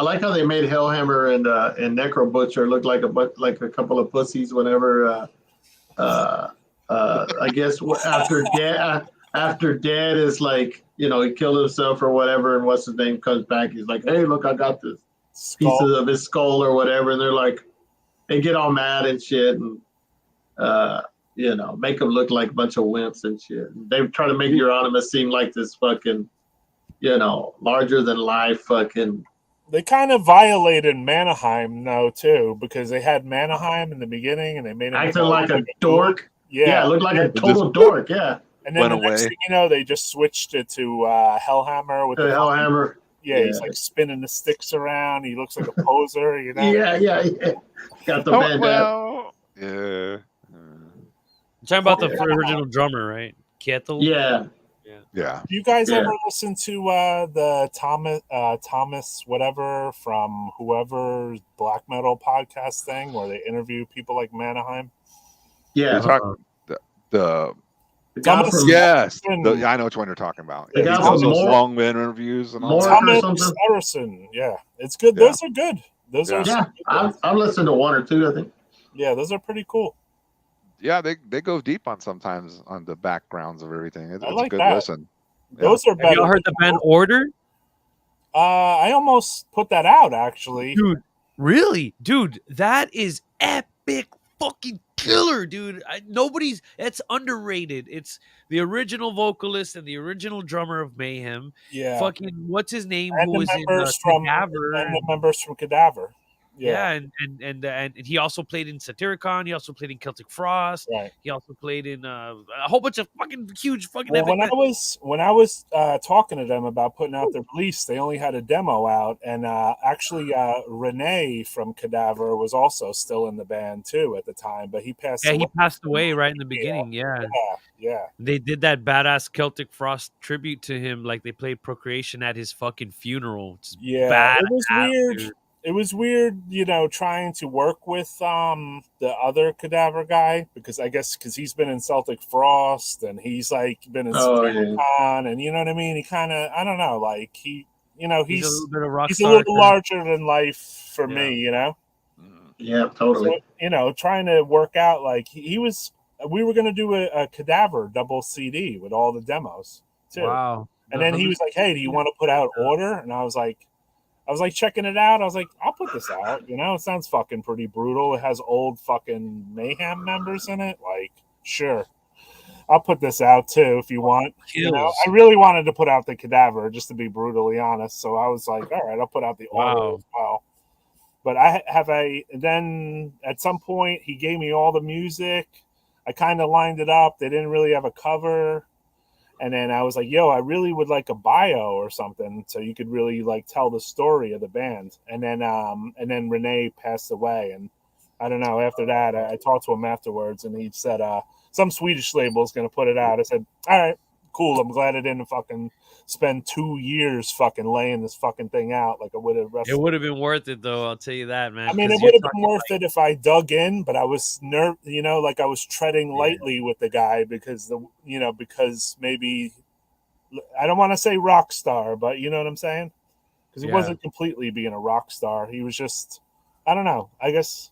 made Hellhammer and Necro Butcher look like a couple of pussies whenever I guess after Dad is like, he killed himself or whatever, and what's his name comes back, he's like, hey, look, I got this Skull. pieces of his skull or whatever, and they're like, they get all mad and shit, and make them look like a bunch of wimps and shit. They try to make Euronymous seem like this fucking, larger than life fucking. They kind of violated Manaheim though too, because they had Manaheim in the beginning and they made him Acting look like a dork. Yeah. Yeah, looked like a It total just dork. Yeah, And then went the next away. thing you know, they just switched it to Hellhammer with the Hellhammer. Yeah, he's Yeah. like spinning the sticks around. He looks like a poser, Yeah. Got the bandana. well, yeah. Talking about the Yeah. original drummer, right? Ketel? Yeah. Yeah. Do you guys Yeah. ever listen to the Thomas whatever from whoever's black metal podcast thing where they interview people like Manaheim? Yeah. You're talking the The guy Thomas- from Yes, Hmm. I know which one you're talking about. The Yeah, guy he does from those Mor- long interviews and all Mor- that. or Thomas something. Edison. Yeah, it's good. Yeah. Those are good. Those Yeah. are yeah. I've listened to one or two. I think. yeah, those are pretty cool. Yeah, they go deep on sometimes on the backgrounds of everything. It's I a like good that. listen. Yeah. Those are Have better. y'all heard the band Order? I almost put that out actually. Dude, really? Dude, that is epic fucking killer, dude. It's underrated. It's the original vocalist and the original drummer of Mayhem. Yeah, Fucking, what's his name? and Who the was in members from Cadaver? and the members from Cadaver. Yeah, and he also played in Satyricon. He also played in Celtic Frost. Right. He also played in a whole bunch of fucking huge fucking. Well, epic when I was talking to them about putting out their release, they only had a demo out, and actually Renee from Cadaver was also still in the band too at the time, but he passed. Yeah, he away. passed away right in the beginning. Yeah. Yeah. They did that badass Celtic Frost tribute to him, like they played Procreation at his fucking funeral. It's Yeah, it was badass, weird. dude. It was weird, trying to work with the other Cadaver guy because he's been in Celtic Frost and he's like been in Satyricon and you know what I mean. He kind of I don't know, like he's a little bit of rock he's a star little kind of- larger than life for me, Yeah, totally. So, trying to work out like he was. We were gonna do a Cadaver double CD with all the demos too. Wow. And then he was like, "Hey, do you want to put out Order?" And I was like checking it out. I was like, "I'll put this out." It sounds fucking pretty brutal. It has old fucking Mayhem members in it. Like, sure, I'll put this out too if you want. I really wanted to put out the Cadaver, just to be brutally honest. So I was like, "All right, I'll put out the Order as well." But then at some point he gave me all the music. I kind of lined it up. They didn't really have a cover. And then I was like, yo, I really would like a bio or something so you could really like tell the story of the band. And then Renee passed away. And I don't know, after that, I talked to him afterwards and he said, some Swedish label is going to put it out. I said, all right, cool. I'm glad I didn't fucking spend 2 years fucking laying this fucking thing out like I would have. It would have been worth it though. I'll tell you that, man. I mean, 'cause it you're would have been talking worth it if I dug in, but I was like I was treading lightly with the guy because because maybe I don't want to say rock star, but you know what I'm saying? Because he wasn't completely being a rock star. He was just, I don't know. I guess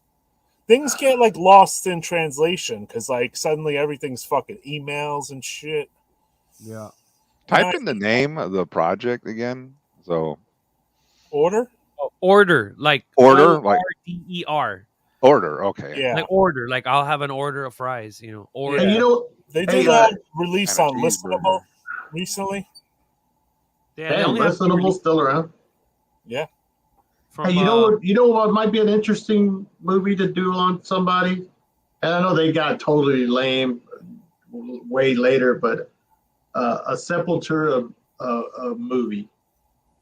things get like lost in translation because like suddenly everything's fucking emails and shit. Yeah. Type in the name of the project again. So Order? Order, like Order, like ORDER. Order. Okay. Yeah. Like order, like I'll have an order of fries, order. And they hey, did a release and a on Listenable cheeseburger. recently. Yeah, they Damn, only have Listenable still around. Yeah. from, Hey, you know what might be an interesting movie to do on somebody? And I know they got totally lame way later, but a Sepultura movie.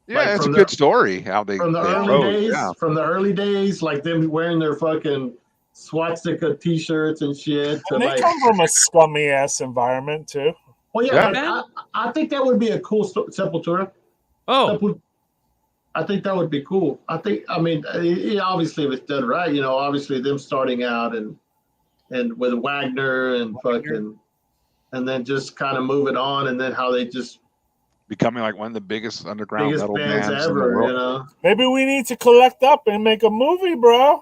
Yeah, Like it's a from good the- story how they From the they early approach, days, yeah. from the early days, like them wearing their fucking swastika t-shirts and shit. To And they like, come from a scummy ass environment too. well, Yeah. yeah, I think that would be a cool Sepultura. Oh, I think that would be cool. I mean, obviously if it's done right, obviously them starting out and with Wagner and fucking, and then just kind of moving on, and then how they just Becoming like one of the biggest underground biggest metal bands bands in the ever, world. Maybe we need to collect up and make a movie, bro.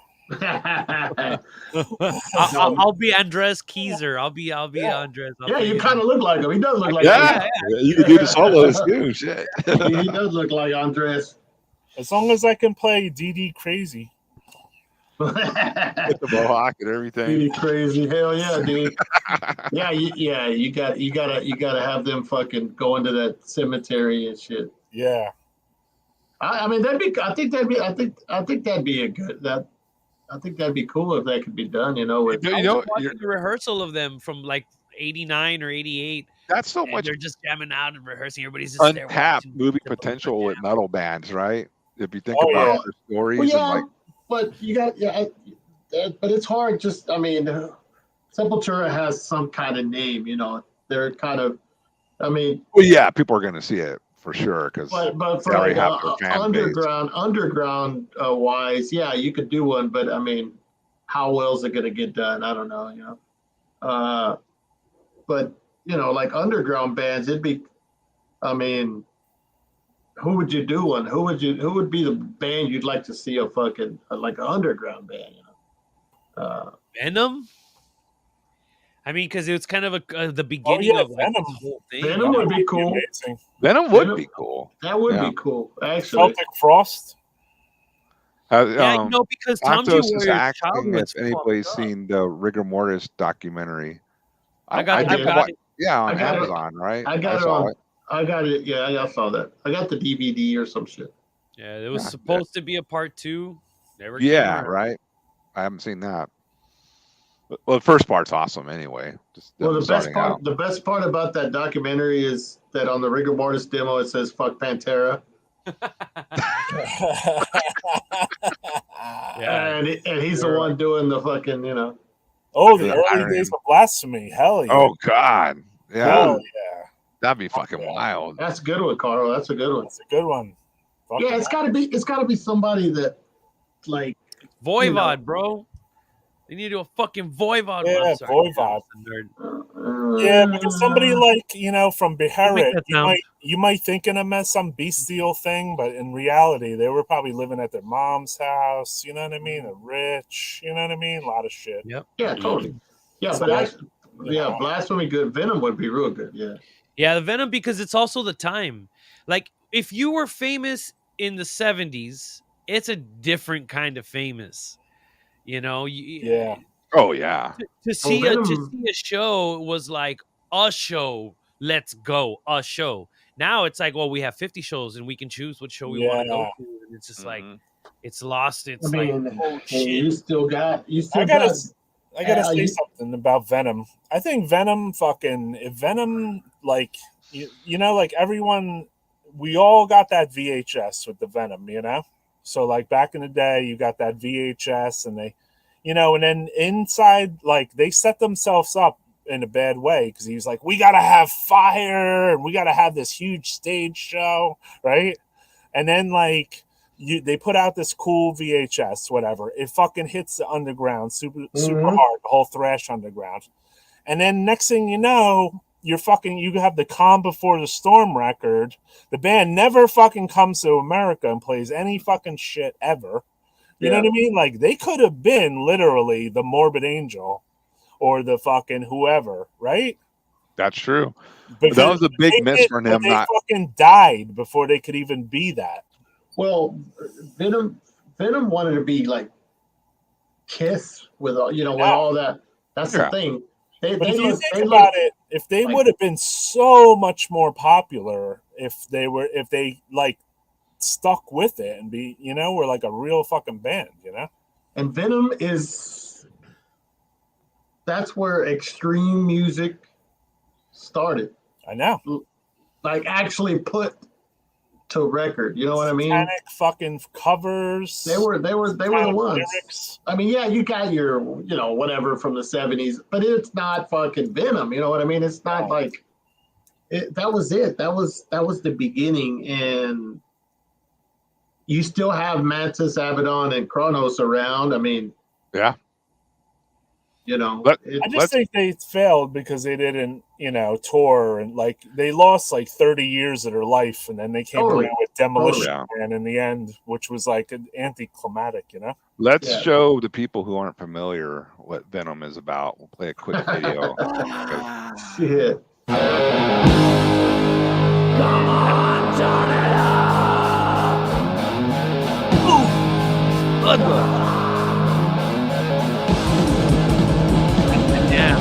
I'll be Andres Keyser. I'll be Andres. Yeah, you kind of look like him. He does look like Yeah, you can do the solos too. Shit. he does look like Andres. As long as I can play DD Crazy. With the mohawk and everything. Pretty crazy, hell yeah, dude. You gotta have them fucking go into that cemetery and shit. Yeah. I mean, I think that'd be cool if that could be done. With I was watching the rehearsal of them from like '89 or '88. That's so and much they're just jamming out and rehearsing. Everybody's just there untapped watching. movie potential with metal bands, right? If you think Oh, about yeah. their stories Well, yeah, and like but you got but it's hard. Just Sepultura has some kind of name. They're kind of. I mean, well, yeah, people are going to see it for sure because but for they already like, have their fan base. underground wise, yeah, you could do one, but I mean, how well is it going to get done? I don't know. But like underground bands, it'd be, I mean, who would you do one? Who would be the band you'd like to see a fucking, like an underground band, Venom? I mean, because it was kind of the beginning of like, Venom. this whole thing. Venom would be cool. Amazing. Venom would be cool. That would Yeah. be cool, actually. Celtic Frost. Yeah, because Tom G. Aptos is Warrior's asking childhood's if anybody's fucked up. seen the Rigor Mortis documentary. I got it. Yeah, on I got it. Amazon, right? I got it saw on. I got it. Yeah, I saw that. I got the DVD or some shit. Yeah, it was Yeah. supposed to be a part 2. Never came Yeah, around. right. I haven't seen that. Well, the first part's awesome anyway. Just Well, them starting out. the best part about that documentary is that on the Rigor Mortis demo it says "fuck Pantera," Yeah. and he's the one doing the fucking, Oh, the Yeah, early Iron days of Blasphemy. Hell yeah. Oh God, yeah, Hell yeah. that'd be fucking wild. That's a good one, Carl. That's a good one. That's a good one. Fuck Yeah, it's gotta be somebody that, like, Voivod, bro. They need to do a fucking Voivod. Yeah, one. Sorry, Voivod. I'm a nerd. Yeah, because somebody like, from Make Beharit, that sound. you might think of them as some bestial thing, but in reality, they were probably living at their mom's house. You know what I mean? They're rich. You know what I mean? A lot of shit. Yep. yeah, totally. Yeah, So, but like, actually, yeah, Blasphemy good. Venom would be real good. Yeah. Yeah, the Venom, because it's also the time. Like, if you were famous in the 70s, it's a different kind of famous. Yeah. Oh yeah. To see Venom- a show was like a show. Let's go, a show. Now it's like, well, we have 50 shows and we can choose what show we want to go Yeah. to, and it's just Mm-hmm. like it's lost. It's I mean, like, oh hey, shit. you still got. I gotta say you- something about Venom. I think Venom if Venom, like, like everyone, we all got that VHS with the Venom, So, like, back in the day, you got that VHS and they, and then inside, like, they set themselves up in a bad way because he was like, we got to have fire and we got to have this huge stage show, right? And then, like, they put out this cool VHS, whatever. It fucking hits the underground super hard, the whole thrash underground. And then next thing you know, you have the Calm Before the Storm record. The band never fucking comes to America and plays any fucking shit ever. You know what I mean? Like, they could have been literally the Morbid Angel or the fucking whoever, right? That's true. Because That was a big they miss did- for but them. They Not fucking died before they could even be that. Well, Venom wanted to be like Kiss with all, with all that. That's Yeah. the thing. But if you think about it, if they would have been so much more popular, if they like stuck with it and were like a real fucking band, And Venom that's where extreme music started. I know. Like, actually put to record. You know what I mean? Satanic fucking covers. They were the satanic ones. lyrics. I mean, yeah, you got your, whatever from the 70s, but it's not fucking Venom. You know what I mean? It's not like that was it. That was the beginning. And you still have Mantis, Abaddon, and Kronos around. I mean, yeah. I just think they failed because they didn't, tour, and like they lost like 30 years of their life, and then they came Totally. around with Demolition Totally. Man in the end, which was like an anticlimactic, Let's Yeah. show the people who aren't familiar what Venom is about. We'll play a quick video. Shit. Come on, turn it up. Bloodbath. Yeah.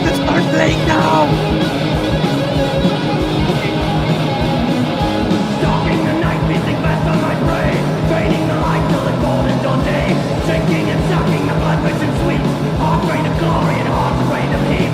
Let's start playing now. Stalking the night, beating fast on my brain, draining the light till the golden dawn day, drinking and sucking the blood rich and sweet, hard rain of glory and hard rain of heat.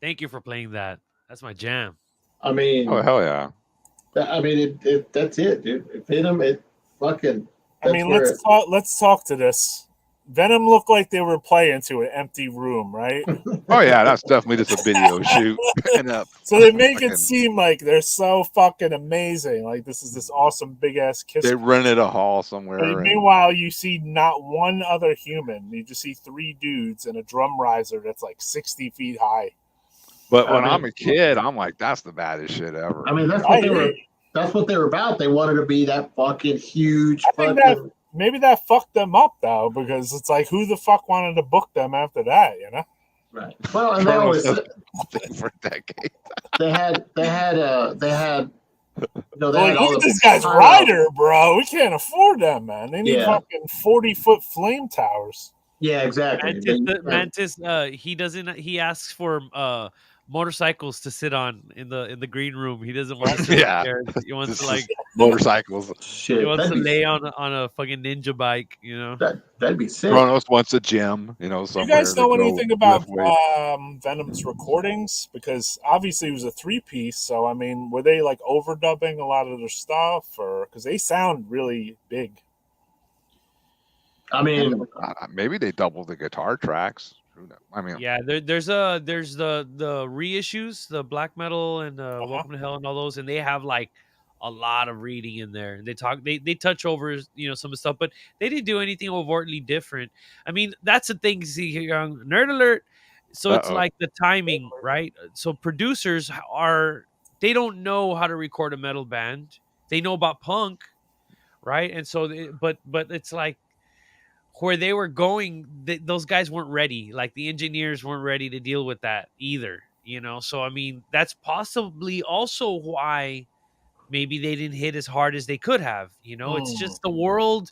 Thank you for playing that. That's my jam. I mean, Oh hell yeah! that's it, dude. Venom, it fucking. I mean, let's talk to this. Venom looked like they were playing to an empty room, right? Oh yeah, that's definitely just a video shoot. So they make it seem like they're so fucking amazing. Like this is this awesome big ass kiss. They rented a hall somewhere. But meanwhile, you see not one other human. You just see 3 dudes and a drum riser that's like 60 feet high. But when I'm a kid, I'm like, that's the baddest shit ever. I mean, that's what they were about. They wanted to be that fucking huge. Maybe that fucked them up though, because it's like, who the fuck wanted to book them after that, you know? Right. Well, and they always for a decade. they had look at this guy's rider, bro. We can't afford that, man. They need fucking 40-foot flame towers. Yeah, exactly. Mantis, he asks for motorcycles to sit on in the green room. He doesn't want to sit on chairs. He wants to motorcycles. He wants to lay on a fucking ninja bike, you know. That'd be sick. Kronos wants a gym, you know. You guys know anything about Venom's recordings? Because obviously it was a 3-piece, so I mean, were they like overdubbing a lot of their stuff, or because they sound really big? I mean, maybe they doubled the guitar tracks. I mean, yeah, there's the reissues, the Black Metal and Welcome to Hell and all those, and they have like a lot of reading in there. And they touch over, you know, some of the stuff, but they didn't do anything overtly different. I mean, that's the thing. See here on Nerd Alert. So it's like the timing, right? So producers they don't know how to record a metal band. They know about punk, right? And so, but it's like, where they were going, those guys weren't ready. Like the engineers weren't ready to deal with that either, you know? So, I mean, that's possibly also why maybe they didn't hit as hard as they could have, you know? It's just the world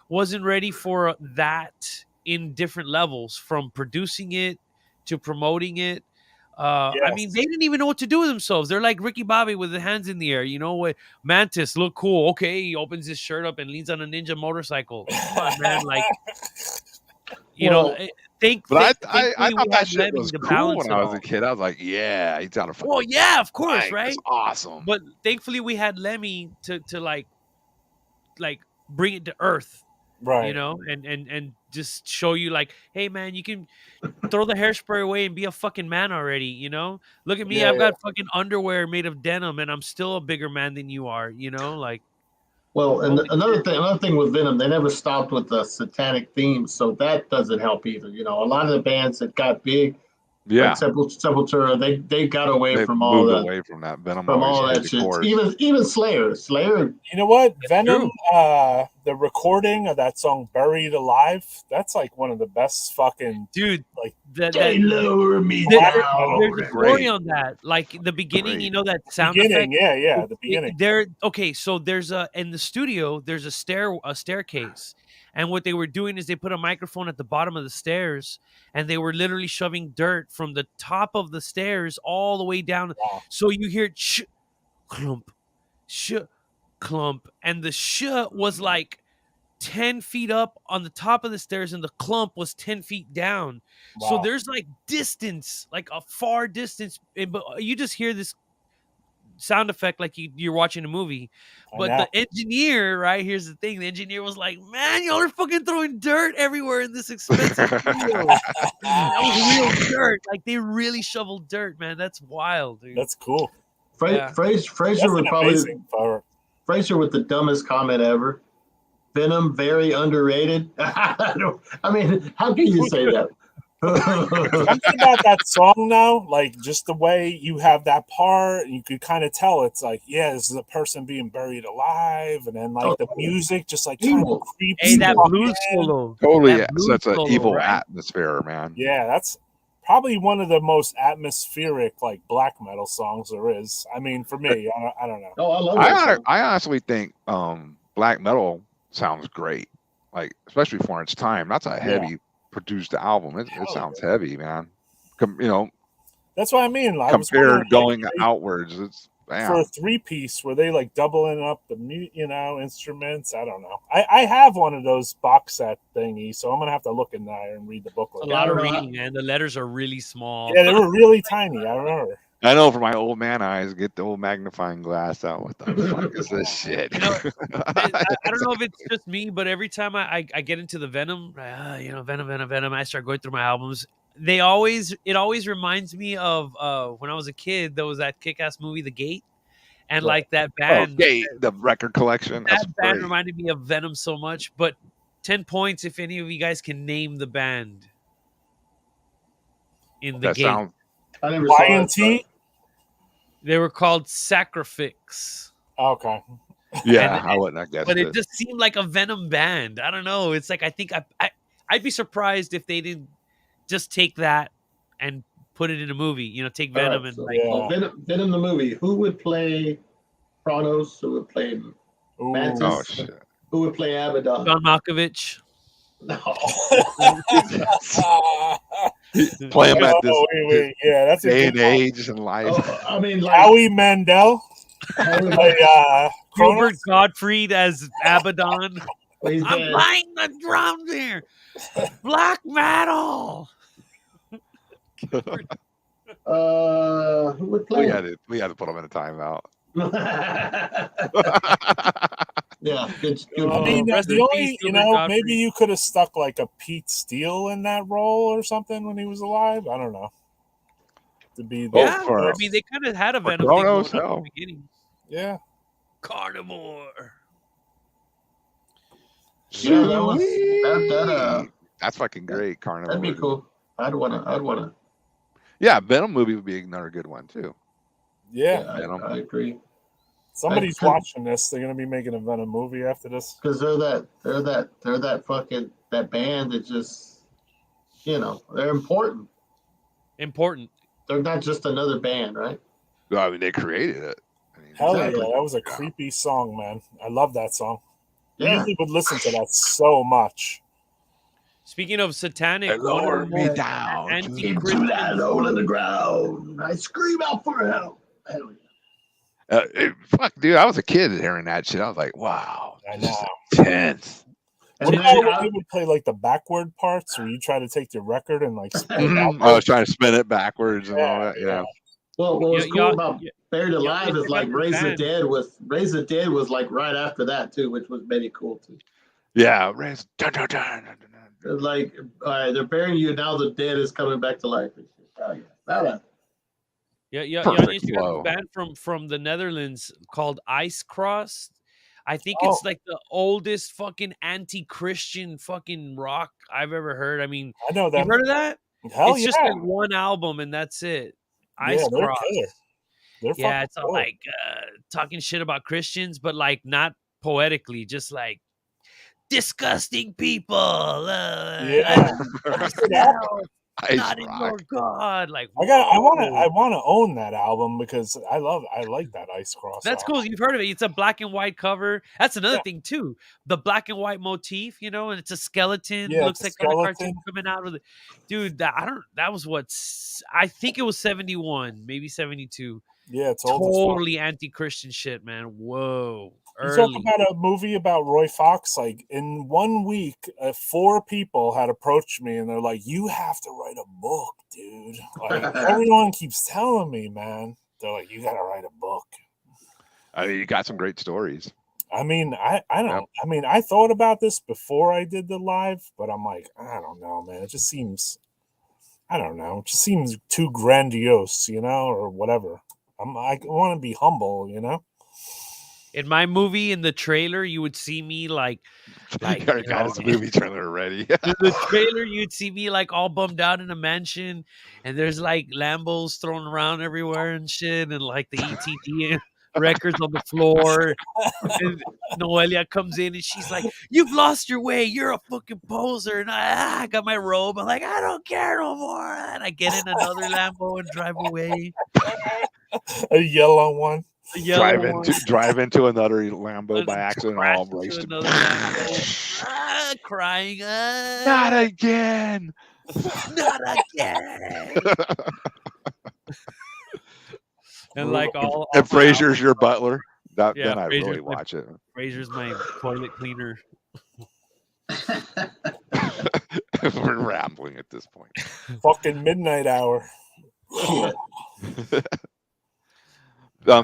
wasn't ready for that in different levels, from producing it to promoting it. I mean, they didn't even know what to do with themselves. They're like Ricky Bobby with the hands in the air. You know what? Mantis, look cool. Okay, he opens his shirt up and leans on a ninja motorcycle. Come on, man. Like, you know, I thought that shit was cool when I was a kid. I was like, yeah, he's got a fucking. Well, yeah, of course, right? It's awesome. But thankfully, we had Lemmy to like bring it to earth. Right. You know, and just show you like, hey man, you can throw the hairspray away and be a fucking man already, you know? Look at me, I've got fucking underwear made of denim and I'm still a bigger man than you are, you know? Like, well, and another thing with Venom, they never stopped with the satanic themes, so that doesn't help either. You know, a lot of the bands that got big, like Sepultura, they got away from all that. Away from that Venom, from all that shit. Even Slayer. You know what? Venom, the recording of that song "Buried Alive," that's like one of the best fucking like. They lower me down. There's a story on that, like the beginning. You know that sound effect. Yeah, the beginning. So there's in the studio. There's a staircase. And what they were doing is they put a microphone at the bottom of the stairs, and they were literally shoving dirt from the top of the stairs all the way down. Wow. So you hear clump, clump, and the was like 10 feet up on the top of the stairs, and the clump was 10 feet down. Wow. So there's like distance, like a far distance, but you just hear this sound effect like you're watching a movie. But the engineer, right, here's the thing, the engineer was like, man, y'all are fucking throwing dirt everywhere in this expensive studio. That was real dirt. Like they really shoveled dirt, man. That's wild, dude. That's cool. Fraser would probably Fraser with the dumbest comment ever. Venom very underrated. I mean, how can you say that? Something about that song now, like just the way you have that part, you could kind of tell it's like, yeah, this is a person being buried alive, and then like the music just like kind of creeps. Hey, that blues solo, totally such an evil atmosphere, man. Yeah, that's probably one of the most atmospheric like black metal songs there is. I mean, for me, I don't know. Oh, I love that. I honestly think black metal sounds great, like especially for its time. That's a heavy. Produced album. It sounds heavy, man. You know, that's what I mean. Compared going outwards, for a 3-piece, were they like doubling up the instruments? I don't know. I have one of those box set thingies, so I'm gonna have to look in there and read the booklet. A lot of reading, man. The letters are really small. Yeah, they were really tiny. I remember. I know, for my old man eyes, get the old magnifying glass out. What the fuck is this shit? I don't know if it's just me, but every time I get into the Venom, Venom, I start going through my albums. It always reminds me of when I was a kid. There was that kick-ass movie, The Gate, and like that band, Gate, the record collection. That band reminded me of Venom so much. But 10 points if any of you guys can name the band in The Gate. I never saw YNT. They were called Sacrifix. Okay. Yeah, I wouldn't have guessed But it just seemed like a Venom band. I don't know. It's like I think I'd be surprised if they didn't just take that and put it in a movie. Take Venom and Venom the movie. Who would play Kronos? Who would play Mantis? Oh shit. Who would play Abaddon? John Malkovich. No. Play him at this wait. Yeah, that's day a and age and life. I mean, like Howie Mandel. Gilbert Gottfried as Abaddon. I'm playing the drums here. Black metal. Who would play? We had to put him in a timeout. Yeah, good. I mean, the only, maybe you could have stuck like a Pete Steele in that role or something when he was alive. I don't know. To be I mean, they kind of had a Venom thing going on in the beginning. Yeah. Carnivore. Yeah, that was that's fucking great. Carnival. That'd be cool. I'd wanna. Yeah, Venom movie would be another good one too. Yeah, I agree. Somebody's watching this. They're gonna be making a Venom movie after this. Because they're that fucking that band that just they're important. Important. They're not just another band, right? I mean, they created it. Hell yeah, that was a creepy song, man. I love that song. Yeah. I usually would listen to that so much. Speaking of satanic, lower me down into that hole in the ground. I scream out for help. Hell yeah. Fuck, dude, I was a kid hearing that shit. I was like, wow, I know. Intense. And then would play like the backward parts where you try to take your record and like spin it I was trying to spin it backwards and all that. Yeah. Well, what was cool about Buried Alive is like Raise the Dead was like right after that too, which was very cool too. Yeah, Raise like they're burying you now. The dead is coming back to life. Oh yeah, yeah. Instagram band from the Netherlands called Ice Cross. I think it's like the oldest fucking anti-Christian fucking rock I've ever heard. I mean, I know that. You heard of that? Hell it's just like one album and that's it. Ice Cross. It's all like talking shit about Christians, but like not poetically, just like disgusting people. Not in your God. Like I want to own that album because I like that Ice Cross. That's cool. You've heard of it. It's a black and white cover. That's another thing too. The black and white motif, and it's a skeleton. Yeah, looks like a cartoon coming out of it. Dude, that was I think it was 71, maybe 72. Yeah, it's totally anti-Christian shit, man. Whoa. You talk about a movie about Roy Fox. Like in 1 week, 4 people had approached me and they're like, "You have to write a book, dude." Like everyone keeps telling me, man. They're like, "You got to write a book." I mean, you got some great stories. I mean, I don't. Yep. I mean, I thought about this before I did the live, but I'm like, I don't know, man. It just seems, I don't know. It just seems too grandiose, or whatever. I want to be humble, In my movie, in the trailer, you would see me like you already got his movie trailer ready. In the trailer, you'd see me like all bummed out in a mansion, and there's like Lambos thrown around everywhere and shit, and like the ETD records on the floor. And Noelia comes in and she's like, "You've lost your way. You're a fucking poser." And I got my robe. I'm like, "I don't care no more." And I get in another Lambo and drive away. A yellow one. Drive into another Lambo by accident. All raced crying. Not again. Not again. And like all And my Frasier's your butler. Then Yeah, I'd Frasier's really my- watch it. Frasier's my toilet cleaner. We're rambling at this point. Fucking midnight hour.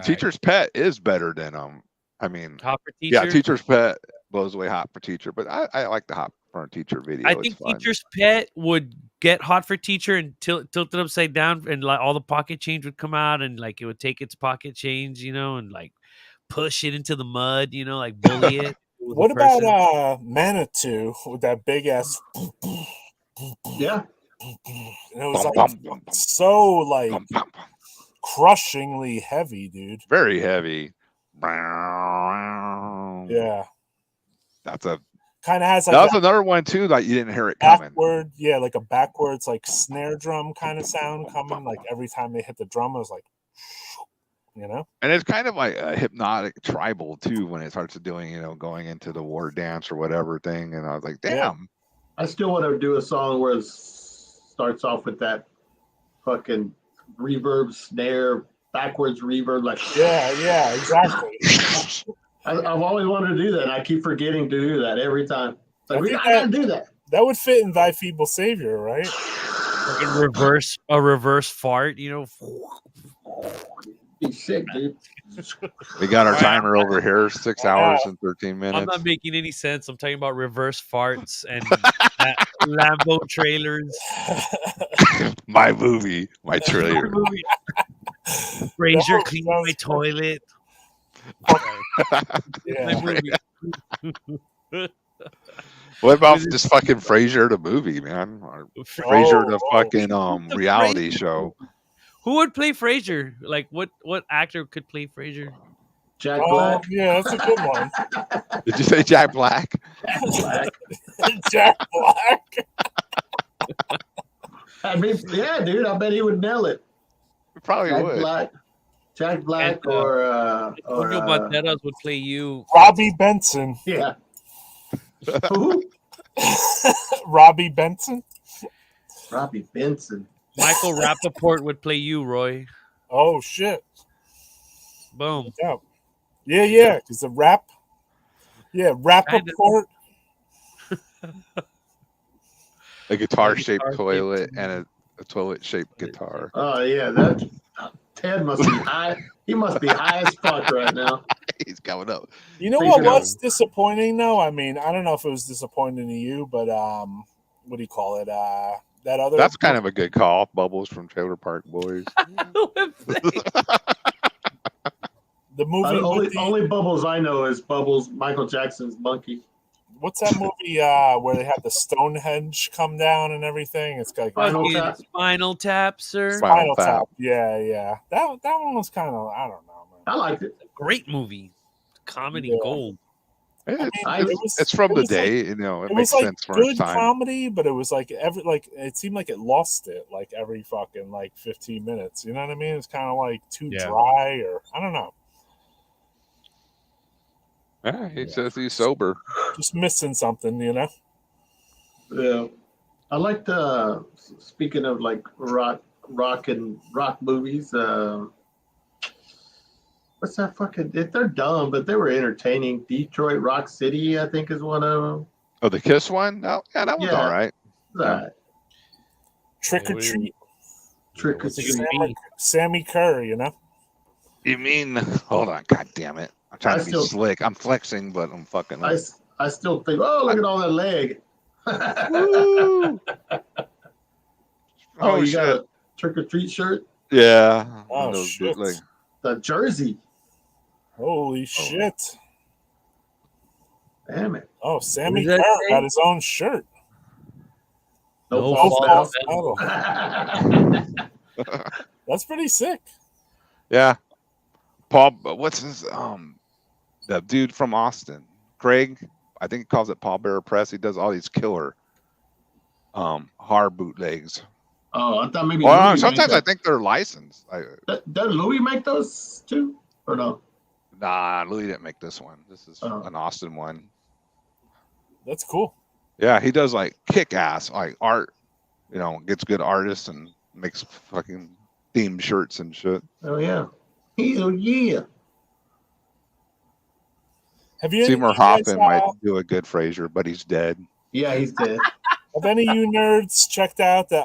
Teacher's Pet is better than I mean, Hot for Teacher. yeah, Teacher's Pet blows away Hot for Teacher, but I like the Hot for Teacher video. I It's think fun. Teacher's Pet would get Hot for Teacher and tilt it upside down, and like all the pocket change would come out, and like it would take its pocket change, and like push it into the mud, like bully it. with What a about person. Manitou with that big ass? Yeah. And it was like so like crushingly heavy, dude. Very heavy. Yeah, That's a kind of has like that was another one too. Like you didn't hear it coming. backward, yeah, like a backwards like snare drum kind of sound coming. Like every time they hit the drum, it was like, And it's kind of like a hypnotic tribal too when it starts doing, going into the war dance or whatever thing. And I was like, damn. Yeah. I still want to do a song where it starts off with that fucking reverb snare, backwards reverb, like yeah, exactly. I've always wanted to do that. And I keep forgetting to do that every time. It's like, I think I gotta do that. That would fit in Thy Feeble Savior, right? Fucking a reverse fart, Be sick, dude. We got our timer over here, 6 hours and 13 minutes. I'm not making any sense. I'm talking about reverse farts and Lambo trailers. My movie, my trailer. Frasier cleaned my toilet. Yeah. My movie. What about just fucking Frasier the movie, man? Or Frasier the fucking reality show. Who would play Frasier? Like what actor could play Frasier? Jack Black. Yeah, that's a good one. Did you say Jack Black? Jack Black. I mean, yeah, dude. I bet he would nail it. Probably Jack would. Black. Jack Black And, or Antonio Banderas would play you. Robbie Benson. yeah. Who? Robbie Benson. Robbie Benson. Michael Rappaport would play you, Roy. Oh shit. Boom. Yeah, because the rap. Yeah, Rappaport. A guitar-shaped toilet and a toilet-shaped guitar. Oh yeah, that Ted must be high. He must be high as fuck right now. He's coming up. You know what was disappointing though? I mean, I don't know if it was disappointing to you, but what do you call it? That other. That's kind of a good call. Bubbles from Trailer Park Boys. The movie. Only Bubbles I know is Bubbles, Michael Jackson's Monkey. What's that movie where they have the Stonehenge come down and everything? It's like Spinal Tap, sir. Spinal Tap. Yeah. That one was kind of, I don't know, man. I liked it. Great movie. Comedy gold. It's from the day, it It makes was like sense for good its time. comedy, but it was like it seemed like it lost it like every fucking 15 minutes. You know what I mean? It's kind of like too dry, or I don't know. Yeah, he says he's sober. Just missing something, Yeah. I liked speaking of like rock movies, what's that fucking they're dumb, but they were entertaining. Detroit Rock City, I think, is one of them. Oh, the Kiss one? Oh, yeah, that was all right. Trick or Treat. Trick or Treat. Sammy Kerr, You mean, hold on, god damn it. I'm trying to be slick. I'm flexing, but I'm fucking. I still think, oh, look at all that leg. Oh, you shit. got a Trick or Treat shirt? Yeah. Oh, Those shit. The jersey. Holy shit. Damn it. Oh, Sammy What does that Kerr say? got his own shirt. No false false metal. That's pretty sick. Yeah. Paul, what's his, the dude from Austin, Craig, I think he calls it Paul Bearer Press. He does all these killer, hard bootlegs. Oh, I thought maybe. Well, sometimes I think they're licensed. Does Louis make those too, or no? Nah, Louis didn't make this one. This is an Austin one. That's cool. Yeah, he does like kick-ass like art. Gets good artists and makes fucking themed shirts and shit. Oh yeah. Hell yeah. Have you? Seymour you guys, Hoffman might do a good Frasier, but he's dead. Yeah, he's dead. Have any of you nerds checked out the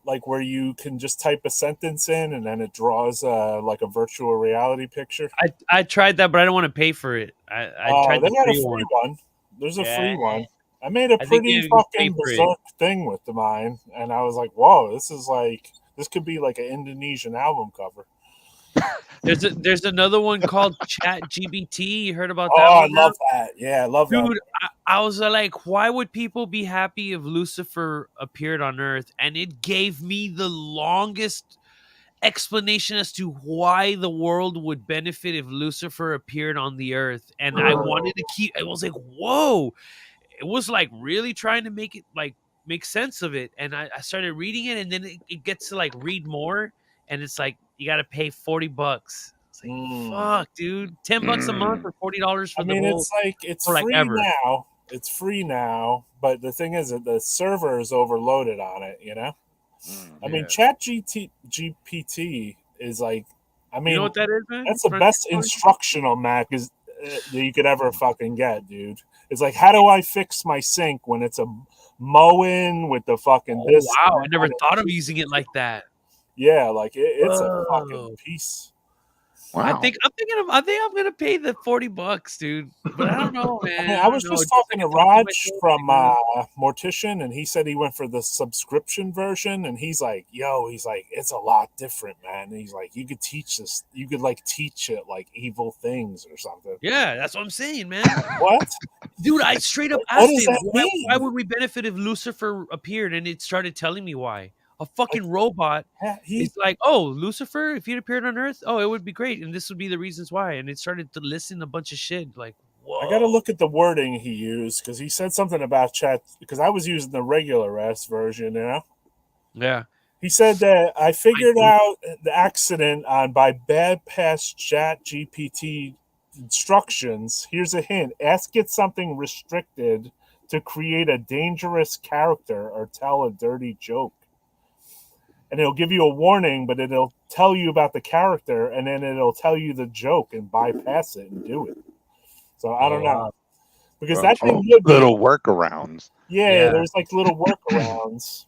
like where you can just type a sentence in and then it draws like a virtual reality picture? I tried that, but I don't want to pay for it. I tried they the got a free free one. one. There's a Yeah. free one. I made a I think pretty you just pay fucking for it. berserk thing with mine, and I was like, "Whoa, this could be like an Indonesian album cover." There's another one called Chat GBT. You heard about Oh, that I one? love that. Yeah, I love that. Dude, I was like, why would people be happy if Lucifer appeared on Earth? And it gave me the longest explanation as to why the world would benefit if Lucifer appeared on the Earth. And I wanted to keep, I was like, whoa. It was like really trying to make it like make sense of it. And I started reading it, and then it gets to like read more. And it's like, you got to pay $40. It's like, fuck, dude. $10 a month or $40 for I mean, the whole, it's like it's for, like, free ever. now. It's free now, but the thing is that the server is overloaded on it. You know, I mean, Chat GPT is like, I mean, You know what that is, man? that's the Front- best instructional Mac that you could ever fucking get, dude. It's like, how do I fix my sink when it's a Moen with the fucking Oh, this? wow. I never thought of using it like that. Yeah, like it's a Whoa. fucking piece. Wow. I think I'm gonna pay the $40, dude. But I don't know, man. I mean, I was don't know. just It's talking to like talking Raj to from myself, Mortician, and he said he went for the subscription version, and he's like, it's a lot different, man. And he's like, you could teach this, you could like teach it like evil things or something. Yeah, that's what I'm saying, man. What? Dude, I straight up What asked does him, that why, mean? why would we benefit if Lucifer appeared? And it started telling me why. A fucking robot is like, oh, Lucifer, if he'd appeared on Earth, oh, it would be great. And this would be the reasons why. And it started to listen a bunch of shit. Like, whoa. I got to look at the wording he used because he said something about chat. Because I was using the regular S version, you know. Yeah. He said that I figured out the accident on by bypass Chat GPT instructions. Here's a hint: ask it something restricted to create a dangerous character or tell a dirty joke. And it'll give you a warning, but it'll tell you about the character, and then it'll tell you the joke and bypass it and do it. So I don't know. Because that thing would be, little workarounds. yeah, there's like little workarounds.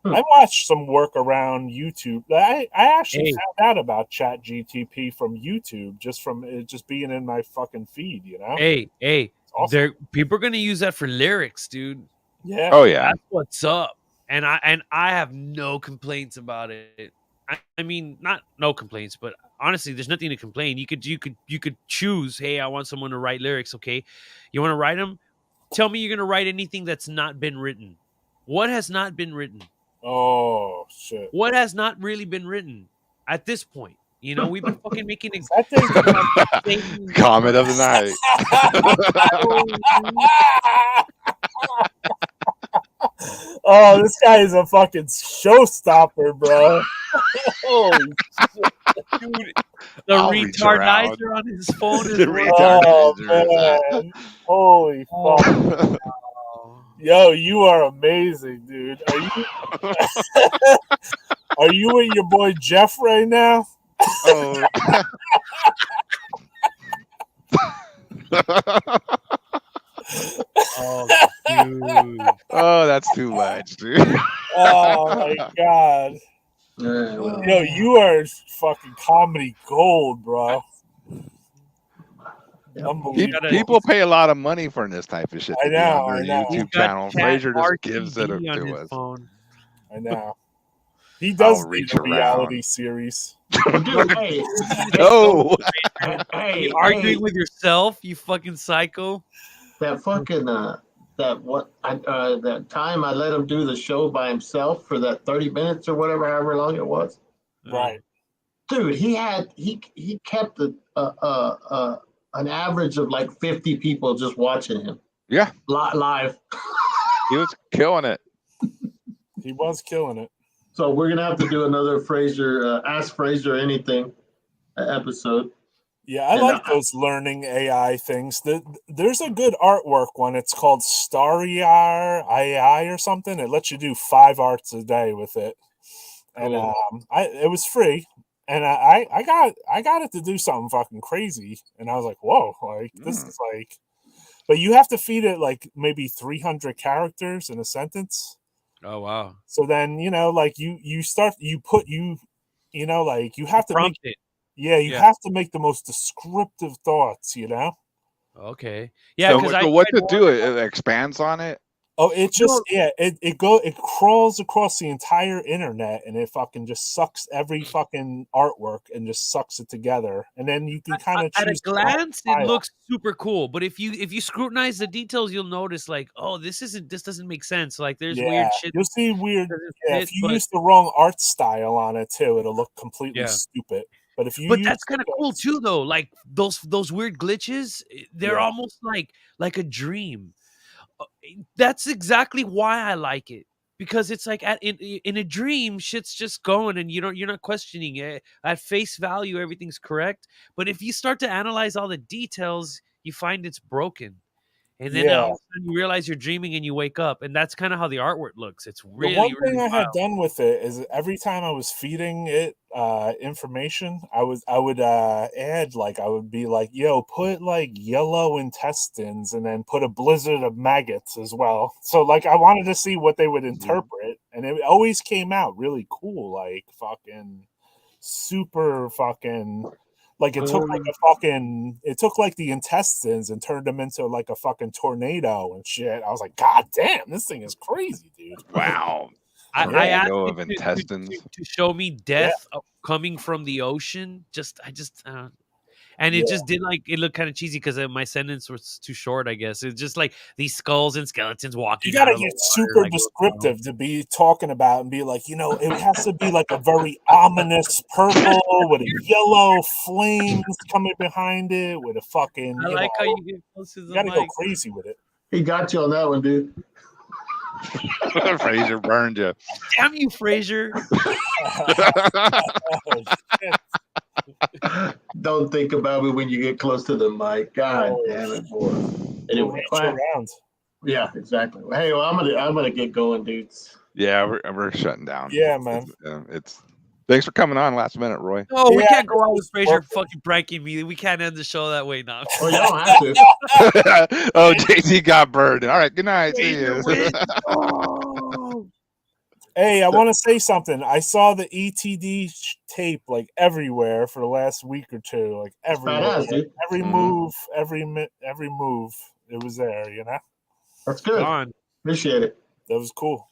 I watched some workaround YouTube. I actually found out about Chat GTP from YouTube, just from it just being in my fucking feed, you know? Hey, awesome. people are gonna use that for lyrics, dude. Yeah. Oh yeah. That's what's up. And I have no complaints about it. I mean, not no complaints, but honestly, there's nothing to complain. You could choose. Hey, I want someone to write lyrics. Okay, you want to write them? Tell me you're gonna write anything that's not been written. What has not been written? Oh shit! What has not really been written at this point? You know, we've been fucking making comment of the night. Oh, this guy is a fucking showstopper, bro. Holy shit. Dude, the retardizer on his phone is oh, man. Holy fuck. Yo, you are amazing, dude. Are you with your boy Jeff right now? Oh. Oh, dude. Oh, that's too much, dude. Oh my god. Yo, you are fucking comedy gold, bro. Unbelievable. People pay a lot of money for this type of shit. I to be know, on I their know. YouTube channel. Frasier just gives it on to his us. phone. I know. He does I'll need reach a reality around. series. Dude, hey, No. hey, You arguing hey, with yourself, you fucking psycho. that fucking that time I let him do the show by himself for that 30 minutes or whatever, however long it was. Right. Dude, he kept an average of like 50 people just watching him. Yeah. Live. He was killing it. He was killing it. So we're gonna have to do another Frasier, Ask Frasier Anything episode. Yeah, I like those learning AI things. There's a good artwork one. It's called Starry AI or something. It lets you do 5 arts a day with it, and it was free. and I got it to do something fucking crazy, and I was like, whoa, like this is like, but you have to feed it like maybe 300 characters in a sentence. Oh wow! So then like you start you know like you have to make Prompt it. you have to make the most descriptive thoughts. Okay. Yeah. So, Because so what to do? It expands on it. Oh, it just it crawls across the entire internet and it fucking just sucks every fucking artwork and just sucks it together, and then you can kind of at a choose glance it looks super cool, but if you scrutinize the details, you'll notice like, oh, this doesn't make sense. Like there's weird shit. You'll see weird. Yeah, if you but- use the wrong art style on it too, it'll look completely Yeah. stupid. But if you But use that's kind of cool too, though. Like those weird glitches, they're Yeah. almost like a dream. That's exactly why I like it, because it's like in a dream, shit's just going, and you're not questioning it at face value. Everything's correct, but if you start to analyze all the details, you find it's broken, and then all of a sudden you realize you're dreaming, and you wake up, and that's kind of how the artwork looks. It's really the one thing really I had wild. done with it is every time I was feeding it information, I would add, like, I would be like, yo, put like yellow intestines and then put a blizzard of maggots as well. So like I wanted to see what they would interpret, and it always came out really cool, like fucking super fucking. Like it took like the intestines and turned them into like a fucking tornado and shit. I was like, God damn, this thing is crazy, dude. Wow. I asked Tornado it of intestines. to show me death coming from the ocean. And it just did, like, it looked kind of cheesy because my sentence was too short, I guess. It's just like these skulls and skeletons walking. You gotta out of the get water, super like, descriptive to be talking about and be like, it has to be like a very ominous purple with a yellow flames coming behind it with a fucking. I like how you get close to the You gotta mic. go crazy with it. He got you on that one, dude. Fraser burned you. Damn you, Fraser. Oh, shit. Don't think about me when you get close to the mic. God damn it, boy. Anyway, Reach around. yeah, exactly. Hey, well, I'm gonna get going, dudes. Yeah, we're shutting down. Yeah, man. It's thanks for coming on last minute, Roy. No, we Yeah, can't go out with Fraser well- fucking pranking me. We can't end the show that way now. Oh, you don't have to. Oh, JT got burned. All right, good night. See you. Hey, I want to say something. I saw the ETD tape like everywhere for the last week or two, like everywhere. badass, dude. Every Mhm. move, every move, it was there. That's good. Gone. Appreciate it. That was cool.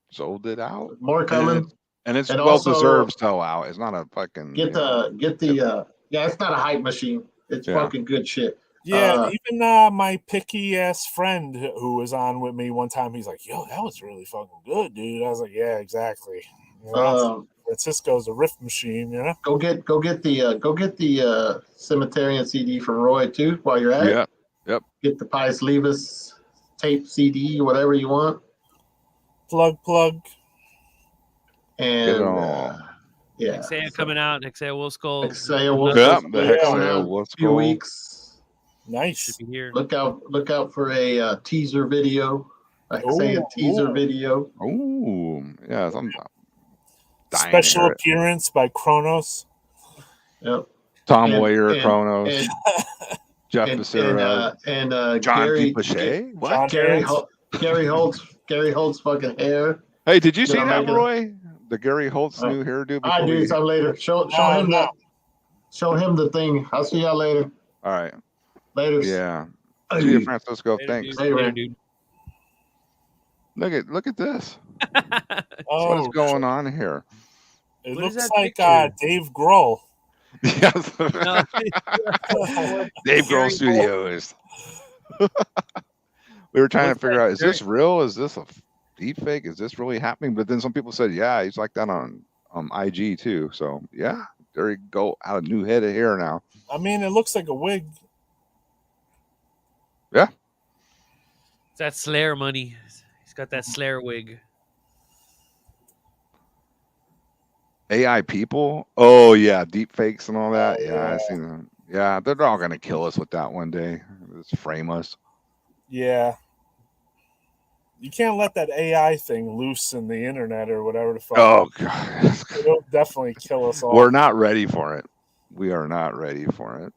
Sold it out. More coming. And it's And well also- deserved sellout. It's not a fucking Get the yeah, it's not a hype machine. It's Yeah. fucking good shit. Yeah, even my picky ass friend who was on with me one time, he's like, "Yo, that was really fucking good, dude." I was like, "Yeah, exactly." Francisco's a riff machine, Go get the Cemeterian CD from Roy too while you're at it. Yep. Get the Pius Levis tape CD, whatever you want. Plug. And Get it all. yeah. Hexea coming out. Hexea Wolf Skull. Hexea Wolf Yeah, Skull the coming Hexea out in Wolf a few Skull. weeks. Nice. Should be here. Look out for a teaser video. A Hexea teaser video. Oh, yeah. I'm dying to Special hear it. appearance by Kronos. Yep. Tom And- Wayer, and- Kronos, and- Jeff and Becerra, John Gary Dupache. What? John Gary Holt's fucking hair. Hey, did you Did see I that, make it? Roy? The Gary Holt's new hairdo. I before do we- some later. Show him that. Show him the thing. I'll see y'all later. All right. Later. Yeah. Hey. See you, Francisco. Later, Thanks. dude. Hey, Later, man. dude. Look at this. Oh, What's going on here? It What is looks that like picture? Dave Grohl. Yes. No. Dave Gary Grohl Studios. We were trying to figure out, is this real? Is this a deep fake? Is this really happening? But then some people said, yeah, he's like that on IG too. So yeah, there you go. Out a new head of hair now. I mean, it looks like a wig. Yeah. It's that Slayer money. He's got that Slayer wig. AI people. Oh yeah, deep fakes and all that. Yeah, yeah. I seen them. Yeah, they're all gonna kill us with that one day. Just frame us. Yeah. You can't let that AI thing loose in the internet or whatever the fuck. Oh god, It'll definitely kill us all. we're not ready for it. We are not ready for it.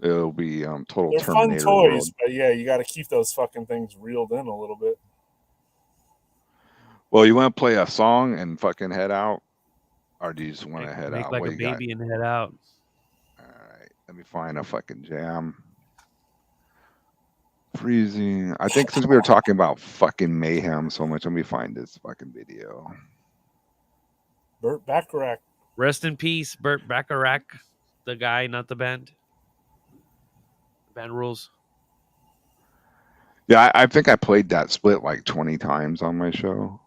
It'll be total They're Terminator fun toys, world. but yeah, you got to keep those fucking things reeled in a little bit. Well, you want to play a song and fucking head out, or do you just want to head Make out? like What a you got? baby and head out. All right, let me find a fucking jam. Freezing. I think since we were talking about fucking mayhem so much, let me find this fucking video. Burt Bacharach. Rest in peace, Burt Bacharach, the guy, not the band. Band rules. Yeah, I think I played that split like 20 times on my show.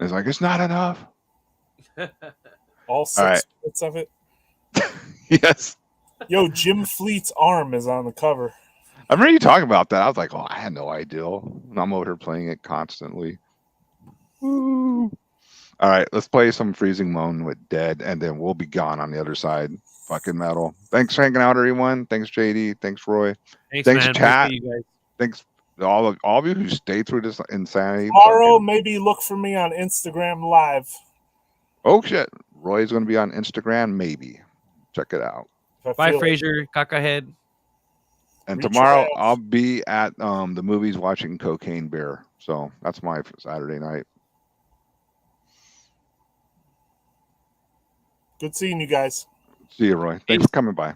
It's like, it's not enough. All 6 right. bits of it. Yes. Yo, Jim Fleet's arm is on the cover. I remember you talking about that. I was like, oh, I had no idea. And I'm over here playing it constantly. Woo. All right, let's play some Freezing Moan with Dead, and then we'll be gone on the other side. Fucking metal. Thanks for hanging out, everyone. Thanks, JD. Thanks, Roy. Thanks, chat. man. Appreciate you guys. Thanks all of you who stayed through this insanity. Tomorrow, maybe look for me on Instagram Live. Oh shit, Roy's going to be on Instagram. Maybe check it out. Bye, Fraser. Cockahead. And Reach tomorrow your ass. I'll be at the movies watching Cocaine Bear. So that's my Saturday night. Good seeing you guys. See you, Roy. Thanks for coming by.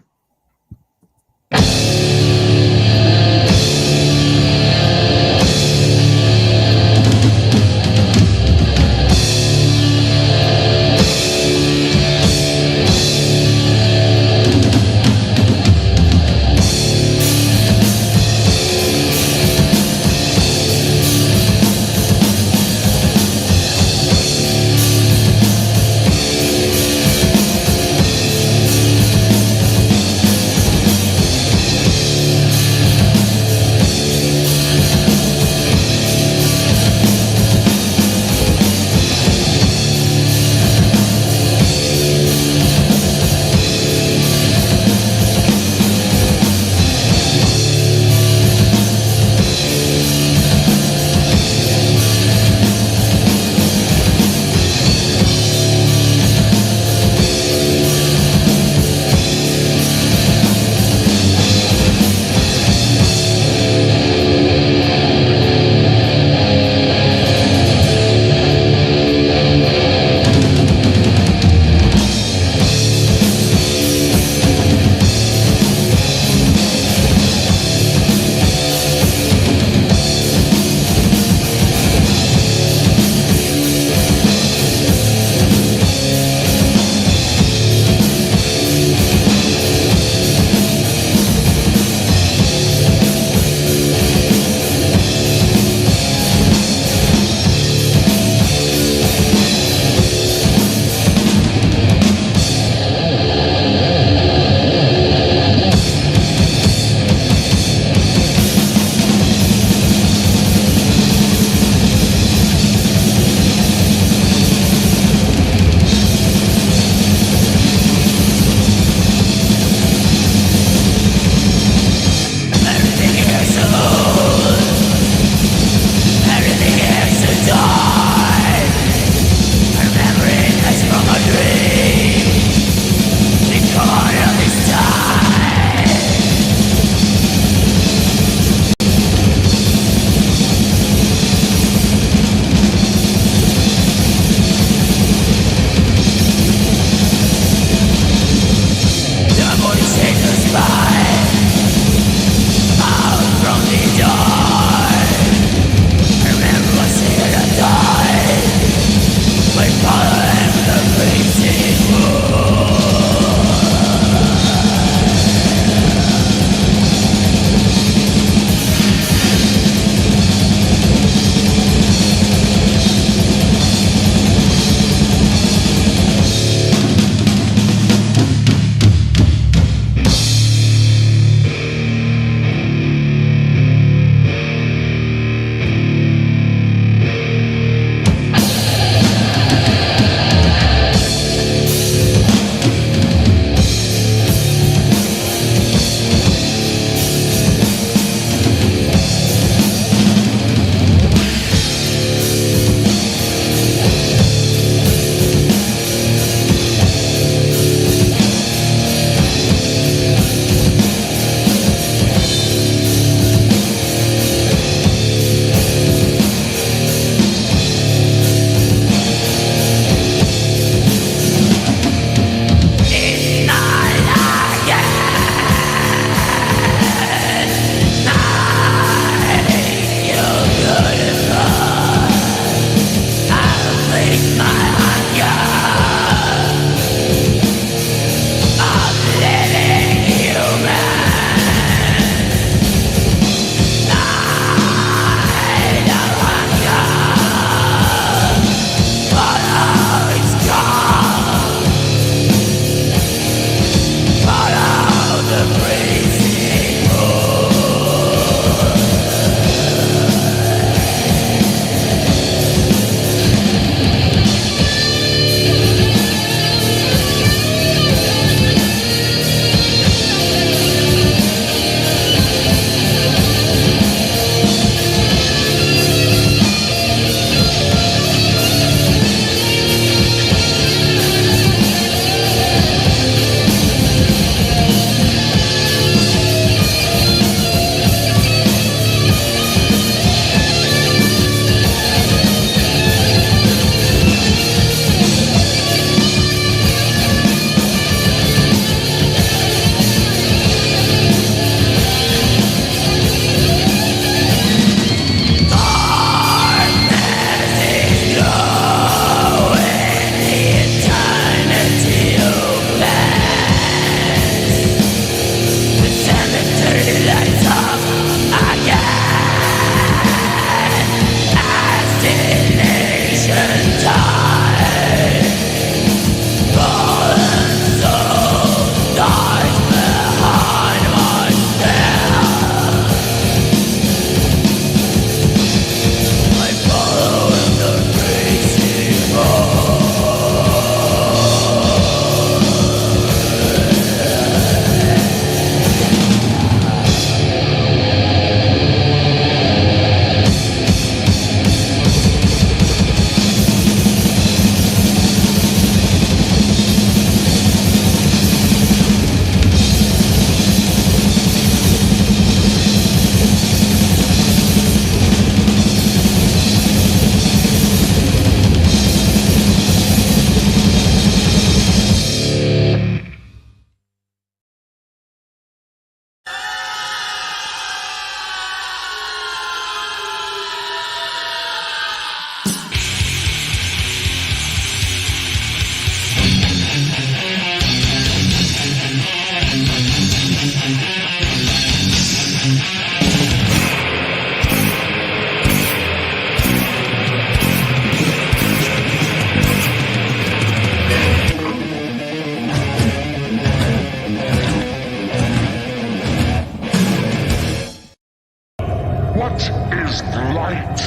What is light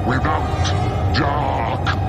without dark?